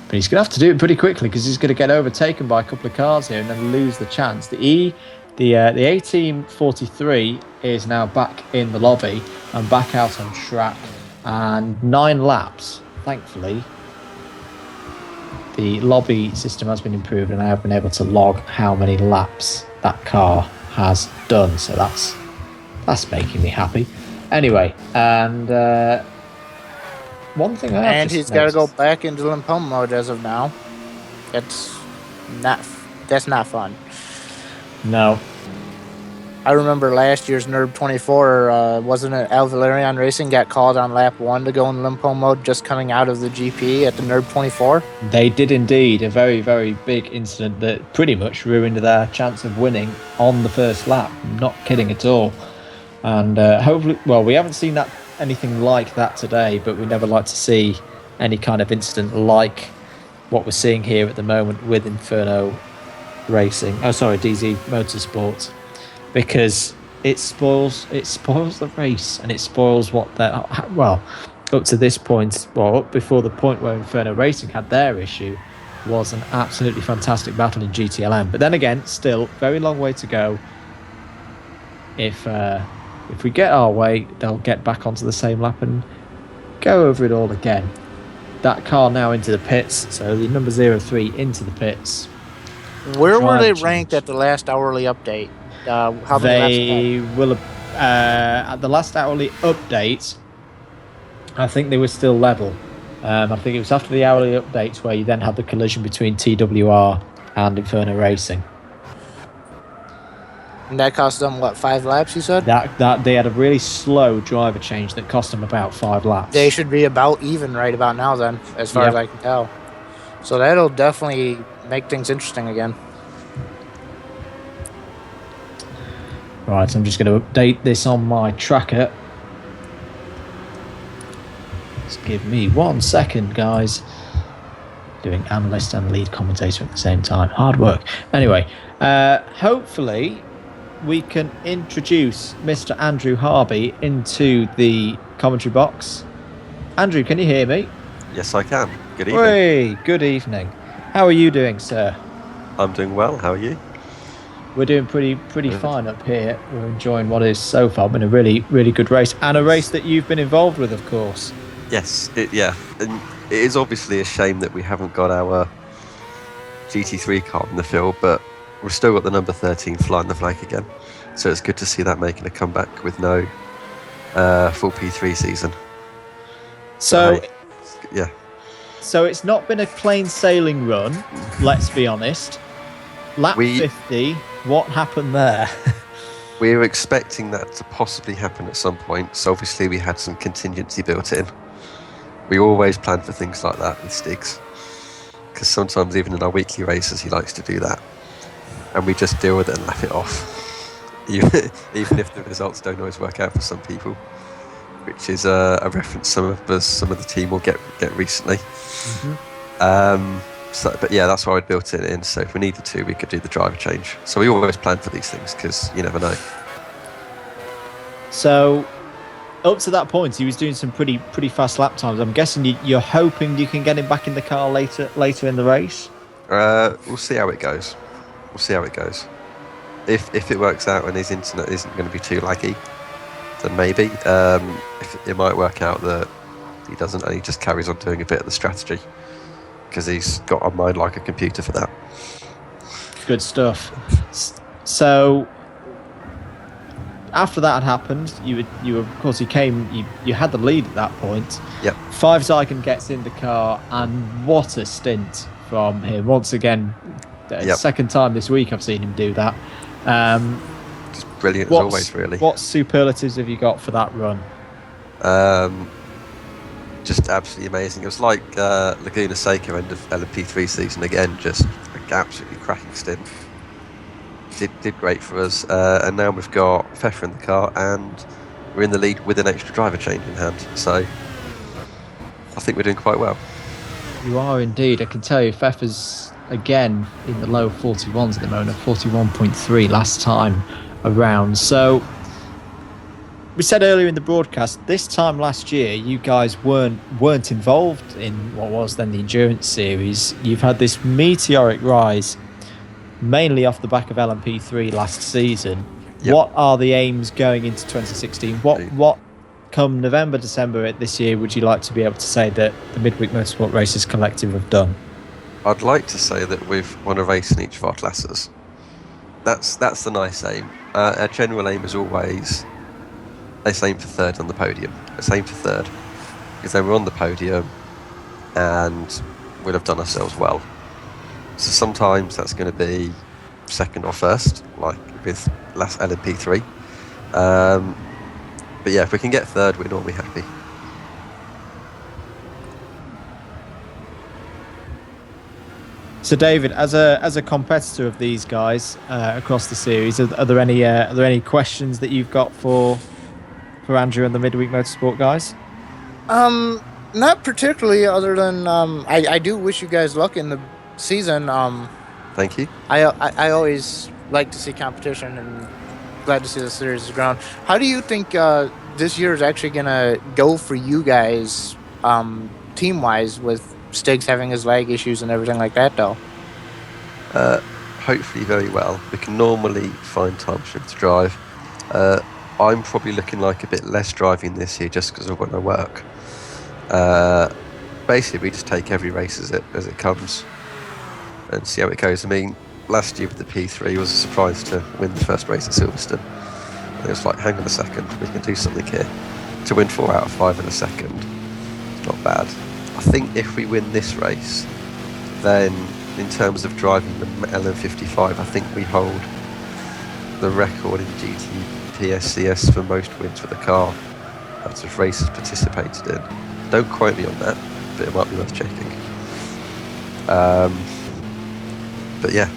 But he's going to have to do it pretty quickly because he's going to get overtaken by a couple of cars here and then lose the chance. The A-Team 43 is now back in the lobby and back out on track. And 9 laps, thankfully. The lobby system has been improved and I have been able to log how many laps that car has done. So that's making me happy. Anyway, and one thing I have he's got to go back into limp home mode as of now. That's not fun. No. I remember last year's NERB 24, wasn't it Al Valerian Racing got called on lap 1 to go in limp home mode just coming out of the GP at the NERB 24? They did indeed. A very, very big incident that pretty much ruined their chance of winning on the first lap. Not kidding at all. And hopefully, well, we haven't seen anything like that today, but we never like to see any kind of incident like what we're seeing here at the moment with Inferno Racing. Oh, sorry, DZ Motorsports. Because it spoils the race and it spoils what they're, well, up to this point, well, up before the point where Inferno Racing had their issue, was an absolutely fantastic battle in GTLM. But then again, still very long way to go. If we get our way, they'll get back onto the same lap and go over it all again. That car now into the pits, so the number 03 into the pits. Where were they Drive ranked change. at the last hourly update? How many laps They will at the last hourly update. I think they were still level. I think it was after the hourly updates where you then had the collision between TWR and Inferno Racing. And that cost them, what, 5 laps, you said? That they had a really slow driver change that cost them about 5 laps. They should be about even right about now then, as far as I can tell. So that'll definitely make things interesting again. Right, I'm just going to update this on my tracker. Just give me 1 second, guys. Doing analyst and lead commentator at the same time. Hard work. Anyway, hopefully we can introduce Mr. Andrew Harvey into the commentary box. Andrew, can you hear me? Yes, I can. Good evening. Hey, good evening. How are you doing, sir? I'm doing well. How are you? We're doing pretty fine up here. We're enjoying what is so far been a really good race, and a race that you've been involved with, of course. Yes, yeah. And it is obviously a shame that we haven't got our GT3 car in the field, but we've still got the number 13 flying the flag again. So it's good to see that making a comeback with no full P3 season. So, yeah. So it's not been a plain sailing run, let's be honest. Lap 50, what happened there? We were expecting that to possibly happen at some point, so obviously we had some contingency built in. We always plan for things like that with Stiggs, because sometimes even in our weekly races he likes to do that, and we just deal with it and laugh it off, even if the results don't always work out for some people, which is a reference some of the team will get recently. But yeah, that's why I built it in, so if we needed to, we could do the driver change. So we always plan for these things, because you never know. So up to that point, he was doing some pretty fast lap times. I'm guessing you're hoping you can get him back in the car later in the race? We'll see how it goes. If it works out and his internet isn't going to be too laggy, then maybe. If it might work out that he doesn't, and he just carries on doing a bit of the strategy, because he's got a mind like a computer for that. Good stuff. So after that had happened, you of course you had the lead at that point. Yep. 5 Zygon gets in the car, and what a stint from him once again. Second time this week I've seen him do that. Just brilliant as always, really. What superlatives have you got for that run? Just absolutely amazing. It was like Laguna Seca end of LMP3 season again, just like absolutely cracking stint. Did great for us, and now we've got Pfeffer in the car, and we're in the lead with an extra driver change in hand. So I think we're doing quite well. You are indeed. I can tell you, Pfeffer's again in the low 41s at the moment, 41.3 last time around. So we said earlier in the broadcast, this time last year, you guys weren't involved in what was then the Endurance Series. You've had this meteoric rise, mainly off the back of LMP3 last season. Yep. What are the aims going into 2016? What come November, December this year would you like to be able to say that the Midweek Motorsport Racers Collective have done? I'd like to say that we've won a race in each of our classes. That's the nice aim. Our general aim is always, let's aim for third on the podium. Let's aim for third, because then we're on the podium and we'll have done ourselves well. So sometimes that's going to be second or first, like with last LMP3. But yeah, if we can get third, we're normally happy. So David, as a competitor of these guys across the series, are there any questions that you've got for Andrew and the Midweek Motorsport guys? Not particularly, other than I do wish you guys luck in the season. Thank you. I always like to see competition, and glad to see the series is grown. How do you think this year is actually gonna go for you guys, team-wise, with Stig's having his lag issues and everything like that, though? Hopefully very well. We can normally find times for him to drive. I'm probably looking like a bit less driving this year just because of when I work. Basically, we just take every race as it comes and see how it goes. I mean, last year with the P3 was a surprise to win the first race at Silverstone. And it was like, hang on a second, we can do something here. To win 4 out of 5 in a second, it's not bad. I think if we win this race, then in terms of driving the LM55, I think we hold the record in GTPSCS for most wins with a car out of races participated in. Don't quote me on that, but it might be worth checking. But yeah,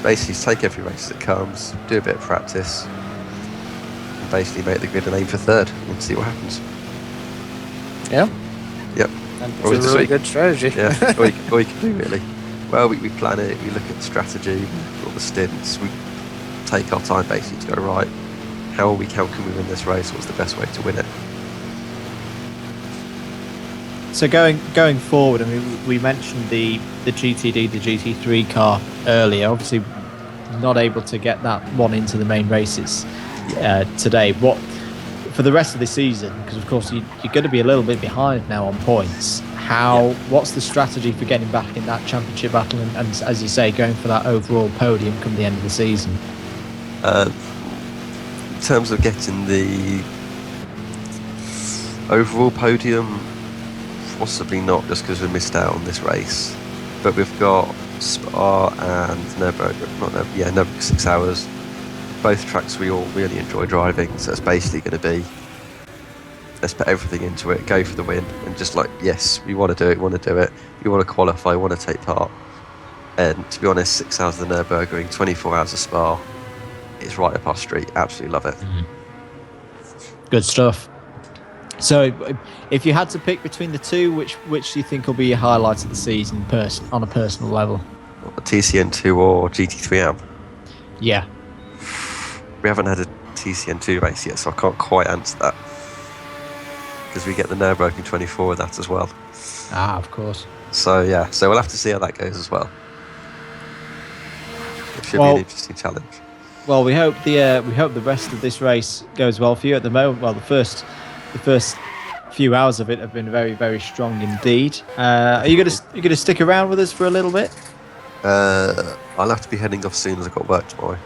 basically take every race as it comes, do a bit of practice, and basically make the grid and aim for third and see what happens. Yeah. Yep. That's a really good strategy. Yeah, all you can do really. Well, we plan it, we look at the strategy, we look at all the stints, we take our time basically to go, right, how can we win this race, what's the best way to win it? So going forward, I mean, we mentioned the GTD, the GT3 car earlier. Obviously, not able to get that one into the main races today. What for the rest of the season? Because of course you're going to be a little bit behind now on points. What's the strategy for getting back in that championship battle and as you say, going for that overall podium come the end of the season? In terms of getting the overall podium, possibly not, just because we missed out on this race. But we've got Spa and Nürburgring 6 hours. Both tracks we all really enjoy driving, so it's basically going to be, let's put everything into it, go for the win, and just like, yes, we want to do it, we want to qualify, we want to take part. And to be honest, 6 hours of the Nürburgring, 24 hours of Spa, it's right up our street. Absolutely love it. Good stuff. So, if you had to pick between the two, which do you think will be your highlights of the season on a personal level? TCN2 or GT3 AM? Yeah. We haven't had a TCN2 race yet, so I can't quite answer that. Because we get the Nürburgring 24 with that as well. Ah, of course. So, yeah. So, we'll have to see how that goes as well. It should be an interesting challenge. Well, we hope the rest of this race goes well for you. At the moment, well, the first few hours of it have been very, very strong indeed. Are you gonna stick around with us for a little bit? I'll have to be heading off soon as I've got work tomorrow.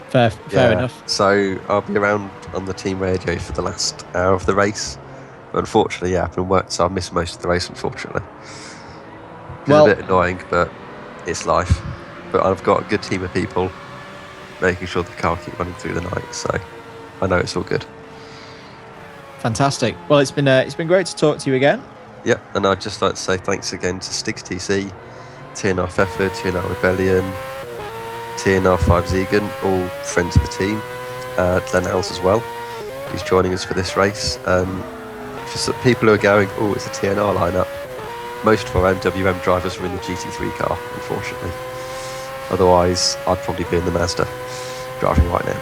Fair enough. So I'll be around on the team radio for the last hour of the race. But unfortunately, I've been worked, so I've missed most of the race, unfortunately. It's a bit annoying, but it's life. But I've got a good team of people making sure the car keep running through the night, so I know it's all good. Fantastic. Well, it's been great to talk to you again. Yep, and I'd just like to say thanks again to Stigs TC, TNR Pfeffer, TNR Rebellion, TNR 5 Zegan, all friends of the team. Glenn Els as well, who's joining us for this race. For some people who are going, oh, it's a TNR lineup. Most of our MWM drivers are in the GT3 car, unfortunately. Otherwise, I'd probably be in the Mazda driving right now.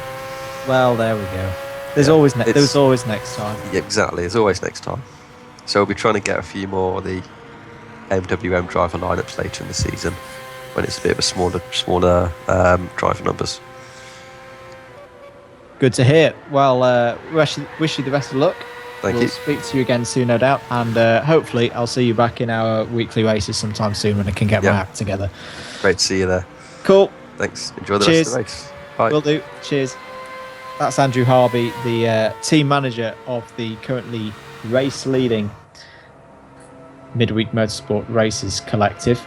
Well, there we go. There's always next time. Yeah, exactly. There's always next time. So we'll be trying to get a few more of the MWM driver lineups later in the season when it's a bit of a smaller driver numbers. Good to hear. Well, wish you the best of luck. Thank you. We'll speak to you again soon, no doubt, and hopefully I'll see you back in our weekly races sometime soon when I can get my act together. Great to see you there. Cool. Thanks. Enjoy the rest of the race. Bye. Will do. Cheers. That's Andrew Harvey, the team manager of the currently race-leading Midweek Motorsport Races Collective.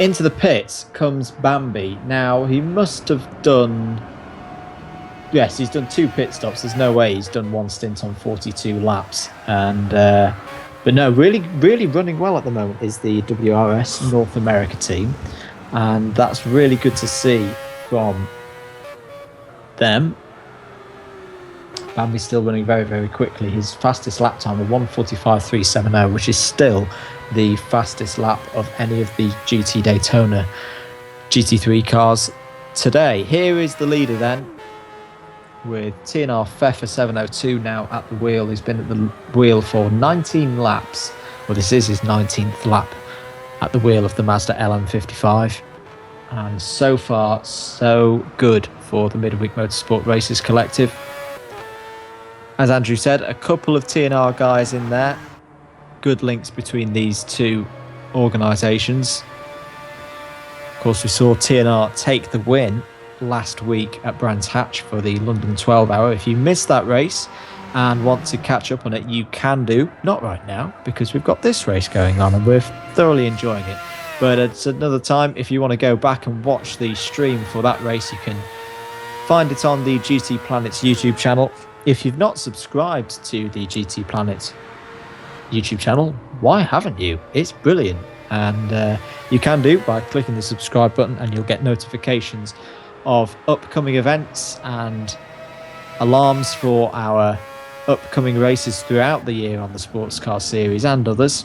Into the pits comes Bambi. Now, he must have done... Yes, he's done 2 pit stops. There's no way he's done 1 stint on 42 laps. And but no, really running well at the moment is the WRS North America team. And that's really good to see from them. Bambi's still running very, very quickly. His fastest lap time of 1:45.370, which is still the fastest lap of any of the GT Daytona GT3 cars today. Here is the leader then, with TNR Pfeffer 702 now at the wheel. He's been at the wheel for 19 laps Well, this is his 19th lap at the wheel of the Mazda LM55. And so far, so good for the Midweek Motorsport Racers Collective. As Andrew said, a couple of TNR guys in there. Good links between these two organisations. Of course, we saw TNR take the win last week at Brands Hatch for the London 12 Hour. If you missed that race and want to catch up on it, you can do. Not right now, because we've got this race going on and we're thoroughly enjoying it. But it's another time. If you want to go back and watch the stream for that race, you can find it on the GT Planet's YouTube channel. If you've not subscribed to the GT Planet YouTube channel, why haven't you? It's brilliant. And you can do by clicking the subscribe button, and you'll get notifications of upcoming events and alarms for our upcoming races throughout the year on the Sportscar Series and others.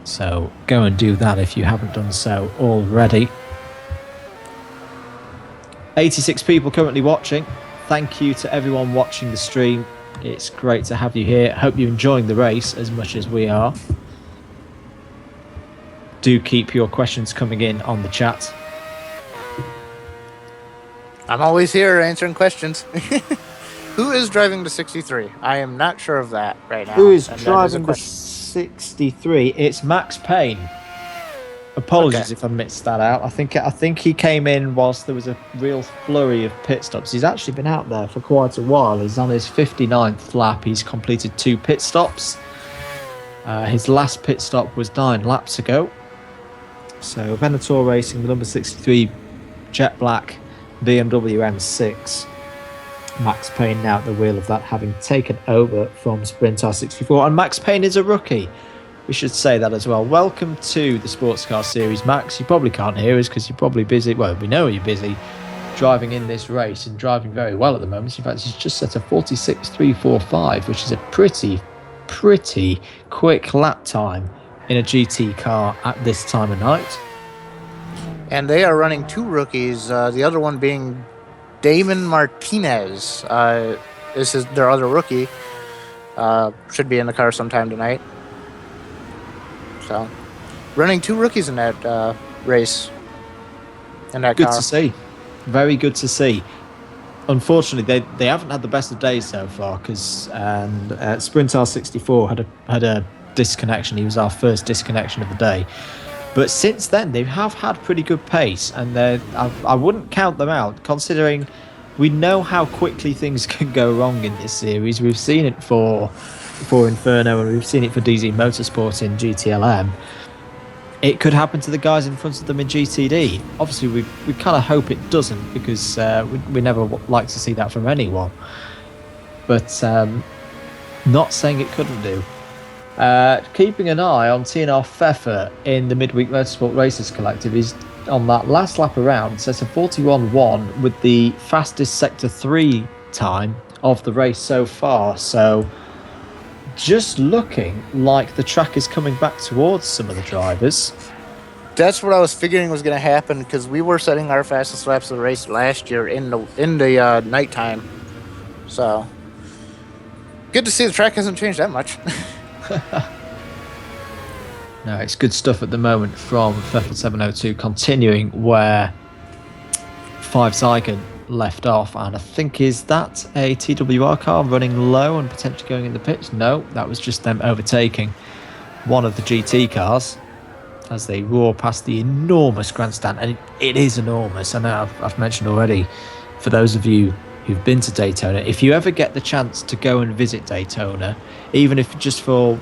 So go and do that if you haven't done so already. 86 people currently watching. Thank you to everyone watching the stream. It's great to have you here. Hope you're enjoying the race as much as we are. Do keep your questions coming in on the chat. I'm always here answering questions. Who is driving the 63? I am not sure of that right now. Who is and driving the 63? It's Max Payne. Apologies if I missed that out. I think he came in whilst there was a real flurry of pit stops. He's actually been out there for quite a while. He's on his 59th lap. He's completed 2 pit stops. His last pit stop was 9 laps ago. So Venator Racing, the number 63 jet black BMW M6. Max Payne now at the wheel of that, having taken over from Sprint R64. And Max Payne is a rookie. We should say that as well. Welcome to the Sportscar Series, Max. You probably can't hear us because you're probably busy. Well, we know you're busy driving in this race and driving very well at the moment. In fact, he's just set a 46.345, which is a pretty quick lap time in a GT car at this time of night. And they are running 2 rookies, the other one being Damon Martinez. This is their other rookie. Should be in the car sometime tonight. So, running 2 rookies in that race. In that good car. To see. Very good to see. Unfortunately, they haven't had the best of days so far because Sprint R64 had a disconnection. He was our first disconnection of the day. But since then, they have had pretty good pace, and I wouldn't count them out, considering we know how quickly things can go wrong in this series. We've seen it for Inferno, and we've seen it for DZ Motorsport in GTLM. It could happen to the guys in front of them in GTD. Obviously, we kind of hope it doesn't, because we never like to see that from anyone. But not saying it couldn't do. Keeping an eye on TNR Pfeffer in the Midweek Motorsport Racers Collective is on that last lap around, sets a 41.1 with the fastest Sector 3 time of the race so far. So just looking like the track is coming back towards some of the drivers. That's what I was figuring was going to happen, because we were setting our fastest laps of the race last year in the nighttime. So good to see the track hasn't changed that much. No, it's good stuff at the moment from Pfeffer 702, continuing where 5 Zygon left off. And I think, is that a TWR car running low and potentially going in the pits? No, that was just them overtaking one of the GT cars as they roar past the enormous grandstand. And it is enormous. I know I've mentioned already, for those of you who've been to Daytona, if you ever get the chance to go and visit Daytona, even if just for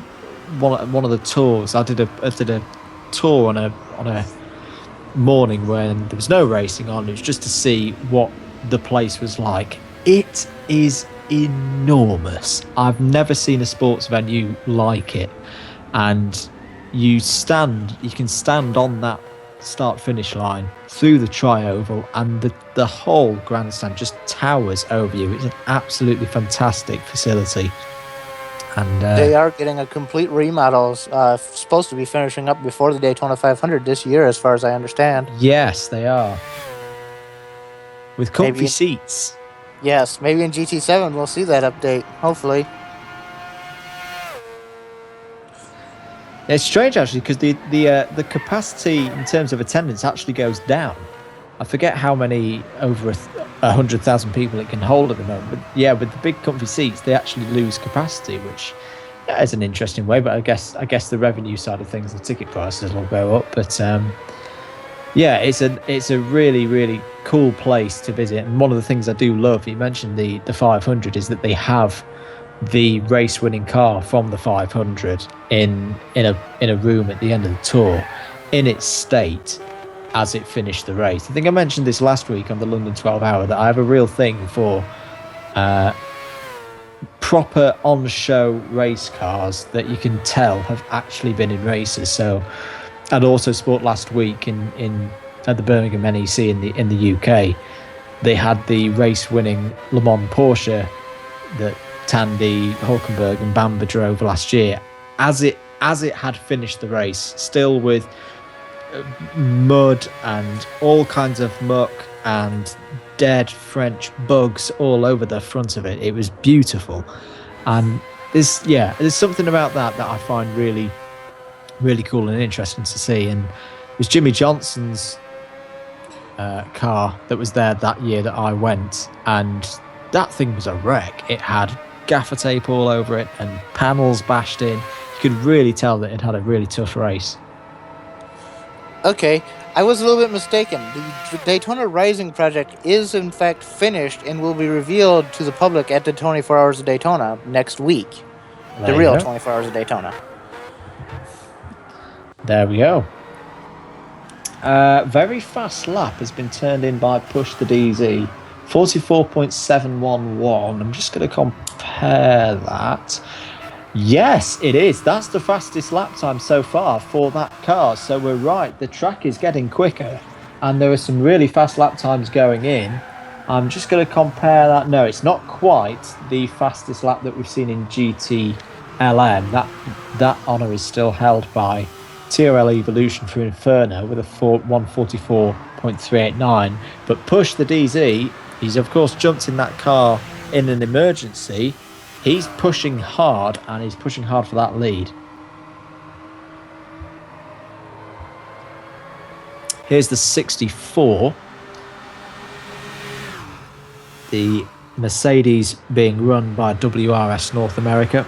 one of the tours, I did a tour on a morning when there was no racing on. It was just to see what the place was like. It is enormous. I've never seen a sports venue like it, and you can stand on that start-finish line through the tri-oval, and the whole grandstand just towers over you. It's an absolutely fantastic facility. And they are getting a complete remodel, supposed to be finishing up before the Daytona 500 this year, as far as I understand. Yes, they are. With comfy seats. Yes, maybe in GT7 we'll see that update, hopefully. It's strange actually because the capacity in terms of attendance actually goes down. I forget how many over 100,000 people it can hold at the moment. But yeah, with the big comfy seats, they actually lose capacity, which is an interesting way. But I guess the revenue side of things, the ticket prices will go up. But yeah, it's a really, really cool place to visit. And one of the things I do love, you mentioned the 500, is that they have the race-winning car from the 500 in a room at the end of the tour, in its state as it finished the race. I think I mentioned this last week on the London 12 Hour that I have a real thing for proper on-show race cars that you can tell have actually been in races. So at Autosport last week at the Birmingham NEC in the UK, they had the race-winning Le Mans Porsche that Tandy, Hulkenberg and Bamber drove last year as it had finished the race, still with mud and all kinds of muck and dead French bugs all over the front of it. It was beautiful. And there's something about that I find really, really cool and interesting to see. And it was Jimmy Johnson's car that was there that year that I went, and that thing was a wreck. It had gaffer tape all over it and panels bashed in. You could really tell that it had a really tough race. Okay, I was a little bit mistaken. The Daytona Rising project is in fact finished and will be revealed to the public at the 24 Hours of Daytona next week. The real 24 Hours of Daytona. There we go. Very fast lap has been turned in by Push the DZ. 44.711. I'm just going to compare that. Yes, it is. That's the fastest lap time so far for that car. So we're right. The track is getting quicker. And there are some really fast lap times going in. I'm just going to compare that. No, it's not quite the fastest lap that we've seen in GTLM. That honour is still held by TRL Evolution for Inferno with a 144.389. But Push the DZ, he's of course jumped in that car in an emergency. He's pushing hard, and he's pushing hard for that lead. Here's the 64. The Mercedes being run by WRS North America.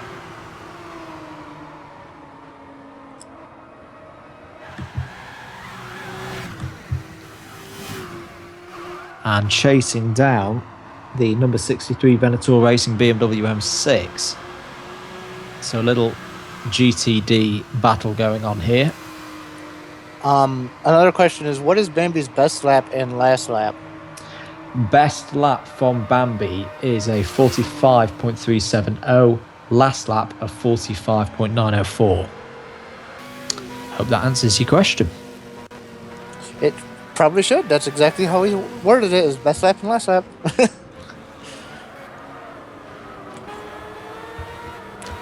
And chasing down the number 63 Venator Racing BMW M6. So a little GTD battle going on here. Another question is, what is Bambi's best lap and last lap? Best lap from Bambi is a 45.370. Last lap a 45.904. Hope that answers your question. It probably should. That's exactly how he worded it, is best lap and last lap.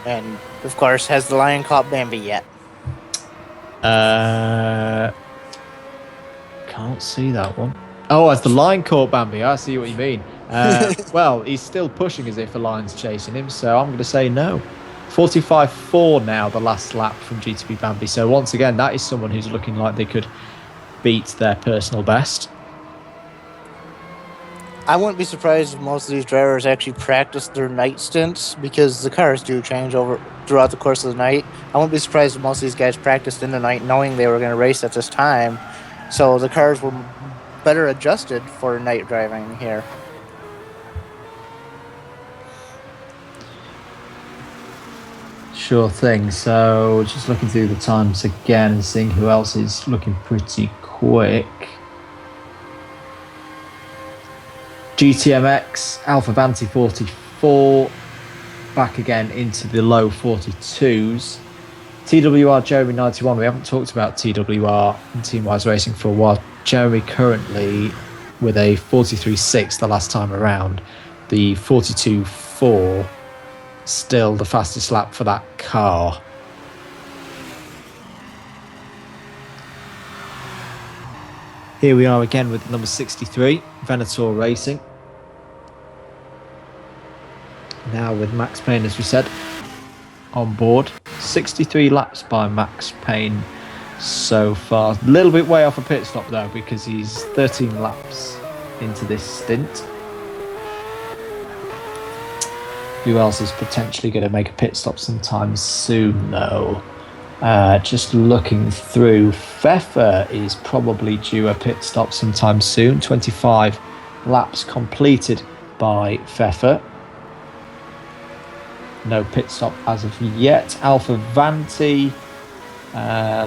And, of course, has the lion caught Bambi yet? Can't see that one. Oh, as the lion caught Bambi. I see what you mean. Well, he's still pushing as if a lion's chasing him, so I'm going to say no. 45.4 now, the last lap from GTP Bambi. So once again, that is someone who's looking like they could beat their personal best. I wouldn't be surprised if most of these drivers actually practice their night stints, because the cars do change over throughout the course of the night. I wouldn't be surprised if most of these guys practiced in the night knowing they were going to race at this time, so the cars were better adjusted for night driving here. Sure thing. So just looking through the times again and seeing who else is looking pretty quick. GTMX, Alpha Vanti 44, back again into the low 42s. TWR Jeremy 91, we haven't talked about TWR and Team Wise Racing for a while. Jeremy currently with a 43.6 the last time around. The 42.4 still the fastest lap for that car. Here we are again with number 63, Venator Racing. Now with Max Payne, as we said, on board. 63 laps by Max Payne so far. A little bit way off a pit stop though, because he's 13 laps into this stint. Who else is potentially going to make a pit stop sometime soon though? Just looking through, Pfeffer is probably due a pit stop sometime soon. 25 laps completed by Pfeffer. No pit stop as of yet. Alpha Vanti,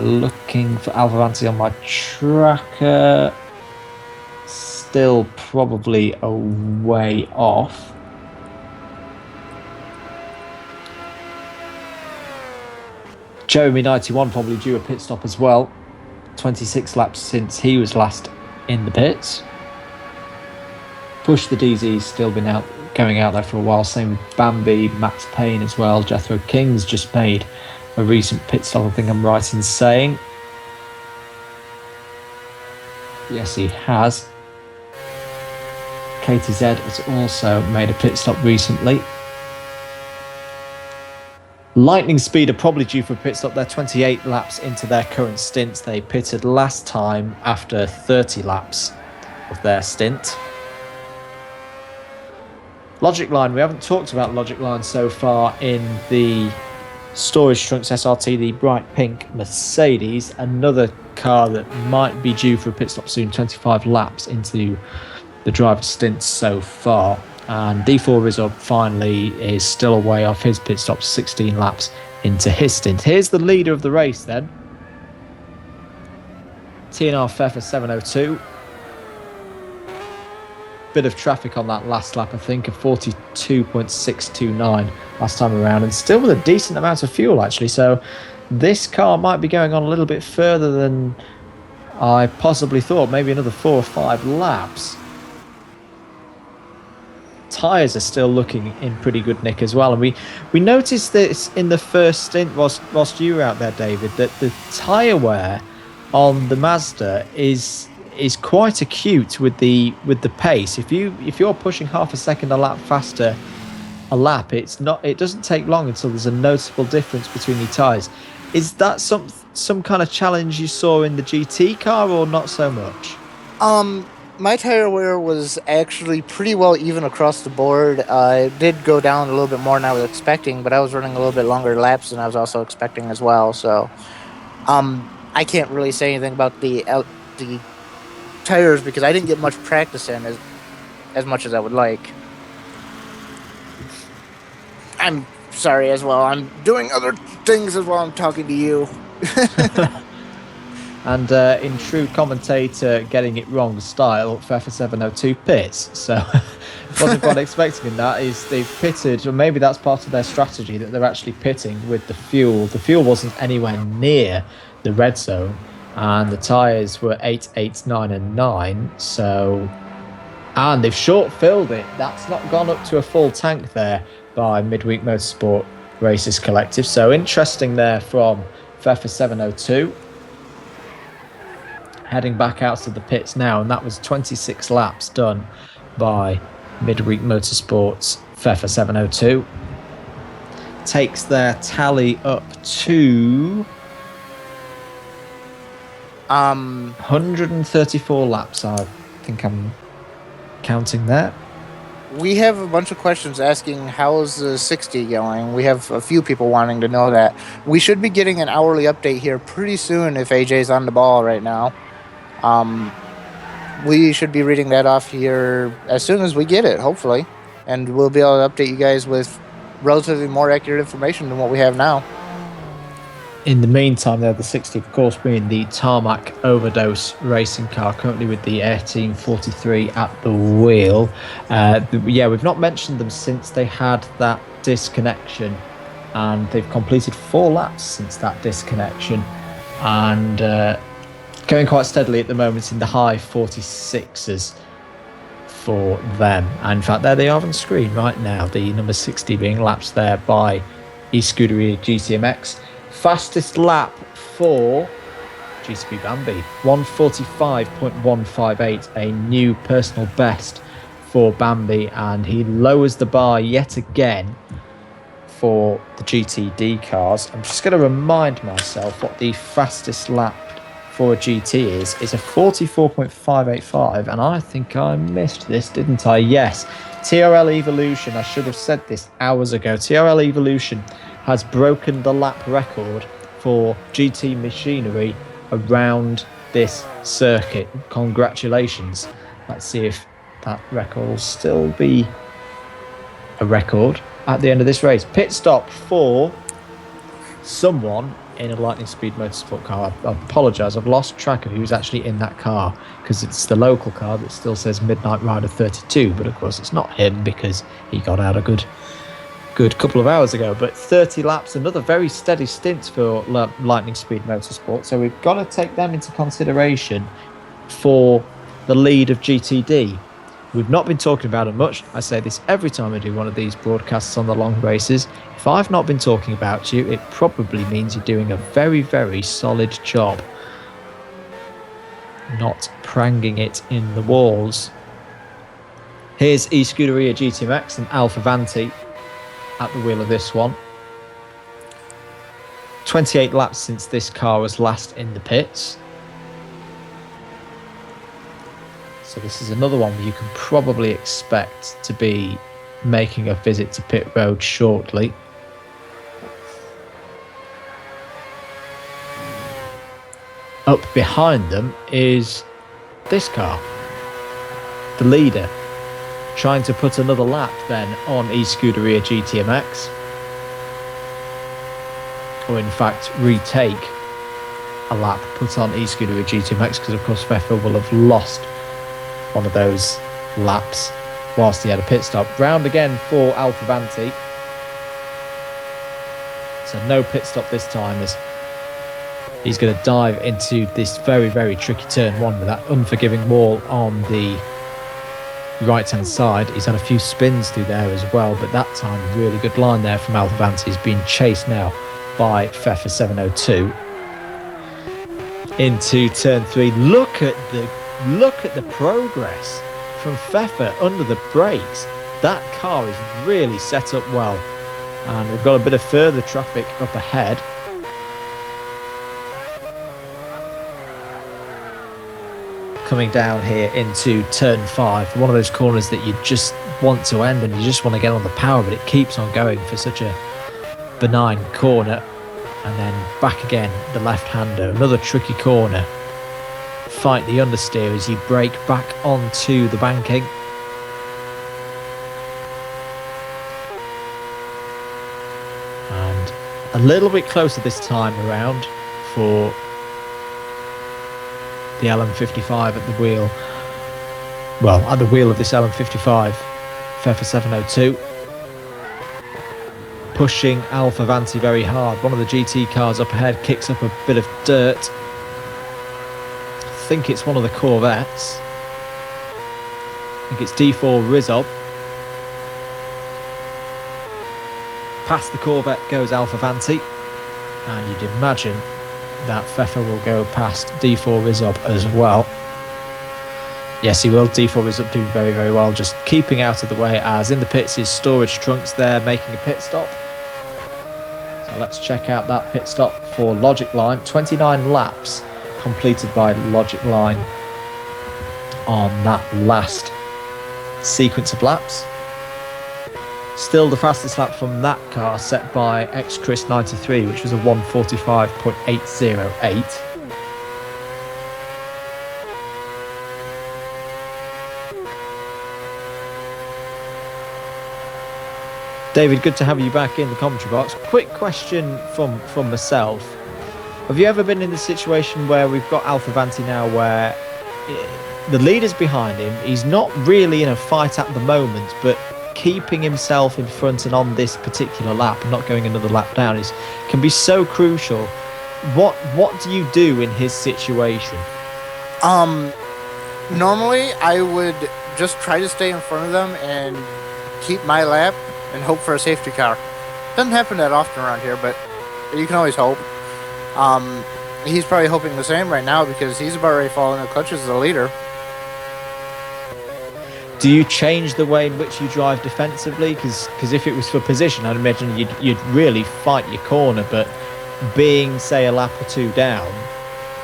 looking for Alpha Vanti on my tracker. Still probably a way off. Jeremy 91 probably due a pit stop as well. 26 laps since he was last in the pits. Push the DZ's still been going out there for a while. Same with Bambi, Max Payne as well. Jethro King's just made a recent pit stop, I think I'm right in saying. Yes, he has. KTZ has also made a pit stop recently. Lightning Speed are probably due for a pit stop. They're 28 laps into their current stints. They pitted last time after 30 laps of their stint. Logic Line, we haven't talked about Logic Line so far in the Storage Trunks SRT, the bright pink Mercedes. Another car that might be due for a pit stop soon, 25 laps into the driver's stints so far. And D4 Rizzo finally is still away off his pit stop, 16 laps into his stint. Here's the leader of the race then. TNR Pfeffer 702. Bit of traffic on that last lap, I think, of 42.629 last time around, and still with a decent amount of fuel actually. So this car might be going on a little bit further than I possibly thought, maybe another 4 or 5 laps. Tyres are still looking in pretty good nick as well, and we noticed this in the first stint whilst you were out there, David, that the tyre wear on the Mazda is quite acute with the pace. If you're pushing half a second a lap faster a lap, it doesn't take long until there's a noticeable difference between your tyres. Is that some kind of challenge you saw in the GT car, or not so much? My tire wear was actually pretty well even across the board. It did go down a little bit more than I was expecting, but I was running a little bit longer laps than I was also expecting as well. So, I can't really say anything about the tires because I didn't get much practice in as much as I would like. I'm sorry as well. I'm doing other things as well. I'm talking to you. And in true commentator getting it wrong style, Pfeffer 702 pits. So wasn't quite expecting that. Is they've pitted, or maybe that's part of their strategy, that they're actually pitting with the fuel. The fuel wasn't anywhere near the red zone, and the tyres were 8, 8, 9 and 9. So, and they've short filled it. That's not gone up to a full tank there by Midweek Motorsport Racers Collective. So interesting there from Pfeffer 702. Heading back out to the pits now, and that was 26 laps done by Midweek Motorsports Pfeffer 702. Takes their tally up to 134 laps. I think I'm counting there. We have a bunch of questions asking how's the 60 going. We have a few people wanting to know that. We should be getting an hourly update here pretty soon if AJ's on the ball right now. We should be reading that off here as soon as we get it, hopefully. And we'll be able to update you guys with relatively more accurate information than what we have now. In the meantime, the 60, of course, being the Tarmac Overdose racing car, currently with the Air Team 43 at the wheel. Yeah, we've not mentioned them since they had that disconnection, and they've completed 4 laps since that disconnection, and going quite steadily at the moment in the high 46s for them. And in fact, there they are on screen right now, the number 60 being lapsed there by eScuderia GTMX. Fastest lap for GTP Bambi, 1:45.158, a new personal best for Bambi, and he lowers the bar yet again for the GTD cars. I'm just going to remind myself what the fastest lap for a GT is. It's a 44.585, and I think I missed this, didn't I? Yes. TRL Evolution, I should have said this hours ago. TRL Evolution has broken the lap record for GT machinery around this circuit. Congratulations. Let's see if that record will still be a record at the end of this race. Pit stop for someone in a Lightning Speed Motorsport car. I apologise, I've lost track of who's actually in that car, because it's the local car that still says Midnight Rider 32, but of course it's not him because he got out a good couple of hours ago. But 30 laps, another very steady stint for Lightning Speed Motorsport, so we've got to take them into consideration for the lead of GTD. We've not been talking about it much. I say this every time I do one of these broadcasts on the long races. If I've not been talking about you, it probably means you're doing a very, very solid job. Not pranging it in the walls. Here's eScuderia GT Max and Alfa Vanti at the wheel of this one. 28 laps since this car was last in the pits. So this is another one where you can probably expect to be making a visit to pit road shortly. Up behind them is this car, the leader, trying to put another lap then on eScuderia GTMX, or in fact retake a lap put on eScuderia GTMX, because of course Vettel will have lost one of those laps whilst he had a pit stop. Round again for Alfa Vanti. So no pit stop this time, as he's going to dive into this very, very tricky turn one with that unforgiving wall on the right hand side. He's had a few spins through there as well, but that time really good line there from Alfa Vanti. He's being chased now by Pfeffer 702 into turn 3. Look at the progress from Pfeffer under the brakes. That car is really set up well, and we've got a bit of further traffic up ahead. Coming down here into turn 5, one of those corners that you just want to end and you just want to get on the power, but it keeps on going for such a benign corner. And then back again, the left-hander, another tricky corner. Fight the understeer as you brake back onto the banking. And a little bit closer this time around for the LM55 at the wheel. Well, at the wheel of this LM55, Pfeffer 702. Pushing Alfa Vanti very hard. One of the GT cars up ahead kicks up a bit of dirt. I think it's one of the Corvettes. I think it's D4 Rizzob. Past the Corvette goes Alfa Vanti, and you'd imagine that Pfeffer will go past D4 Rizzob as well. Yes, he will. D4 Rizzob doing very, very well, just keeping out of the way, as in the pits is Storage Trunks there making a pit stop. So let's check out that pit stop for Logic Line. 29 laps completed by Logic Line on that last sequence of laps. Still the fastest lap from that car set by X-Chris 93, which was a 1:45.808. David, good to have you back in the commentary box. Quick question from myself. Have you ever been in the situation where we've got Alfa Vanti now where the leader's behind him, he's not really in a fight at the moment, but keeping himself in front and on this particular lap and not going another lap down can be so crucial. What do you do in his situation? Normally I would just try to stay in front of them and keep my lap and hope for a safety car. Doesn't happen that often around here, but you can always hope. He's probably hoping the same right now because he's about ready to fall in the clutches as the leader. Do you change the way in which you drive defensively? Because if it was for position, I'd imagine you'd really fight your corner. But being, say, a lap or two down,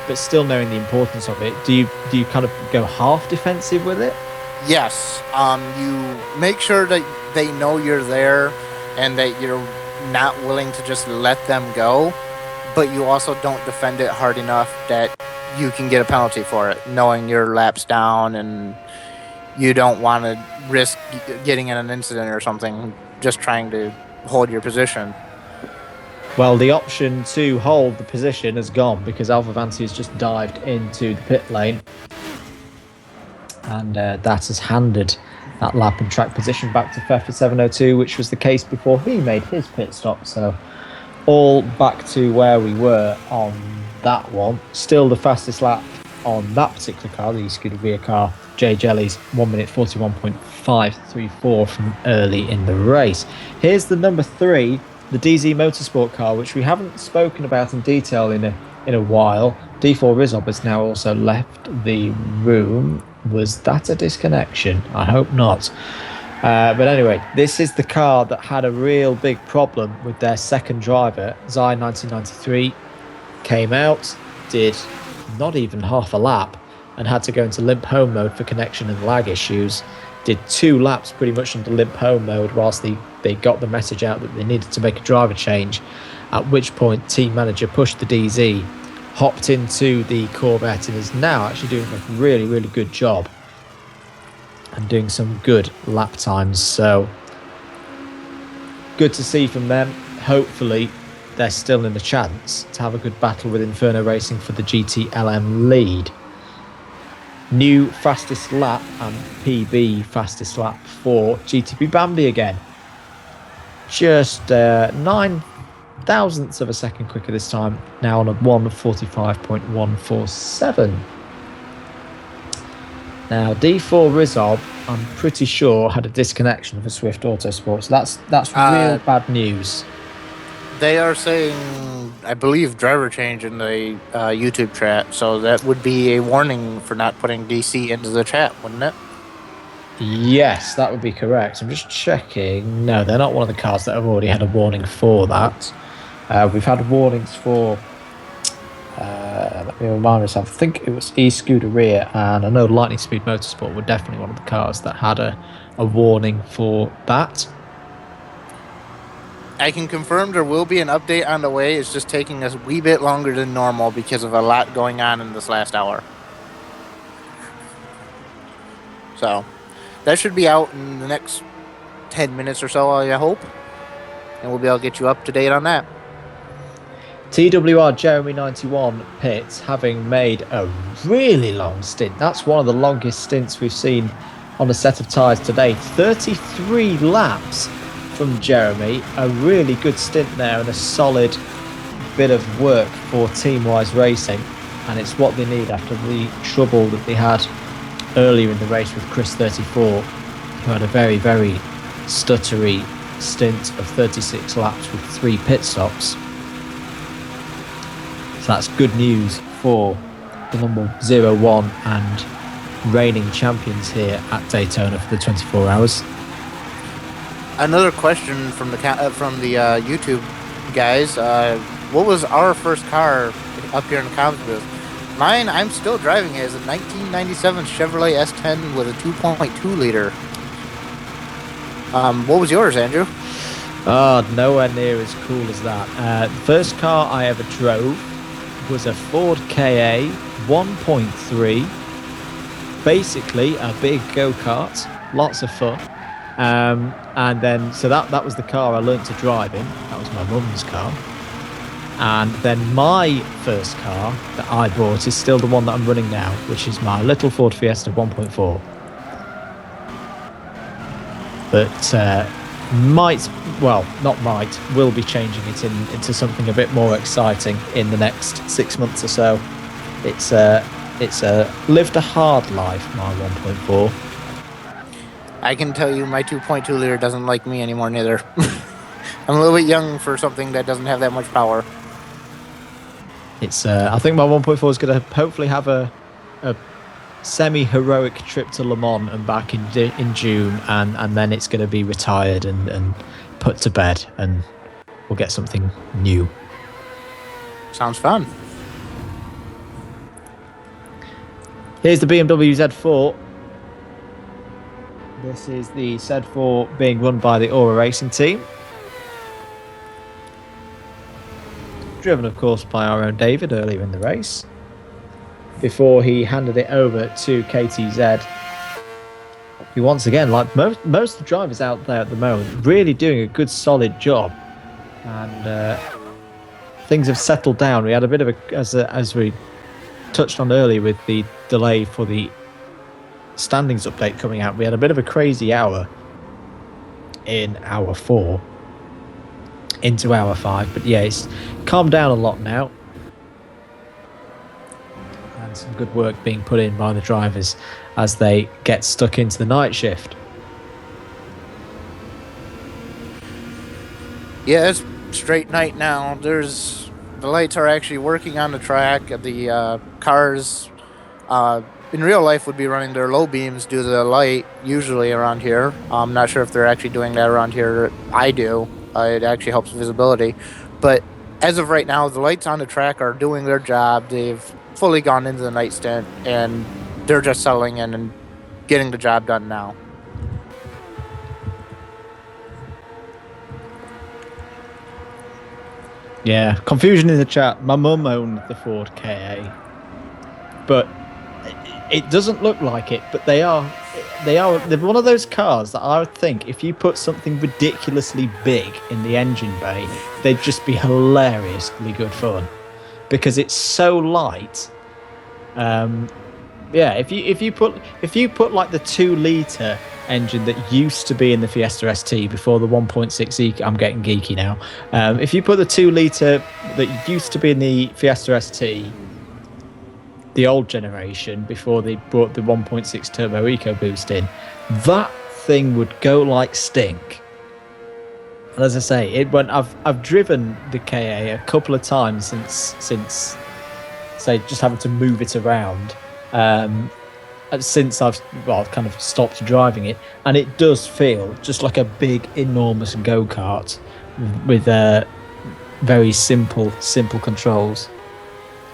but still knowing the importance of it, do you kind of go half defensive with it? Yes. You make sure that they know you're there and that you're not willing to just let them go, but you also don't defend it hard enough that you can get a penalty for it, knowing your lap's down and you don't want to risk getting in an incident or something, just trying to hold your position. Well, the option to hold the position has gone because Alfa Vanti has just dived into the pit lane, and that has handed that lap and track position back to Pfeffer 702, which was the case before he made his pit stop. So all back to where we were on that one. Still the fastest lap on that particular car, the Scuderia car, Jay Jelly's 1 minute 41.534 from early in the race. Here's the number 3, the DZ Motorsport car, which we haven't spoken about in detail in a while. D4 Rizzob has now also left the room. Was that a disconnection? I hope not. But anyway, this is the car that had a real big problem with their second driver. Zai 1993 came out, did not even half a lap, and had to go into limp home mode for connection and lag issues. Did 2 laps pretty much under limp home mode whilst they got the message out that they needed to make a driver change, at which point team manager pushed the DZ, hopped into the Corvette, and is now actually doing a really, really good job and doing some good lap times. So good to see from them. Hopefully they're still in a chance to have a good battle with Inferno Racing for the GTLM lead. New fastest lap and PB fastest lap for GTP Bambi again. Just 9 thousandths of a second quicker this time, now on a 1:45.147. Now D4 Rizzob, I'm pretty sure, had a disconnection for Swift Autosport, so that's real bad news. They are saying, I believe, driver change in the YouTube chat, so that would be a warning for not putting DC into the chat, wouldn't it? Yes, that would be correct. I'm just checking. No, they're not one of the cars that have already had a warning for that. We've had warnings for, let me remind myself, I think it was e-Scuderia, and I know Lightning Speed Motorsport were definitely one of the cars that had a warning for that. I can confirm there will be an update on the way. It's just taking us a wee bit longer than normal because of a lot going on in this last hour. So that should be out in the next 10 minutes or so, I hope. And we'll be able to get you up to date on that. TWR Jeremy 91 pits, having made a really long stint. That's one of the longest stints we've seen on a set of tyres today. 33 laps from Jeremy. A really good stint there and a solid bit of work for Teamwise Racing. And it's what they need after the trouble that they had earlier in the race with Chris 34, who had a very, very stuttery stint of 36 laps with 3 pit stops. So that's good news for the number 01 and reigning champions here at Daytona for the 24 hours. Another question from the YouTube guys. What was our first car up here in the comments booth? Mine, I'm still driving it, is a 1997 Chevrolet S10 with a 2.2 liter. What was yours, Andrew? Oh, nowhere near as cool as that. The first car I ever drove was a Ford KA 1.3. Basically a big go-kart, lots of fun. And then, so that was the car I learnt to drive in. That was my mum's car. And then my first car that I bought is still the one that I'm running now, which is my little Ford Fiesta 1.4. But will be changing it into something a bit more exciting in the next 6 months or so. It's a lived a hard life, my 1.4. I can tell you my 2.2 liter doesn't like me anymore neither. I'm a little bit young for something that doesn't have that much power. It's I think my 1.4 is going to hopefully have a semi-heroic trip to Le Mans and back in June, and then it's going to be retired and put to bed, and we'll get something new. Sounds fun. Here's the BMW Z4. This is the Z4 being run by the Aura Racing team. Driven, of course, by our own David earlier in the race, before he handed it over to KTZ, who once again, like most of the drivers out there at the moment, really doing a good solid job, and things have settled down. We had a bit of a, as we touched on earlier with the delay for the standings update coming out, we had a bit of a crazy hour in hour 4 into hour 5, but yeah, it's calmed down a lot now. Some good work being put in by the drivers as they get stuck into the night shift. Yeah, it's straight night now. The lights are actually working on the track. The cars in real life would be running their low beams due to the light usually around here. I'm not sure if they're actually doing that around here. I do. It actually helps visibility. But as of right now, the lights on the track are doing their job. They've fully gone into the night stint, and they're just settling in and getting the job done now. Yeah, confusion in the chat. My mum owned the Ford KA, but it doesn't look like it. But they're one of those cars that I would think if you put something ridiculously big in the engine bay, they'd just be hilariously good fun, because it's so light. Yeah, if you put like the 2-litre engine that used to be in the Fiesta ST before the 1.6e, I'm getting geeky now. If you put the 2-litre that used to be in the Fiesta ST, the old generation before they brought the 1.6 turbo EcoBoost in, that thing would go like stink. And as I say, I've driven the KA a couple of times since say just having to move it around. Since I've kind of stopped driving it, and it does feel just like a big, enormous go-kart with very simple controls.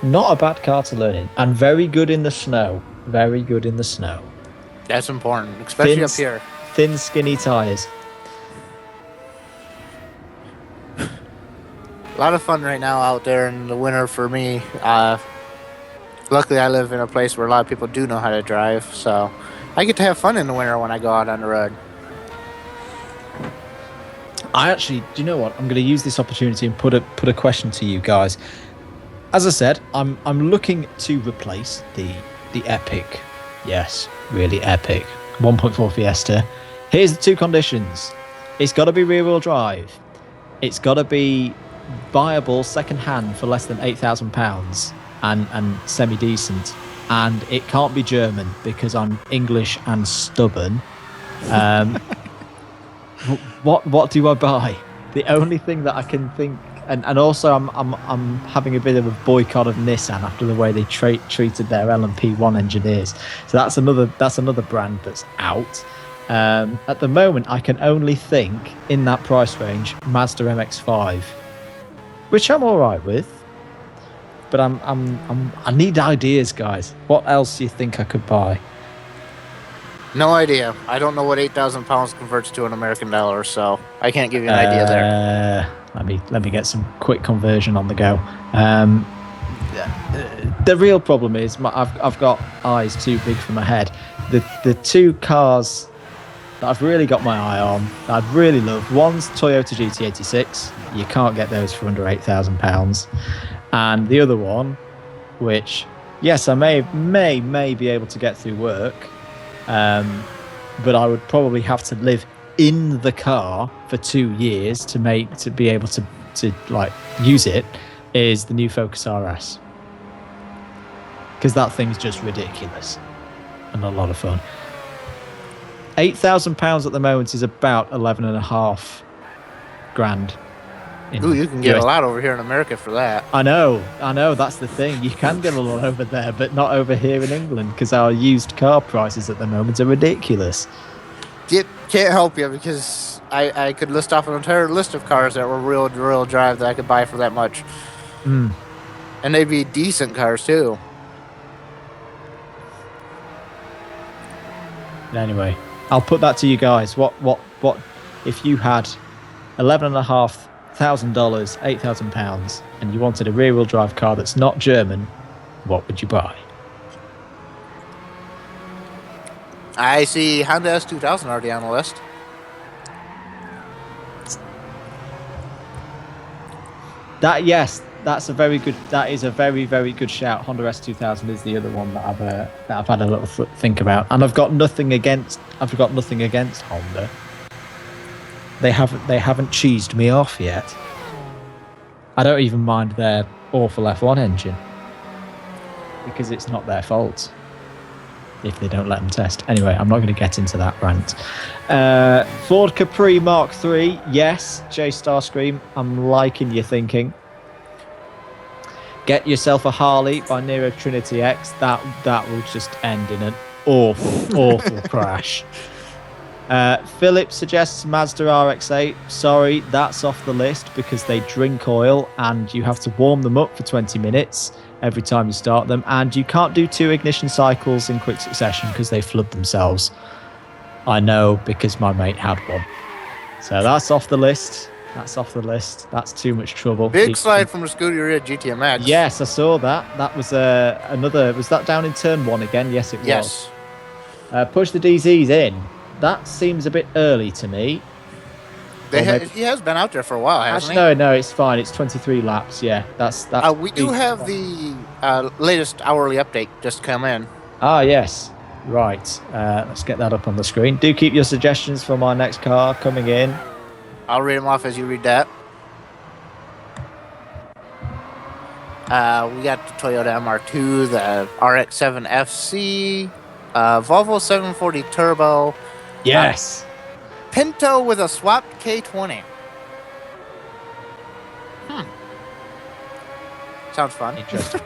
Not a bad car to learn in, and very good in the snow. Very good in the snow. That's important, especially up here. Thin, skinny tyres. A lot of fun right now out there in the winter for me. Luckily, I live in a place where a lot of people do know how to drive, so I get to have fun in the winter when I go out on the road. I actually, do you know what? I'm going to use this opportunity and put a question to you guys. As I said, I'm looking to replace the epic, yes, really epic 1.4 Fiesta. Here's the 2 conditions. It's got to be rear-wheel drive. It's got to be buyable second-hand for less than £8,000 and semi-decent. And it can't be German because I'm English and stubborn. What do I buy? The only thing that I can think, and also I'm having a bit of a boycott of Nissan after the way they treated their LMP1 engineers. So that's another brand that's out. At the moment, I can only think in that price range Mazda MX-5, which I'm all right with. But I need ideas, guys. What else do you think I could buy? No idea. I don't know what 8,000 pounds converts to an American dollar, so I can't give you an idea there. Let me get some quick conversion on the go. The real problem is I've got eyes too big for my head. The 2 cars that I've really got my eye on, that I'd really love. One's Toyota GT86. You can't get those for under £8,000. And the other one, which, yes, I may be able to get through work, but I would probably have to live in the car for 2 years to be able to like use it, is the new Focus RS. Because that thing's just ridiculous and a lot of fun. £8,000 at the moment is about 11.5 grand. Ooh, you can get a lot over here in America for that. I know. That's the thing. You can get a lot over there, but not over here in England because our used car prices at the moment are ridiculous. Can't help you because I could list off an entire list of cars that were real drive that I could buy for that much. Mm. And they'd be decent cars too. Anyway, I'll put that to you guys. What if you had $11,500, £8,000, and you wanted a rear-wheel drive car that's not German? What would you buy? I see Honda S2000 already on the list. That's a very good. That is a very, very good shout. Honda S2000 is the other one that I've had a little think about, and I've got nothing against Honda. They haven't cheesed me off yet. I don't even mind their awful F1 engine because it's not their fault if they don't let them test. Anyway, I'm not going to get into that rant. Ford Capri Mark III. Yes, J Starscream, I'm liking your thinking. Get yourself a Harley by Nero Trinity X. That will just end in an awful crash. Philip suggests Mazda RX-8. Sorry, that's off the list because they drink oil and you have to warm them up for 20 minutes every time you start them, and you can't do 2 ignition cycles in quick succession because they flood themselves. I know because my mate had one. So that's off the list. That's too much trouble. Big slide from the Scuderia GTMX. Yes, I saw that. That was another. Was that down in turn 1 again? Yes, it was. Yes. Push the DZs in. That seems a bit early to me. He has been out there for a while, hasn't he? No, it's fine. It's 23 laps. Yeah, that's. We do have the latest hourly update just come in. Ah, yes. Right. Let's get that up on the screen. Do keep your suggestions for my next car coming in. I'll read them off as you read that. We got the Toyota MR2, the RX-7 FC, Volvo 740 Turbo. Yes. Pinto with a swapped K20. Sounds fun. Interesting.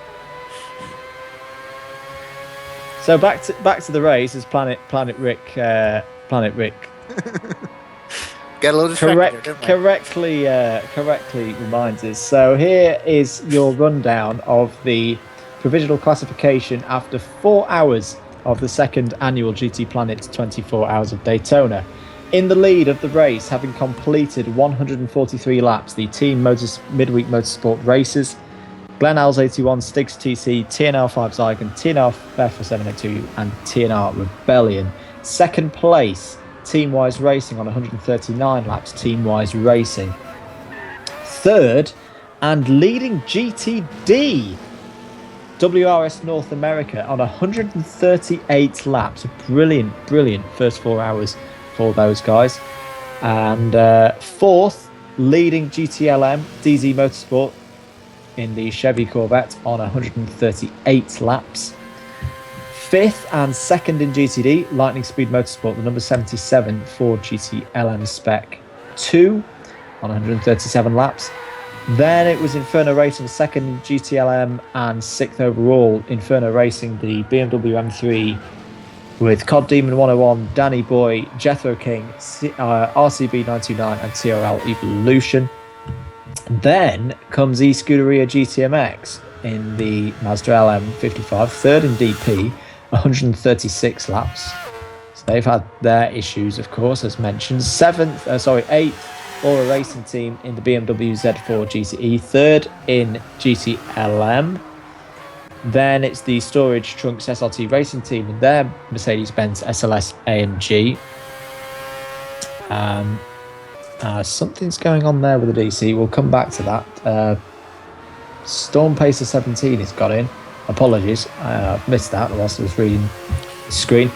So back to the race as Planet Rick. Get a little distracted correctly reminds us. So here is your rundown of the provisional classification after 4 hours of the second annual GTPlanet 24 Hours of Daytona. In the lead of the race, having completed 143 laps, the Team Midweek Motorsport races: Glenn Al's 81, Stig's TC, TNR 5 Zygon, TNR Beffa 782, and TNR Rebellion. Second place, Team-Wise Racing on 139 laps, Team-Wise Racing. Third, and leading GTD, WRS North America on 138 laps. Brilliant first 4 hours for those guys. And fourth, leading GTLM, DZ Motorsport in the Chevy Corvette on 138 laps. Fifth and second in GTD, Lightning Speed Motorsport, the number 77 Ford GTLM Spec 2 on 137 laps. Then it was Inferno Racing, second in GTLM, and sixth overall, Inferno Racing, the BMW M3 with Cod Demon 101, Danny Boy, Jethro King, RCB 929, and TRL Evolution. Then comes eScuderia GTMX in the Mazda LM55, third in DP, 136 laps. So they've had their issues, of course, as mentioned. Eighth Aura Racing Team in the BMW Z4 GTE, third in GTLM. Then it's the Storage Trunks SRT Racing Team in their Mercedes-Benz SLS AMG. Something's going on there with the DC. We'll come back to that. Storm Pacer 17 has got in. Apologies, I've missed that whilst I was reading the screen.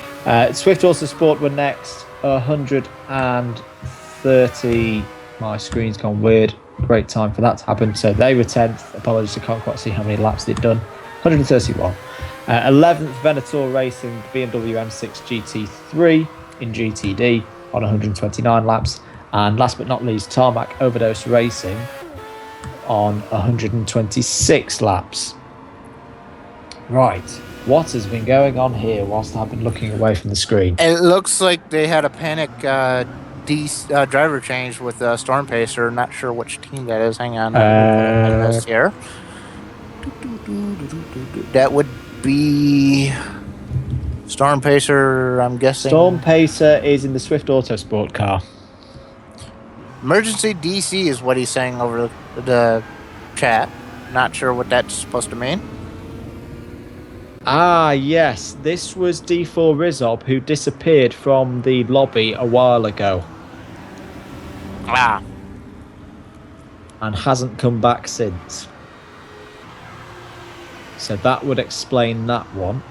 Swift Auto Sport were next, 130. My screen's gone weird. Great time for that to happen. So they were 10th. Apologies, I can't quite see how many laps they'd done. 131. 11th, Venator Racing, BMW M6 GT3 in GTD on 129 laps. And last but not least, Tarmac Overdose Racing on 126 laps. Right, what has been going on here whilst I've been looking away from the screen? It looks like they had a panic driver change with Storm Pacer. Not sure which team that is. Hang on, let me pull up my list here. That would be Storm Pacer, I'm guessing. Storm Pacer is in the Swift Autosport car. Emergency DC is what he's saying over the chat. Not sure what that's supposed to mean. Ah, yes. This was D4 Rizzob, who disappeared from the lobby a while ago. Ah. And hasn't come back since. So that would explain that one.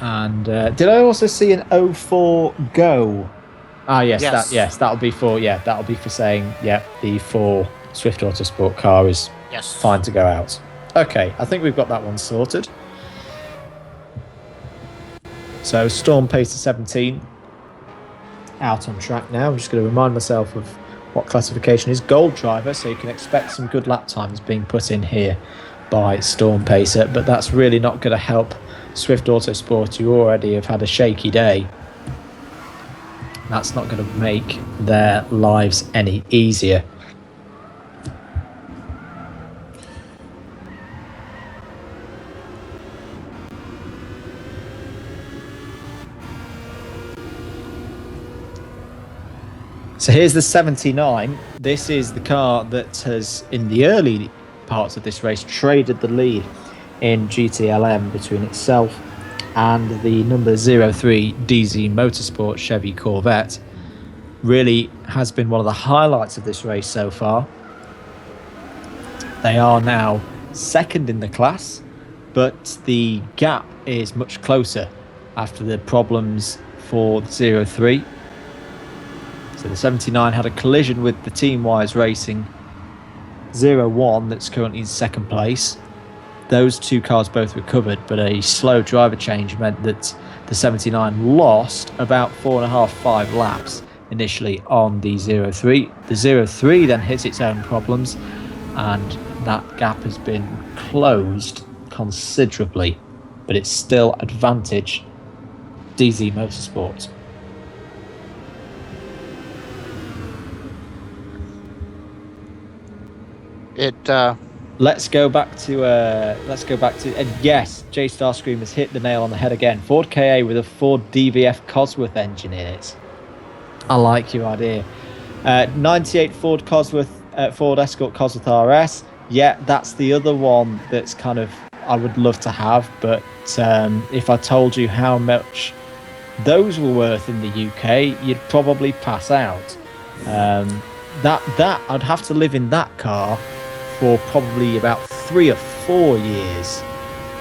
And did I also see an 04 go? Ah, yes, Yes. that'll be for saying, yeah, the 4 Swift Autosport car is fine to go out. Okay, I think we've got that one sorted. So Storm Pacer 17 out on track now. I'm just going to remind myself of what classification is. Gold driver, so you can expect some good lap times being put in here by Storm Pacer, but that's really not going to help Swift Autosport, who already have had a shaky day. That's not going to make their lives any easier. So here's the 79. This is the car that has, in the early parts of this race, traded the lead in GTLM between itself and the number 03 DZ Motorsport Chevy Corvette. Really has been one of the highlights of this race so far. They are now second in the class, but the gap is much closer after the problems for the 03. So the 79 had a collision with the Team Wise Racing 01 that's currently in second place. Those two cars both recovered, but a slow driver change meant that the 79 lost about 4.5-5 laps initially on the 03. The 03 then hit its own problems, and that gap has been closed considerably, but it's still advantage DZ Motorsport. Let's go back to and yes, J Starscream has hit the nail on the head again. Ford KA with a Ford DVF Cosworth engine in it. I like your idea. 98 Ford Cosworth, Ford Escort Cosworth RS. Yeah, that's the other one that's kind of I would love to have, but if I told you how much those were worth in the UK, you'd probably pass out. That I'd have to live in that car for probably about 3 or 4 years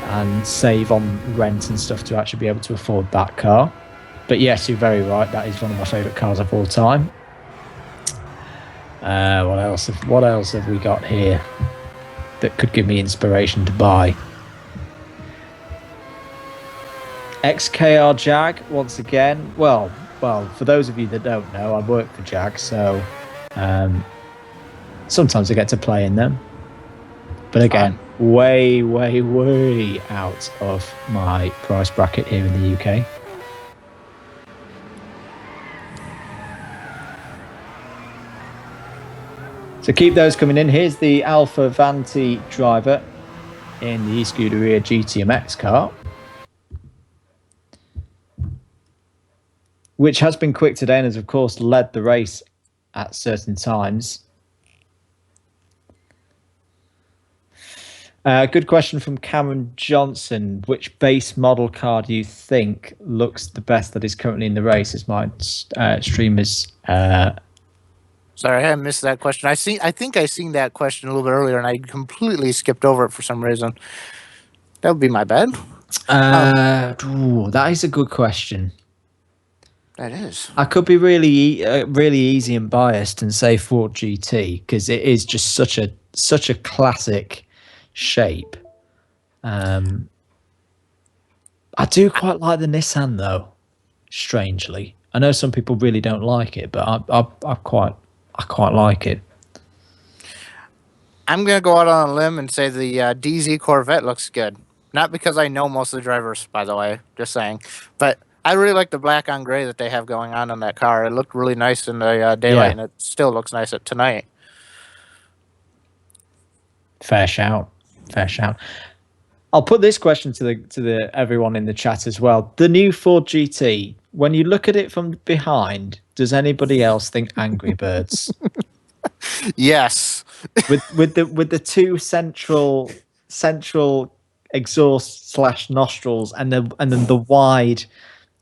and save on rent and stuff to actually be able to afford that car. But yes, you're very right, that is one of my favourite cars of all time. What else have we got here that could give me inspiration to buy? XKR Jag once again. Well, for those of you that don't know, I work for Jag, so sometimes I get to play in them. But again, way out of my price bracket here in the UK. So keep those coming in. Here's the Alfa Vanti driver in the Scuderia GTMX car, which has been quick today and has, of course, led the race at certain times. Good question from Cameron Johnson. Which base model car do you think looks the best that is currently in the race? As my stream is... Sorry, I missed that question. I think I seen that question a little bit earlier, and I completely skipped over it for some reason. That would be my bad. That is a good question. That is. I could be really easy and biased and say Ford GT because it is just such a classic shape. I do quite like the Nissan though, strangely I know some people really don't like it, but I quite like it. I'm going to go out on a limb and say the DZ Corvette looks good. Not because I know most of the drivers, by the way, just saying. But I really like the black on gray that they have going on that car. It looked really nice in the daylight, and it still looks nice at tonight. Fair shout. I'll put this question to the everyone in the chat as well. The new Ford GT, when you look at it from behind, does anybody else think Angry Birds? Yes. with the two central exhaust / nostrils and then the wide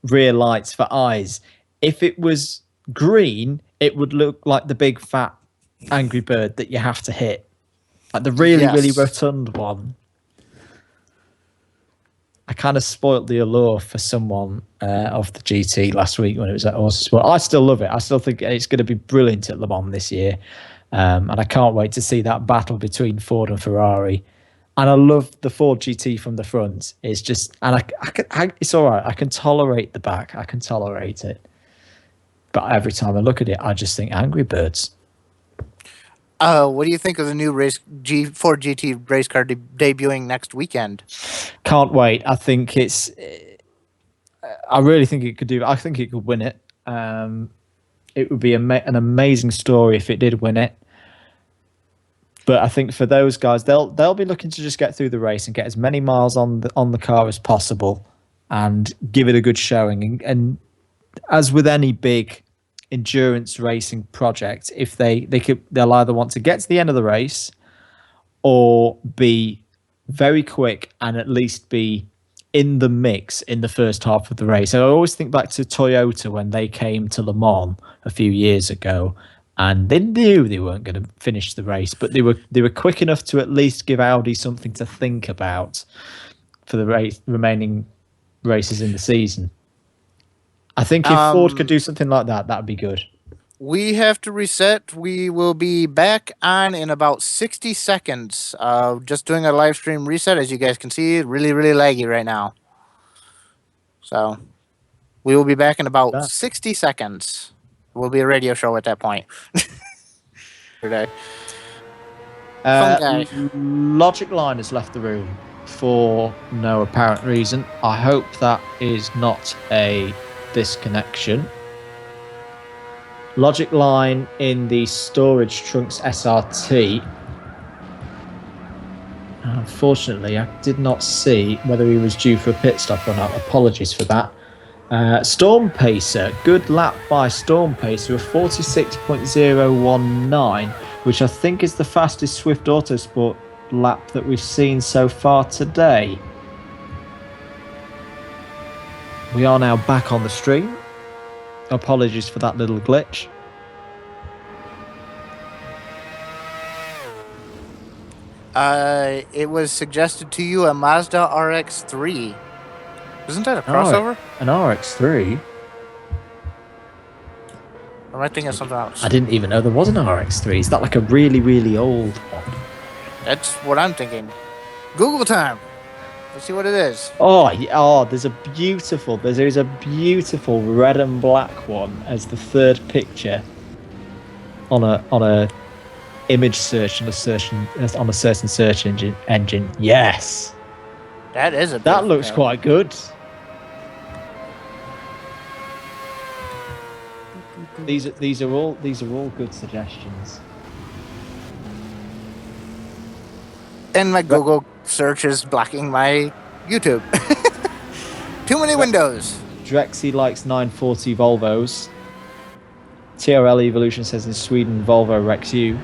rear lights for eyes. If it was green, it would look like the big fat Angry Bird that you have to hit, like the really rotund one. I kind of spoilt the allure for someone of the GT last week when it was at Autosport. I still love it. I still think it's going to be brilliant at Le Mans this year. And I can't wait to see that battle between Ford and Ferrari. And I love the Ford GT from the front. It's just, and it's all right. I can tolerate the back. I can tolerate it. But every time I look at it, I just think Angry Birds. What do you think of the new Ford GT race car debuting next weekend? Can't wait. I think it's. I really think it could do. I think it could win it. It would be an amazing story if it did win it. But I think for those guys, they'll be looking to just get through the race and get as many miles on the car as possible, and give it a good showing. And as with any big endurance racing project, if they'll either want to get to the end of the race or be very quick and at least be in the mix in the first half of the race. I always think back to Toyota when they came to Le Mans a few years ago, and they knew they weren't going to finish the race, but they were quick enough to at least give Audi something to think about for the remaining races in the season. I think if Ford could do something like that, that would be good. We have to reset. We will be back on in about 60 seconds. Just doing a live stream reset. As you guys can see, really, really laggy right now. So we will be back in about 60 seconds. It will be a radio show at that point. Today. Logic Line has left the room for no apparent reason. I hope that is not a disconnection. Logic Line in the Storage Trunks SRT. Unfortunately, I did not see whether he was due for a pit stop or not. Apologies for that. Storm Pacer, good lap by Storm Pacer of 46.019, which I think is the fastest Swift Autosport lap that we've seen so far today. We are now back on the stream. Apologies for that little glitch. It was suggested to you a Mazda RX-3. Isn't that a crossover? An RX-3? Or am I thinking of something else? I didn't even know there was an RX-3. Is that like a really, really old one? That's what I'm thinking. Google time. Let's see what it is. There's a beautiful red and black one as the third picture on a image search on a certain search engine. Yes, that looks quite good. These are all good suggestions. And my Google search is blocking my YouTube. Too many windows. Drexy likes 940 Volvos. TRL Evolution says in Sweden, Volvo wrecks you.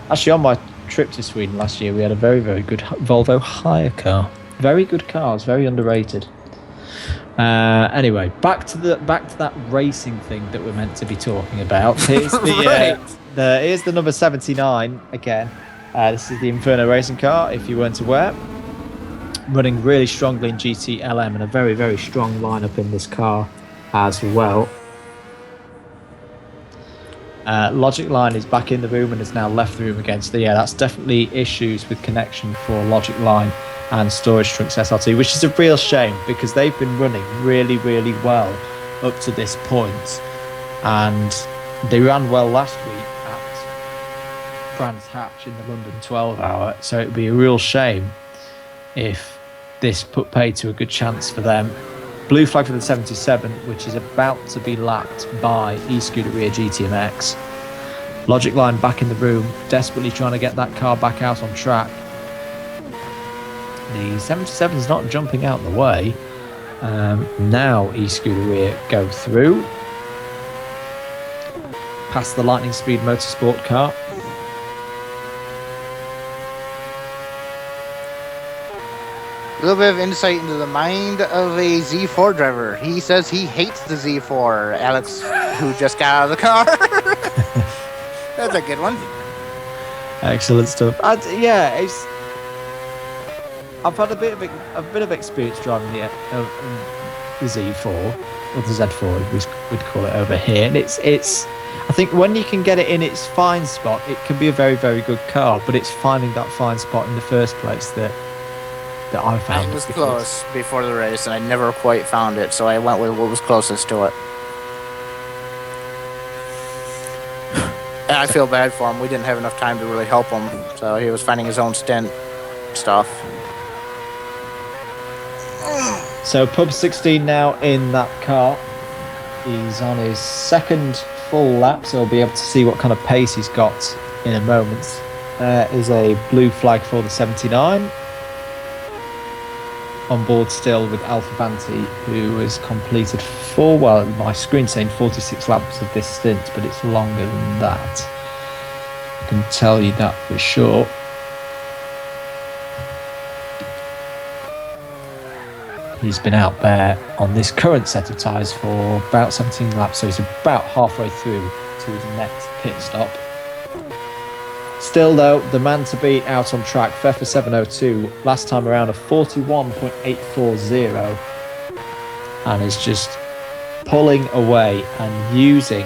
Actually, on my trip to Sweden last year, we had a very, very good Volvo hire car. Very good cars, very underrated. Anyway, back to that racing thing that we're meant to be talking about. Here's here's the number 79 again. This is the Inferno racing car, if you weren't aware. Running really strongly in GTLM, and a very, very strong lineup in this car as well. Logic Line is back in the room and has now left the room again. So yeah, that's definitely issues with connection for Logic Line and Storage Trunks SRT, which is a real shame because they've been running really, really well up to this point. And they ran well last week at Brands Hatch in the London 12 hour. So it would be a real shame if this put pay to a good chance for them. Blue flag for the 77, which is about to be lapped by e-Scuderia GTMX. Logic Line back in the room, desperately trying to get that car back out on track. The 77 is not jumping out the way. Now e-Scuderia go through. Past the Lightning Speed Motorsport car. A little bit of insight into the mind of a Z4 driver. He says he hates the Z4. Alex, who just got out of the car. That's a good one. Excellent stuff. Yeah, I've had a bit of experience driving the Z4 or the Z4, we'd call it over here, and it's. I think when you can get it in its fine spot, it can be a very, very good car. But it's finding that fine spot in the first place that I found. It was close before the race, and I never quite found it, so I went with what was closest to it. And I feel bad for him. We didn't have enough time to really help him, so he was finding his own stint stuff. So Pub 16 now in that car. He's on his second full lap, so we'll be able to see what kind of pace he's got in a moment. There is a blue flag for the 79. On board still with Alpha Vanti, who has completed my screen saying 46 laps of this stint, but it's longer than that. I can tell you that for sure. He's been out there on this current set of tyres for about 17 laps, so he's about halfway through to his next pit stop. Still though, the man to beat out on track, Pfeffer 702, last time around a 41.840, and is just pulling away and using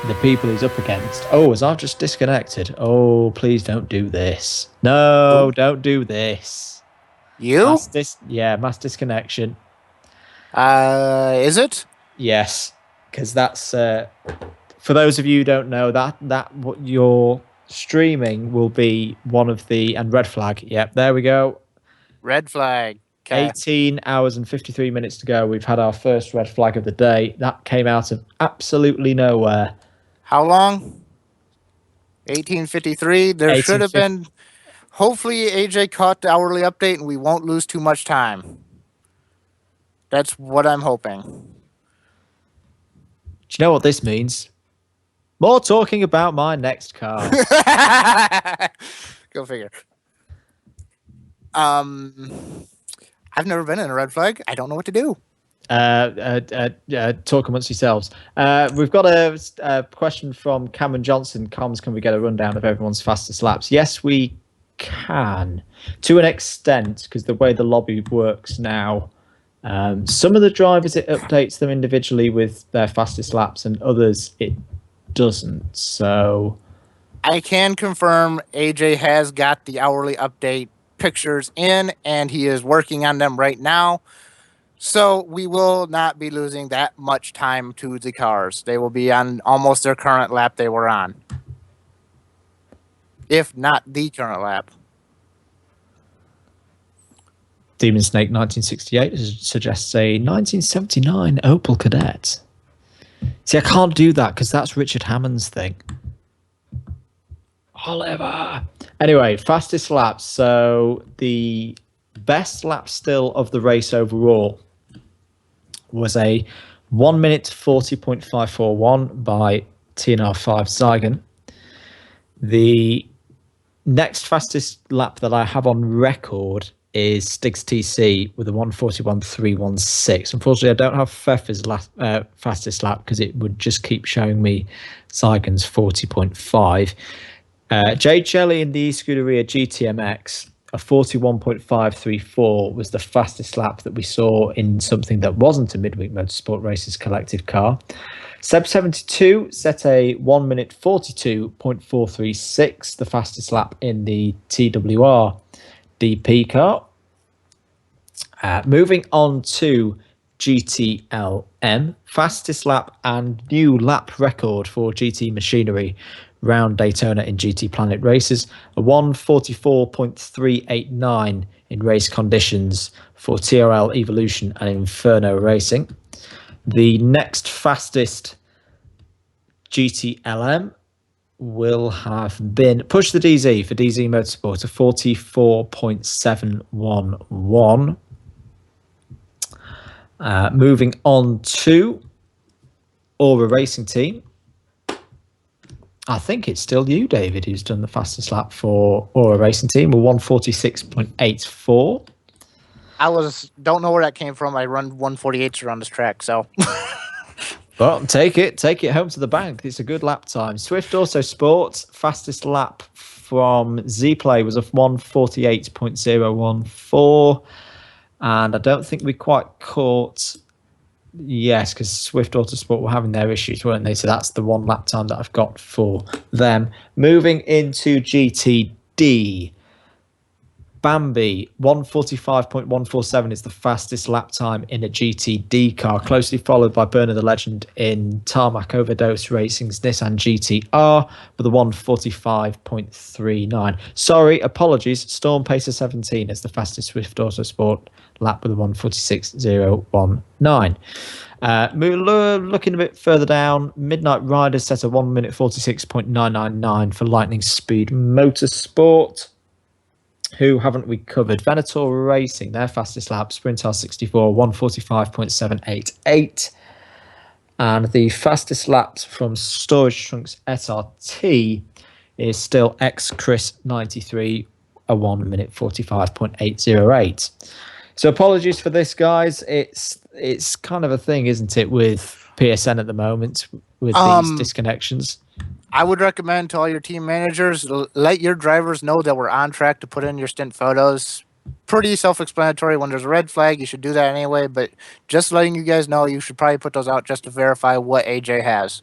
the people he's up against. Oh, as I've just disconnected. Oh, please don't do this. No, don't do this. You? Mass disconnection. Is it? Yes, because that's for those of you who don't know, that what you're streaming will be one of the, and red flag. Yep, there we go. Red flag. Okay. 18 hours and 53 minutes to go. We've had our first red flag of the day. That came out of absolutely nowhere. How long? 1853. There should have been. Hopefully, AJ caught the hourly update and we won't lose too much time. That's what I'm hoping. Do you know what this means? More talking about my next car. Go figure. I've never been in a red flag. I don't know what to do. Talk amongst yourselves. We've got a question from Cameron Johnson. Comms, can we get a rundown of everyone's fastest laps? Yes, we can, to an extent, because the way the lobby works now, some of the drivers, it updates them individually with their fastest laps, and others it doesn't. So I can confirm AJ has got the hourly update pictures in, and he is working on them right now. So we will not be losing that much time to the cars. They will be on almost their current lap they were on, if not the current lap. Demon Snake 1968 suggests a 1979 Opel Kadett. See, I can't do that because that's Richard Hammond's thing. Oliver. Anyway, fastest laps. So the best lap still of the race overall was a 1 minute 40.541 by TNR5 Zygon. The next fastest lap that I have on record is Stig's TC with a 141.316. Unfortunately, I don't have Pfeffer's fastest lap because it would just keep showing me Zygon's 40.5. Jade Shelley in the Scuderia GTMX, a 41.534 was the fastest lap that we saw in something that wasn't a Midweek Motorsport Races collective car. Seb 72 set a 1 minute 42.436, the fastest lap in the TWR DP car. Moving on to GTLM, fastest lap and new lap record for GT machinery round Daytona in GTPlanet races, a 1:44.389 in race conditions for TRL Evolution and Inferno Racing. The next fastest GTLM will have been Push the DZ for DZ Motorsport, a 44.711. Moving on to Aura Racing Team. I think it's still you, David, who's done the fastest lap for Aura Racing Team, a 1:46.84. Don't know where that came from. I run 148s around this track, so. Well, take it home to the bank. It's a good lap time. Swift Auto Sports, fastest lap from Z-Play was a 1:48.014. And I don't think we quite caught, yes, because Swift Autosport were having their issues, weren't they? So that's the one lap time that I've got for them. Moving into GTD. Bambi, 1:45.147 is the fastest lap time in a GTD car, closely followed by Burner the Legend in Tarmac Overdose Racing's Nissan GTR with a 1:45.39. Sorry, apologies. Storm Pacer 17 is the fastest Swift Autosport lap with a 1:46.019. Looking a bit further down, Midnight Riders set a 1:46.999 for Lightning Speed Motorsport. Who haven't we covered? Venator Racing, their fastest lap, Sprintar 64, 1:45.788. And the fastest laps from Storage Trunks SRT is still Chris 93, a 1:45.808. So apologies for this, guys. It's kind of a thing, isn't it, with PSN at the moment with these disconnections. I would recommend to all your team managers, let your drivers know that we're on track to put in your stint photos. Pretty self-explanatory. When there's a red flag, you should do that anyway, but just letting you guys know, you should probably put those out just to verify what AJ has.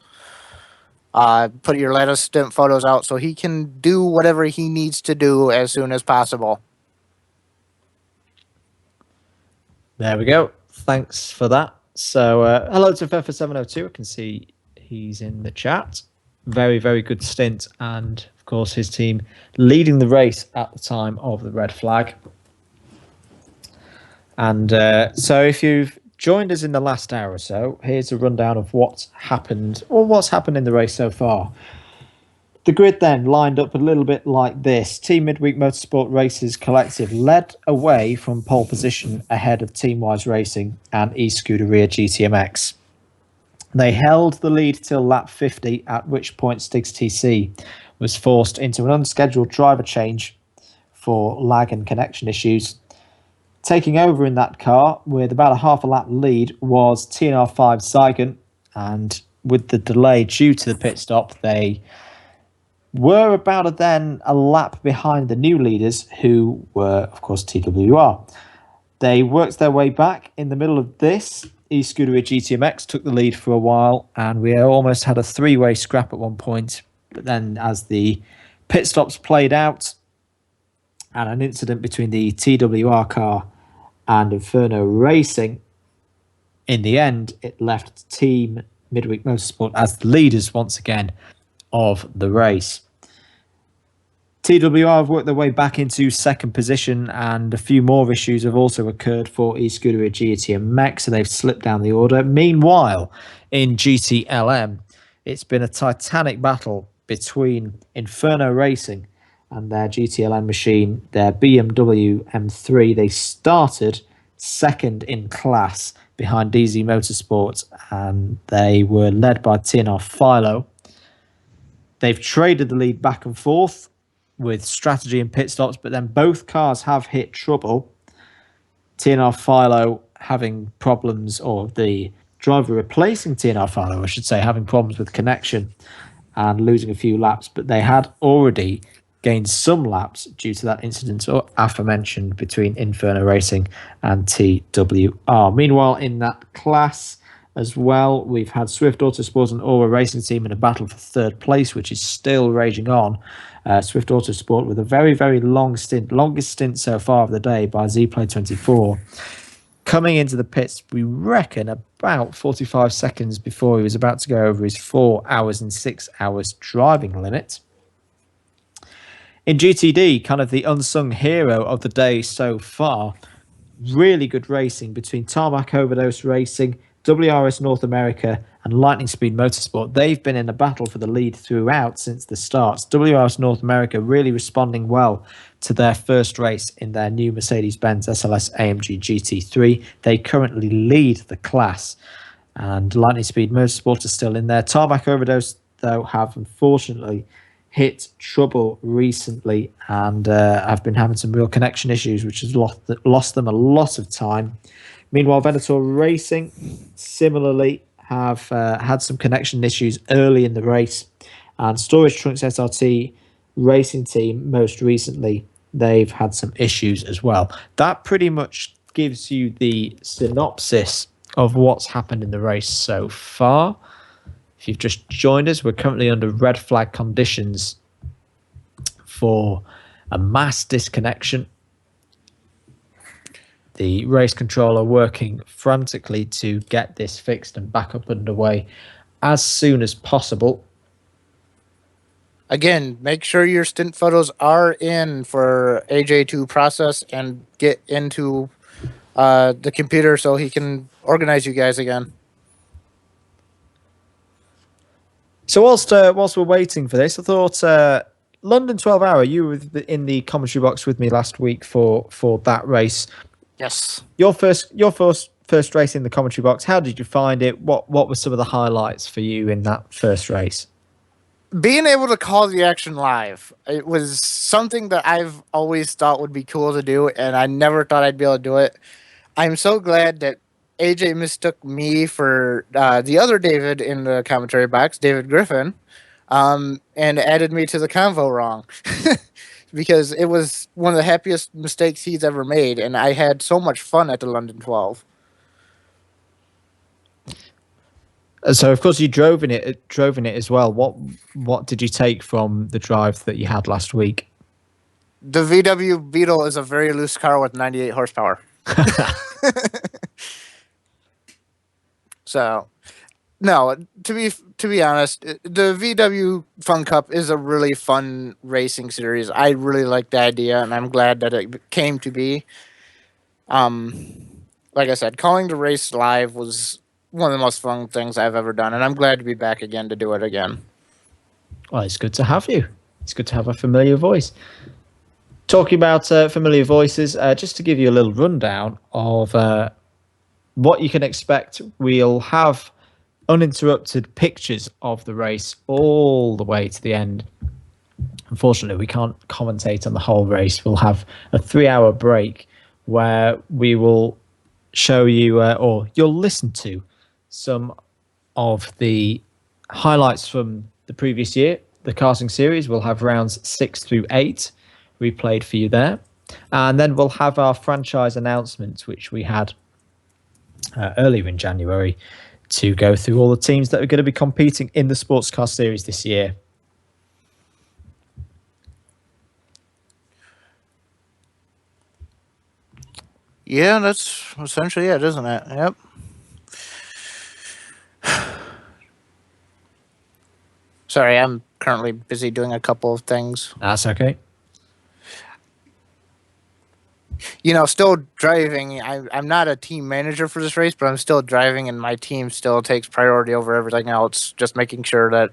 Put your latest stint photos out so he can do whatever he needs to do as soon as possible. There we go. Thanks for that. So hello to Fefer702. I can see he's in the chat. Very, very good stint. And, of course, his team leading the race at the time of the red flag. And so if you've joined us in the last hour or so, here's a rundown of what's happened in the race so far. The grid then lined up a little bit like this. Team Midweek Motorsport Races Collective led away from pole position ahead of Team Wise Racing and e-Scuderia GTMX. They held the lead till lap 50, at which point Stiggs TC was forced into an unscheduled driver change for lag and connection issues. Taking over in that car with about a half a lap lead was TNR5 Saigon, and with the delay due to the pit stop, they were about a lap behind the new leaders, who were, of course, TWR. They worked their way back in the middle of this. e-Scuderia GTMX took the lead for a while, and we almost had a three-way scrap at one point. But then as the pit stops played out and an incident between the TWR car and Inferno Racing, in the end, it left Team Midweek Motorsport as the leaders once again of the race. TWR have worked their way back into second position, and a few more issues have also occurred for e-Scuderia GTMX, so they've slipped down the order. Meanwhile, in GTLM, it's been a titanic battle between Inferno Racing and their GTLM machine, their BMW M3. They started second in class behind DZ Motorsport, and they were led by TNR Philo. They've traded the lead back and forth with strategy and pit stops, but then both cars have hit trouble. TNR Philo having problems, or the driver replacing TNR Philo, I should say, having problems with connection and losing a few laps, but they had already gained some laps due to that incident or aforementioned between Inferno Racing and TWR. Meanwhile, in that class, as well. We've had Swift Autosport and Aura Racing Team in a battle for third place, which is still raging on. Swift Autosport with a very, very long stint, longest stint so far of the day by ZPlay24. Coming into the pits, we reckon about 45 seconds before he was about to go over his 4 hours and 6 hours driving limit. In GTD, kind of the unsung hero of the day so far, really good racing between Tarmac Overdose Racing, WRS North America, and Lightning Speed Motorsport. They've been in a battle for the lead throughout since the start. WRS North America really responding well to their first race in their new Mercedes-Benz SLS AMG GT3. They currently lead the class, and Lightning Speed Motorsport are still in there. Tarmac Overdose, though, have unfortunately hit trouble recently and have been having some real connection issues, which has lost them a lot of time. Meanwhile, Venator Racing similarly have had some connection issues early in the race, and Storage Trunks SRT Racing Team most recently, they've had some issues as well. That pretty much gives you the synopsis of what's happened in the race so far. If you've just joined us, we're currently under red flag conditions for a mass disconnection. The race controller working frantically to get this fixed and back up underway as soon as possible. Again, make sure your stint photos are in for AJ to process and get into the computer so he can organize you guys again. So whilst we're waiting for this, I thought London 12 Hour, you were in the commentary box with me last week for that race. Yes. Your first race in the commentary box. How did you find it? What were some of the highlights for you in that first race? Being able to call the action live, it was something that I've always thought would be cool to do, and I never thought I'd be able to do it. I'm so glad that AJ mistook me for the other David in the commentary box, David Griffin, and added me to the convo wrong. Because it was one of the happiest mistakes he's ever made, and I had so much fun at the London 12. So, of course, you drove in it as well. What did you take from the drive that you had last week? The VW Beetle is a very loose car with 98 horsepower. So, no, to be honest, the VW Fun Cup is a really fun racing series. I really like the idea, and I'm glad that it came to be. Like I said, calling the race live was one of the most fun things I've ever done, and I'm glad to be back again to do it again. Well, it's good to have you. It's good to have a familiar voice. Talking about familiar voices, just to give you a little rundown of what you can expect, we'll have uninterrupted pictures of the race all the way to the end. Unfortunately, we can't commentate on the whole race. We'll have a 3-hour break where we will show you, or you'll listen to, some of the highlights from the previous year. The karting series will have rounds 6 through 8 replayed for you there. And then we'll have our franchise announcements, which we had earlier in January, to go through all the teams that are going to be competing in the sports car series this year. Yeah, that's essentially it, isn't it? Yep. Sorry, I'm currently busy doing a couple of things. That's okay. You know, still driving. I'm not a team manager for this race, but I'm still driving, and my team still takes priority over everything else, just making sure that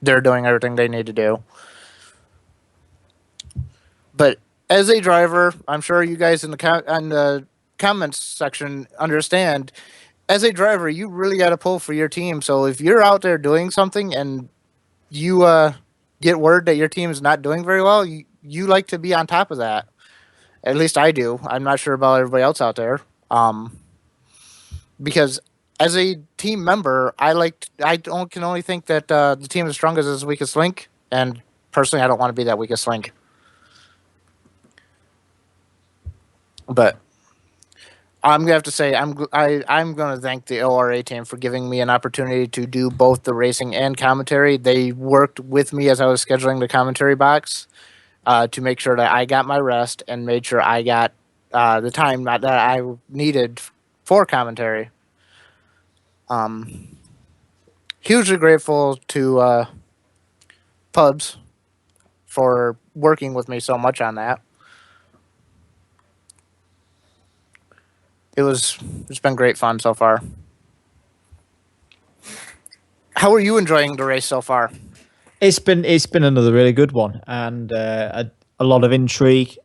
they're doing everything they need to do. But as a driver, I'm sure you guys in the comments section understand, as a driver, you really got to pull for your team. So if you're out there doing something and you get word that your team is not doing very well, you like to be on top of that. At least I do. I'm not sure about everybody else out there. Because as a team member, can only think that the team is strongest as weakest link, and personally, I don't want to be that weakest link. But I'm gonna have to say I'm gonna thank the ORA team for giving me an opportunity to do both the racing and commentary. They worked with me as I was scheduling the commentary box to make sure that I got my rest and made sure I got the time that I needed for commentary. Hugely grateful to Pubs for working with me so much on that. It's been great fun so far. How are you enjoying the race so far? It's been another really good one, and a lot of intrigue,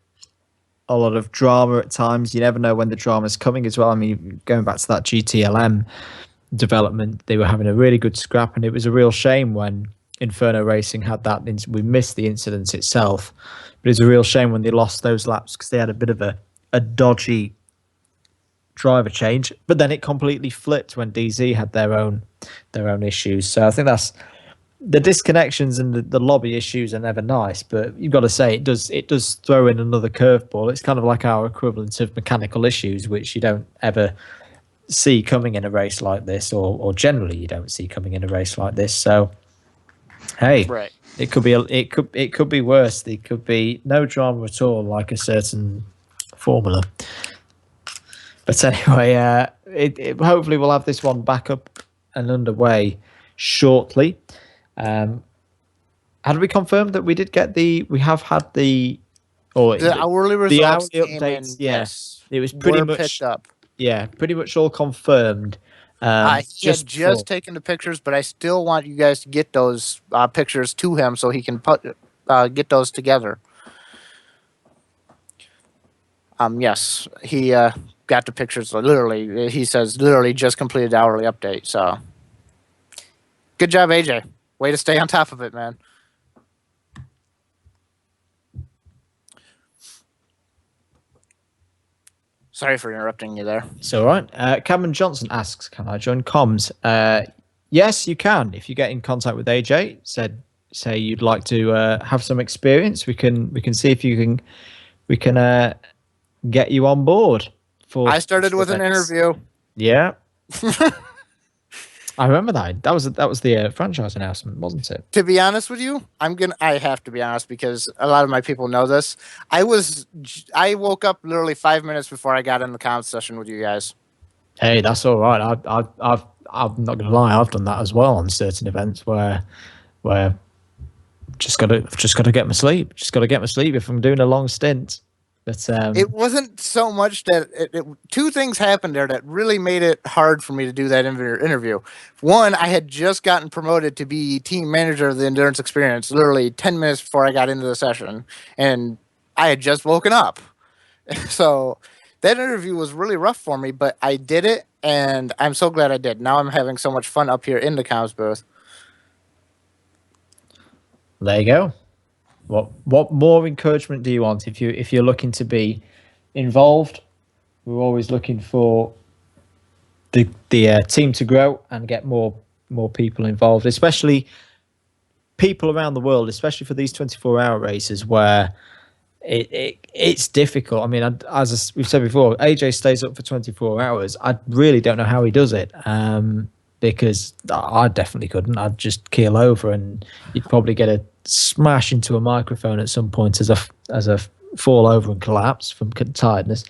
a lot of drama at times. You never know when the drama's coming as well. I mean, going back to that GTLM development, they were having a really good scrap, and it was a real shame when Inferno Racing had that. We missed the incident itself, but it's a real shame when they lost those laps because they had a bit of a dodgy driver change. But then it completely flipped when DZ had their own issues. So I think that's the disconnections and the lobby issues are never nice. But you've got to say it does throw in another curveball. It's kind of like our equivalent of mechanical issues, which you don't ever see coming in a race like this, or generally you don't see coming in a race like this. So hey, Right. it could be worse. It could be no drama at all, like a certain formula. But anyway, hopefully we'll have this one back up and underway shortly. Had we confirmed that we have had the hourly results the hourly came updates? in, Yes, it was pretty much picked up. Yeah, pretty much all confirmed. He had just before. taken the pictures, but I still want you guys to get those pictures to him so he can get those together. Yes, he got the pictures. Literally, he says literally just completed the hourly update. So, good job, AJ. Way to stay on top of it, man. Sorry for interrupting you there. It's all right. Cameron Johnson asks, "Can I join comms?" Yes, you can. If you get in contact with AJ, say you'd like to have some experience, we can see if we can get you on board. I started with an interview. Yeah. I remember that. That was the franchise announcement, wasn't it? To be honest with you, I have to be honest because a lot of my people know this. I woke up literally 5 minutes before I got in the comms session with you guys. Hey, that's all right. I'm not gonna lie. I've done that as well on certain events where just gotta get my sleep. Just gotta get my sleep if I'm doing a long stint. But it wasn't so much that two things happened there that really made it hard for me to do that interview. One, I had just gotten promoted to be team manager of the Endurance Experience literally 10 minutes before I got into the session, and I had just woken up. So that interview was really rough for me, but I did it, and I'm so glad I did. Now I'm having so much fun up here in the comms booth. There you go. What more encouragement do you want if you're looking to be involved? We're always looking for the team to grow and get more people involved, especially people around the world, especially for these 24-hour races where it's difficult. I mean, as we've said before, AJ stays up for 24 hours. I really don't know how he does it. Because I definitely couldn't. I'd just keel over, and you'd probably get a smash into a microphone at some point as a fall over and collapse from tiredness.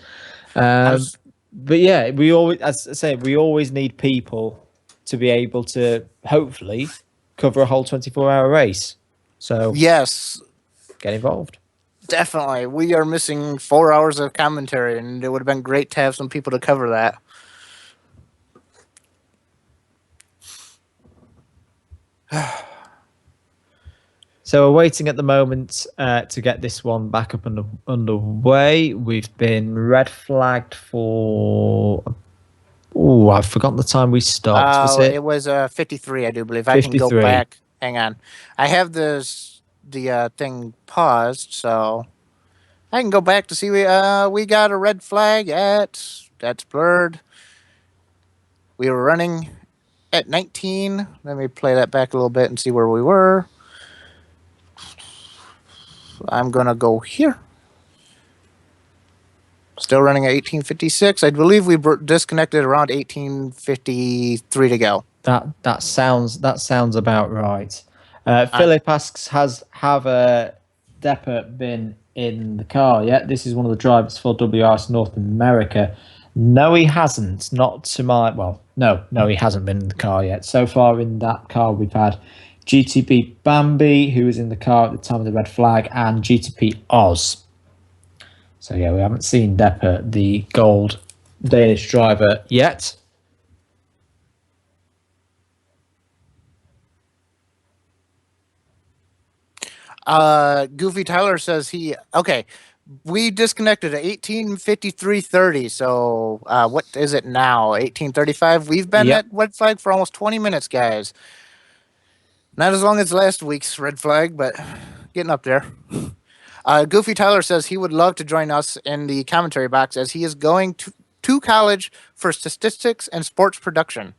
But yeah, we always, as I say, we always need people to be able to hopefully cover a whole 24-hour race. So yes, get involved. Definitely. We are missing 4 hours of commentary, and it would have been great to have some people to cover that. So we're waiting at the moment to get this one back up and underway. We've been red flagged for... Oh, I've forgotten the time we stopped. It was 53, I do believe. 53. I can go back. Hang on. I have the thing paused, so I can go back to see. We got a red flag that's blurred. We were running at 19. Let me play that back a little bit and see where we were. I'm gonna go here. Still running at 1856. I believe we disconnected around 1853 to go. That sounds about right. Philip asks, have Deppert been in the car yet? This is one of the drivers for WRS North America. No, he hasn't. Not to my no, he hasn't been in the car yet. So far in that car, we've had GTP Bambi, who was in the car at the time of the red flag, and GTP Oz. So yeah, we haven't seen Deppert, the gold Danish driver, yet. Goofy Tyler says we disconnected at 18:53:30. So what is it now? 18:35. We've been at red flag for almost 20 minutes, guys. Not as long as last week's red flag, but getting up there. Goofy Tyler says he would love to join us in the commentary box as he is going to college for statistics and sports production.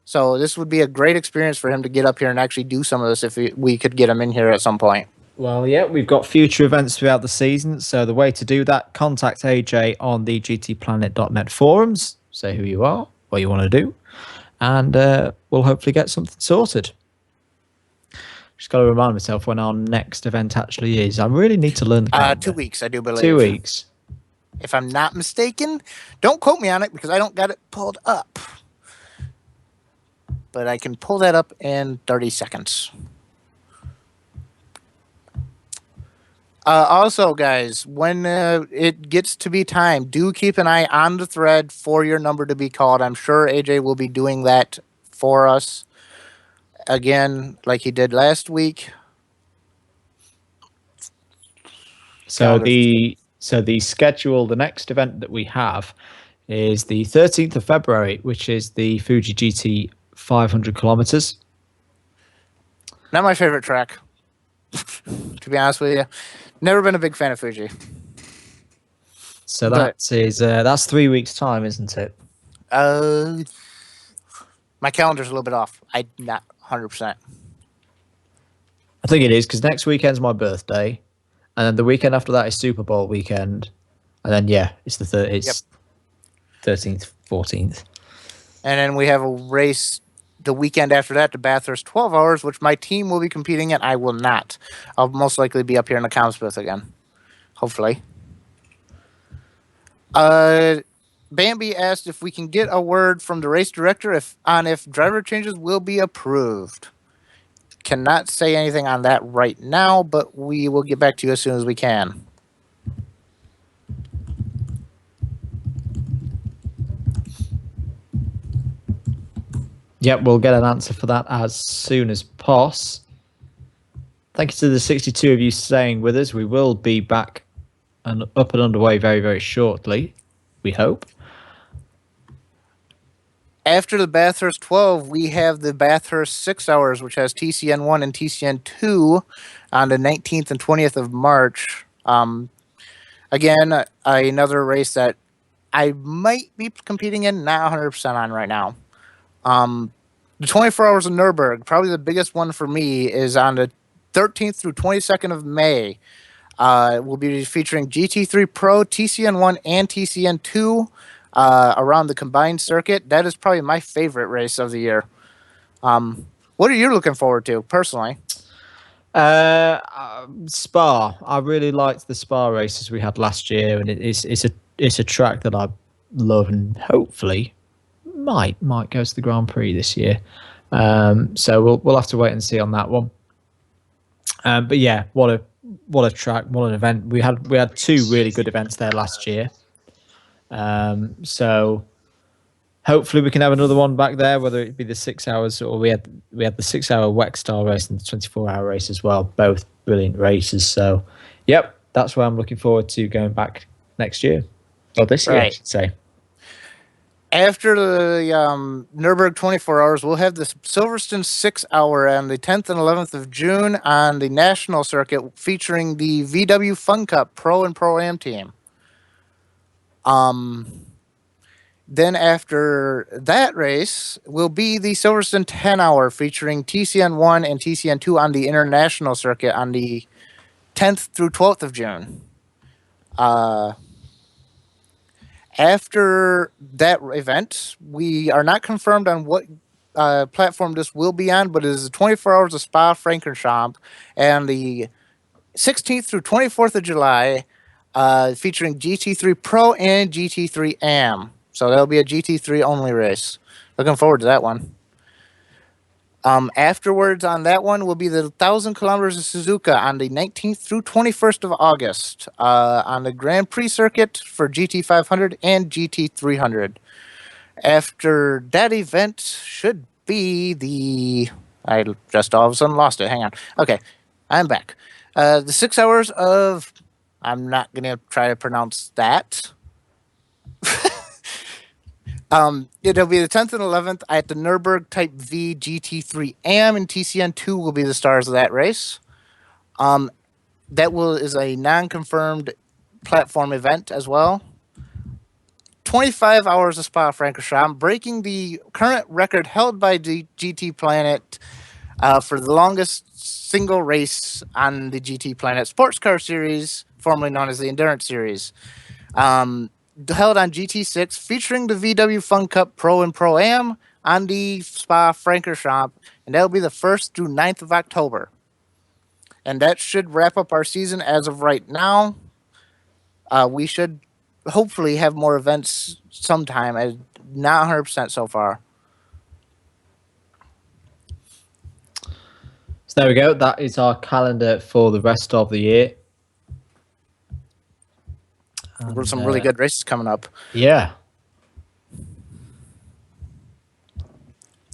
So this would be a great experience for him to get up here and actually do some of this if we could get him in here at some point. Well, yeah, we've got future events throughout the season. So the way to do that, contact AJ on the GTPlanet.net forums. Say who you are, what you want to do, and we'll hopefully get something sorted. Just got to remind myself when our next event actually is. I really need to learn the calendar. 2 weeks, I do believe. 2 weeks. If I'm not mistaken. Don't quote me on it because I don't got it pulled up. But I can pull that up in 30 seconds. Also, guys, when it gets to be time, do keep an eye on the thread for your number to be called. I'm sure AJ will be doing that for us. Again, like he did last week. So the schedule, the next event that we have is the 13th of February, which is the Fuji GT 500 kilometers. Not my favorite track, to be honest with you. Never been a big fan of Fuji. So that's 3 weeks time, isn't it? My calendar's a little bit off. I'm not 100%. I think it is because next weekend's my birthday, and then the weekend after that is Super Bowl weekend, and then it's the 13th, 14th, and then we have a race the weekend after that to Bathurst 12 hours, which my team will be competing in. I will not. I'll most likely be up here in the comms booth again, hopefully. Bambi asked if we can get a word from the race director if driver changes will be approved. Cannot say anything on that right now, but we will get back to you as soon as we can. Yep, we'll get an answer for that as soon as possible. Thank you to the 62 of you staying with us. We will be back and up and underway very, very shortly, we hope. After the Bathurst 12, we have the Bathurst 6 hours, which has TCN1 and TCN2 on the 19th and 20th of March. Again, another race that I might be competing in, not 100% on right now. The 24 hours of Nürburgring, probably the biggest one for me, is on the 13th through 22nd of May. We'll be featuring GT3 Pro, TCN1, and TCN2 around the combined circuit. That is probably my favorite race of the year. What are you looking forward to, personally? Spa. I really liked the Spa races we had last year, and it's a track that I love, and hopefully might go to the Grand Prix this year. So we'll have to wait and see on that one. But yeah, what a track, what an event. We had two really good events there last year. So hopefully we can have another one back there, whether it be the 6 hours or we had the 6 hour WEC Star race and the 24-hour race as well. Both brilliant races. So yep, that's where I'm looking forward to going back next year, or this year, I should say. After the Nürburgring 24 hours, we'll have the Silverstone 6 hour on the 10th and 11th of June on the national circuit, featuring the VW Fun Cup Pro and Pro-Am team. Then after that race will be the Silverstone 10 hour, featuring TCN1 and TCN2 on the international circuit on the 10th through 12th of June. After that event, we are not confirmed on what platform this will be on, but it is 24 hours of Spa-Francorchamps and the 16th through 24th of July, featuring GT3 Pro and GT3 AM. So that'll be a GT3 only race. Looking forward to that one. Afterwards on that one will be the 1,000 kilometers of Suzuka on the 19th through 21st of August on the Grand Prix circuit for GT500 and GT300. After that event should be the... I just all of a sudden lost it. Hang on. Okay, I'm back. The 6 hours of... I'm not going to try to pronounce that. It'll be the 10th and 11th at the Nürburgring Type V GT3 AM, and TCN2 will be the stars of that race. Is a non-confirmed platform event as well. 25 hours of Spa-Francorchamps, breaking the current record held by the GTPlanet for the longest single race on the GTPlanet Sportscar Series, formerly known as the Endurance Series. Held on GT6, featuring the VW Fun Cup Pro and Pro Am on the Spa-Francorchamps, and that'll be the 1st through 9th of October. And that should wrap up our season as of right now. We should hopefully have more events sometime, as not 100% so far. So there we go. That is our calendar for the rest of the year. There's some really good races coming up. Yeah.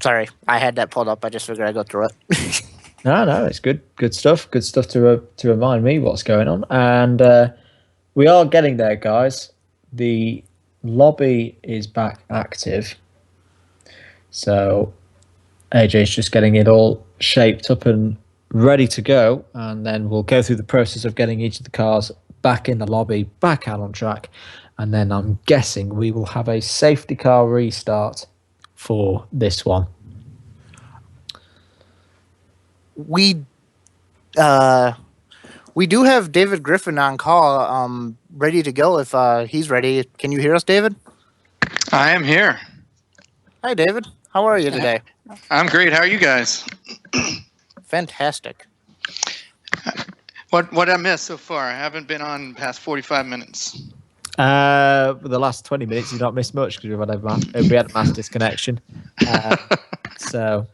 Sorry, I had that pulled up. I just figured I'd go through it. No, it's good. Good stuff. Good stuff to remind me what's going on. And we are getting there, guys. The lobby is back active. So AJ's just getting it all shaped up and ready to go. And then we'll go through the process of getting each of the cars back in the lobby, back out on track. And then I'm guessing we will have a safety car restart for this one. We do have David Griffin on call, ready to go if he's ready. Can you hear us, David? I am here. Hi, David. How are you today? I'm great. How are you guys? Fantastic. What I missed so far? I haven't been on past 45 minutes. For the last 20 minutes, you've not missed much because we had a mass disconnection. So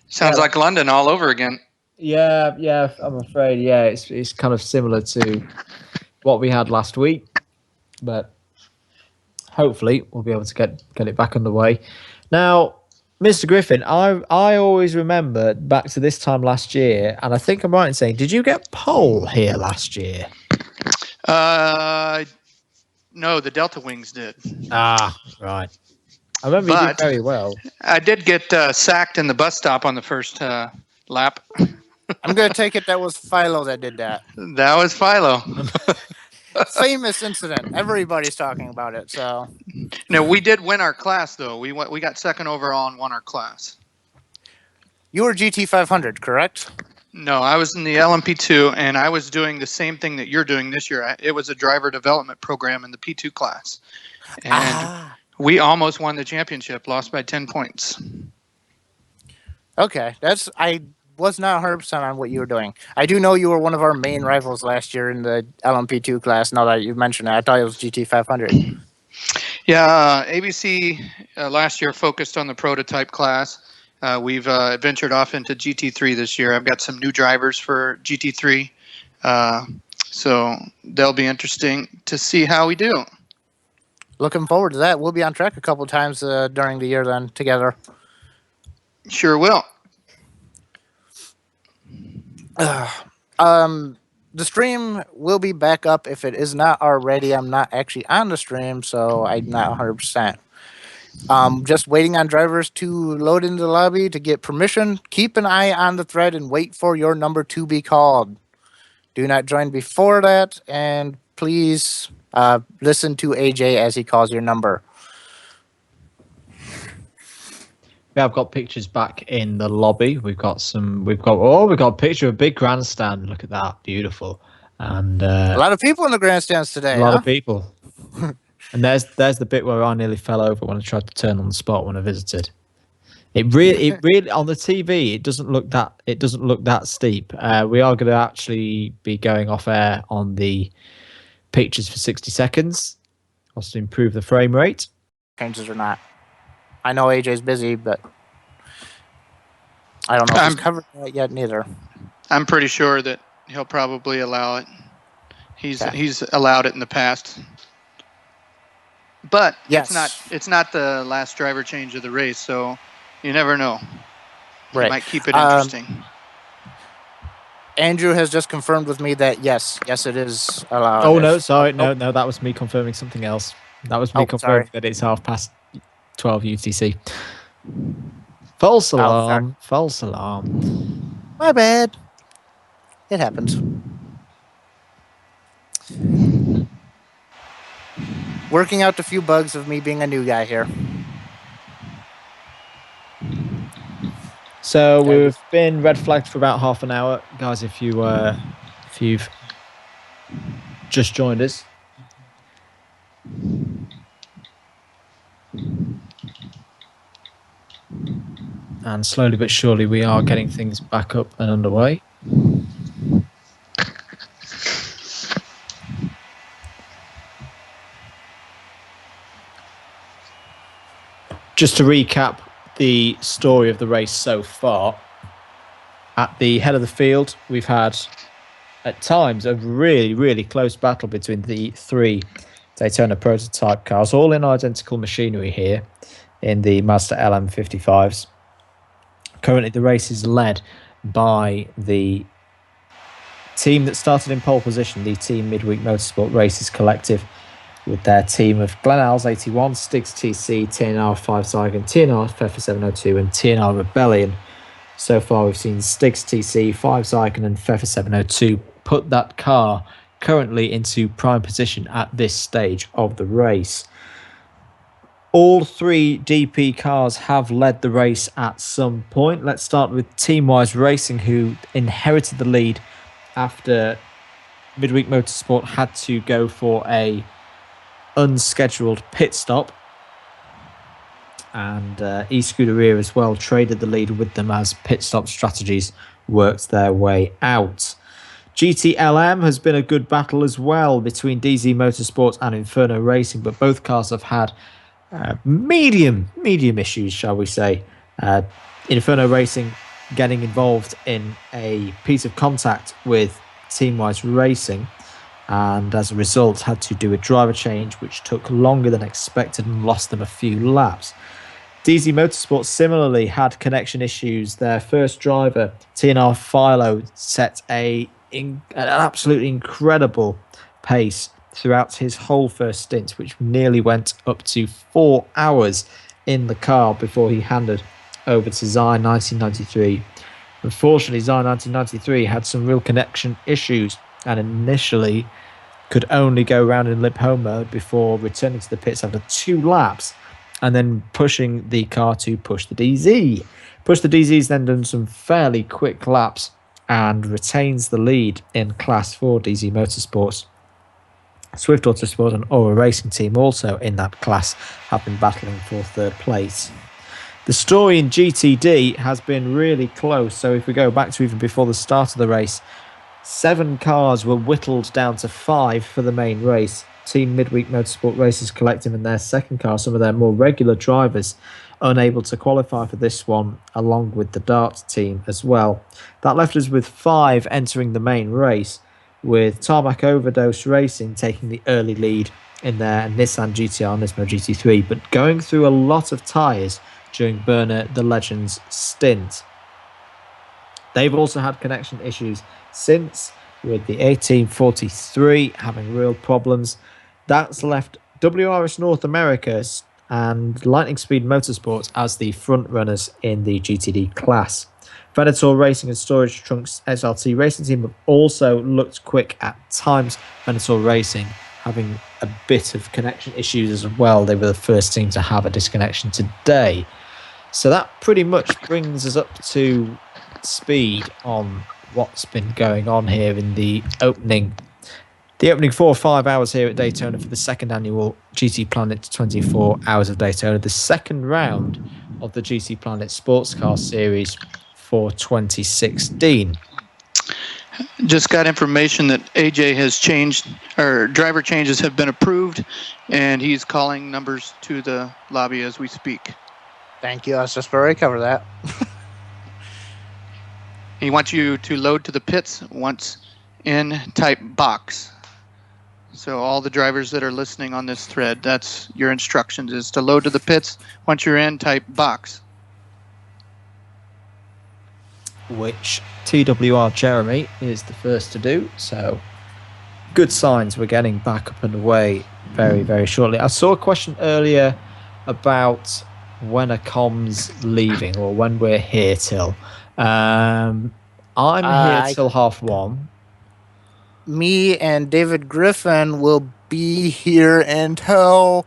sounds like London all over again. Yeah. I'm afraid. Yeah, it's kind of similar to what we had last week, but hopefully we'll be able to get it back underway. Now, Mr. Griffin, I always remember back to this time last year, and I think I'm right in saying, did you get pole here last year? No, the Delta Wings did. Ah, right. I remember you did very well. I did get sacked in the bus stop on the first lap. I'm going to take it that was Philo that did that. That was Philo. Famous incident. Everybody's talking about it. So, no, we did win our class though. We got second overall and won our class. You were GT500, correct? No, I was in the LMP2, and I was doing the same thing that you're doing this year. It was a driver development program in the P2 class, and we almost won the championship. Lost by 10 points. Okay, I was not 100% on what you were doing. I do know you were one of our main rivals last year in the LMP2 class. Now that you mentioned it, I thought it was GT500. Yeah, ABC last year focused on the prototype class. We've ventured off into GT3 this year. I've got some new drivers for GT3, so they'll be interesting to see how we do. Looking forward to that. We'll be on track a couple times during the year then together. Sure will. The stream will be back up if it is not already. I'm not actually on the stream, so I'm not 100%. Just waiting on drivers to load into the lobby to get permission. Keep an eye on the thread and wait for your number to be called. Do not join before that, and please listen to AJ as he calls your number. Yeah, I've got pictures back in the lobby. We've got a picture of a big grandstand. Look at that, beautiful. And a lot of people in the grandstands today. A lot of people. And there's the bit where I nearly fell over when I tried to turn on the spot when I visited. It really on the TV it doesn't look that steep. We are going to actually be going off air on the pictures for 60 seconds, also to improve the frame rate. Changes or not. I know AJ's busy, but I don't know if he's covered that yet neither. I'm pretty sure that he'll probably allow it. He's allowed it in the past. But yes, it's not the last driver change of the race, so you never know. Right. It might keep it interesting. Andrew has just confirmed with me that yes, it is allowed. Oh no, sorry, no, that was me confirming something else. That was me confirming that it's 12:30 UTC. False alarm. False alarm. My bad. It happens. Working out the few bugs of me being a new guy here. So we've been red flagged for about half an hour, guys. If you've just joined us, and slowly but surely we are getting things back up and underway. Just to recap the story of the race so far, at the head of the field, we've had, at times, a really, really close battle between the three Daytona prototype cars, all in identical machinery here in the Mazda LM55s. Currently, the race is led by the team that started in pole position, the Team Midweek Motorsport Races Collective, with their team of Glenn Alls 81, Stiggs TC, TNR 5 Zygon, TNR Pfeffer 702 and TNR Rebellion. So far we've seen Stiggs TC, 5 Zygon and Pfeffer 702 put that car currently into prime position at this stage of the race. All three DP cars have led the race at some point. Let's start with Teamwise Racing, who inherited the lead after Midweek Motorsport had to go for a unscheduled pit stop, and eScuderia as well traded the lead with them as pit stop strategies worked their way out. GTLM has been a good battle as well between DZ Motorsports and Inferno Racing, but both cars have had medium issues, shall we say. Inferno Racing getting involved in a piece of contact with Teamwise Racing, and as a result had to do a driver change which took longer than expected and lost them a few laps. DZ Motorsport similarly had connection issues. Their first driver, TNR Philo, set an absolutely incredible pace throughout his whole first stint, which nearly went up to 4 hours in the car before he handed over to Zion 1993. Unfortunately, Zion 1993 had some real connection issues and initially could only go around in limp home mode before returning to the pits after 2 laps and then pushing the car to push the DZ. Push the DZ's then done some fairly quick laps and retains the lead in Class 4 DZ Motorsports. Swift Autosport and Aura Racing Team also in that class have been battling for third place. The story in GTD has been really close, so if we go back to even before the start of the race, 7 cars were whittled down to 5 for the main race. Team Midweek Motorsport Races Collective and their second car, some of their more regular drivers, unable to qualify for this one, along with the Dart team as well. That left us with 5 entering the main race, with Tarmac Overdose Racing taking the early lead in their Nissan GTR Nismo GT3, but going through a lot of tyres during Burner the Legend's stint. They've also had connection issues since, with the 1843 having real problems. That's left WRS North America and Lightning Speed Motorsports as the front runners in the GTD class. Venator Racing and Storage Trunks SRT Racing Team have also looked quick at times. Venator Racing having a bit of connection issues as well. They were the first team to have a disconnection today. So that pretty much brings us up to speed on what's been going on here in the opening The opening 4 or 5 hours here at Daytona for the second annual GTPlanet 24 Hours of Daytona, the second round of the GTPlanet Sportscar Series for 2016. Just got information that AJ has changed, or driver changes have been approved, and he's calling numbers to the lobby as we speak. Thank you. I was just already covered that. He wants you to load to the pits once in type box. So all the drivers that are listening on this thread, that's your instructions, is to load to the pits. Once you're in, type box. Which TWR Jeremy is the first to do. So good signs we're getting back up and away very, very shortly. I saw a question earlier about when are comms leaving or when we're here till. I'm here till 1:30. Me and David Griffin will be here until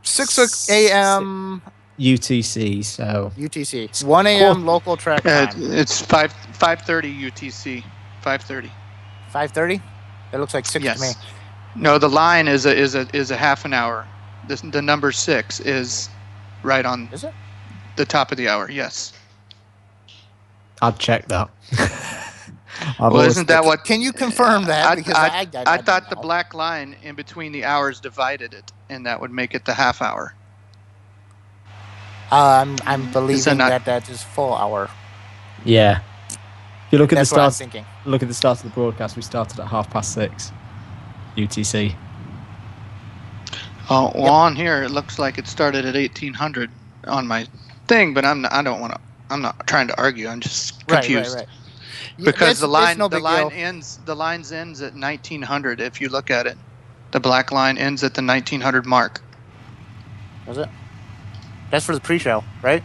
6 a.m. UTC, so UTC. 1 a.m. local track time. It's 5:30 UTC. 5:30. 5:30? That looks like 6 to me. No, the line is a half an hour. The number 6 is right on Is it? the top of the hour. Yes. I'd check that. Well, isn't that what? Can you confirm that? Because I thought the black line in between the hours divided it, and that would make it the half hour. I'm believing not- that is full hour. Yeah. If you look at That's the what I'm start, thinking. look at the start of the broadcast. We started at 6:30 UTC. Oh, well, on here it looks like it started at 1800 on my thing, but I'm not trying to argue. I'm just confused. Right. Because the line no big deal. ends at 1900. If you look at it, the black line ends at the 1900 mark. Was it? That's for the pre-show, right?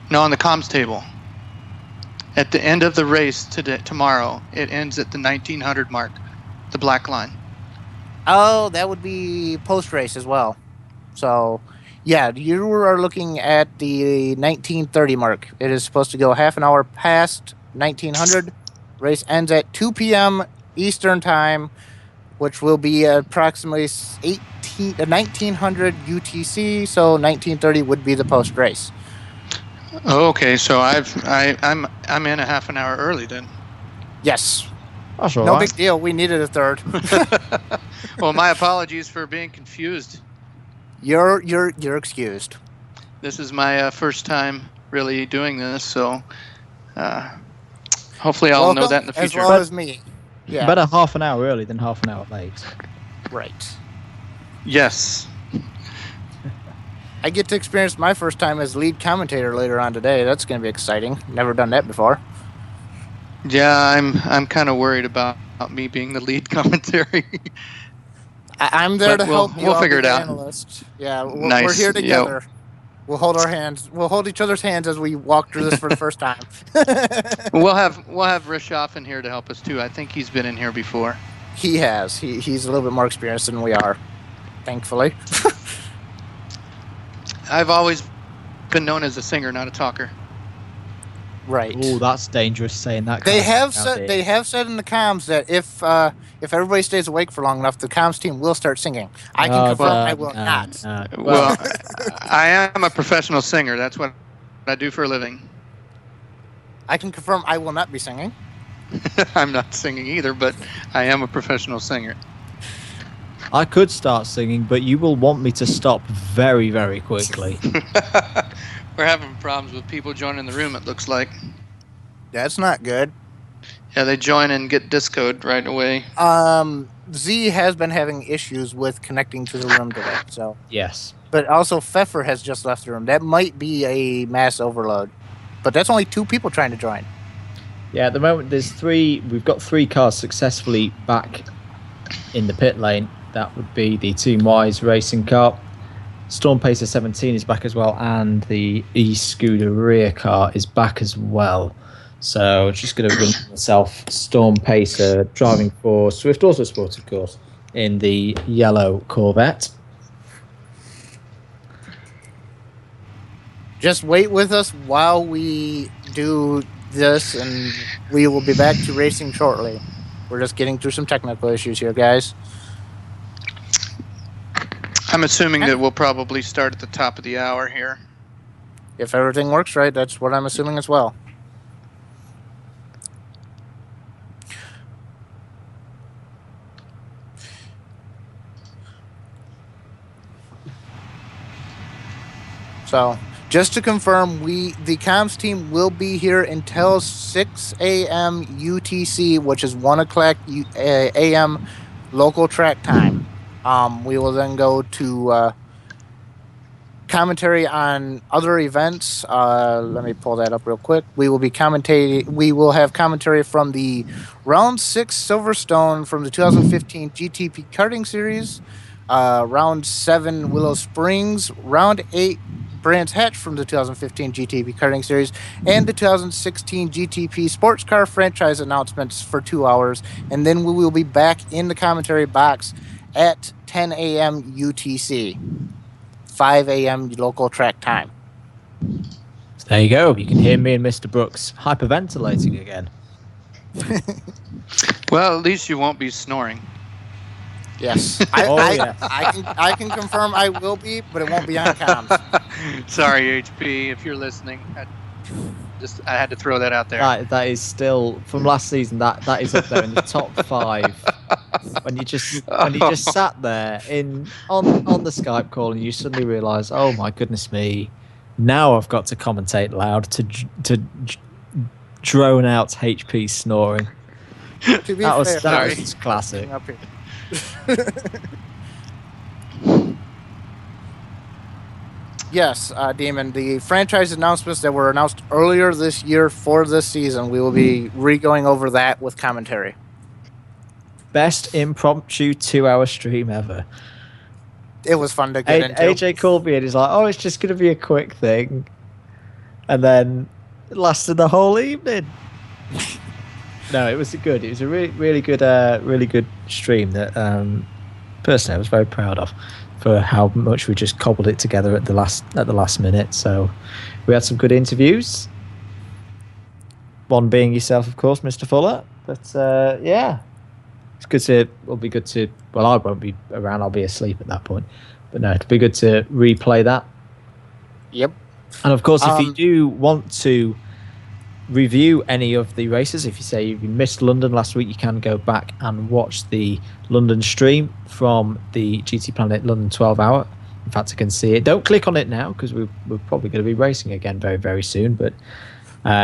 No, on the comms table. At the end of the race tomorrow, it ends at the 1900 mark, the black line. Oh, that would be post-race as well. So, yeah, you are looking at the 1930 mark. It is supposed to go half an hour past 1900. Race ends at 2 p.m. Eastern Time, which will be approximately 1900 UTC. So 1930 would be the post-race. Okay, so I'm in a half an hour early then. Yes. That's all No right. big deal. We needed a third. Well, my apologies for being confused. You're excused. This is my first time really doing this, so hopefully I'll know that in the future. As well as me. Yeah. Better half an hour early than half an hour late. Right. Yes. I get to experience my first time as lead commentator later on today. That's going to be exciting. Never done that before. Yeah, I'm kind of worried about me being the lead commentary. I'm there But to we'll- help you. we'll I'll figure be it the out. analyst. Yeah, we're Nice. here Yeah. together. We'll hold our hands. We'll hold each other's hands as we walk through this for the first time. we'll have Rishoff in here to help us too. I think he's been in here before. He has. He's a little bit more experienced than we are, thankfully. I've always been known as a singer, not a talker. Right. Oh, that's dangerous saying that. They kind of have thing said nowadays. they have said in the comms that if everybody stays awake for long enough, the comms team will start singing. I can confirm I will not. Well, I am a professional singer. That's what I do for a living. I can confirm I will not be singing. I'm not singing either, but I am a professional singer. I could start singing, but you will want me to stop very, very quickly. We're having problems with people joining the room, it looks like. That's not good. Yeah, they join and get discoed right away. Z has been having issues with connecting to the room today. So, Yes. but also Pfeffer has just left the room. That might be a mass overload. But that's only 2 people trying to join. Yeah, at the moment we've got 3 cars successfully back in the pit lane. That would be the Team Wise racing car. Storm Pacer 17 is back as well, and the e-scooter rear car is back as well. So just going to run myself Storm Pacer driving for Swift Autosport, of course, in the yellow Corvette. Just wait with us while we do this, and we will be back to racing shortly. We're just getting through some technical issues here, guys. I'm assuming that we'll probably start at the top of the hour here. If everything works right, that's what I'm assuming as well. So, just to confirm, the comms team will be here until 6 a.m. UTC, which is 1 o'clock a.m. local track time. We will then go to commentary on other events. Let me pull that up real quick. We will have commentary from the Round 6 Silverstone from the 2015 GTP Karting Series, Round 7 Willow Springs, Round 8 Brands Hatch from the 2015 GTP Karting Series, and the 2016 GTP Sportscar franchise announcements for 2 hours. And then we will be back in the commentary box at 10 a.m. UTC, 5 a.m. local track time. There you go. You can hear me and Mr. Brooks hyperventilating again. Well, at least you won't be snoring. Yes. Yes. I can confirm I will be, but it won't be on comms. Sorry, HP, if you're listening. I had to throw that out there. That is still from last season. That is up there in the top 5. When you just sat there on the Skype call and you suddenly realise, oh my goodness me, now I've got to commentate loud to drone out HP snoring. To be That was fair, just classic. up here. Yes, Demon, the franchise announcements that were announced earlier this year for this season, we will be re-going over that with commentary. Best impromptu 2-hour stream ever. It was fun to get into. AJ called me and he's like, oh, it's just going to be a quick thing. And then it lasted the whole evening. No, it was good. It was a really good stream that personally I was very proud of for how much we just cobbled it together at the last minute. So we had some good interviews. One being yourself, of course, Mr. Fuller. But yeah, it's good to. It'll be good to. Well, I won't be around. I'll be asleep at that point. But no, it'll be good to replay that. Yep. And of course, if you do want to review any of the races, if you say you missed London last week, you can go back and watch the London stream from the GTPlanet London 12 hour. In fact, I can see it. Don't click on it now because we're probably going to be racing again very, very soon. But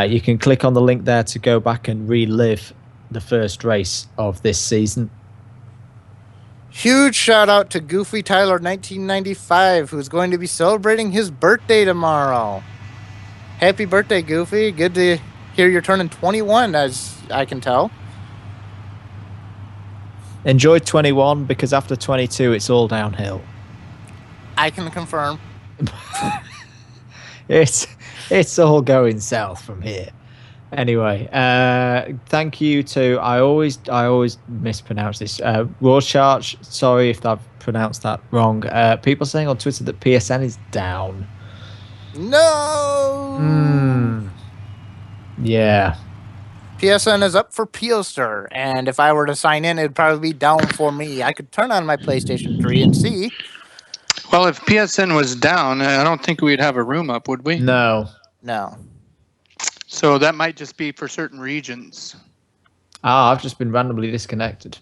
you can click on the link there to go back and relive the first race of this season. Huge shout out to Goofy Tyler 1995, who's going to be celebrating his birthday tomorrow. Happy birthday, Goofy. Good to hear you're turning 21, as I can tell. Enjoy 21 because after 22, it's all downhill. I can confirm. It's all going south from here. Anyway, thank you to I always mispronounce this. Rorschach, sorry if I've pronounced that wrong. People saying on Twitter that PSN is down. No. Yeah. PSN is up for Peelster, and if I were to sign in, it'd probably be down for me. I could turn on my PlayStation 3 and see. Well, if PSN was down, I don't think we'd have a room up, would we? No. So that might just be for certain regions. I've just been randomly disconnected.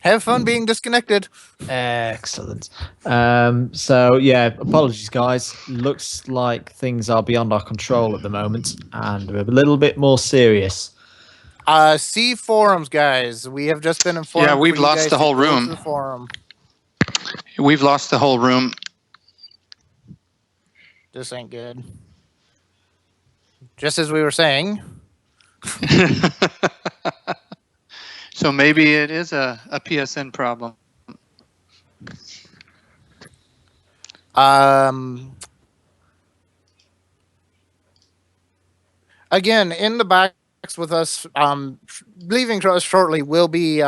Have fun being disconnected. Excellent. So yeah, apologies guys. Looks like things are beyond our control at the moment, and we're a little bit more serious. See forums, guys. We have just been informed. Yeah, we've lost the whole room. The forum. We've lost the whole room. This ain't good. Just as we were saying. So maybe it is a PSN problem. Again, in the box with us, leaving us shortly will be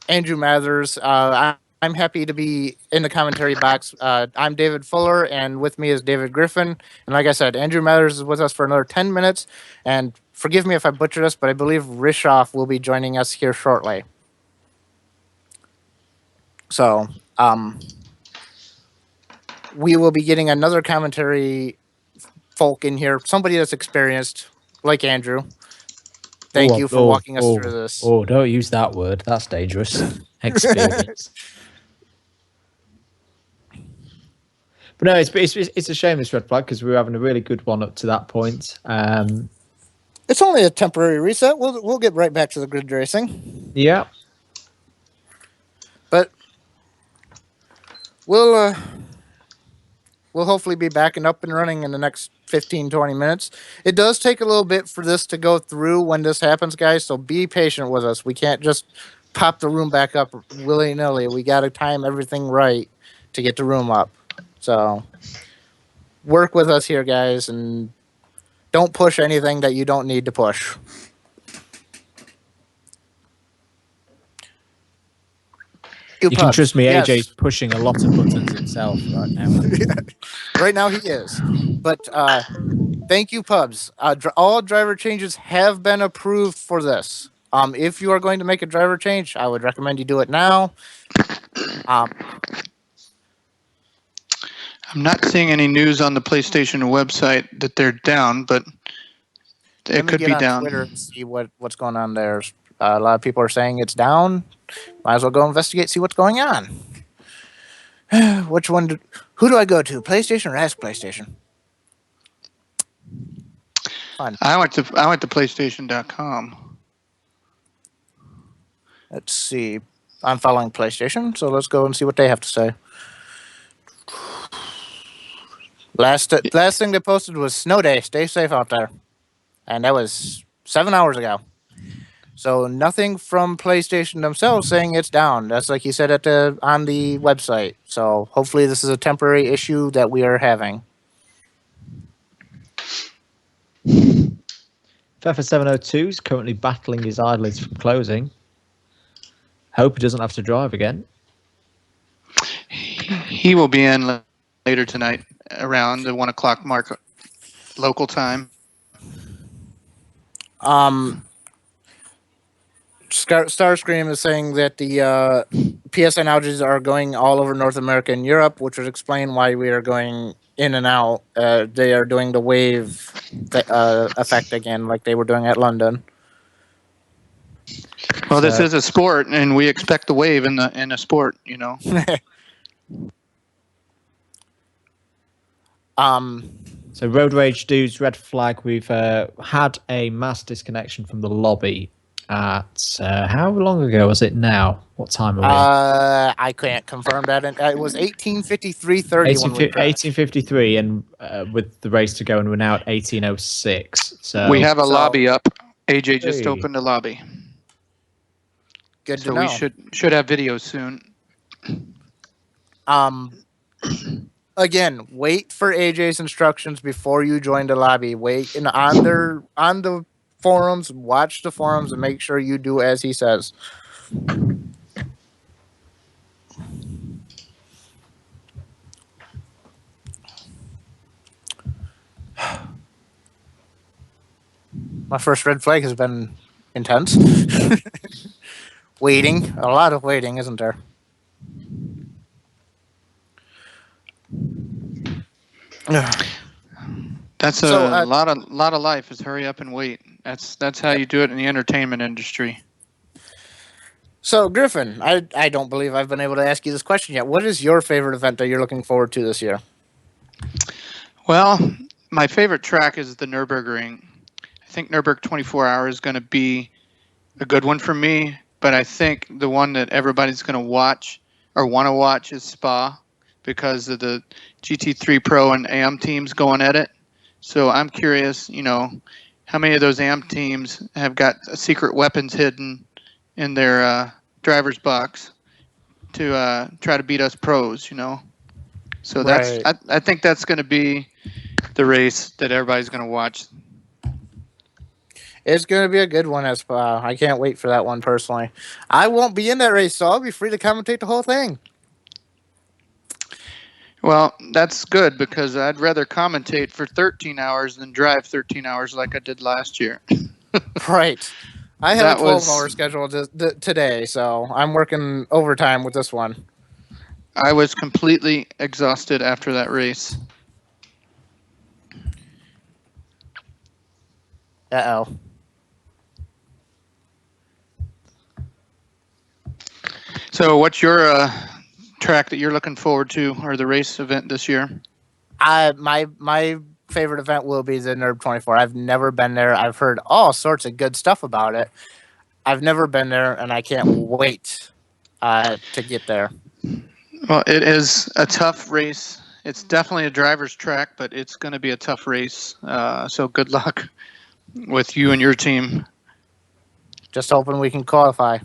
Andrew Mathers. I'm happy to be in the commentary box. I'm David Fuller, and with me is David Griffin. And like I said, Andrew Mathers is with us for another 10 minutes. And forgive me if I butchered this, but I believe Rishoff will be joining us here shortly. So, we will be getting another commentary folk in here, somebody that's experienced, like Andrew. Thank you for walking us through this. Oh, don't use that word. That's dangerous. Experience. But no, it's a shame, this red flag, because we were having a really good one up to that point. It's only a temporary reset. We'll get right back to the grid racing. Yeah. But we'll hopefully be back and up and running in the next 15, 20 minutes. It does take a little bit for this to go through when this happens, guys, so be patient with us. We can't just pop the room back up willy-nilly. We got to time everything right to get the room up. So work with us here, guys, and don't push anything that you don't need to push. You can trust me, yes. AJ's pushing a lot of buttons himself right now. Right now he is. But thank you, Pubs. All driver changes have been approved for this. If you are going to make a driver change, I would recommend you do it now. I'm not seeing any news on the PlayStation website that they're down, but it could be down. Let me get on Twitter and see what's going on there. A lot of people are saying it's down. Might as well go investigate, see what's going on. Which one? Who do I go to? PlayStation or Ask PlayStation? Fun. I went to PlayStation.com. Let's see. I'm following PlayStation, so let's go and see what they have to say. Last thing they posted was snow day. Stay safe out there, and that was 7 hours ago. So nothing from PlayStation themselves saying it's down. That's like you said on the website. So hopefully this is a temporary issue that we are having. Pfeffer 702 is currently battling his eyelids from closing. Hope he doesn't have to drive again. He will be in later tonight around the 1 o'clock mark local time. Starscream is saying that the PSN outages are going all over North America and Europe, which would explain why we are going in and out. They are doing the wave effect again, like they were doing at London. Well, this is a sport, and we expect the wave in a sport, you know. So Road Rage Dudes, red flag. We've had a mass disconnection from the lobby at how long ago was it now? What time are we? I can't confirm that. It was 18:53:30 when we 18:53, and with the race to go, and we're now at 18:06. So we have a lobby up. AJ just opened a lobby. Good to know. So we should have videos soon. Again, wait for AJ's instructions before you join the lobby. Wait on the forums, watch the forums, and make sure you do as he says. My first red flag has been intense. Waiting. A lot of waiting, isn't there? That's a lot of life is hurry up and wait. That's how you do it in the entertainment industry. So Griffin, I don't believe I've been able to ask you this question yet. What is your favorite event that you're looking forward to this year? Well, my favorite track is the Nürburgring. I think Nürburgring 24 Hours is going to be a good one for me, but I think the one that everybody's going to watch or want to watch is Spa because of the GT3 Pro and AM teams going at it. So I'm curious, how many of those AM teams have got secret weapons hidden in their driver's box to try to beat us pros, So that's Right. I think that's going to be the race that everybody's going to watch. It's going to be a good one as well. I can't wait for that one personally. I won't be in that race, so I'll be free to commentate the whole thing. Well, that's good because I'd rather commentate for 13 hours than drive 13 hours like I did last year. Right. I have a 12-hour schedule today, so I'm working overtime with this one. I was completely exhausted after that race. Uh-oh. So what's your track that you're looking forward to, or the race event this year? My favorite event will be the NERB 24. I've never been there. I've heard all sorts of good stuff about it. I've never been there, and I can't wait to get there. Well, it is a tough race. It's definitely a driver's track, but it's going to be a tough race. So good luck with you and your team. Just hoping we can qualify.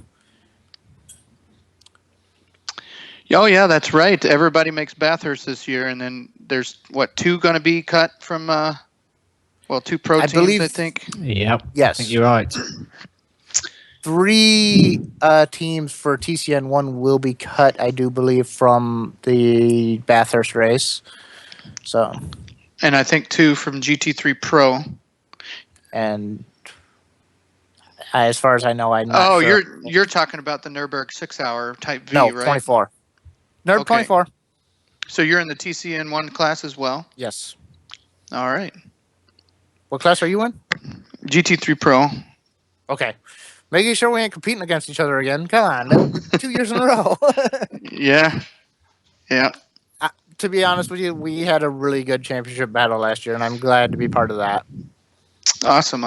Oh, yeah, that's right. Everybody makes Bathurst this year, and then there's, what, 2 going to be cut from, 2 pro teams, I think? Yep. Yes. I think you're right. 3 teams for TCN1 will be cut, I do believe, from the Bathurst race. So. And I think 2 from GT3 Pro. And as far as I know, I'm not sure. You're talking about the Nürburgring 6-hour Type V, no, right? 24. NERB 24. So you're in the TCN1 class as well? Yes. All right. What class are you in? GT3 Pro. Okay. Making sure we ain't competing against each other again. Come on. That would be 2 years in a row. Yeah. Yeah. To be honest with you, we had a really good championship battle last year, and I'm glad to be part of that. Awesome.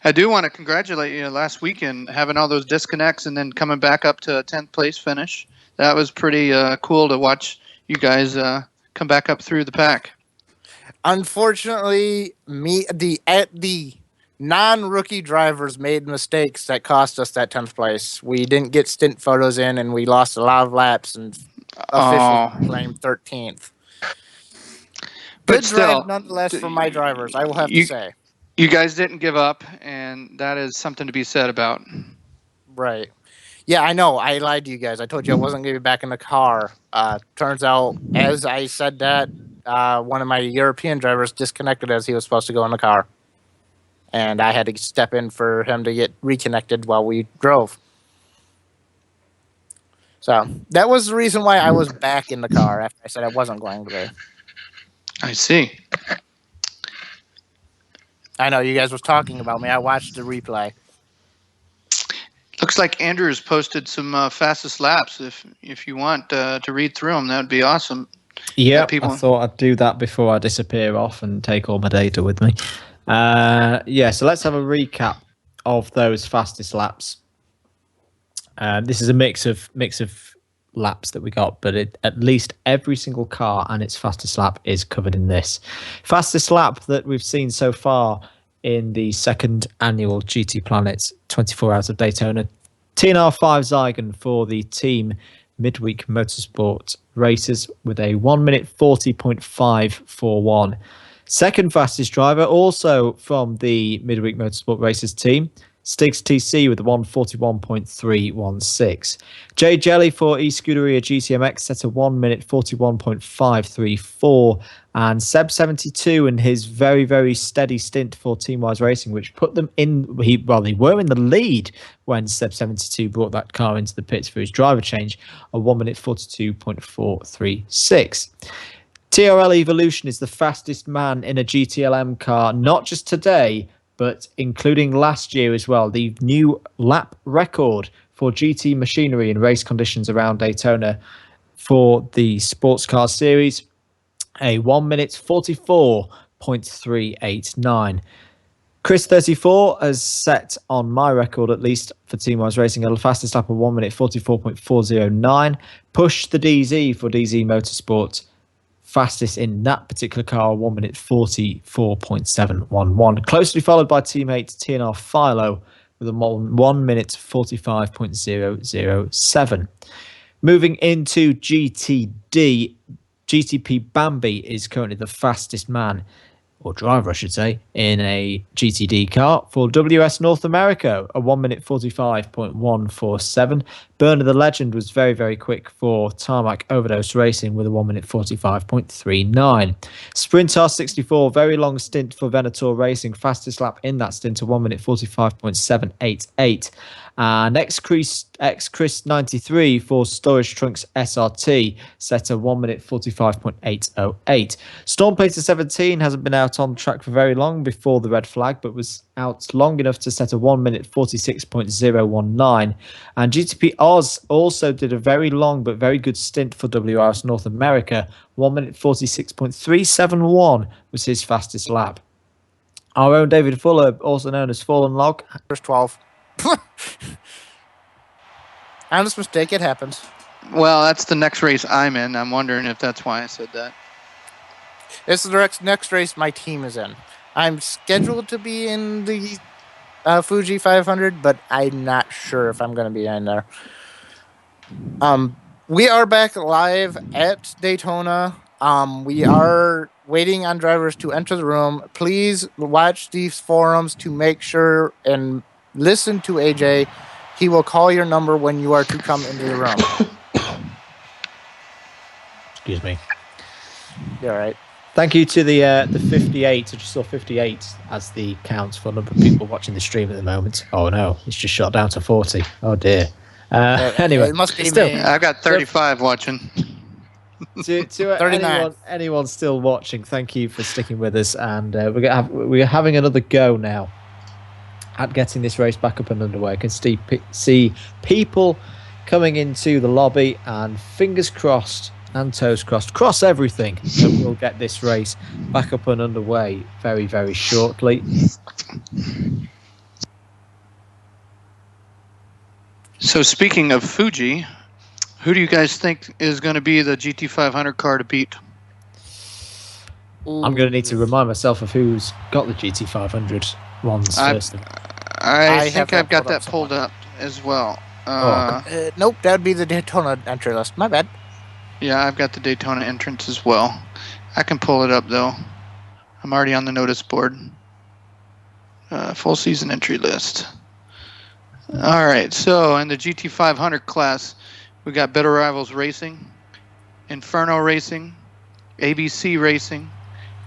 I do want to congratulate you last weekend, having all those disconnects and then coming back up to a 10th place finish. That was pretty cool to watch you guys come back up through the pack. Unfortunately, the non-rookie drivers made mistakes that cost us that 10th place. We didn't get stint photos in, and we lost a lot of laps and officially claimed 13th. Good drive, nonetheless, for my drivers, I will have to say. You guys didn't give up, and that is something to be said about. Right. Yeah, I know. I lied to you guys. I told you I wasn't going to be back in the car. Turns out, as I said that, one of my European drivers disconnected as he was supposed to go in the car. And I had to step in for him to get reconnected while we drove. So that was the reason why I was back in the car after I said I wasn't going to be. I see. I know you guys was talking about me. I watched the replay. Looks like Andrew's posted some fastest laps. If you want to read through them, that would be awesome. Yeah, I thought I'd do that before I disappear off and take all my data with me. So let's have a recap of those fastest laps. This is a mix of laps that we got, but at least every single car and its fastest lap is covered in this. Fastest lap that we've seen so far in the second annual GTPlanet 24 Hours of Daytona. TNR5 Zygon for the team midweek motorsport races with a 1 minute 40.541. Second fastest driver, also from the midweek motorsport races team, Stiggs TC with a 141.316. Jay Jelly for eScuderia GTMX set a 1 minute 41.534. And Seb72 and his very, very steady stint for Teamwise Racing, which put them in, they were in the lead when Seb72 brought that car into the pits for his driver change, a 1 minute 42.436. TRL Evolution is the fastest man in a GTLM car, not just today, but including last year as well. The new lap record for GT machinery in race conditions around Daytona for the Sportscar Series, a 1 minute 44.389. Chris34 has set, on my record at least, for Teamwise Racing, a fastest lap of 1 minute 44.409. Push the DZ for DZ Motorsport, fastest in that particular car, 1 minute 44.711. Closely followed by teammate TNR Philo with a 1 minute 45.007. Moving into GTD, GTP Bambi is currently the fastest man, or driver I should say, in a GTD car for WS North America, a 1 minute 45.147. Burner the Legend was very, very quick for Tarmac Overdose Racing with a 1 minute 45.39. Sprintar 64, very long stint for Venator Racing, fastest lap in that stint, a 1 minute 45.788. And X-Chris 93 for Storage Trunks SRT set a 1 minute 45.808. Storm Pacer 17 hasn't been out on track for very long before the red flag, but was out long enough to set a 1 minute 46.019. And GTP Oz also did a very long but very good stint for WRS North America. 1 minute 46.371 was his fastest lap. Our own David Fuller, also known as Fallen Log. First 12. Honest mistake, it happens. Well, that's the next race I'm in. I'm wondering if that's why I said that. This is the next race my team is in. I'm scheduled to be in the Fuji 500, but I'm not sure if I'm going to be in there. We are back live at Daytona. We are waiting on drivers to enter the room. Please watch these forums to make sure and listen to AJ. He will call your number when you are to come into the room. Excuse me. You're all right. Thank you to the 58. I just saw 58 as the count for a number of people watching the stream at the moment. Oh no, it's just shot down to 40. Oh dear. Anyway, it must be still, me. I've got 35 watching. to anyone still watching, thank you for sticking with us, and we're having another go now at getting this race back up and underway. I can see people coming into the lobby, and fingers crossed and toes crossed, cross everything, that we'll get this race back up and underway very, very shortly. So speaking of Fuji, who do you guys think is going to be the GT500 car to beat? I'm going to need to remind myself of who's got the GT500 ones first. I think I've got that pulled up as well. Nope, that would be the Daytona entry list. My bad. Yeah, I've got the Daytona entrance as well. I can pull it up, though. I'm already on the notice board. Full season entry list. All right, so in the GT500 class, we got Better Rivals Racing, Inferno Racing, ABC Racing,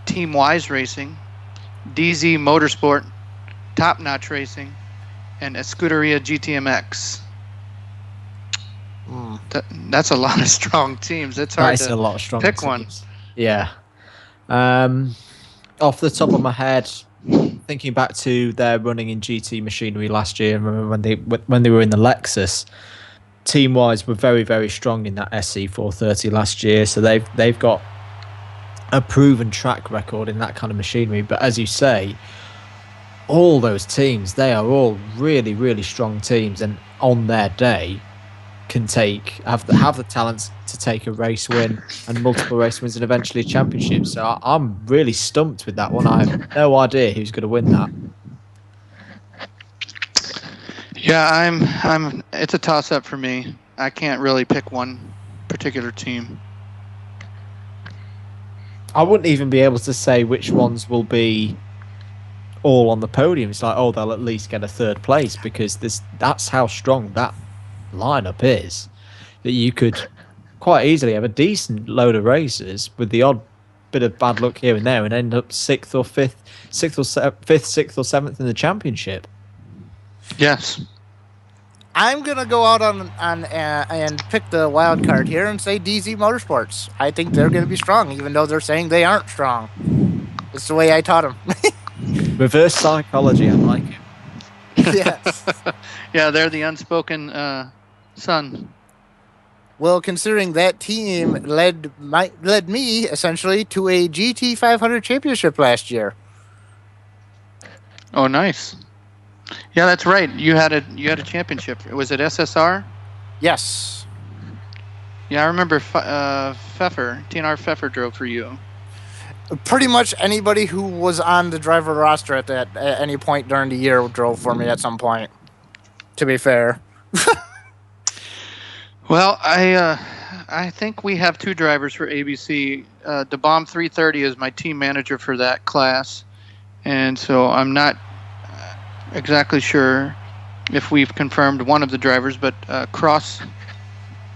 Team Wise Racing, DZ Motorsport, Top Notch Racing, and Escuderia GTMX. That's a lot of strong teams. It's hard to a lot of strong pick teams. one. Yeah. Off the top of my head, thinking back to their running in GT machinery last year, and remember when they were in the Lexus, team-wise were very, very strong in that SC430 last year. So they've got a proven track record in that kind of machinery. But as you say, all those teams, they are all really, really strong teams, and on their day can have the talents to take a race win and multiple race wins and eventually a championship. So I'm really stumped with that one. I have no idea who's going to win that. Yeah, it's a toss-up for me. I can't really pick one particular team. I wouldn't even be able to say which ones will be all on the podium. It's like, oh, they'll at least get a third place, because that's how strong that lineup is, that you could quite easily have a decent load of races with the odd bit of bad luck here and there and end up sixth or sixth or seventh in the championship. Yes. I'm gonna go out and pick the wild card here and say DZ Motorsports. I think they're gonna be strong, even though they're saying they aren't strong. It's the way I taught them. Reverse psychology, I like it. Yes. Yeah, they're the unspoken son. Well, considering that team led me essentially to a GT500 championship last year. Oh, nice. Yeah, that's right. You had a championship. Was it SSR? Yes. Yeah, I remember TNR Pfeffer drove for you. Pretty much anybody who was on the driver roster at any point during the year drove for me at some point, to be fair. Well, I think we have two drivers for ABC. DeBomb 330 is my team manager for that class, and so I'm not exactly sure if we've confirmed one of the drivers, but Cross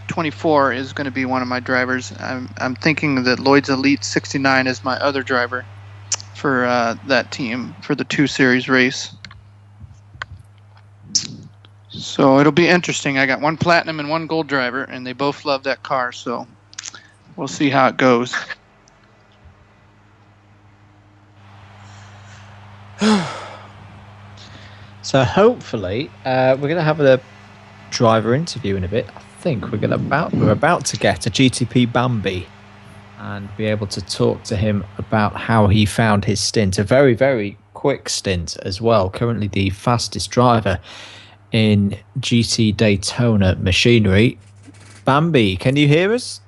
24 is going to be one of my drivers. I'm thinking that Lloyd's Elite 69 is my other driver for that team for the 2 Series race. So it'll be interesting. I got 1 platinum and 1 gold driver, and they both love that car. So we'll see how it goes. So hopefully we're going to have a driver interview in a bit. I think we're about to get a GTP Bambi and be able to talk to him about how he found his stint. A very, very quick stint as well. Currently the fastest driver in GT Daytona machinery. Bambi, can you hear us?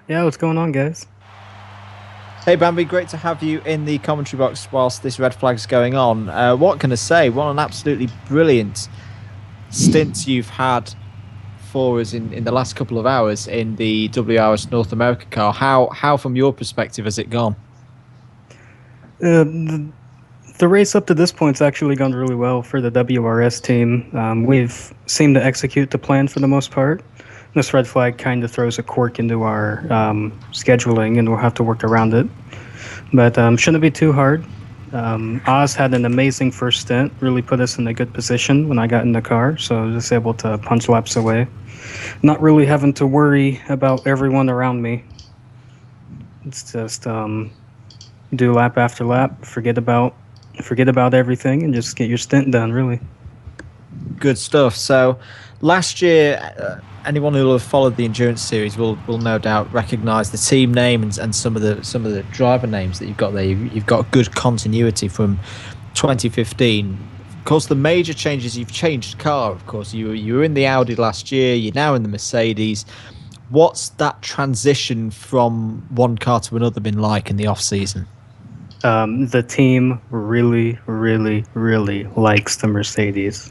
Yeah, what's going on, guys? Hey Bambi, great to have you in the commentary box whilst this red flag's going on. What can I say? What an absolutely brilliant stint you've had for us in the last couple of hours in the WRS North America car. How from your perspective has it gone? The race up to this point's actually gone really well for the WRS team. We've seemed to execute the plan for the most part. This red flag kind of throws a quirk into our scheduling, and we'll have to work around it. But shouldn't be too hard. Oz had an amazing first stint, really put us in a good position when I got in the car, so I was just able to punch laps away. Not really having to worry about everyone around me. It's just do lap after lap, forget about everything, and just get your stint done, really. Good stuff. So last year, anyone who will have followed the endurance series will no doubt recognise the team name and some of the driver names that you've got there. You've got good continuity from 2015. Of course, the major changes, you've changed car. Of course, you were in the Audi last year. You're now in the Mercedes. What's that transition from one car to another been like in the off season? The team really, really, really likes the Mercedes.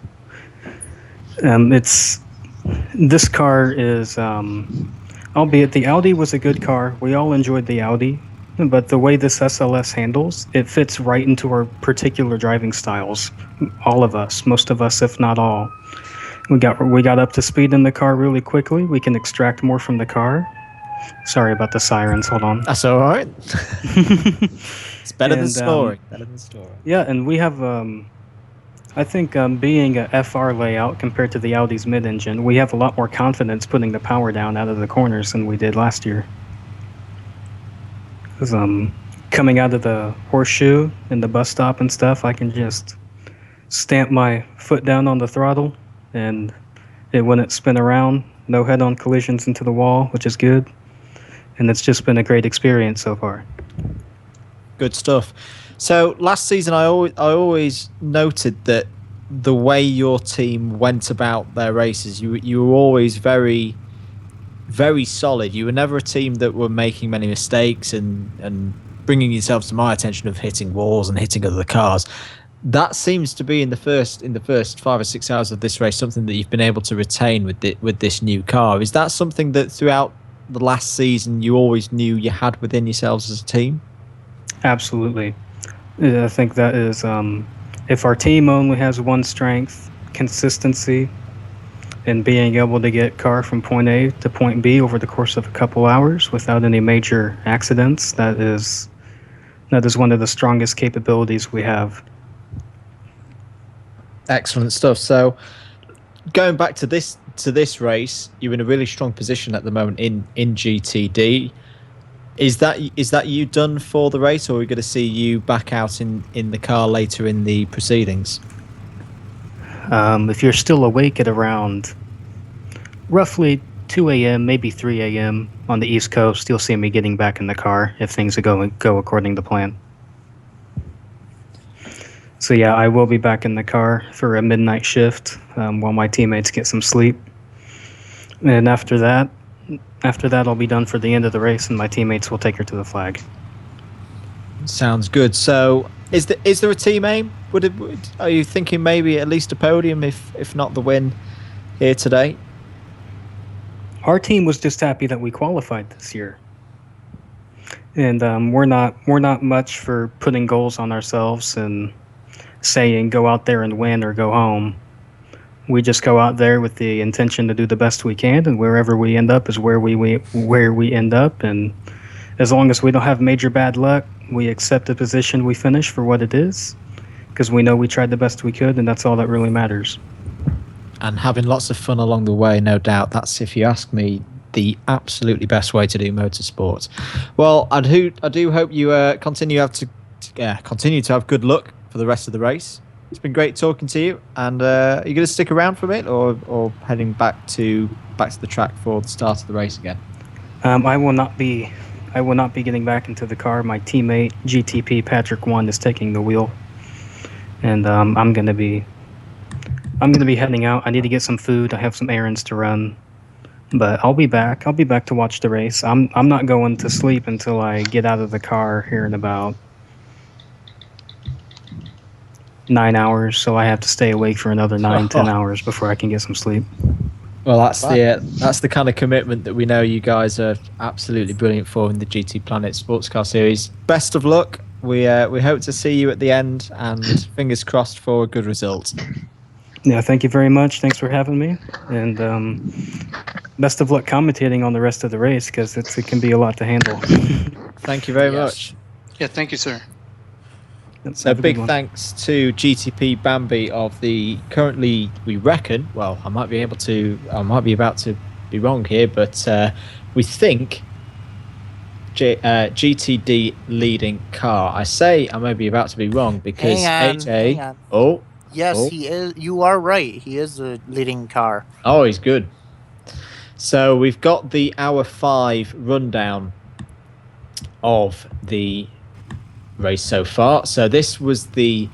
This car is, albeit the Audi was a good car. We all enjoyed the Audi, but the way this SLS handles, it fits right into our particular driving styles. All of us, most of us, if not all. We got up to speed in the car really quickly. We can extract more from the car. Sorry about the sirens. Hold on. That's all right. It's better than snoring. Yeah, and we have, I think being a FR layout compared to the Audi's mid-engine, we have a lot more confidence putting the power down out of the corners than we did last year. Because coming out of the horseshoe and the bus stop and stuff, I can just stamp my foot down on the throttle and it wouldn't spin around. No head-on collisions into the wall, which is good. And it's just been a great experience so far. Good stuff. So last season, I always noted that the way your team went about their races, you were always very, very solid. You were never a team that were making many mistakes and bringing yourselves to my attention of hitting walls and hitting other cars. That seems to be in the first 5 or 6 hours of this race something that you've been able to retain with this new car. Is that something that throughout the last season you always knew you had within yourselves as a team? Absolutely. I think that is, if our team only has one strength, consistency, and being able to get car from point A to point B over the course of a couple hours without any major accidents, that is one of the strongest capabilities we have. Excellent stuff. So going back to this race, you're in a really strong position at the moment in GTD. Is that you done for the race, or are we going to see you back out in the car later in the proceedings? If you're still awake at around roughly 2 a.m., maybe 3 a.m. on the East Coast, you'll see me getting back in the car if things go according to plan. So yeah, I will be back in the car for a midnight shift while my teammates get some sleep. And after that, I'll be done for the end of the race, and my teammates will take her to the flag. Sounds good. So, is there a team aim? Are you thinking maybe at least a podium, if not the win here today? Our team was just happy that we qualified this year, and we're not much for putting goals on ourselves and saying go out there and win or go home. We just go out there with the intention to do the best we can, and wherever we end up is where we end up. And as long as we don't have major bad luck, we accept the position we finish for what it is, because we know we tried the best we could, and that's all that really matters. And having lots of fun along the way, no doubt. That's, if you ask me, the absolutely best way to do motorsport. Well, I do hope you continue to have good luck for the rest of the race. It's been great talking to you. And are you going to stick around for a bit, or heading back to the track for the start of the race again? I will not be getting back into the car. My teammate GTP Patrick 1 is taking the wheel, and I'm gonna be heading out. I need to get some food. I have some errands to run, but I'll be back. I'll be back to watch the race. I'm not going to sleep until I get out of the car here in about 9 hours. So I have to stay awake for another 9-10 hours before I can get some sleep. Well, that's the kind of commitment that we know you guys are absolutely brilliant for in the GTPlanet Sportscar Series. Best of luck. We hope to see you at the end, and fingers crossed for a good result. Yeah, thank you very much. Thanks for having me, and best of luck commentating on the rest of the race, because it can be a lot to handle. Thank you very much. Yeah, thank you, sir. So big thanks to GTP Bambi of the currently, we reckon, well, I might be about to be wrong here, but we think GTD leading car. I say I may be about to be wrong because hang on. Oh, yes, oh. He is. You are right. He is the leading car. Oh, he's good. So we've got the hour 5 rundown of the race so far. So this was the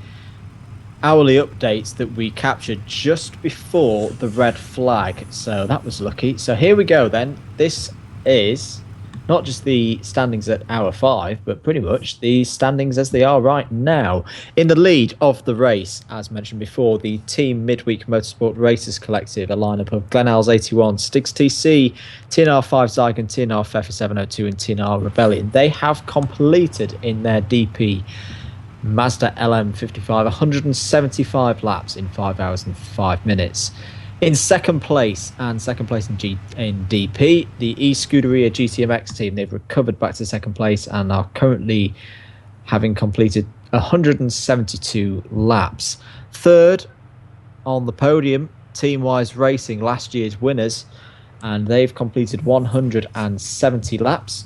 hourly updates that we captured just before the red flag. So that was lucky. So here we go then. This is not just the standings at hour 5, but pretty much the standings as they are right now. In the lead of the race, as mentioned before, the Team Midweek Motorsport Racers Collective, a lineup of Glenel's 81, Stiggs TC, TNR 5 Zygon, TNR Pfeffer 702, and TNR Rebellion. They have completed in their DP Mazda LM55 175 laps in 5 hours and 5 minutes. In second place in DP, the e-Scuderia GTMX team, they've recovered back to second place and are currently having completed 172 laps. Third on the podium, Team-Wise Racing, last year's winners, and they've completed 170 laps.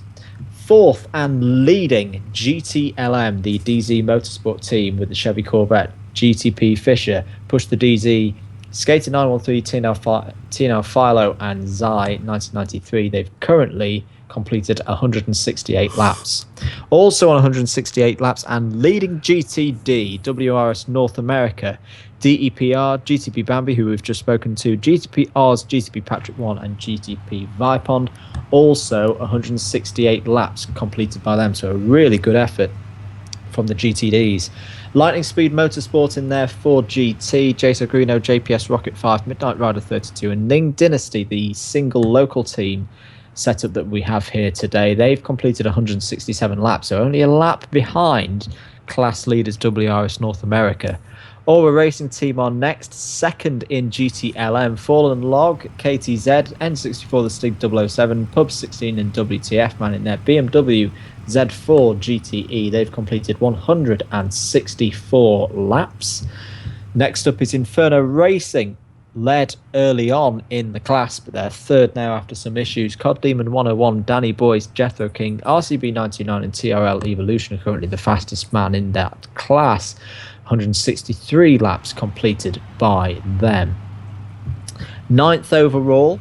Fourth and leading, GTLM, the DZ Motorsport team with the Chevy Corvette, GTP Fisher, pushed the DZ Skater 913, TNR Philo, and Zai 1993. They've currently completed 168 laps. Also on 168 laps and leading GTD, WRS North America, DEPR, GTP Bambi, who we've just spoken to, GTP Oz, GTP Patrick 1, and GTP Vipond. Also 168 laps completed by them. So a really good effort from the GTDs. Lightning Speed Motorsport in there for GT, Jason Greeno, JPS Rocket 5, Midnight Rider 32, and Ning Dynasty, the single local team setup that we have here today. They've completed 167 laps, so only a lap behind class leaders WRS North America. Aura Racing team on next, second in GTLM, Fallen Log, KTZ, N64 the Stig 007, Pub 16 and WTF Man in there, BMW Z4 GTE. They've completed 164 laps. Next up is Inferno Racing, led early on in the class, but they're third now after some issues. Cod Demon 101, Danny Boyce, Jethro King, RCB 99 and TRL Evolution are currently the fastest man in that class. 163 laps completed by them. Ninth overall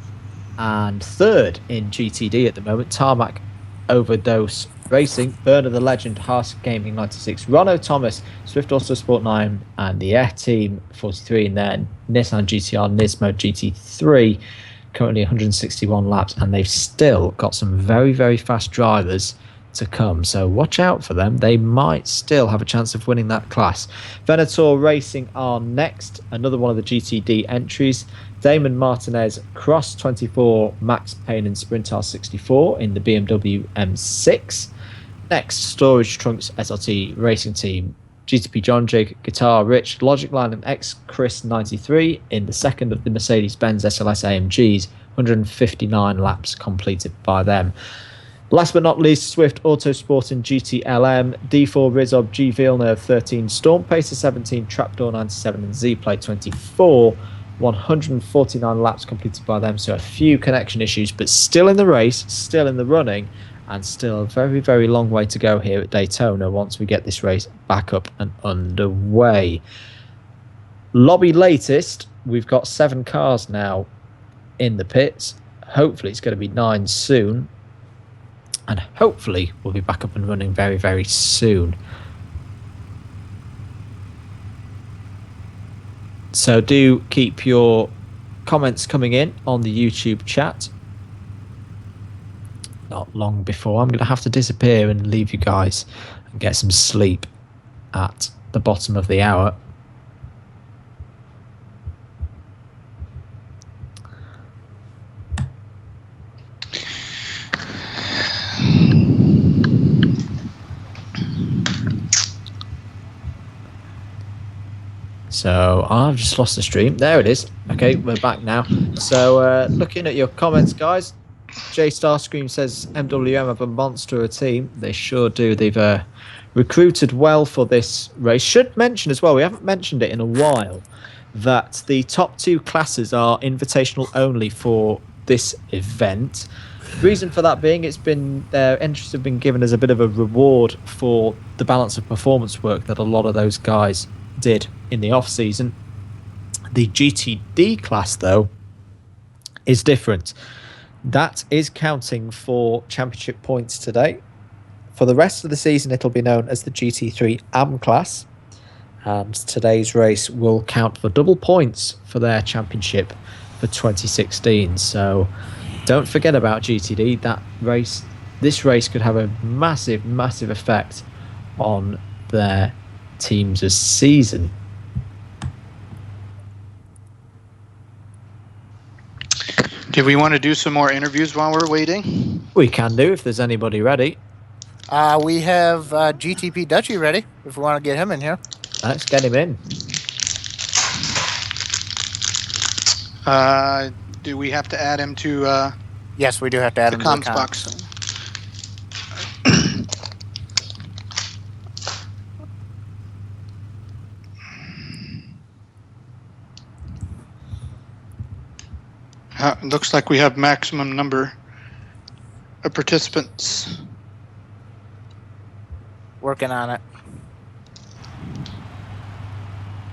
and third in GTD at the moment, Tarmac Overdose Racing, Burner the Legend, Haas Gaming 96, Rono Thomas, Swift Auto Sport 9, and the Air Team 43, and then Nissan GTR Nismo GT3, currently 161 laps, and they've still got some very, very fast drivers to come, so watch out for them. They might still have a chance of winning that class. Venator Racing are next, another one of the GTD entries. Damon Martinez, Cross 24, Max Payne and Sprintar 64 in the BMW M6. Next, Storage Trunks SRT Racing Team, GTP John, Jake Guitar, Rich, Logic Line and X Chris 93 in the second of the Mercedes-Benz SLS AMGs. 159 laps completed by them. Last but not least, Swift Autosport and GTLM, D4 Rizzob, G Villeneuve 13, Storm Pacer 17, Trapdoor 97 and Z-Play 24. 149 laps completed by them, so a few connection issues, but still in the race, still in the running, and still a very, very long way to go here at Daytona once we get this race back up and underway. Lobby latest, we've got 7 cars now in the pits. Hopefully it's going to be 9 soon, and hopefully we'll be back up and running very, very soon. So do keep your comments coming in on the YouTube chat. Not long before I'm going to have to disappear and leave you guys and get some sleep at the bottom of the hour. So I've just lost the stream. There it is. Okay, we're back now. So looking at your comments, guys, J Starscream says MWM have a monster of a team. They sure do. They've recruited well for this race. Should mention as well, we haven't mentioned it in a while, that the top 2 classes are invitational only for this event. Reason for that being, it's been their entries have been given as a bit of a reward for the balance of performance work that a lot of those guys did in the off season. The GTD class, though, is different. That is counting for championship points today. For the rest of the season, it'll be known as the GT3 AM class, and today's race will count for double points for their championship for 2016. So don't forget about GTD. That race, this race could have a massive, massive effect on their teams' season. Do we want to do some more interviews while we're waiting? We can do if there's anybody ready. We have GTP Dutchy ready, if we want to get him in here. Let's get him in. Do we have to add him to Yes, we do have to add the him to comms the box? Looks like we have maximum number of participants. Working on it.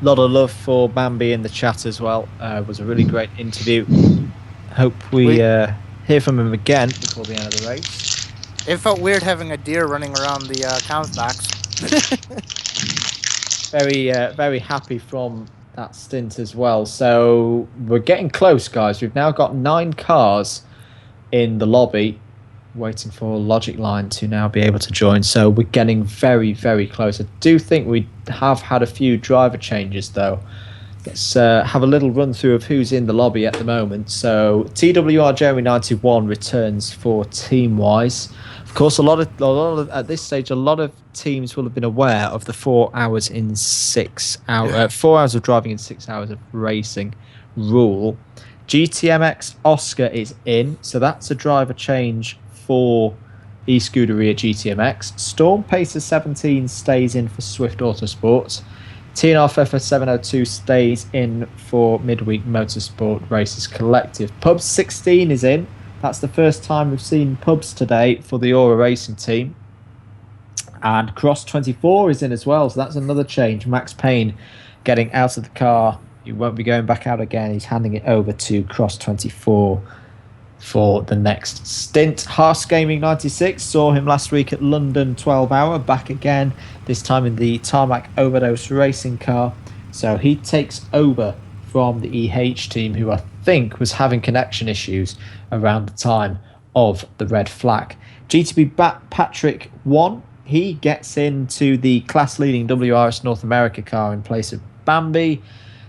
Lot of love for Bambi in the chat as well. It was a really great interview. Hope we hear from him again before the end of the race. It felt weird having a deer running around the comms box. Very happy from that stint as well. So we're getting close, guys. We've now got 9 cars in the lobby waiting for Logic Line to now be able to join. So we're getting very, very close. I do think we have had a few driver changes, though. Let's have a little run through of who's in the lobby at the moment. So TWR Jeremy 91 returns for Team Wise. Of course, a lot of at this stage, a lot of teams will have been aware of the 4 hours in 6 hours, 4 hours of driving in 6 hours of racing rule. GTMX Oscar is in, so that's a driver change for eScuderia GTMX. Storm Pacer 17 stays in for Swift Autosport. TNR 702 stays in for Midweek Motorsport Races Collective. Pubs 16 is in. That's the first time we've seen Pubs today for the Aura Racing team. And Cross 24 is in as well, so that's another change. Max Payne getting out of the car. He won't be going back out again. He's handing it over to Cross 24 for the next stint. Haas Gaming 96 saw him last week at London 12 Hour, back again, this time in the Tarmac Overdose racing car. So he takes over from the EH team, who I think was having connection issues around the time of the red flag. GTP Patrick 1, he gets into the class-leading WRS North America car in place of Bambi.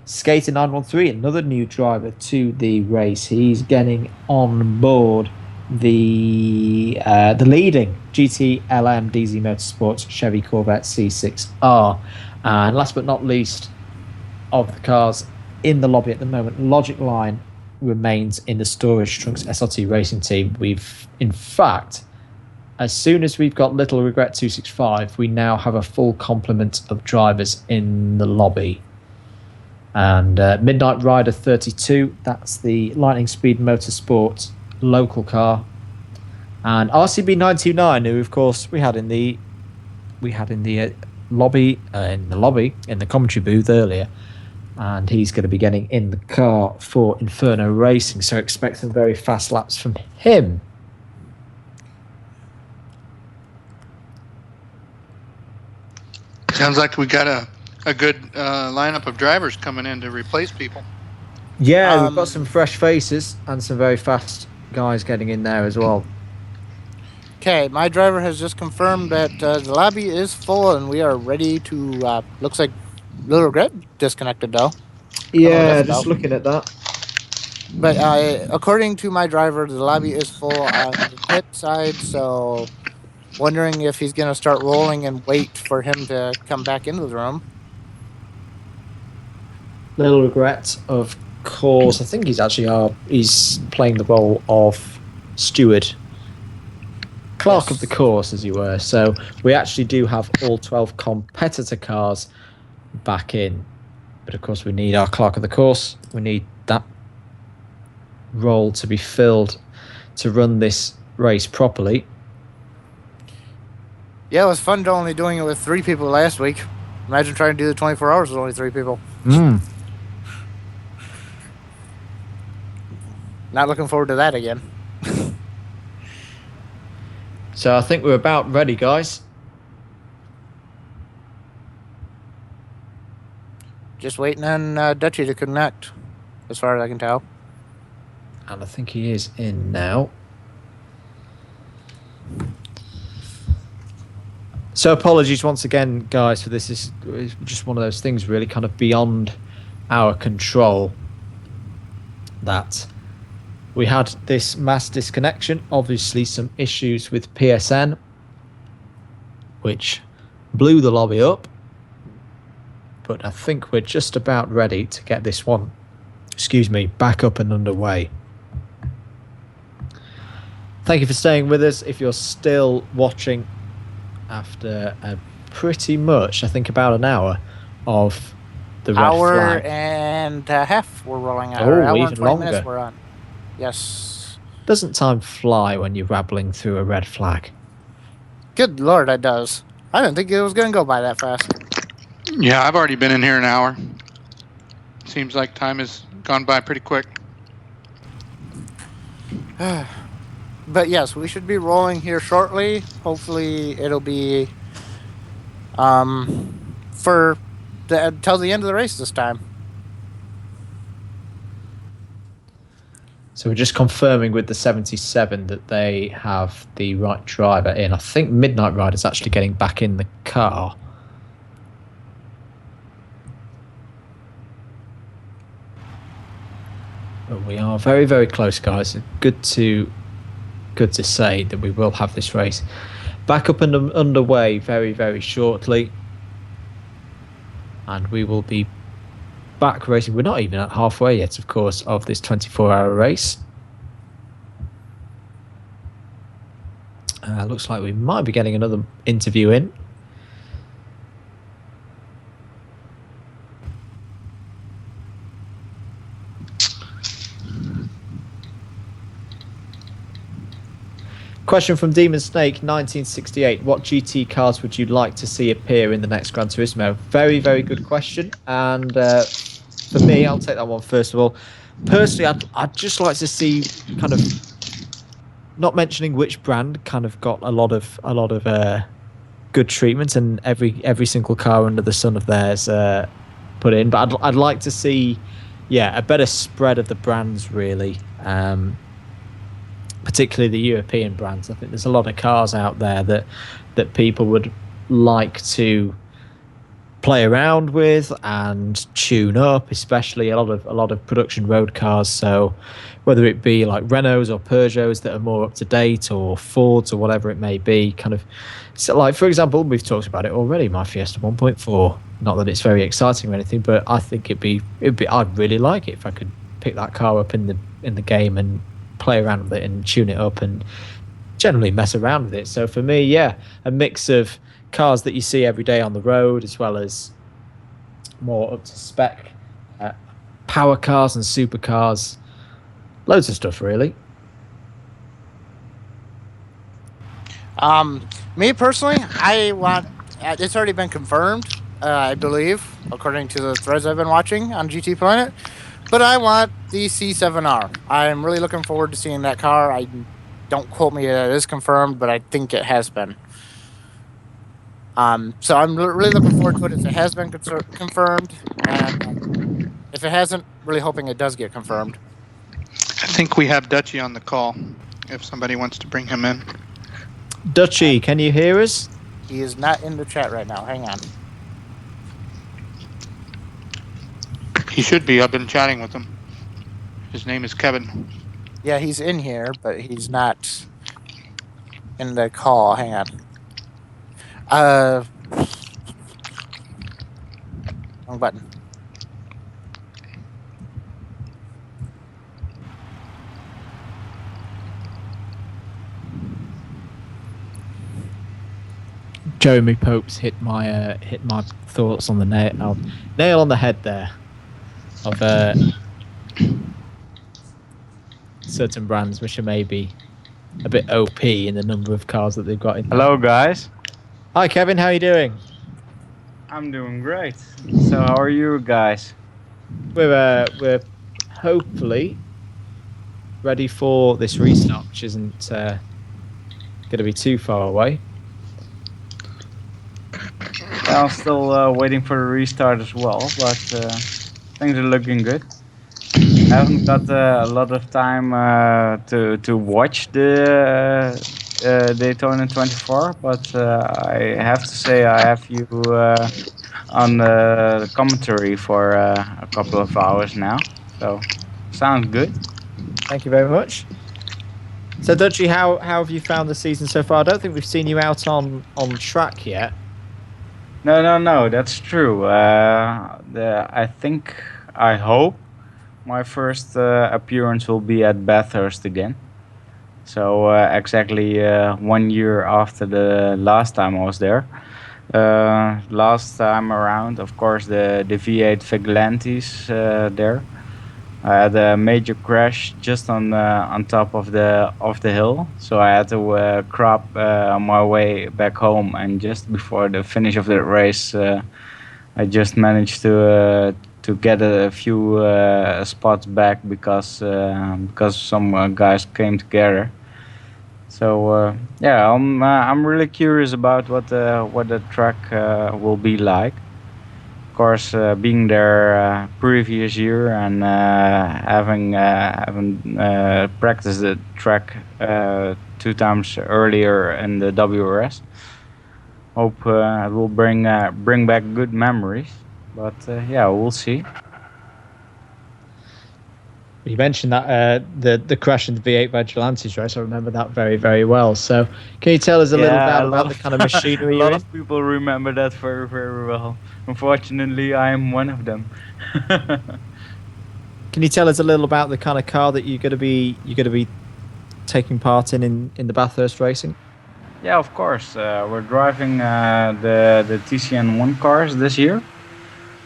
Skater 913, another new driver to the race. He's getting on board the leading GTLM DZ Motorsports Chevy Corvette C6R. And last but not least, of the cars in the lobby at the moment, Logic Line remains in the Storage Trunks SRT Racing Team. We've, in fact, as soon as we've got Little Regret 265, we now have a full complement of drivers in the lobby. And Midnight Rider 32, that's the Lightning Speed Motorsport local car. And RCB 929, who of course we had in the lobby, in the commentary booth earlier. And he's going to be getting in the car for Inferno Racing, so expect some very fast laps from him. Sounds like we got a good lineup of drivers coming in to replace people. Yeah, we've got some fresh faces and some very fast guys getting in there as well. Okay, my driver has just confirmed that the lobby is full and we are ready to. Looks like Little Regret disconnected though. Yeah, just looking at that. But according to my driver, the lobby is full on the pit side, so wondering if he's going to start rolling and wait for him to come back into the room. Little Regret, of course. I think he's actually he's playing the role of steward, clerk of the course, as you were. So we actually do have all 12 competitor cars back in. But of course, we need our clerk of the course. We need that role to be filled to run this race properly. Yeah, it was fun only doing it with 3 people last week. Imagine trying to do the 24 hours with only 3 people. Not looking forward to that again. So I think we're about ready, guys. Just waiting on Dutchy to connect, as far as I can tell. And I think he is in now. So apologies once again, guys, for this. It's just one of those things really kind of beyond our control. That we had this mass disconnection, obviously some issues with PSN, which blew the lobby up. But I think we're just about ready to get this one, back up and underway. Thank you for staying with us. If you're still watching after pretty much, I think, about an hour of the red flag. Hour and a half we're rolling out. Oh, Hour even and 20 longer. minutes we're on. Yes. Doesn't time fly when you're rabbling through a red flag? Good Lord, it does. I didn't think it was going to go by that fast. Yeah, I've already been in here an hour. Seems like time has gone by pretty quick. But yes, we should be rolling here shortly. Hopefully it'll be for till the end of the race this time. So we're just confirming with the 77 that they have the right driver in. I think Midnight Rider's actually getting back in the car. But we are very, very close, guys. Good to say that we will have this race back up and underway very, very shortly. And we will be back racing. We're not even at halfway yet, of course, of this 24-hour race. Looks like we might be getting another interview in. Question from Demon Snake 1968. What GT cars would you like to see appear in the next Gran Turismo? Very, very good question. And for me, I'll take that one first of all. Personally, I'd just like to see, kind of, not mentioning which brand, kind of got a lot of good treatment, and every single car under the sun of theirs put in. But I'd like to see, a better spread of the brands, really. Particularly the European brands. I think there's a lot of cars out there that people would like to play around with and tune up, especially a lot of production road cars. So whether it be like Renaults or Peugeots that are more up to date, or Fords or whatever it may be, kind of. So like, for example, we've talked about it already, my Fiesta 1.4. Not that it's very exciting or anything, but I think it'd be I'd really like it if I could pick that car up in the game and play around with it and tune it up and generally mess around with it. So for me, yeah, a mix of cars that you see every day on the road, as well as more up to spec power cars and supercars, loads of stuff really. Me personally, I want. It's already been confirmed, I believe, according to the threads I've been watching on GTPlanet. But I want the C7R. I'm really looking forward to seeing that car. Don't quote me that it is confirmed, but I think it has been. So I'm really looking forward to it if it has been confirmed, and if it hasn't, really hoping it does get confirmed. I think we have Dutchy on the call. If somebody wants to bring him in. Dutchy, can you hear us? He is not in the chat right now. Hang on. He should be. I've been chatting with him. His name is Kevin. Yeah, he's in here, but he's not in the call. Hang on. Wrong button. Jeremy Pope's hit my thoughts on the nail on the head there of certain brands which are maybe a bit OP in the number of cars that they've got in. Hello guys. Hi Kevin, how are you doing? I'm doing great. So how are you guys? We're hopefully ready for this restart, which isn't going to be too far away. I'm still waiting for the restart as well, but things are looking good. I haven't got a lot of time to watch the Daytona 24, but I have to say I have you on the commentary for a couple of hours now, so sounds good. Thank you very much. So Dutchy, how have you found the season so far? I don't think we've seen you out on track yet. No, that's true. I hope my first appearance will be at Bathurst again. So exactly 1 year after the last time I was there. Last time around, of course, the V8 Vigilantes there. I had a major crash just on top of the hill, so I had to crop on my way back home. And just before the finish of the race, I just managed to get a few spots back because some guys came together. So yeah, I'm really curious about what the track will be like. Of course, being there previous year and having practiced the track 2 times earlier in the WRS, hope it will bring back good memories. But yeah, we'll see. You mentioned that the crash in the V8 Vigilantes race. I remember that very, very well. So, can you tell us a little bit about the kind of machinery a you're lot in? of people remember that very, very well. Unfortunately, I am one of them. Can you tell us a little about the kind of car that you're going to be taking part in the Bathurst racing? Yeah, of course. We're driving the TCN1 cars this year.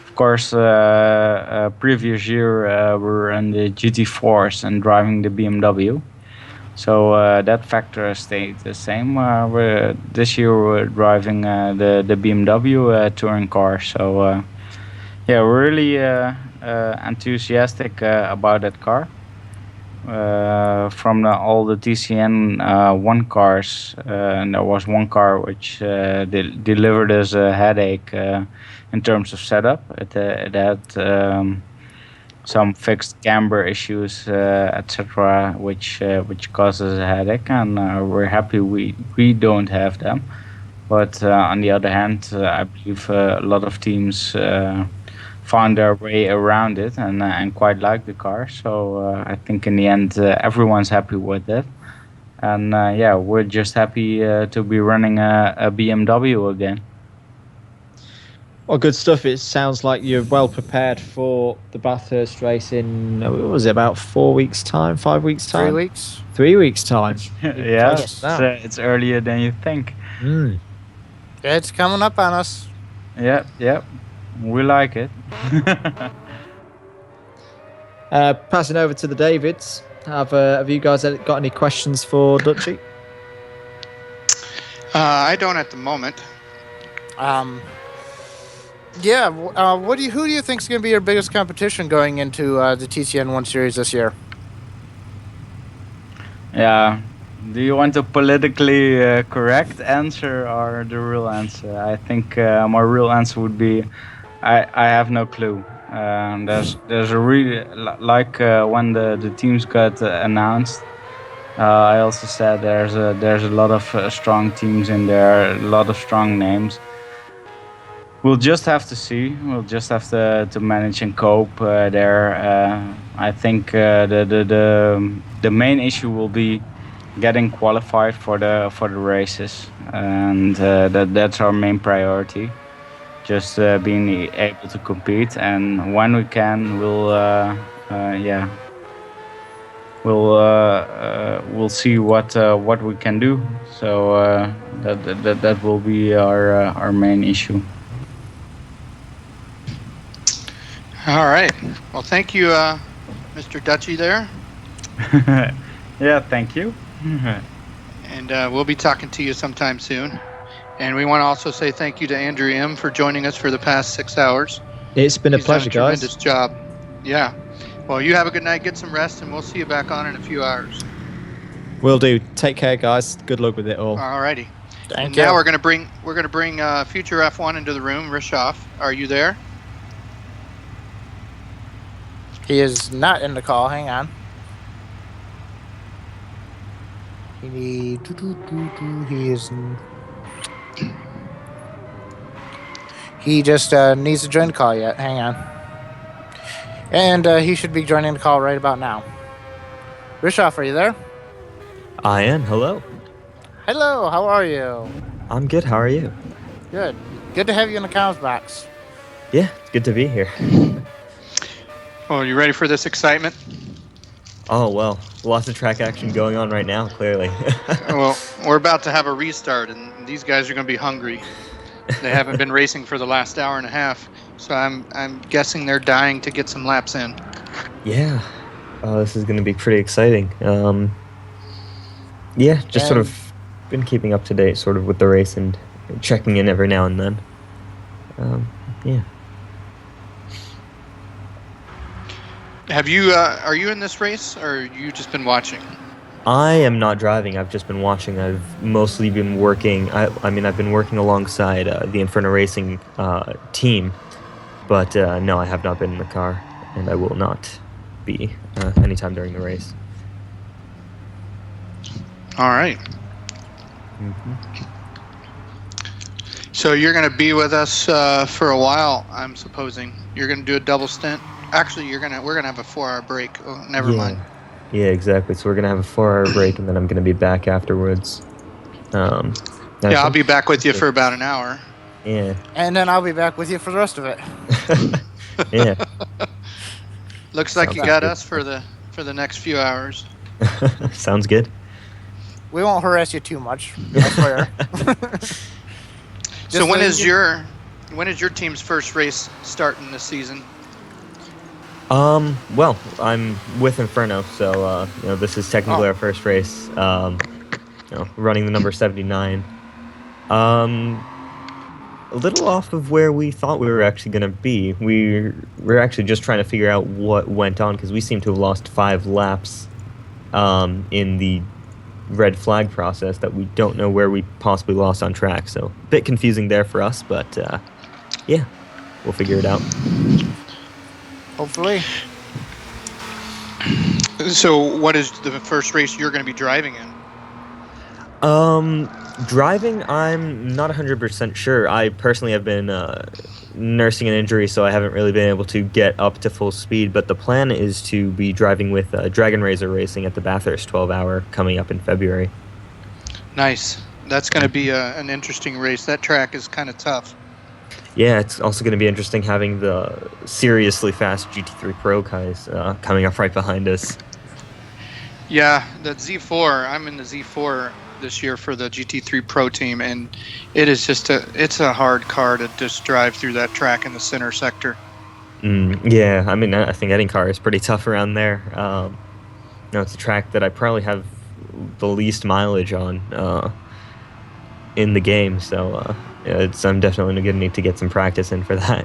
Of course, previous year we were in the GT4s and driving the BMW. So that factor stayed the same. This year we're driving the BMW touring car. So yeah, we're really enthusiastic about that car. From all the TCN 1 cars, and there was one car which delivered us a headache in terms of setup. It had some fixed camber issues, etc., which causes a headache, and we're happy we don't have them. But on the other hand, I believe a lot of teams found their way around it and quite like the car. So I think in the end, everyone's happy with it. And yeah, we're just happy to be running a BMW again. Well, good stuff. It sounds like you're well prepared for the Bathurst race in, what was it, about 4 weeks' time, 5 weeks' time? 3 weeks. 3 weeks' time. Yeah, Yes. it's earlier than you think. Mm. It's coming up on us. Yep, we like it. Passing over to the Davids. Have you guys got any questions for Dutchy? I don't at the moment. Yeah. Who do you think is going to be your biggest competition going into the TCN 1 Series this year? Yeah. Do you want a politically correct answer or the real answer? I think my real answer would be I have no clue. There's a really like when the teams got announced. I also said there's a lot of strong teams in there, a lot of strong names. We'll just have to see. We'll just have to manage and cope there. I think the main issue will be getting qualified for the races, and that's our main priority. Just being able to compete, and when we can, we'll see what we can do. So that will be our main issue. All right. Well, thank you, Mr. Dutchy there. Yeah, thank you. And we'll be talking to you sometime soon. And we want to also say thank you to Andrew M. for joining us for the past 6 hours. It's been a He's done pleasure, guys. Tremendous job. Yeah. Well, you have a good night, get some rest, and we'll see you back on in a few hours. Will do. Take care, guys. Good luck with it all. All righty. Thank you. Now we're gonna bring future F1 into the room. Rishoff, are you there? He is not in the call. Hang on. He is. He just needs to join the call yet. Hang on. And he should be joining the call right about now. Rishoff, are you there? I am. Hello. Hello. How are you? I'm good. How are you? Good. Good to have you in the comms box. Yeah, it's good to be here. Well, you ready for this excitement? Oh, well, lots of track action going on right now, clearly. Well, we're about to have a restart, and these guys are going to be hungry. They haven't been racing for the last hour and a half, so I'm guessing they're dying to get some laps in. Yeah. Oh, this is going to be pretty exciting. Yeah, just sort of been keeping up to date sort of with the race and checking in every now and then. Yeah. Have you? Are you in this race, or you just been watching? I am not driving. I've just been watching. I've mostly been working. I mean, I've been working alongside the Inferno Racing team, but no, I have not been in the car, and I will not be anytime during the race. All right. Mm-hmm. So you're going to be with us for a while, I'm supposing. You're going to do a double stint. Actually, we're going to have a 4-hour break. Oh, never mind. Yeah, exactly. So we're going to have a 4-hour break, and then I'm going to be back afterwards. I'll be back with you for about an hour. Yeah. And then I'll be back with you for the rest of it. Yeah. Looks like you got us for the next few hours. Sounds good. We won't harass you too much, I swear. So when is your team's first race starting this season? Well, I'm with Inferno, so this is technically our first race. Running the number 79. A little off of where we thought we were actually going to be. We're actually just trying to figure out what went on, because we seem to have lost 5 laps in the red flag process that we don't know where we possibly lost on track. So a bit confusing there for us, but yeah, we'll figure it out. Hopefully. So what is the first race you're going to be driving in? Driving, I'm not 100% sure. I personally have been nursing an injury, so I haven't really been able to get up to full speed, but the plan is to be driving with Dragon Razor Racing at the Bathurst 12-hour coming up in February. Nice. That's going to be an interesting race. That track is kind of tough. Yeah, it's also going to be interesting having the seriously fast GT3 Pro guys coming up right behind us. Yeah, the Z4, I'm in the Z4 this year for the GT3 Pro team, and it is just it's a hard car to just drive through that track in the center sector. Yeah, I mean, I think Edding car is pretty tough around there. It's a track that I probably have the least mileage on in the game, so I'm definitely going to need to get some practice in for that.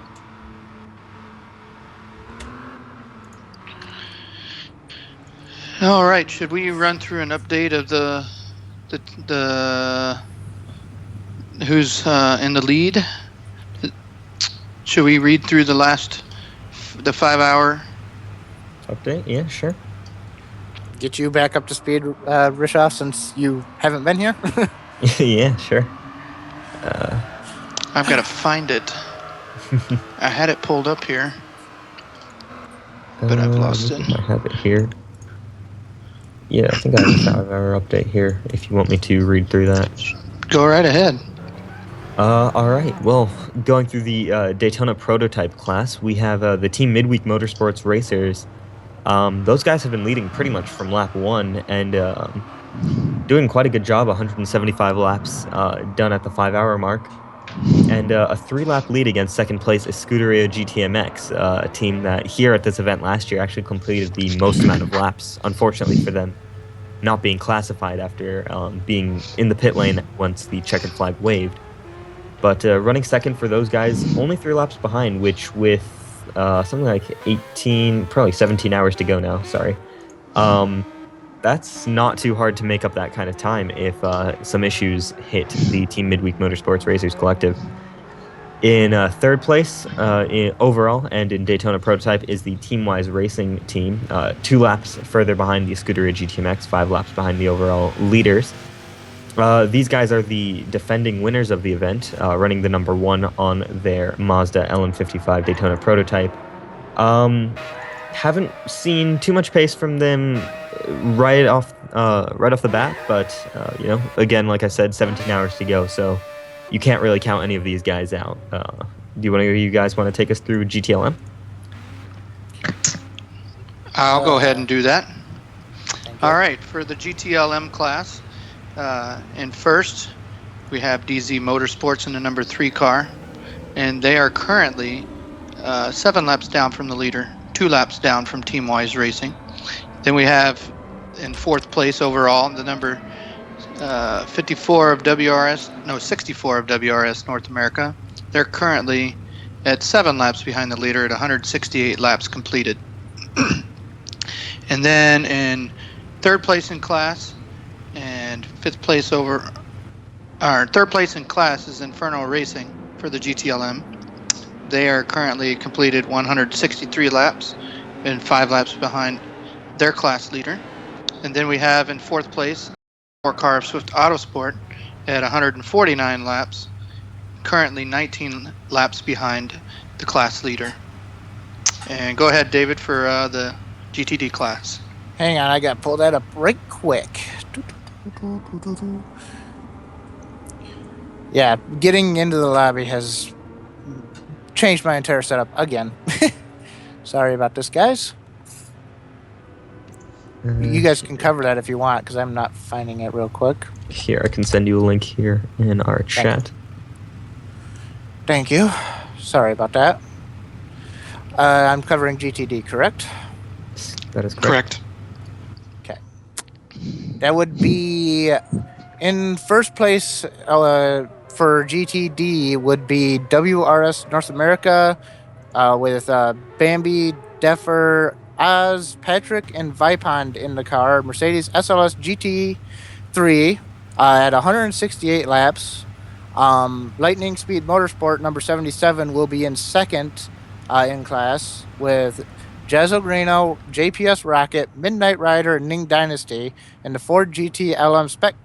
All right, should we run through an update of the who's in the lead? Should we read through the 5-hour update? Yeah, sure. Get you back up to speed, Rishoff, since you haven't been here. Yeah, sure. I've got to find it. I had it pulled up here, but I've lost it. I have it here. Yeah, I think I have a 5-hour update here, if you want me to read through that. Go right ahead. All right. Well, going through the Daytona prototype class, we have the Team Midweek Motorsports Racers. Those guys have been leading pretty much from lap 1 and doing quite a good job, 175 laps done at the 5-hour mark. And a 3-lap lead against second place is Scuderia GTMX, a team that here at this event last year actually completed the most amount of laps, unfortunately for them, not being classified after being in the pit lane once the checkered flag waved. But running second for those guys, only 3 laps behind, which with something like 17 hours to go now, sorry. That's not too hard to make up that kind of time if some issues hit the Team Midweek Motorsports Racers Collective. In third place overall and in Daytona Prototype is the Teamwise Racing team, 2 laps further behind the Scuderia GTMX, 5 laps behind the overall leaders. These guys are the defending winners of the event, running the number 1 on their Mazda LM55 Daytona Prototype. Haven't seen too much pace from them right off the bat, but again, like I said, 17 hours to go, so you can't really count any of these guys out. Do you guys want to take us through GTLM? I'll go ahead and do that. All right, for the GTLM class, in first, we have DZ Motorsports in the number 3 car, and they are currently 7 laps down from the leader, 2 laps down from Teamwise Racing. Then we have in 4th place overall the number 64 of WRS North America. They're currently at 7 laps behind the leader at 168 laps completed. And then in 3rd place in class and 5th place third place in class is Inferno Racing for the GTLM. They are currently completed 163 laps and 5 laps behind their class leader. And then we have in 4th place, 4-car of Swift Autosport at 149 laps, currently 19 laps behind the class leader. And go ahead, David, for the GTD class. Hang on, I got to pull that up right quick. Yeah, getting into the lobby has changed my entire setup again. Sorry about this, guys. You guys can cover that if you want, because I'm not finding it real quick. Here, I can send you a link here in our chat. Thank you. Sorry about that. I'm covering GTD, correct? That is correct. Okay. That would be in first place for GTD would be WRS North America with Bambi, Deffer, Oz, Patrick, and Vipond in the car. Mercedes SLS GT3 at 168 laps. Lightning Speed Motorsport number 77 will be in second in class with Jazzo Grino, JPS Rocket, Midnight Rider, and Ning Dynasty, and the Ford GTLM spec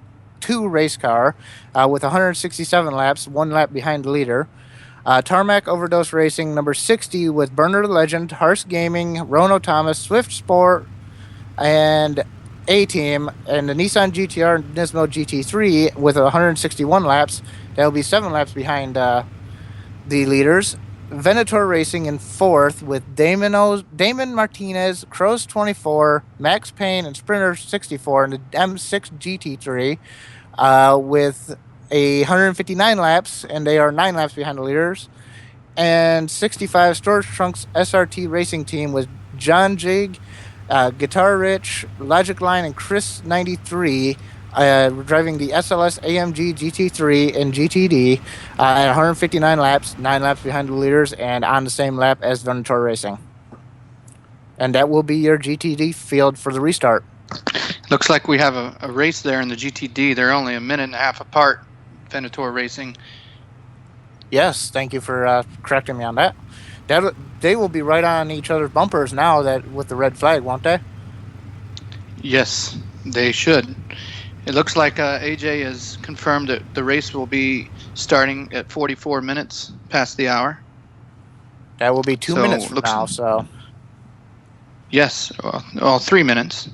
2 race car with 167 laps, 1 lap behind the leader. Tarmac Overdose Racing, number 60, with Burner Legend, Harse Gaming, Rono Thomas, Swift Sport, and A-Team, and the Nissan GTR and Nismo GT3 with 161 laps. That will be 7 laps behind the leaders. Venator Racing in 4th with Damon Martinez, Crows 24, Max Payne, and Sprinter 64 in the M6 GT3 with 159 laps, and they are 9 laps behind the leaders. And 65 Storage Trunks SRT Racing Team with John Jig, Guitar Rich, Logic Line, and Chris 93 driving the SLS AMG GT3 and GTD at 159 laps, 9 laps behind the leaders, and on the same lap as Venator Racing. And that will be your GTD field for the restart. Looks like we have a race there in the GTD. They're only a minute and a half apart, Venator Racing. Yes, thank you for correcting me on that. They will be right on each other's bumpers now that with the red flag, won't they? Yes, they should. It looks like AJ has confirmed that the race will be starting at 44 minutes past the hour. That will be 2 minutes from now, so. Yes, well, 3 minutes.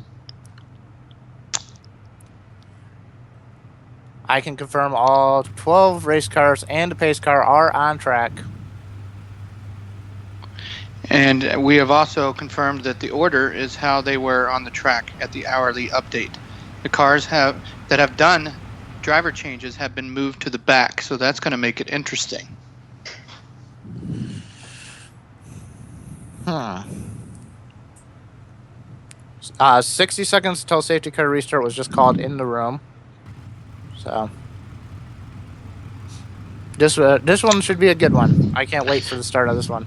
I can confirm all 12 race cars and the pace car are on track. And we have also confirmed that the order is how they were on the track at the hourly update. The cars that have done driver changes have been moved to the back, so that's going to make it interesting. 60 seconds until safety car restart was just called in the room. So this one should be a good one. I can't wait for the start of this one.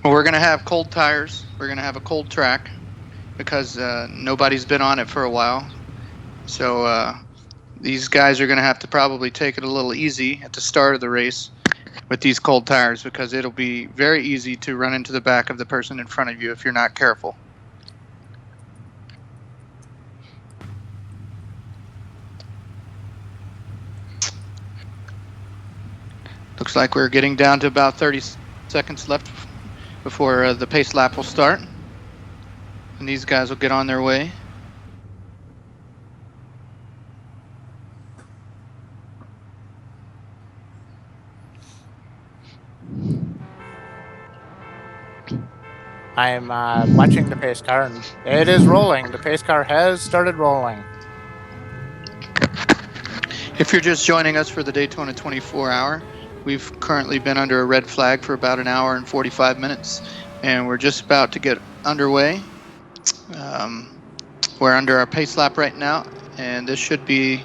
Well, we're going to have cold tires. We're going to have a cold track because nobody's been on it for a while. So these guys are going to have to probably take it a little easy at the start of the race with these cold tires because it'll be very easy to run into the back of the person in front of you if you're not careful. Looks like we're getting down to about 30 seconds left before the pace lap will start. And these guys will get on their way. I'm watching the pace car, and it is rolling. The pace car has started rolling. If you're just joining us for the Daytona 24-hour, we've currently been under a red flag for about an hour and 45 minutes, and we're just about to get underway. We're under our pace lap right now, and this should be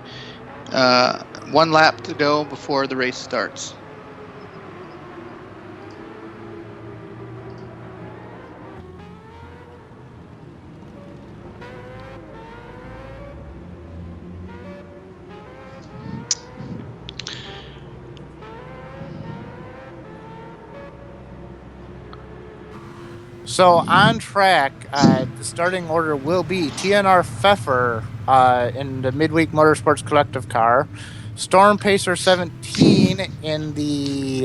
1 lap to go before the race starts. So on track, the starting order will be TNR Pfeffer in the Midweek Motorsports Collective car, Storm Pacer 17 in the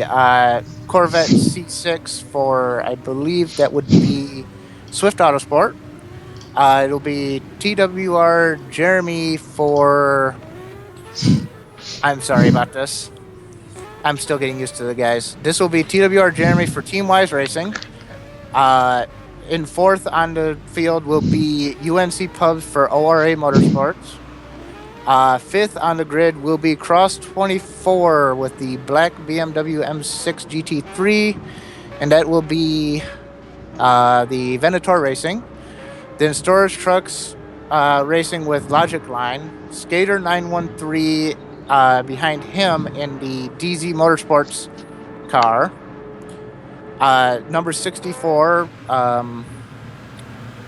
Corvette C6 for, I believe that would be Swift Autosport. It'll be TWR Jeremy for, I'm sorry about this. I'm still getting used to the guys. This will be TWR Jeremy for Team Wise Racing. In 4th on the field will be UNC Pubs for ORA Motorsports. 5th on the grid will be Cross 24 with the black BMW M6 GT3, and that will be the Venator Racing. Then Storage Trucks Racing with Logic Line. Skater 913 behind him in the DZ Motorsports car. Number 64,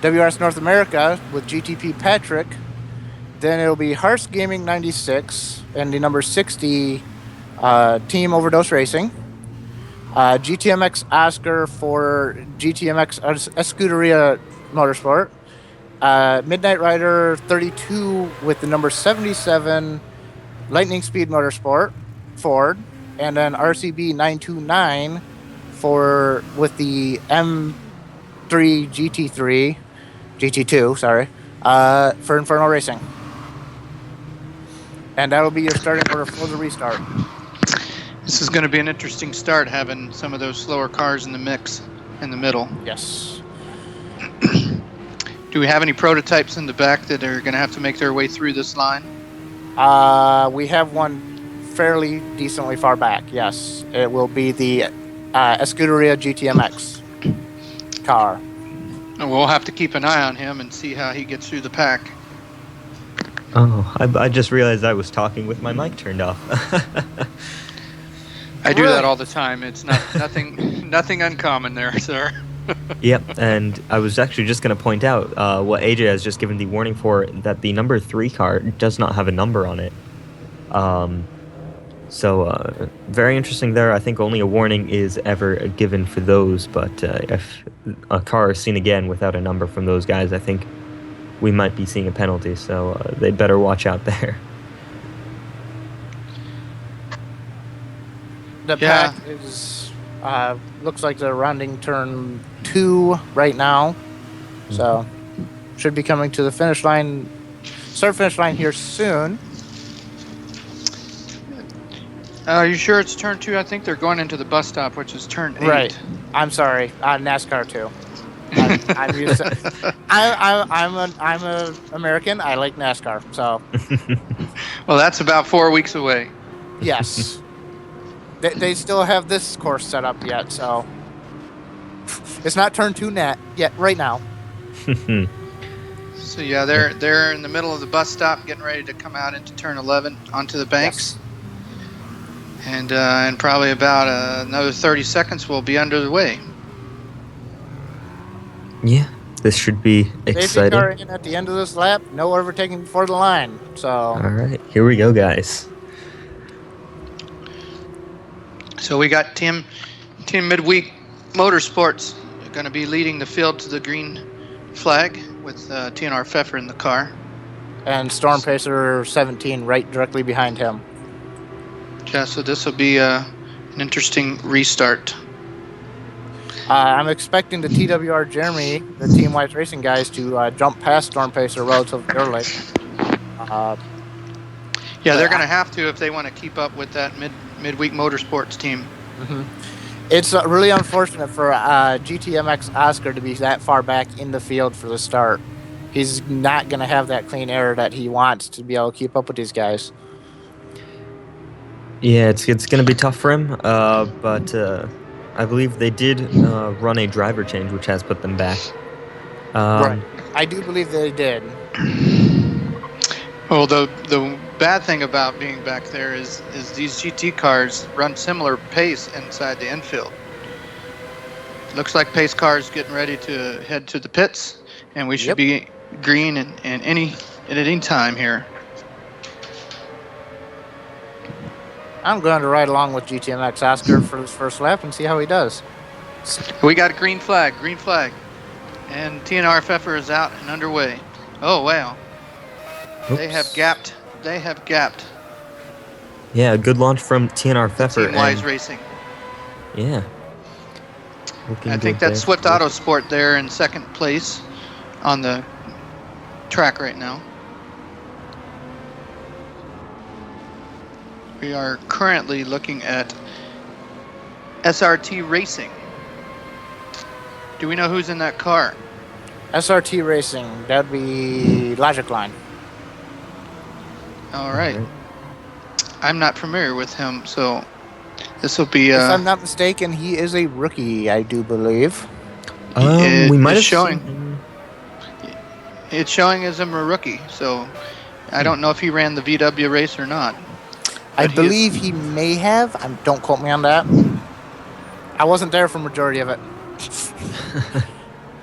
WRS North America with GTP Patrick. Then it'll be Harse Gaming 96 and the number 60 Team Overdose Racing. GTMX Oscar for GTMX Escuderia Motorsport. Midnight Rider 32 with the number 77 Lightning Speed Motorsport, Ford, and then RCB 929 with the M3 GT3, GT2, sorry, for Inferno Racing. And that'll be your starting order for the restart. This is going to be an interesting start, having some of those slower cars in the mix in the middle. Yes. Do we have any prototypes in the back that are going to have to make their way through this line? We have one fairly decently far back, yes. It will be the Escuderia GTMX car. And we'll have to keep an eye on him and see how he gets through the pack. Oh, I just realized I was talking with my mic turned off. I do that all the time. It's nothing uncommon there, sir. Yep, and I was actually just going to point out what AJ has just given the warning for, that the number 3 car does not have a number on it. So very interesting there. I think only a warning is ever given for those, but if a car is seen again without a number from those guys, I think we might be seeing a penalty, so they better watch out there. The pack is looks like they're rounding turn 2 right now, so should be coming to the finish line, start-finish line here soon. Are you sure it's turn 2? I think they're going into the bus stop, which is turn 8. Right. I'm sorry. NASCAR 2. I'm used to, I'm an American. I like NASCAR, so. Well, that's about 4 weeks away. Yes. They still have this course set up yet, so it's not turn 2 yet right now. So yeah, they're in the middle of the bus stop, getting ready to come out into turn 11 onto the banks. Yes. And probably about another 30 seconds we'll be under the way. Yeah, this should be exciting. Safety car in at the end of this lap, no overtaking before the line. So. All right, here we go, guys. So we got Team Midweek Motorsports going to be leading the field to the green flag with TNR Pfeffer in the car. And Storm Pacer 17 right directly behind him. Yeah, so this will be an interesting restart. I'm expecting the TWR Jeremy, the Team White Racing guys, to jump past Storm Pacer relatively early. Yeah, they're going to have to if they want to keep up with that midweek motorsports team. Mm-hmm. It's really unfortunate for GTMX Oscar to be that far back in the field for the start. He's not going to have that clean air that he wants to be able to keep up with these guys. Yeah, it's going to be tough for him, but I believe they did run a driver change, which has put them back. Right. I do believe they did. Well, the bad thing about being back there is these GT cars run similar pace inside the infield. Looks like pace cars getting ready to head to the pits, and we should be green at any time here. I'm going to ride along with GTMX Oscar for his first lap and see how he does. We got a green flag, and TNR Pfeffer is out and underway. Oh wow. Oops. They have gapped. Yeah, a good launch from TNR Pfeffer. Team Wise Racing. Yeah. I think that's Swift Autosport there in second place on the track right now. We are currently looking at SRT Racing. Do we know who's in that car? SRT Racing, that'd be Logic Line. All right. I'm not familiar with him, so this will be. If I'm not mistaken, he is a rookie, I do believe. We might have showing. seen him. It's showing as him a rookie, so I don't know if he ran the VW race or not. I believe he may have. Don't quote me on that. I wasn't there for majority of it.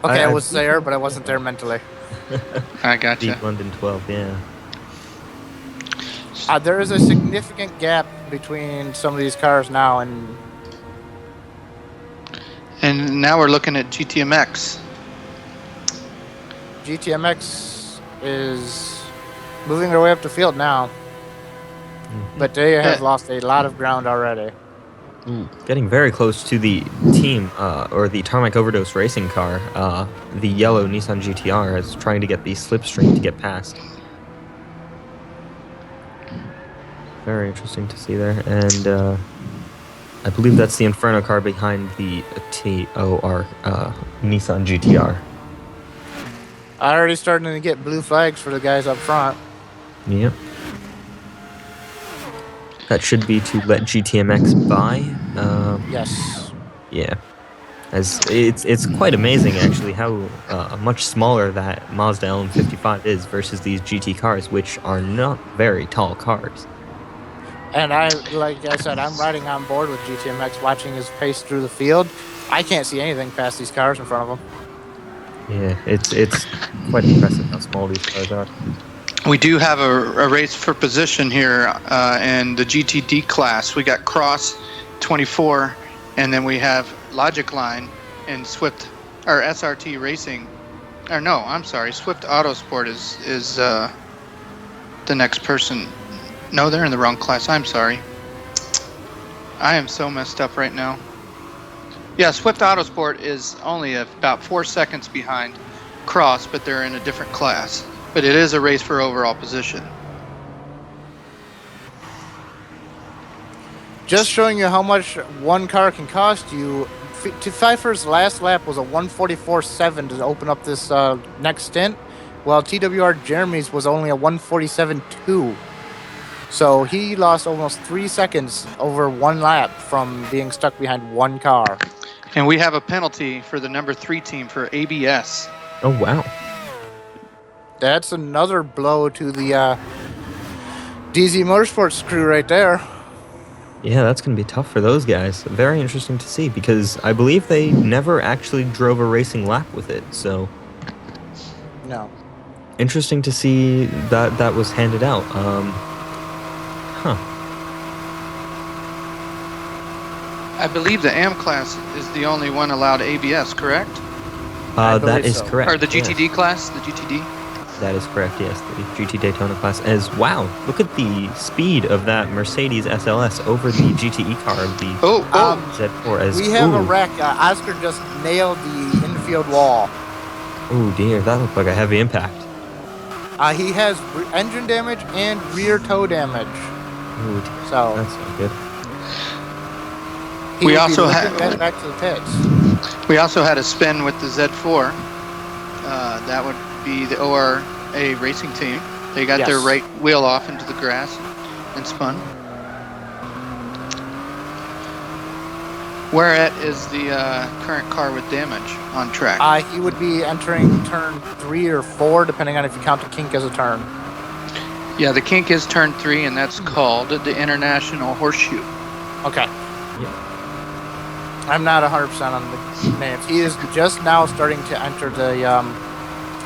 Okay, I was there, but I wasn't there mentally. I got you. Deep London 12, yeah. There is a significant gap between some of these cars now, and now we're looking at GTMX. GTMX is moving their way up the field now. but they have lost a lot of ground already. Getting very close to the team, or the Tarmac Overdose racing car. The yellow Nissan GTR is trying to get the slipstream to get past. Very interesting to see there. And I believe that's the Inferno car behind the TOR Nissan GTR. Already starting to get blue flags for the guys up front. Yep. That should be to let GTMX by. Yes. Yeah. As it's quite amazing actually how much smaller that Mazda LM55 is versus these GT cars, which are not very tall cars. And like I said, I'm riding on board with GTMX, watching his pace through the field. I can't see anything past these cars in front of him. Yeah, it's quite impressive how small these cars are. We do have a race for position here in the GTD class. We got Cross 24, and then we have Logic Line and Swift, or SRT Racing. Or no, I'm sorry, Swift Autosport is the next person. No, they're in the wrong class. I'm sorry. I am so messed up right now. Yeah, Swift Autosport is only about 4 seconds behind Cross, but they're in a different class. But it is a race for overall position. Just showing you how much one car can cost you. Pfeiffer's last lap was a 144.7 to open up this next stint, while TWR Jeremy's was only a 147.2. So he lost almost 3 seconds over one lap from being stuck behind one car. And we have a penalty for the number 3 team for ABS. Oh wow. That's another blow to the DZ Motorsports crew right there. Yeah, that's going to be tough for those guys. Very interesting to see because I believe they never actually drove a racing lap with it. So No. interesting to see that was handed out. I believe the AM class is the only one allowed ABS, correct? That is so. correct. Or the yes. GTD class, the GTD? That is correct, yes. The GT Daytona class. As wow, look at the speed of that Mercedes SLS over the GTE car, the Z4. As We have a wreck. Oscar just nailed the infield wall. Oh dear, that looked like a heavy impact. He has engine damage and rear toe damage. Ooh, dear. So That's not good. he We would be also looking had- back to the pits. We also had a spin with the Z4. That would be the ORA racing team. They got their Yes. right wheel off into the grass and spun. Where at is the current car with damage on track? He would be entering turn 3 or 4, depending on if you count the kink as a turn. Yeah, the kink is turn 3, and that's called the International Horseshoe. Okay. I'm not 100% on the names. He is just now starting to enter the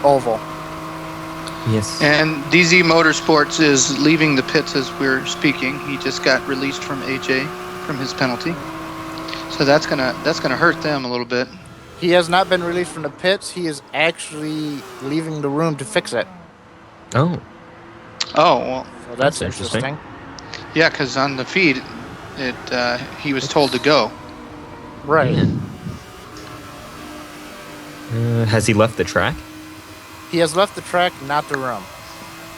oval. Yes. And DZ Motorsports is leaving the pits as we're speaking. He just got released from AJ from his penalty, so that's gonna hurt them a little bit. He has not been released from the pits. He is actually leaving the room to fix it. Oh. Oh well, So that's interesting. interesting. yeah, because on the feed, he was told to go. Right. Has he left the track? He has left the track, not the room.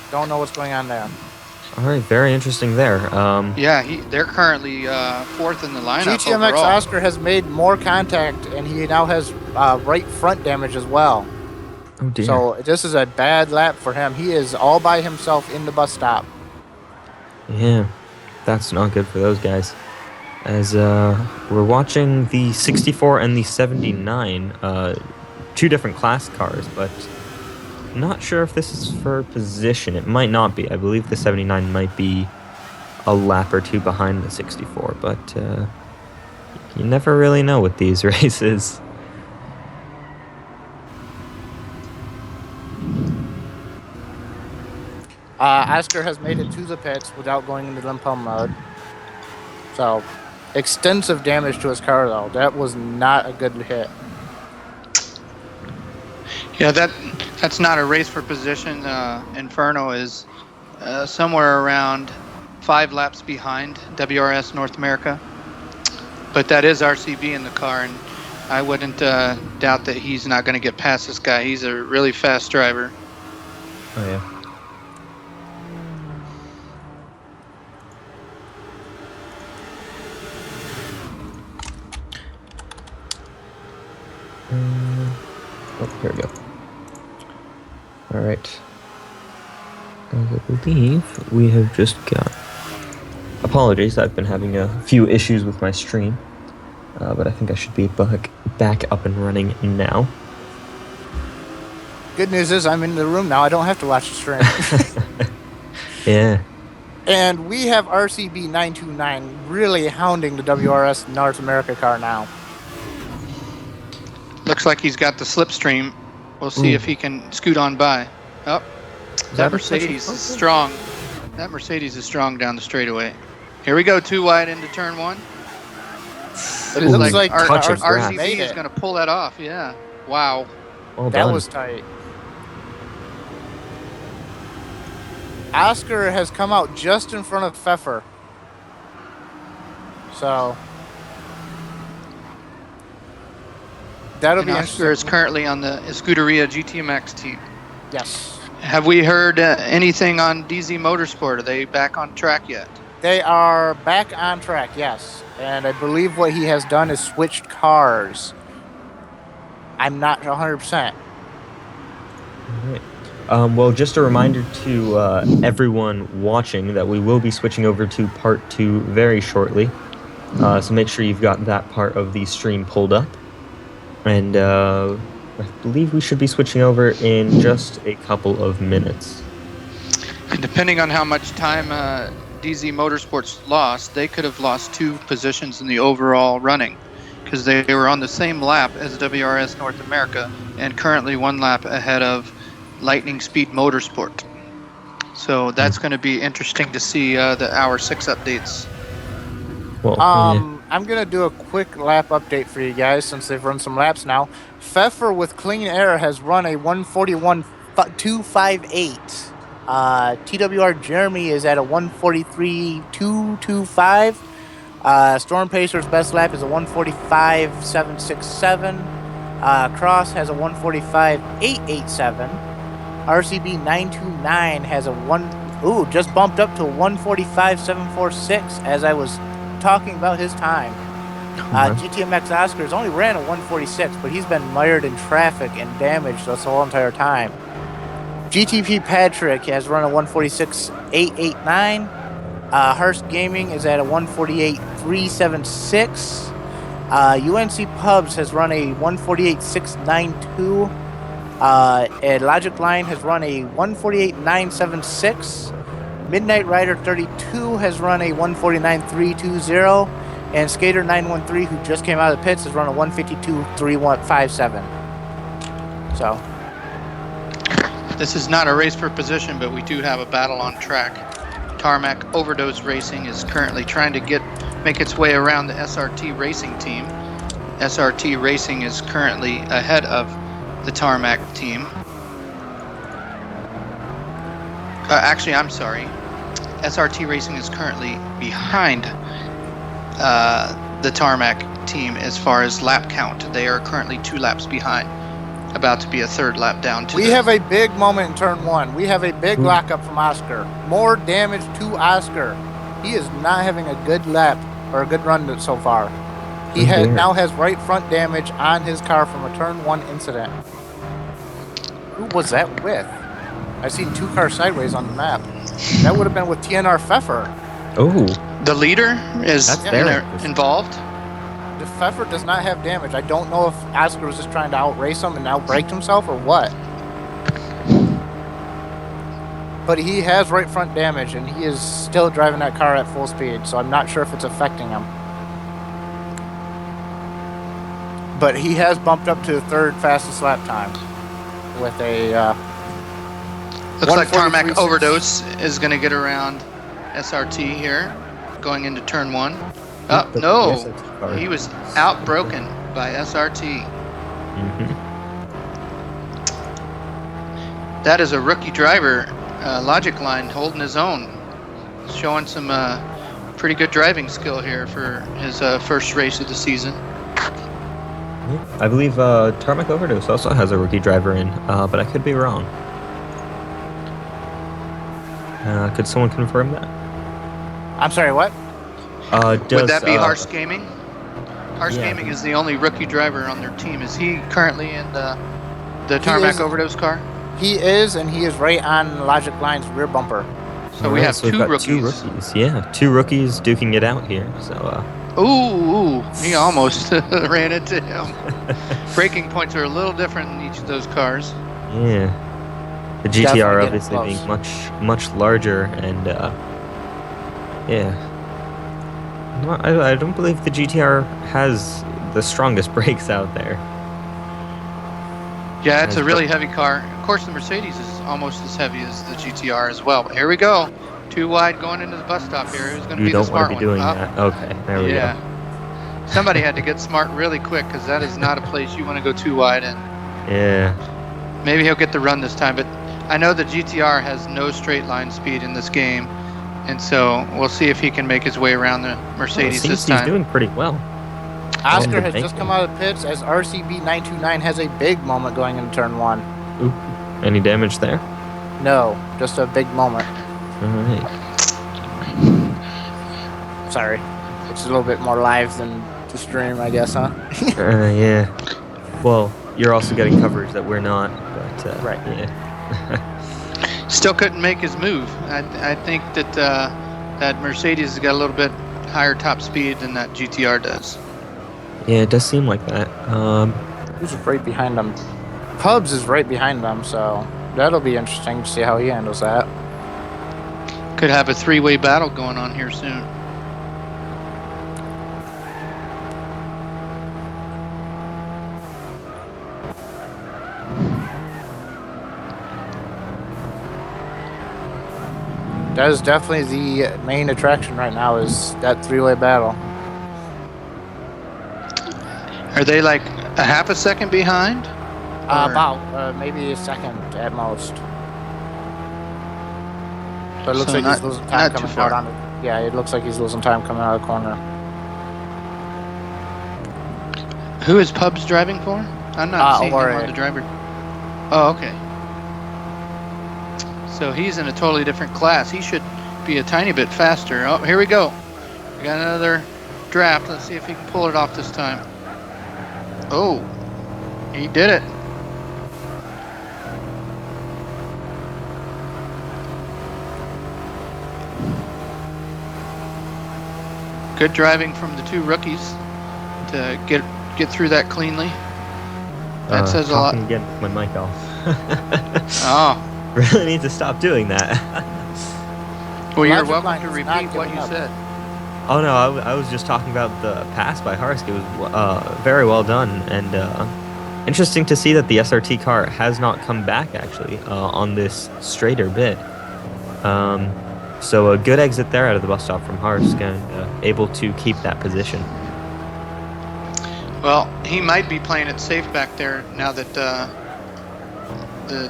Don't know what's going on there. All right, very interesting there. Yeah, they're currently 4th in the lineup GTMX overall. Oscar has made more contact, and he now has right front damage as well. Oh dear. So this is a bad lap for him. He is all by himself in the bus stop. Yeah, that's not good for those guys. As we're watching the 64 and the 79, 2 different class cars, but not sure if this is for position. It might not be. I believe the 79 might be a lap or 2 behind the 64, but you never really know with these races. Oscar has made it to the pits without going into limp home mode. So, extensive damage to his car, though. That was not a good hit. Yeah, that's not a race for position. Inferno is somewhere around 5 laps behind WRS North America. But that is RCB in the car, and I wouldn't doubt that he's not going to get past this guy. He's a really fast driver. Oh, yeah. Oh, here we go. All right. As I believe we have just got... Apologies, I've been having a few issues with my stream, but I think I should be back up and running now. Good news is I'm in the room now. I don't have to watch the stream. Yeah. And we have RCB 929 really hounding the WRS North America car now. Looks like he's got the slipstream. We'll see if he can scoot on by. Oh, that Mercedes is strong. That Mercedes is strong down the straightaway. Here we go, 2 wide into turn 1. It looks like RCB is going to pull that off. Yeah. Wow. Well that done. was tight. Oscar has come out just in front of Pfeffer. So that'll be interesting. Oscar is currently on the Scuderia GTMX team. Yes. Have we heard anything on DZ Motorsport? Are they back on track yet? They are back on track, yes. And I believe what he has done is switched cars. I'm not 100%. Right. Well, just a reminder to everyone watching that we will be switching over to part 2 very shortly. So make sure you've got that part of the stream pulled up. And I believe we should be switching over in just a couple of minutes. And depending on how much time DZ Motorsports lost, they could have lost 2 positions in the overall running, because they were on the same lap as WRS North America and currently 1 lap ahead of Lightning Speed Motorsport. So that's going to be interesting to see the hour 6 updates. Well, yeah. I'm going to do a quick lap update for you guys since they've run some laps now. Pfeffer with clean air has run a 141.258. TWR Jeremy is at a 143.225. Storm Pacer's best lap is a 145.767. Cross has a 145.887. RCB 929 has a just bumped up to a 145.746 as I was talking about his time. GTMX Oscars only ran a 146, but he's been mired in traffic and damaged this whole entire time. GTP Patrick has run a 146.889. Hearst Gaming is at a 148.376. UNC Pubs has run a 148.692. And Logic Line has run a 148.976. Midnight Rider 32 has run a 149.320. And Skater 913, who just came out of the pits, has run a 152.357. So this is not a race for position, but we do have a battle on track. Tarmac Overdose Racing is currently trying to make its way around the SRT Racing team. SRT Racing is currently ahead of the Tarmac team. Actually, I'm sorry. SRT Racing is currently behind the Tarmac team as far as lap count. They are currently 2 laps behind, about to be a 3rd lap down. We have a big moment in turn 1. We have a big lockup from Oscar. More damage to Oscar. He is not having a good lap or a good run so far. He now has right front damage on his car from a turn 1 incident. Who was that with? I seen 2 cars sideways on the map. That would have been with TNR Pfeffer. Oh. The leader is involved. The Pfeffer does not have damage. I don't know if Oscar was just trying to outrace him and outbraked himself or what. But he has right front damage, and he is still driving that car at full speed, so I'm not sure if it's affecting him. But he has bumped up to the 3rd fastest lap time with a... Looks like Tarmac Overdose is going to get around SRT here, going into turn 1. Oh, no. He was outbroken by SRT. That is a rookie driver, Logic Line, holding his own. showing some pretty good driving skill here for his first race of the season. I believe Tarmac Overdose also has a rookie driver in, but I could be wrong. Could someone confirm that? I'm sorry, what? Would that be Harsh Gaming? Harsh yeah. Gaming is the only rookie driver on their team. Is he currently in the Tarmac Overdose car? He is, and he is right on Logic Line's rear bumper. So we have so we've two got rookies. Two rookies, yeah. Two rookies duking it out here, so... Ooh, he almost ran into him. Braking points are a little different in each of those cars. Yeah. The GTR Definitely obviously close. being much larger and yeah. No, I don't believe the GTR has the strongest brakes out there. Yeah, it's a really heavy car. Of course, the Mercedes is almost as heavy as the GTR as well. But here we go. Too wide going into the bus stop here. Who's going to be the smart one? You don't want to be doing that. Okay, there we go. Somebody had to get smart really quick because that is not a place you want to go too wide in. Yeah. Maybe he'll get the run this time, but I know the GTR has no straight line speed in this game, and so we'll see if he can make his way around the Mercedes this time. He's doing pretty well. Oscar has just come out of pits as RCB 929 has a big moment going into turn 1. Oop. Any damage there? No, just a big moment. All right. Sorry. It's a little bit more live than the stream, I guess, huh? Yeah. Well, you're also getting coverage that we're not, but right. Yeah. Still couldn't make his move. I think that that Mercedes has got a little bit higher top speed than that GTR does. Yeah, it does seem like that. Who's right behind him? Pubs is right behind him, so that'll be interesting to see how he handles that. Could have a three-way battle going on here soon. That is definitely the main attraction right now, is that three-way battle. Are they like a half a second behind? About maybe a second at most. But it looks like he's losing time coming out on it. Yeah, it looks like he's losing time coming out of the corner. Who is Pubs driving for? I'm not seeing him on the driver. Oh, okay. So he's in a totally different class. He should be a tiny bit faster. Oh, here we go. We got another draft. Let's see if he can pull it off this time. Oh, he did it. Good driving from the two rookies to get through that cleanly. That says a lot. Again, my mic off. Oh. Really need to stop doing that. Well, you're welcome to repeat what you said. Oh no, I was just talking about the pass by Harsk. It was very well done, and interesting to see that the SRT car has not come back actually on this straighter bit. So a good exit there out of the bus stop from Harsk, and able to keep that position. Well, he might be playing it safe back there now that the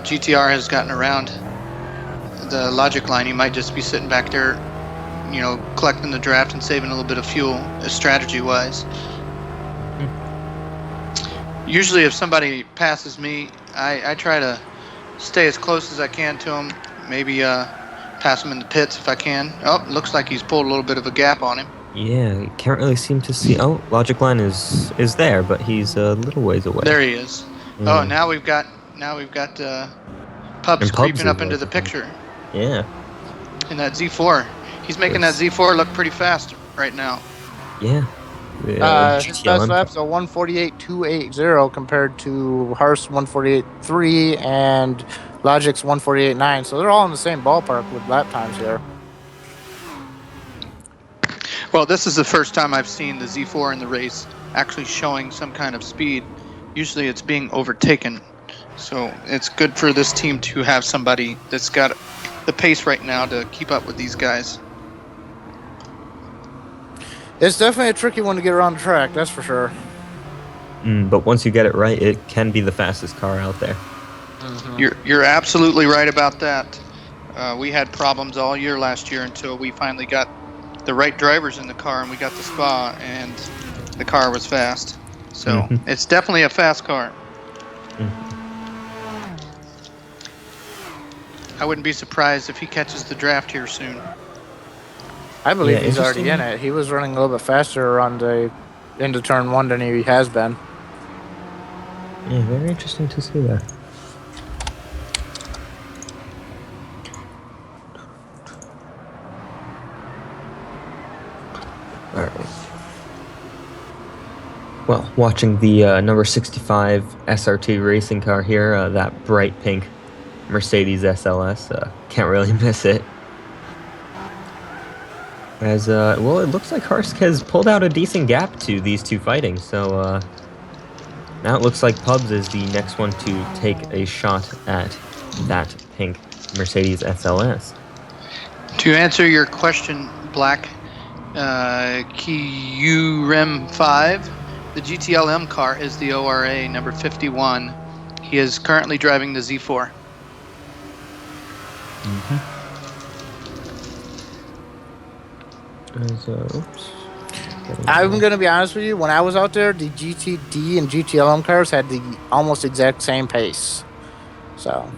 GTR has gotten around the logic line. He might just be sitting back there, you know, collecting the draft and saving a little bit of fuel, strategy-wise. Usually if somebody passes me, I try to stay as close as I can to him, maybe pass him in the pits if I can. Oh, looks like he's pulled a little bit of a gap on him. Yeah, can't really seem to see. Oh, logic line is there, but he's a little ways away. There he is. Oh, now we've got Pubs creeping up into the picture. Yeah. In that Z4. He's making that Z4 look pretty fast right now. Yeah. His best lap's a 148.280 compared to Harsh 148.3 and Logic's 148.9. So they're all in the same ballpark with lap times here. Well, this is the first time I've seen the Z4 in the race actually showing some kind of speed. Usually it's being overtaken. So it's good for this team to have somebody that's got the pace right now to keep up with these guys. It's definitely a tricky one to get around the track, that's for sure. But once you get it right, it can be the fastest car out there. You're absolutely right about that. We had problems all year last year until we finally got the right drivers in the car and we got the Spa, and the car was fast. So it's definitely a fast car. I wouldn't be surprised if he catches the draft here soon. I believe he's already in it. He was running a little bit faster into turn 1 than he has been. Yeah, very interesting to see that. All right. Well, watching the number 65 SRT racing car here, that bright pink Mercedes SLS, can't really miss it. As well, it looks like Harsk has pulled out a decent gap to these two fighting, so now it looks like Pubs is the next one to take a shot at that pink Mercedes SLS. To answer your question, Black, QREM 5, the GTLM car is the ORA number 51. He is currently driving the Z4. Oops. I'm going to be honest with you. When I was out there, the GTD and GTLM cars had the almost exact same pace. So,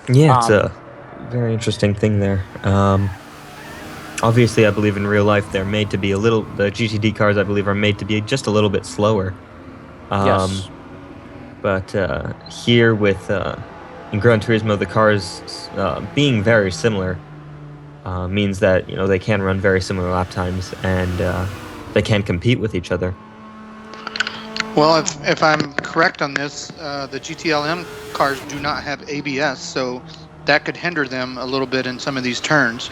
yeah, it's a very interesting thing there. Obviously, I believe in real life they're made to be the GTD cars, I believe, are made to be just a little bit slower. Yes. But here with in Gran Turismo, the cars being very similar means that they can run very similar lap times and they can compete with each other. Well, if I'm correct on this, the GTLM cars do not have ABS, so that could hinder them a little bit in some of these turns.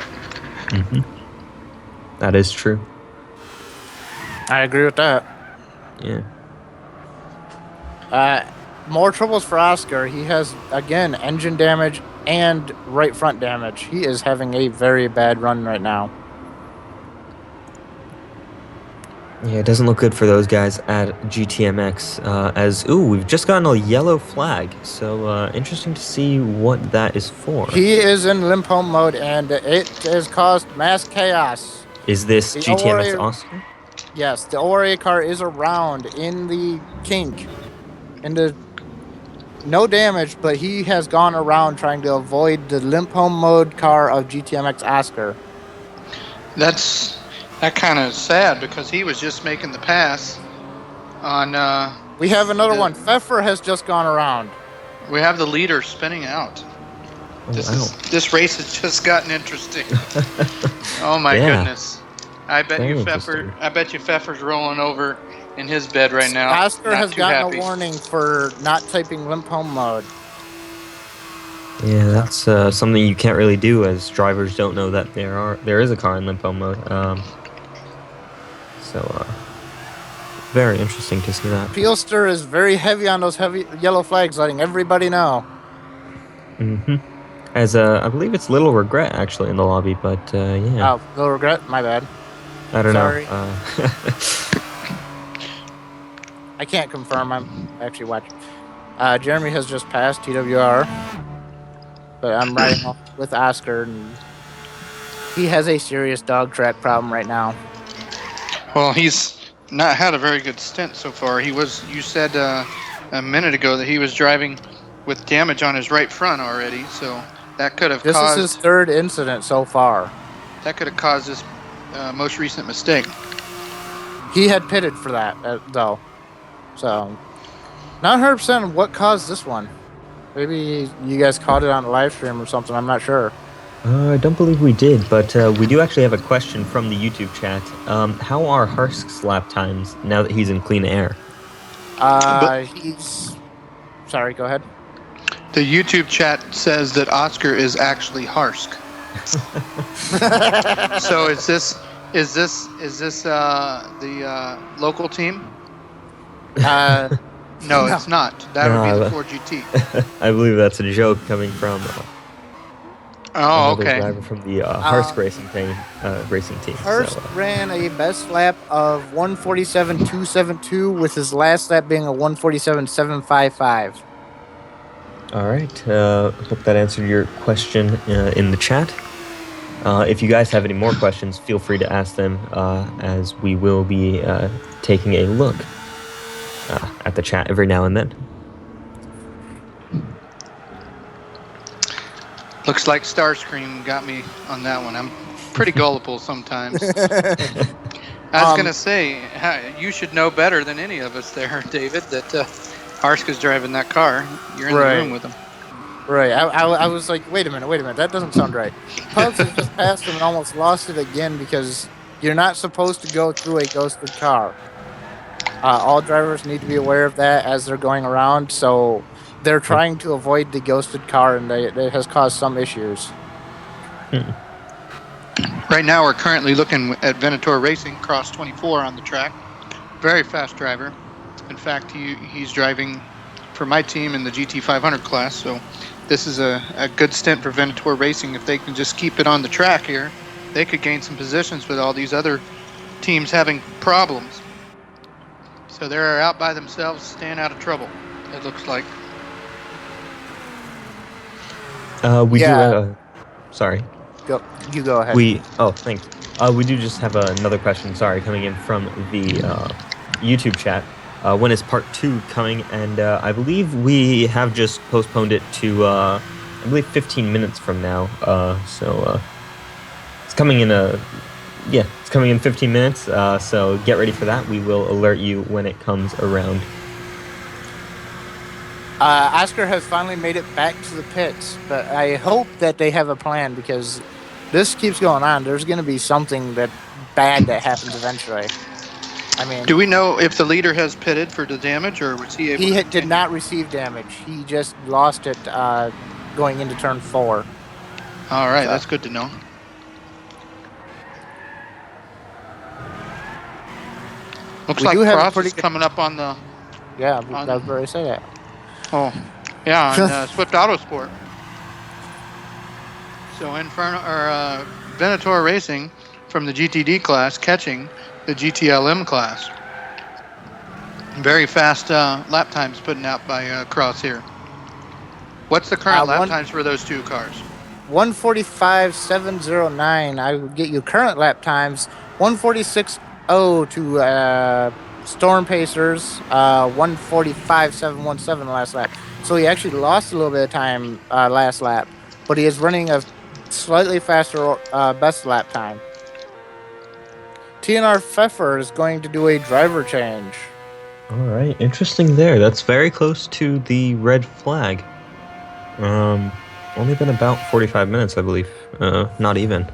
That is true. I agree with that. Yeah. More troubles for Oscar. He has, again, engine damage and right front damage. He is having a very bad run right now. Yeah, it doesn't look good for those guys at GTMX. We've just gotten a yellow flag, so interesting to see what that is for. He is in limp home mode, and it has caused mass chaos. Is this GTMX Oscar? Yes, the ORA car is around in the kink. No damage, but he has gone around trying to avoid the limp home mode car of GTMX Oscar. That kind of sad because he was just making the pass on. We have another one. Pfeffer has just gone around. We have the leader spinning out. This race has just gotten interesting. Oh my goodness! I bet you Pfeffer's rolling over in his bed right now. Oscar has gotten a warning for not typing limp home mode. Yeah, that's something you can't really do as drivers don't know that there is a car in limp home mode. So very interesting to see that. Pielster is very heavy on those heavy yellow flags, letting everybody know. As I believe it's Little Regret actually in the lobby, but yeah. Oh, Little Regret? My bad. I don't know. I can't confirm. I'm actually watching. Jeremy has just passed TWR, but I'm riding off with Oscar, and he has a serious dog track problem right now. Well, he's not had a very good stint so far. You said a minute ago that he was driving with damage on his right front already, so that could have caused... This is his third incident so far. That could have caused this most recent mistake. He had pitted for that, though. So, not 100% what caused this one. Maybe you guys caught it on the live stream or something, I'm not sure. I don't believe we did, but we do actually have a question from the YouTube chat. How are Harsk's lap times now that he's in clean air? Sorry, go ahead. The YouTube chat says that Oscar is actually Harsk. So is this the local team? No, it's not. That would be the 4GT. I believe that's a joke coming from another okay. driver from the Harsk racing team. Harsk ran a best lap of 147.272 with his last lap being a 147.755. All right. Hope that answered your question in the chat. If you guys have any more questions, feel free to ask them as we will be taking a look at the chat every now and then. Looks like Starscream got me on that one. I'm pretty gullible sometimes. I was going to say, you should know better than any of us there, David, that Arska's driving that car. You're in the room with him. Right. I was like, wait a minute. That doesn't sound right. Pugs has just passed him and almost lost it again because you're not supposed to go through a ghosted car. All drivers need to be aware of that as they're going around. So they're trying to avoid the ghosted car, and it has caused some issues. Right now, we're currently looking at Venator Racing, Cross 24 on the track. Very fast driver. In fact, he's driving for my team in the GT500 class. So this is a good stint for Venator Racing. If they can just keep it on the track here, they could gain some positions with all these other teams having problems. So they're out by themselves, staying out of trouble, it looks like. Sorry. You go ahead. Thanks. We do just have another question, coming in from the YouTube chat. When is part 2 coming? And I believe we have just postponed it to, 15 minutes from now. So it's coming in it's coming in 15 minutes. So get ready for that. We will alert you when it comes around. Oscar has finally made it back to the pits, but I hope that they have a plan because this keeps going on. There's going to be something bad that happens eventually. I mean, do we know if the leader has pitted for the damage, or was he able? He did not receive damage. He just lost it going into turn 4. All right, that's good to know. Looks like Cross is coming up on the. Yeah, that's where I say that. Oh, yeah, on Swift Autosport. So Venator Racing from the GTD class catching the GTLM class. Very fast lap times putting out by Cross here. What's the current lap times for those two cars? 1:45.709. I will get you current lap times. 1:46.0 to Storm Pacers. 1:45.717 last lap. So he actually lost a little bit of time last lap, but he is running a slightly faster best lap time. TNR Pfeffer is going to do a driver change. All right, interesting there. That's very close to the red flag. Only been about 45 minutes, I believe. Not even.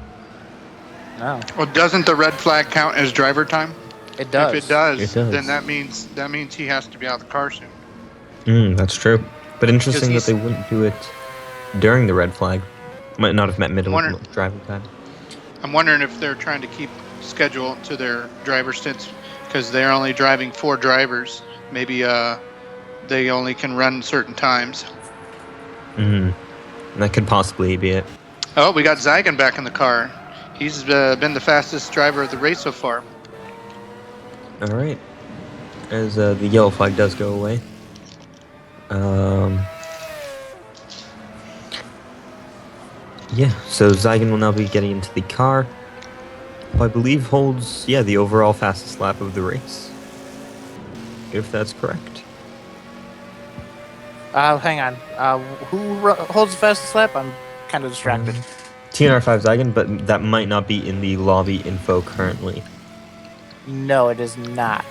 No. Well, doesn't the red flag count as driver time? It does. If it does, then that means he has to be out of the car soon. That's true. But interesting that they wouldn't do it during the red flag. Might not have met middle driving time. I'm wondering if they're trying to keep schedule to their driver stints because they're only driving 4 drivers. Maybe they only can run certain times. That could possibly be it. Oh, we got Zygon back in the car. He's been the fastest driver of the race so far. All right. As the yellow flag does go away. Yeah, so Zygon will now be getting into the car. Who I believe holds, the overall fastest lap of the race. If that's correct. Hang on. Who holds the fastest lap? I'm kind of distracted. TNR5 Zygon, but that might not be in the lobby info currently. No, it is not.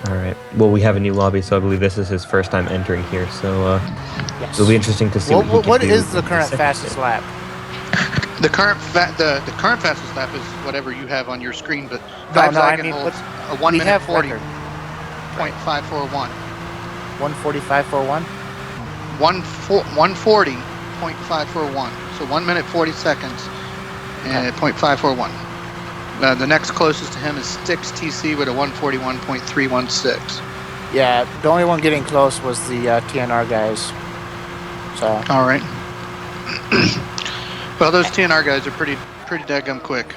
All right. Well, we have a new lobby, so I believe this is his first time entering here. So it'll be interesting to see what is the current fastest lap. The current fastest lap is whatever you have on your screen, but holds a 1 minute 40.541. 1:45.41. 140.541. So 1 minute 40 seconds and 0.541. The next closest to him is Styx TC with a 141.316. Yeah, the only one getting close was the TNR guys. So. All right. Well, those TNR guys are pretty daggum quick.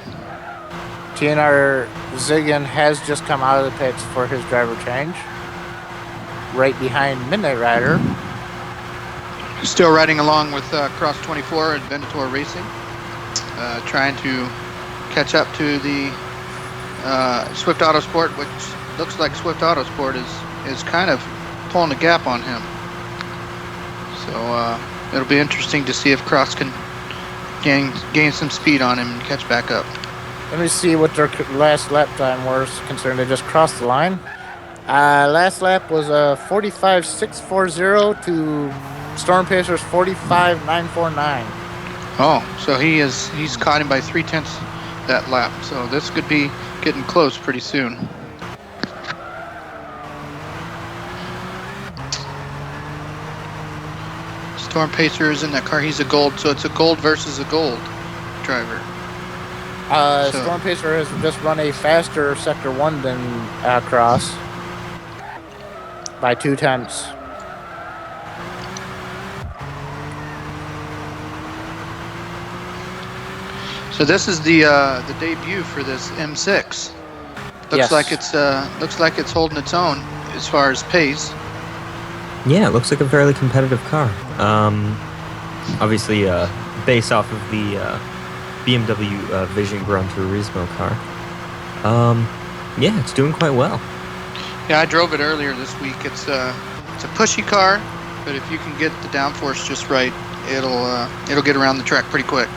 TNR Ziggin has just come out of the pits for his driver change. Right behind Midnight Rider. Still riding along with Cross 24 and Venator Racing, trying to catch up to the Swift Autosport, which looks like Swift Autosport is kind of pulling a gap on him. So it'll be interesting to see if Cross can gain some speed on him and catch back up. Let me see what their last lap time was, considering they just crossed the line. Last lap was 45.640 to Storm Pacer's 45.949. Oh, so he's caught him by 0.3 that lap. So this could be getting close pretty soon. Storm Pacer is in that car. He's a gold, so it's a gold versus a gold driver. Storm Pacer has just run a faster Sector 1 than Cross by 0.2. So this is the debut for this M6. Looks like it's holding its own as far as pace. Yeah, it looks like a fairly competitive car. Obviously, based off of the BMW Vision Gran Turismo car. Yeah, it's doing quite well. Yeah, I drove it earlier this week. It's a pushy car, but if you can get the downforce just right, it'll get around the track pretty quick.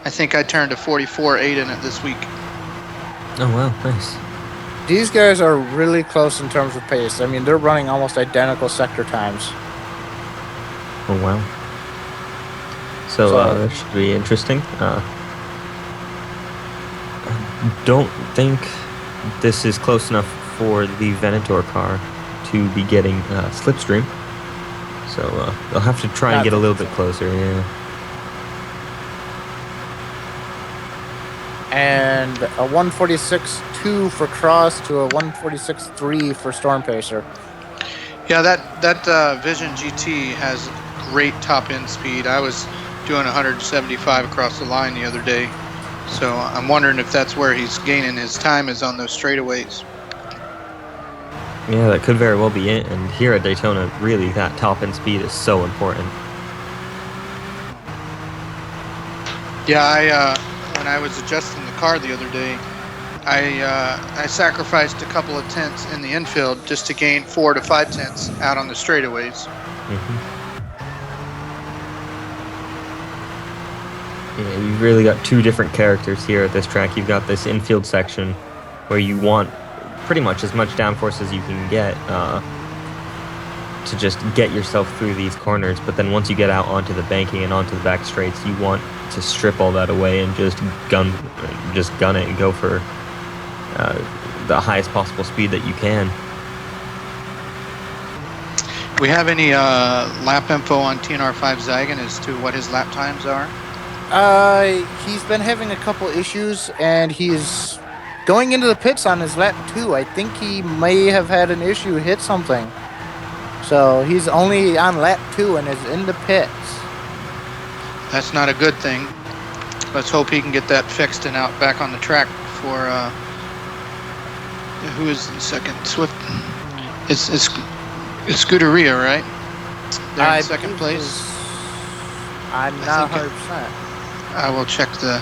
I think I turned a 44.8 in it this week. Oh wow, nice. These guys are really close in terms of pace. I mean, they're running almost identical sector times. Oh wow. So that should be interesting. I don't think this is close enough for the Venator car to be getting slipstream. So they'll have to try and get a little bit closer. Yeah. And a 146.2 for Cross to a 146.3 for Storm Pacer. Yeah, that Vision GT has great top end speed. I was doing 175 across the line the other day, so I'm wondering if that's where he's gaining his time, is on those straightaways. Yeah, that could very well be it. And here at Daytona, really, that top end speed is so important. Yeah, when I was adjusting the car the other day, I sacrificed a couple of tenths in the infield just to gain 4 to 5 tenths out on the straightaways. Yeah, you've really got two different characters here at this track. You've got this infield section where you want pretty much as much downforce as you can get to just get yourself through these corners, but then once you get out onto the banking and onto the back straights, you want to strip all that away and just gun it and go for the highest possible speed that you can. We have any lap info on TNR5 Zagan as to what his lap times are? He's been having a couple issues, and he's going into the pits on his lap 2. I think he may have had an issue, hit something. So he's only on lap 2 and is in the pits. That's not a good thing. Let's hope he can get that fixed and out back on the track for who is in second? Swift. It's Scuderia, right? They're in second place. I'm not 100%. I will check the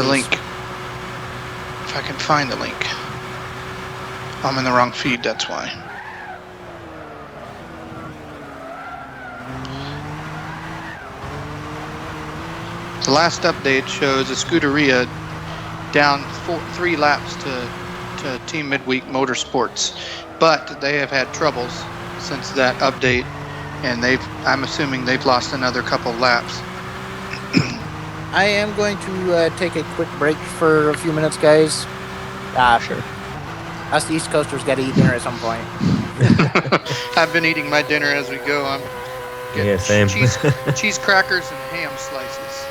link if I can find the link. I'm in the wrong feed, that's why. The last update shows a Scuderia down 3 laps to Team Midweek Motorsports, but they have had troubles since that update, and I'm assuming they've lost another couple laps. I am going to take a quick break for a few minutes, guys. Sure. Us East Coasters got to eat dinner at some point. I've been eating my dinner as we go. I'm getting cheese crackers and ham slices.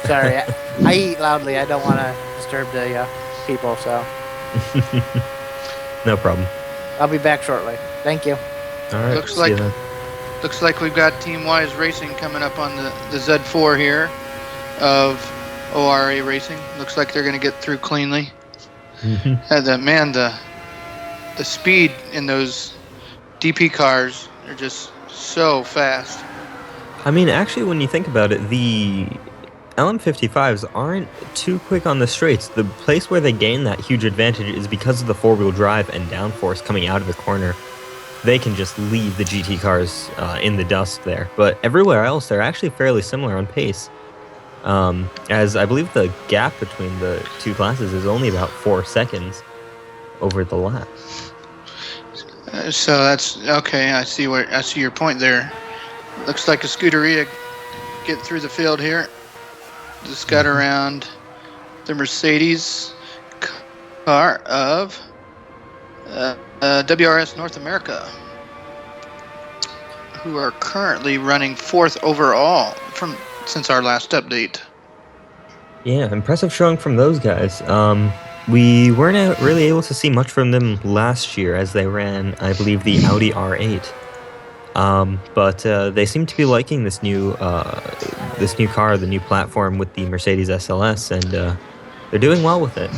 Sorry, I eat loudly. I don't want to disturb the people, so. No problem. I'll be back shortly. Thank you. All right. Looks like we've got Team Wise Racing coming up on the Z4 here of ORA Racing. Looks like they're going to get through cleanly. The speed in those DP cars They're just so fast. I mean, actually, when you think about it, the LM55s aren't too quick on the straights. The place where they gain that huge advantage is because of the four-wheel drive and downforce coming out of the corner. They can just leave the GT cars in the dust there. But everywhere else, they're actually fairly similar on pace. As I believe the gap between the two classes is only about 4 seconds over the lap. So that's okay. I see your point there. Looks like a Scuderia get through the field here. Just got around the Mercedes car of WRS North America, who are currently running 4th overall since our last update. Yeah, impressive showing from those guys. We weren't really able to see much from them last year as they ran, I believe, the Audi R8. But they seem to be liking this new car, the new platform with the Mercedes SLS, and they're doing well with it.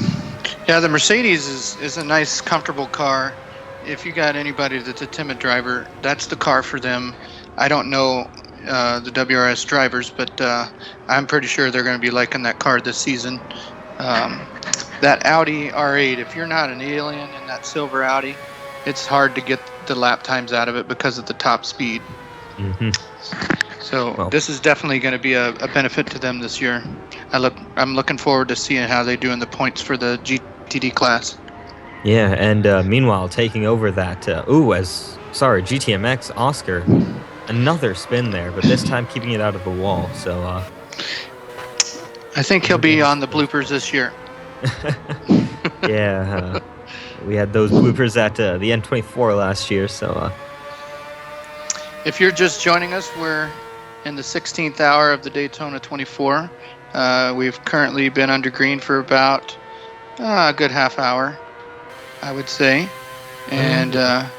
Yeah, the Mercedes is a nice, comfortable car. If you got anybody that's a timid driver, that's the car for them. I don't know the WRS drivers, but I'm pretty sure they're going to be liking that car this season. That Audi R8, if you're not an alien in that silver Audi, it's hard to get the lap times out of it because of the top speed. So this is definitely going to be a benefit to them this year. I'm looking forward to seeing how they do in the points for the GTD class. Yeah, and meanwhile, taking over that, GTMX Oscar, another spin there, but this time keeping it out of the wall. So I think he'll be on the bloopers this year. Yeah, we had those bloopers at the N24 last year, so... If you're just joining us, we're in the 16th hour of the Daytona 24. We've currently been under green for about a good half hour, I would say. And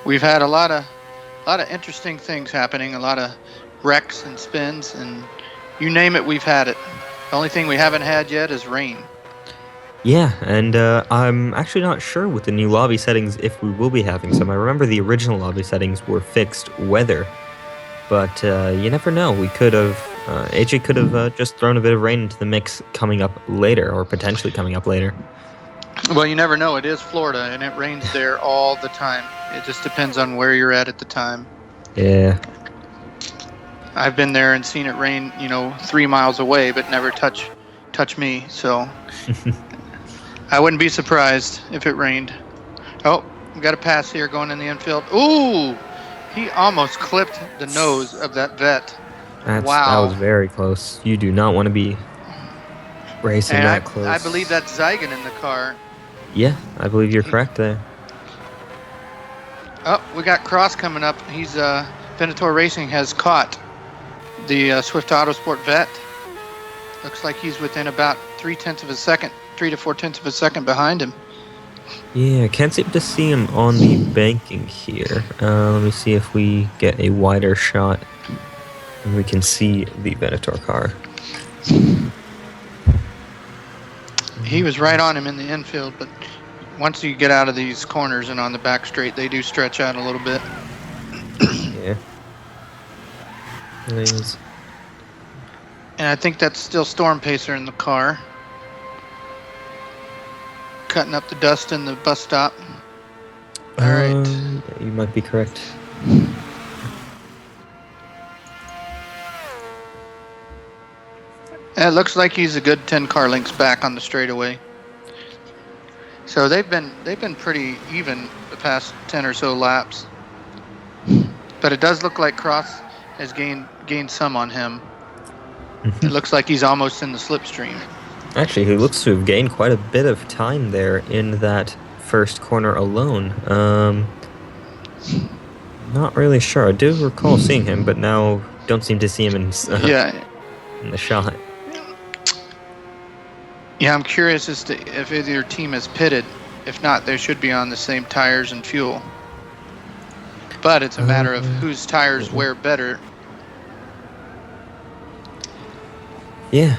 we've had a lot of interesting things happening, a lot of wrecks and spins, and you name it, we've had it. The only thing we haven't had yet is rain. Yeah, and I'm actually not sure with the new lobby settings if we will be having some. I remember the original lobby settings were fixed weather, but you never know. We could have, AJ could have just thrown a bit of rain into the mix coming up later, or potentially coming up later. Well, you never know. It is Florida, and it rains there all the time. It just depends on where you're at the time. Yeah. I've been there and seen it rain, 3 miles away, but never touch me. So I wouldn't be surprised if it rained. Oh, we got a pass here going in the infield. Ooh, he almost clipped the nose of that vet. Wow. That was very close. You do not want to be racing that close. I believe that's Zygon in the car. Yeah, I believe you're correct there. Oh, we got Cross coming up. He's Venator Racing has caught the Swift Autosport vet. Looks like he's within about 3 to 4 tenths of a second behind him. Yeah, can't seem to see him on the banking here. Let me see if we get a wider shot and we can see the Venator car. He was right on him in the infield, but once you get out of these corners and on the back straight, they do stretch out a little bit. Yeah. Nice. And I think that's still Storm Pacer in the car, cutting up the dust in the bus stop. All right. You might be correct. It looks like he's a good 10 car lengths back on the straightaway. So they've been pretty even the past 10 or so laps. But it does look like Cross has gained some on him. It looks like he's almost in the slipstream. Actually, he looks to have gained quite a bit of time there in that first corner alone. Not really sure. I do recall seeing him, but now don't seem to see him in the shot. Yeah, I'm curious as to if either team is pitted. If not, they should be on the same tires and fuel. But it's a matter of whose tires wear better. Yeah,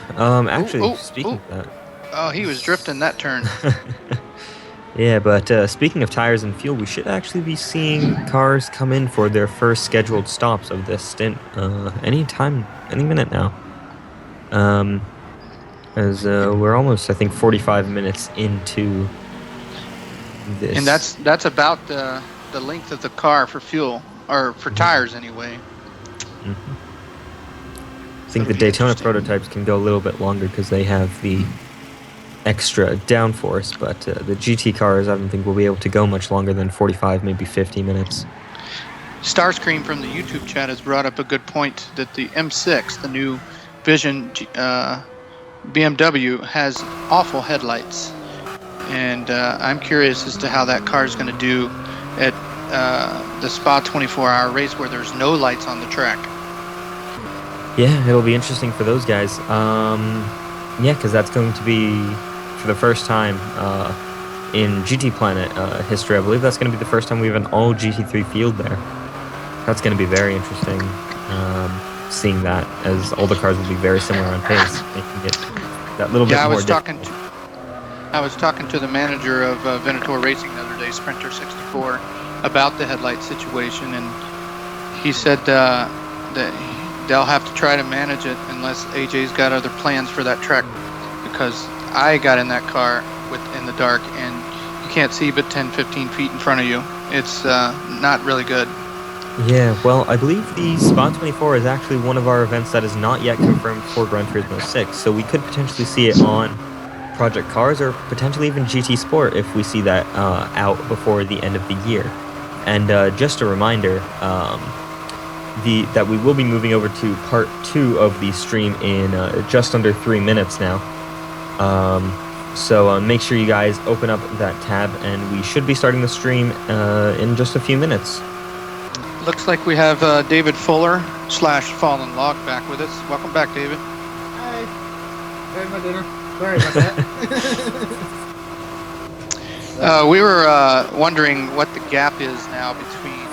actually, speaking of that... Oh, he was drifting that turn. Yeah, but speaking of tires and fuel, we should actually be seeing cars come in for their first scheduled stops of this stint any minute now. As we're almost, I think, 45 minutes into this. And that's about the length of the car for fuel, or for tires anyway. Mm-hmm. I think the Daytona prototypes can go a little bit longer because they have the extra downforce, but the GT cars, I don't think will be able to go much longer than 45, maybe 50 minutes. Starscream from the YouTube chat has brought up a good point that the M6, the new Vision BMW, has awful headlights, and I'm curious as to how that car is going to do at the Spa 24-hour race where there's no lights on the track. Yeah, it'll be interesting for those guys. Yeah, because that's going to be, for the first time in GTPlanet history, I believe that's going to be the first time we have an all GT3 field there. That's going to be very interesting, seeing that, as all the cars will be very similar on pace, making it that little bit more difficult. I was talking to the manager of Venator Racing the other day, Sprinter 64, about the headlight situation, and he said that they'll have to try to manage it unless AJ's got other plans for that track, because I got in that car in the dark and you can't see but 10-15 feet in front of you. It's not really good. Yeah, well, I believe the Spa 24 is actually one of our events that is not yet confirmed for Gran Turismo 6, so we could potentially see it on Project Cars or potentially even GT Sport if we see that out before the end of the year. And just a reminder, that we will be moving over to part 2 of the stream in just under 3 minutes now. So make sure you guys open up that tab, and we should be starting the stream in just a few minutes. Looks like we have David Fuller / Fallen Log back with us. Welcome back, David. Hi. Had my dinner. Sorry about that. We were wondering what the gap is now between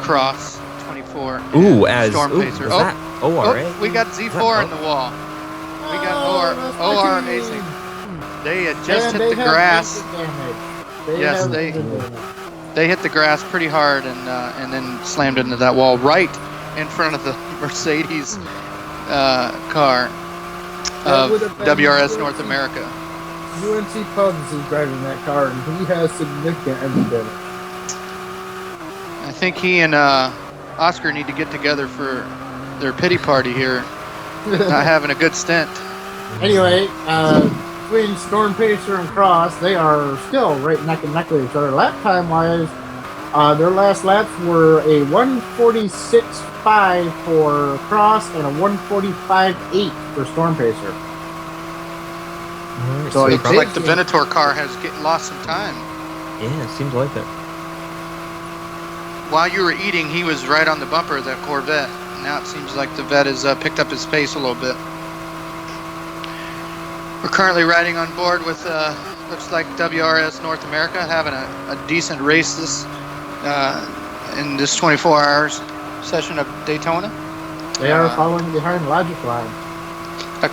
Cross 24 and Storm Pacer. ORA? We got Z4 in the wall. We got OR Racing. They had just hit the grass. Yes, they hit the grass pretty hard and then slammed into that wall right in front of the Mercedes car of WRS North America. UNC Pubs is driving that car, and he has significant engine damage. I think he and Oscar need to get together for their pity party here. Not having a good stint. Anyway, between Storm Pacer and Cross, they are still right neck and neck with each other. Lap time wise, their last laps were a 1:46.5 for Cross and a 1:45.8 for Storm Pacer. Right, so it looks like the Venator car has lost some time. Yeah, it seems like it. While you were eating, he was right on the bumper of that Corvette. Now it seems like the Vet has picked up his pace a little bit. We're currently riding on board with, looks like WRS North America, having a decent race in this 24 hours session of Daytona. They are following behind Logic Line.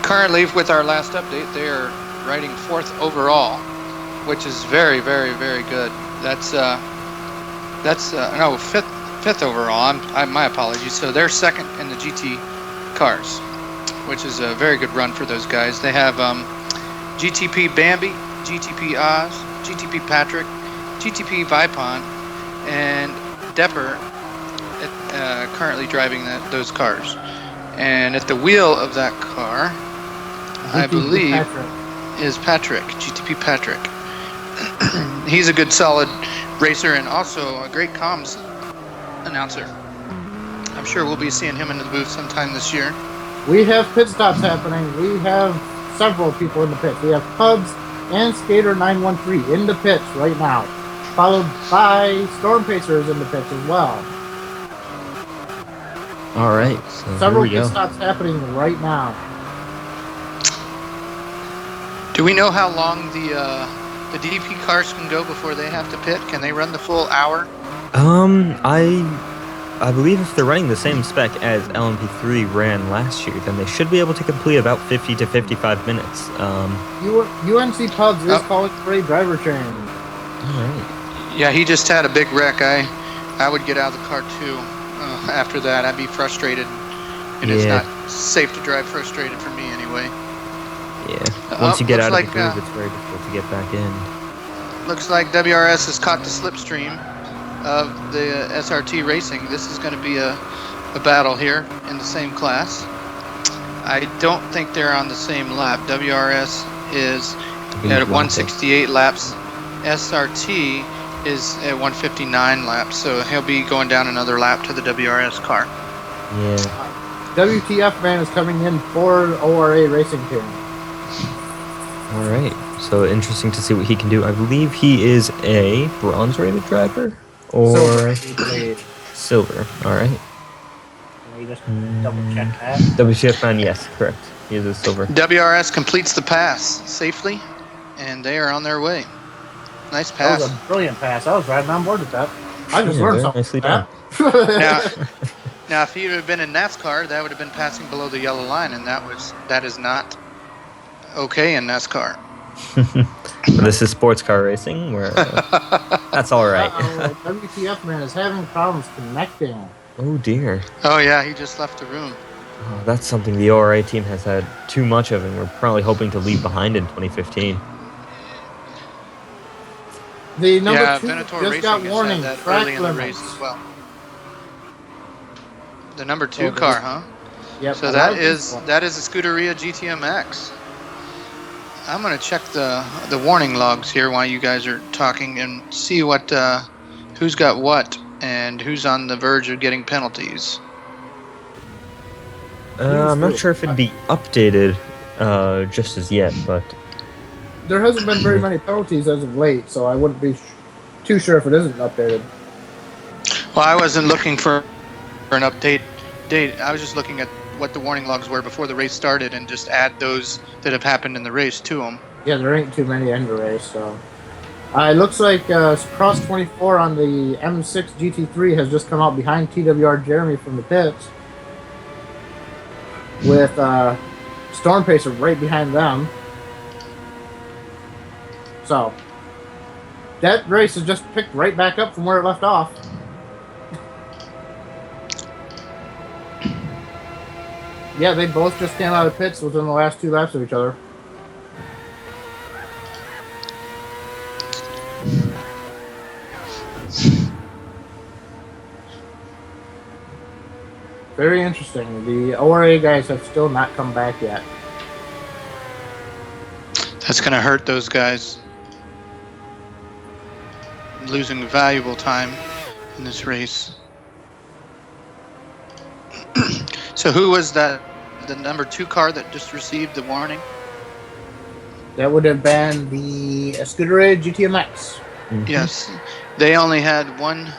Currently, with our last update, they are riding 4th overall, which is very, very, very good. That's no, 5th overall. My apologies. So they're 2nd in the GT cars, which is a very good run for those guys. They have GTP Bambi, GTP Oz, GTP Patrick, GTP Vipon, and Depper currently driving those cars. And at the wheel of that car, I believe, is Patrick, GTP Patrick. He's a good, solid racer and also a great comms announcer. I'm sure we'll be seeing him in the booth sometime this year. We have pit stops happening. We have several people in the pits. We have Pubs and Skater 913 in the pits right now, followed by Storm Pacers in the pits as well. All right. So several pit stops happening right now. Do we know how long the DP cars can go before they have to pit? Can they run the full hour? I believe if they're running the same spec as LMP3 ran last year, then they should be able to complete about 50 to 55 minutes. UNC Pubs is calling for a driver change. right. Yeah, he just had a big wreck. I would get out of the car too. After that, I'd be frustrated, and it's Yeah. not safe to drive frustrated for me anyway. Yeah. Once you get looks out like, of the groove, it's very difficult to get back in. Looks like WRS has caught the slipstream of the SRT racing. This is going to be a battle here in the same class. I don't think they're on the same lap. WRS is at 168 laps. SRT is at 159 laps, so he'll be going down another lap to the WRS car. Yeah. WTF man is coming in for ORA Racing Team. All right. So interesting to see what he can do. I believe he is a bronze-rated driver or silver. All right. Let me just double check that. WTF man, yes, correct. He is a silver. WRS completes the pass safely, and they are on their way. Nice That pass. was a brilliant pass. I was riding on board with that. I just Yeah, learned very something. nicely done. Now, if he would have been in NASCAR, that would have been passing below the yellow line, and that is not okay in NASCAR. This is sports car racing, where that's all right. WTF man is having problems connecting. Oh dear. Oh yeah, he just left the room. Oh, that's something the ORA team has had too much of, and we're probably hoping to leave behind in 2015. The number Yeah, 2 Venator just Racing got has warning. had that Track early in the limits. race as well. The number 2 car, huh? Yep. So that is a Scuderia GTMX. I'm gonna check the warning logs here while you guys are talking and see what who's got what and who's on the verge of getting penalties. I'm not sure if it'd be updated just as yet, but There hasn't been very many penalties as of late, so I wouldn't be too sure if it isn't updated. Well, I wasn't looking for an update date. I was just looking at what the warning logs were before the race started and just add those that have happened in the race to them. Yeah, there ain't too many in the race, so. It looks like Cross 24 on the M6 GT3 has just come out behind TWR Jeremy from the pits, with Storm Pacer right behind them. So, that race is just picked right back up from where it left off. Yeah, they both just came out of pits within the last 2 laps of each other. Very interesting. The ORA guys have still not come back yet. That's going to hurt those guys. Losing valuable time in this race. So who was that? The number 2 car that just received the warning? That would have been the Scuderia GTMX. mhm. Yes. They only had one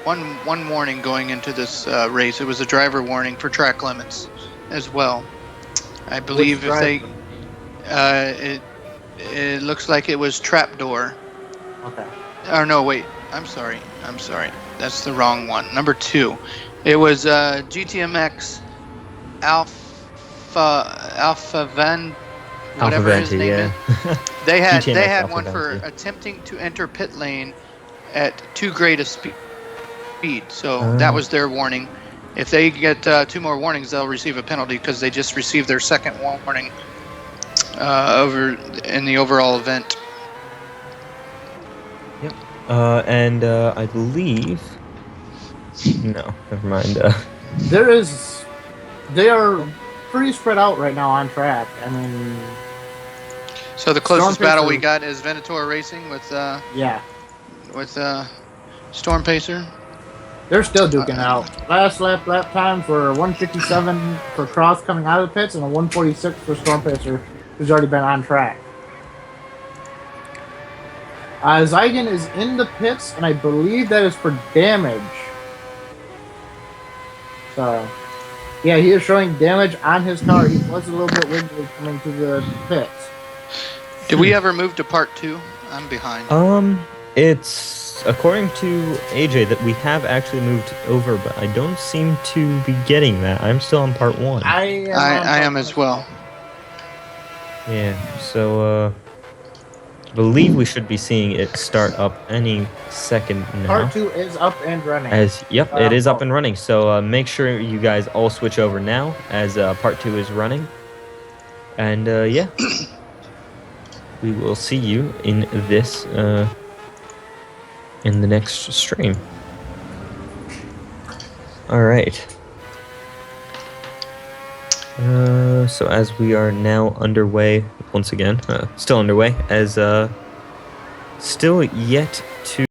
warning going into this race. It was a driver warning for track limits as well. I believe Which if they driver? it looks like it was trapdoor. Okay. Or no, wait. I'm sorry. That's the wrong one. Number 2. It was GTMX Alpha Van, whatever his name is. They had GTMX one for Alpha Van, attempting to enter pit lane at too great a speed. So that was their warning. If they get 2 more warnings, they'll receive a penalty because they just received their second warning over in the overall event. Yep. And I believe. No, never mind. They are pretty spread out right now on track. I mean, So the closest Storm battle Pacer- we got is Venator Racing with yeah, Storm Pacer. they're still duking out. Last lap times were 157 for Cross coming out of the pits and a 146 for Storm Pacer, who's already been on track. Zygan is in the pits, and I believe that is for damage. So, yeah, he is showing damage on his car. He was a little bit wiggly coming to the pits. Did we ever move to part 2? I'm behind. It's according to AJ that we have actually moved over, but I don't seem to be getting that. I'm still on part 1. I am as well. Yeah. So believe we should be seeing it start up any second now. Part 2 is up and running. Yep, it is up and running. So make sure you guys all switch over now as part 2 is running. And yeah, we will see you in this in the next stream. All right. So as we are now underway once again, still underway, as still yet to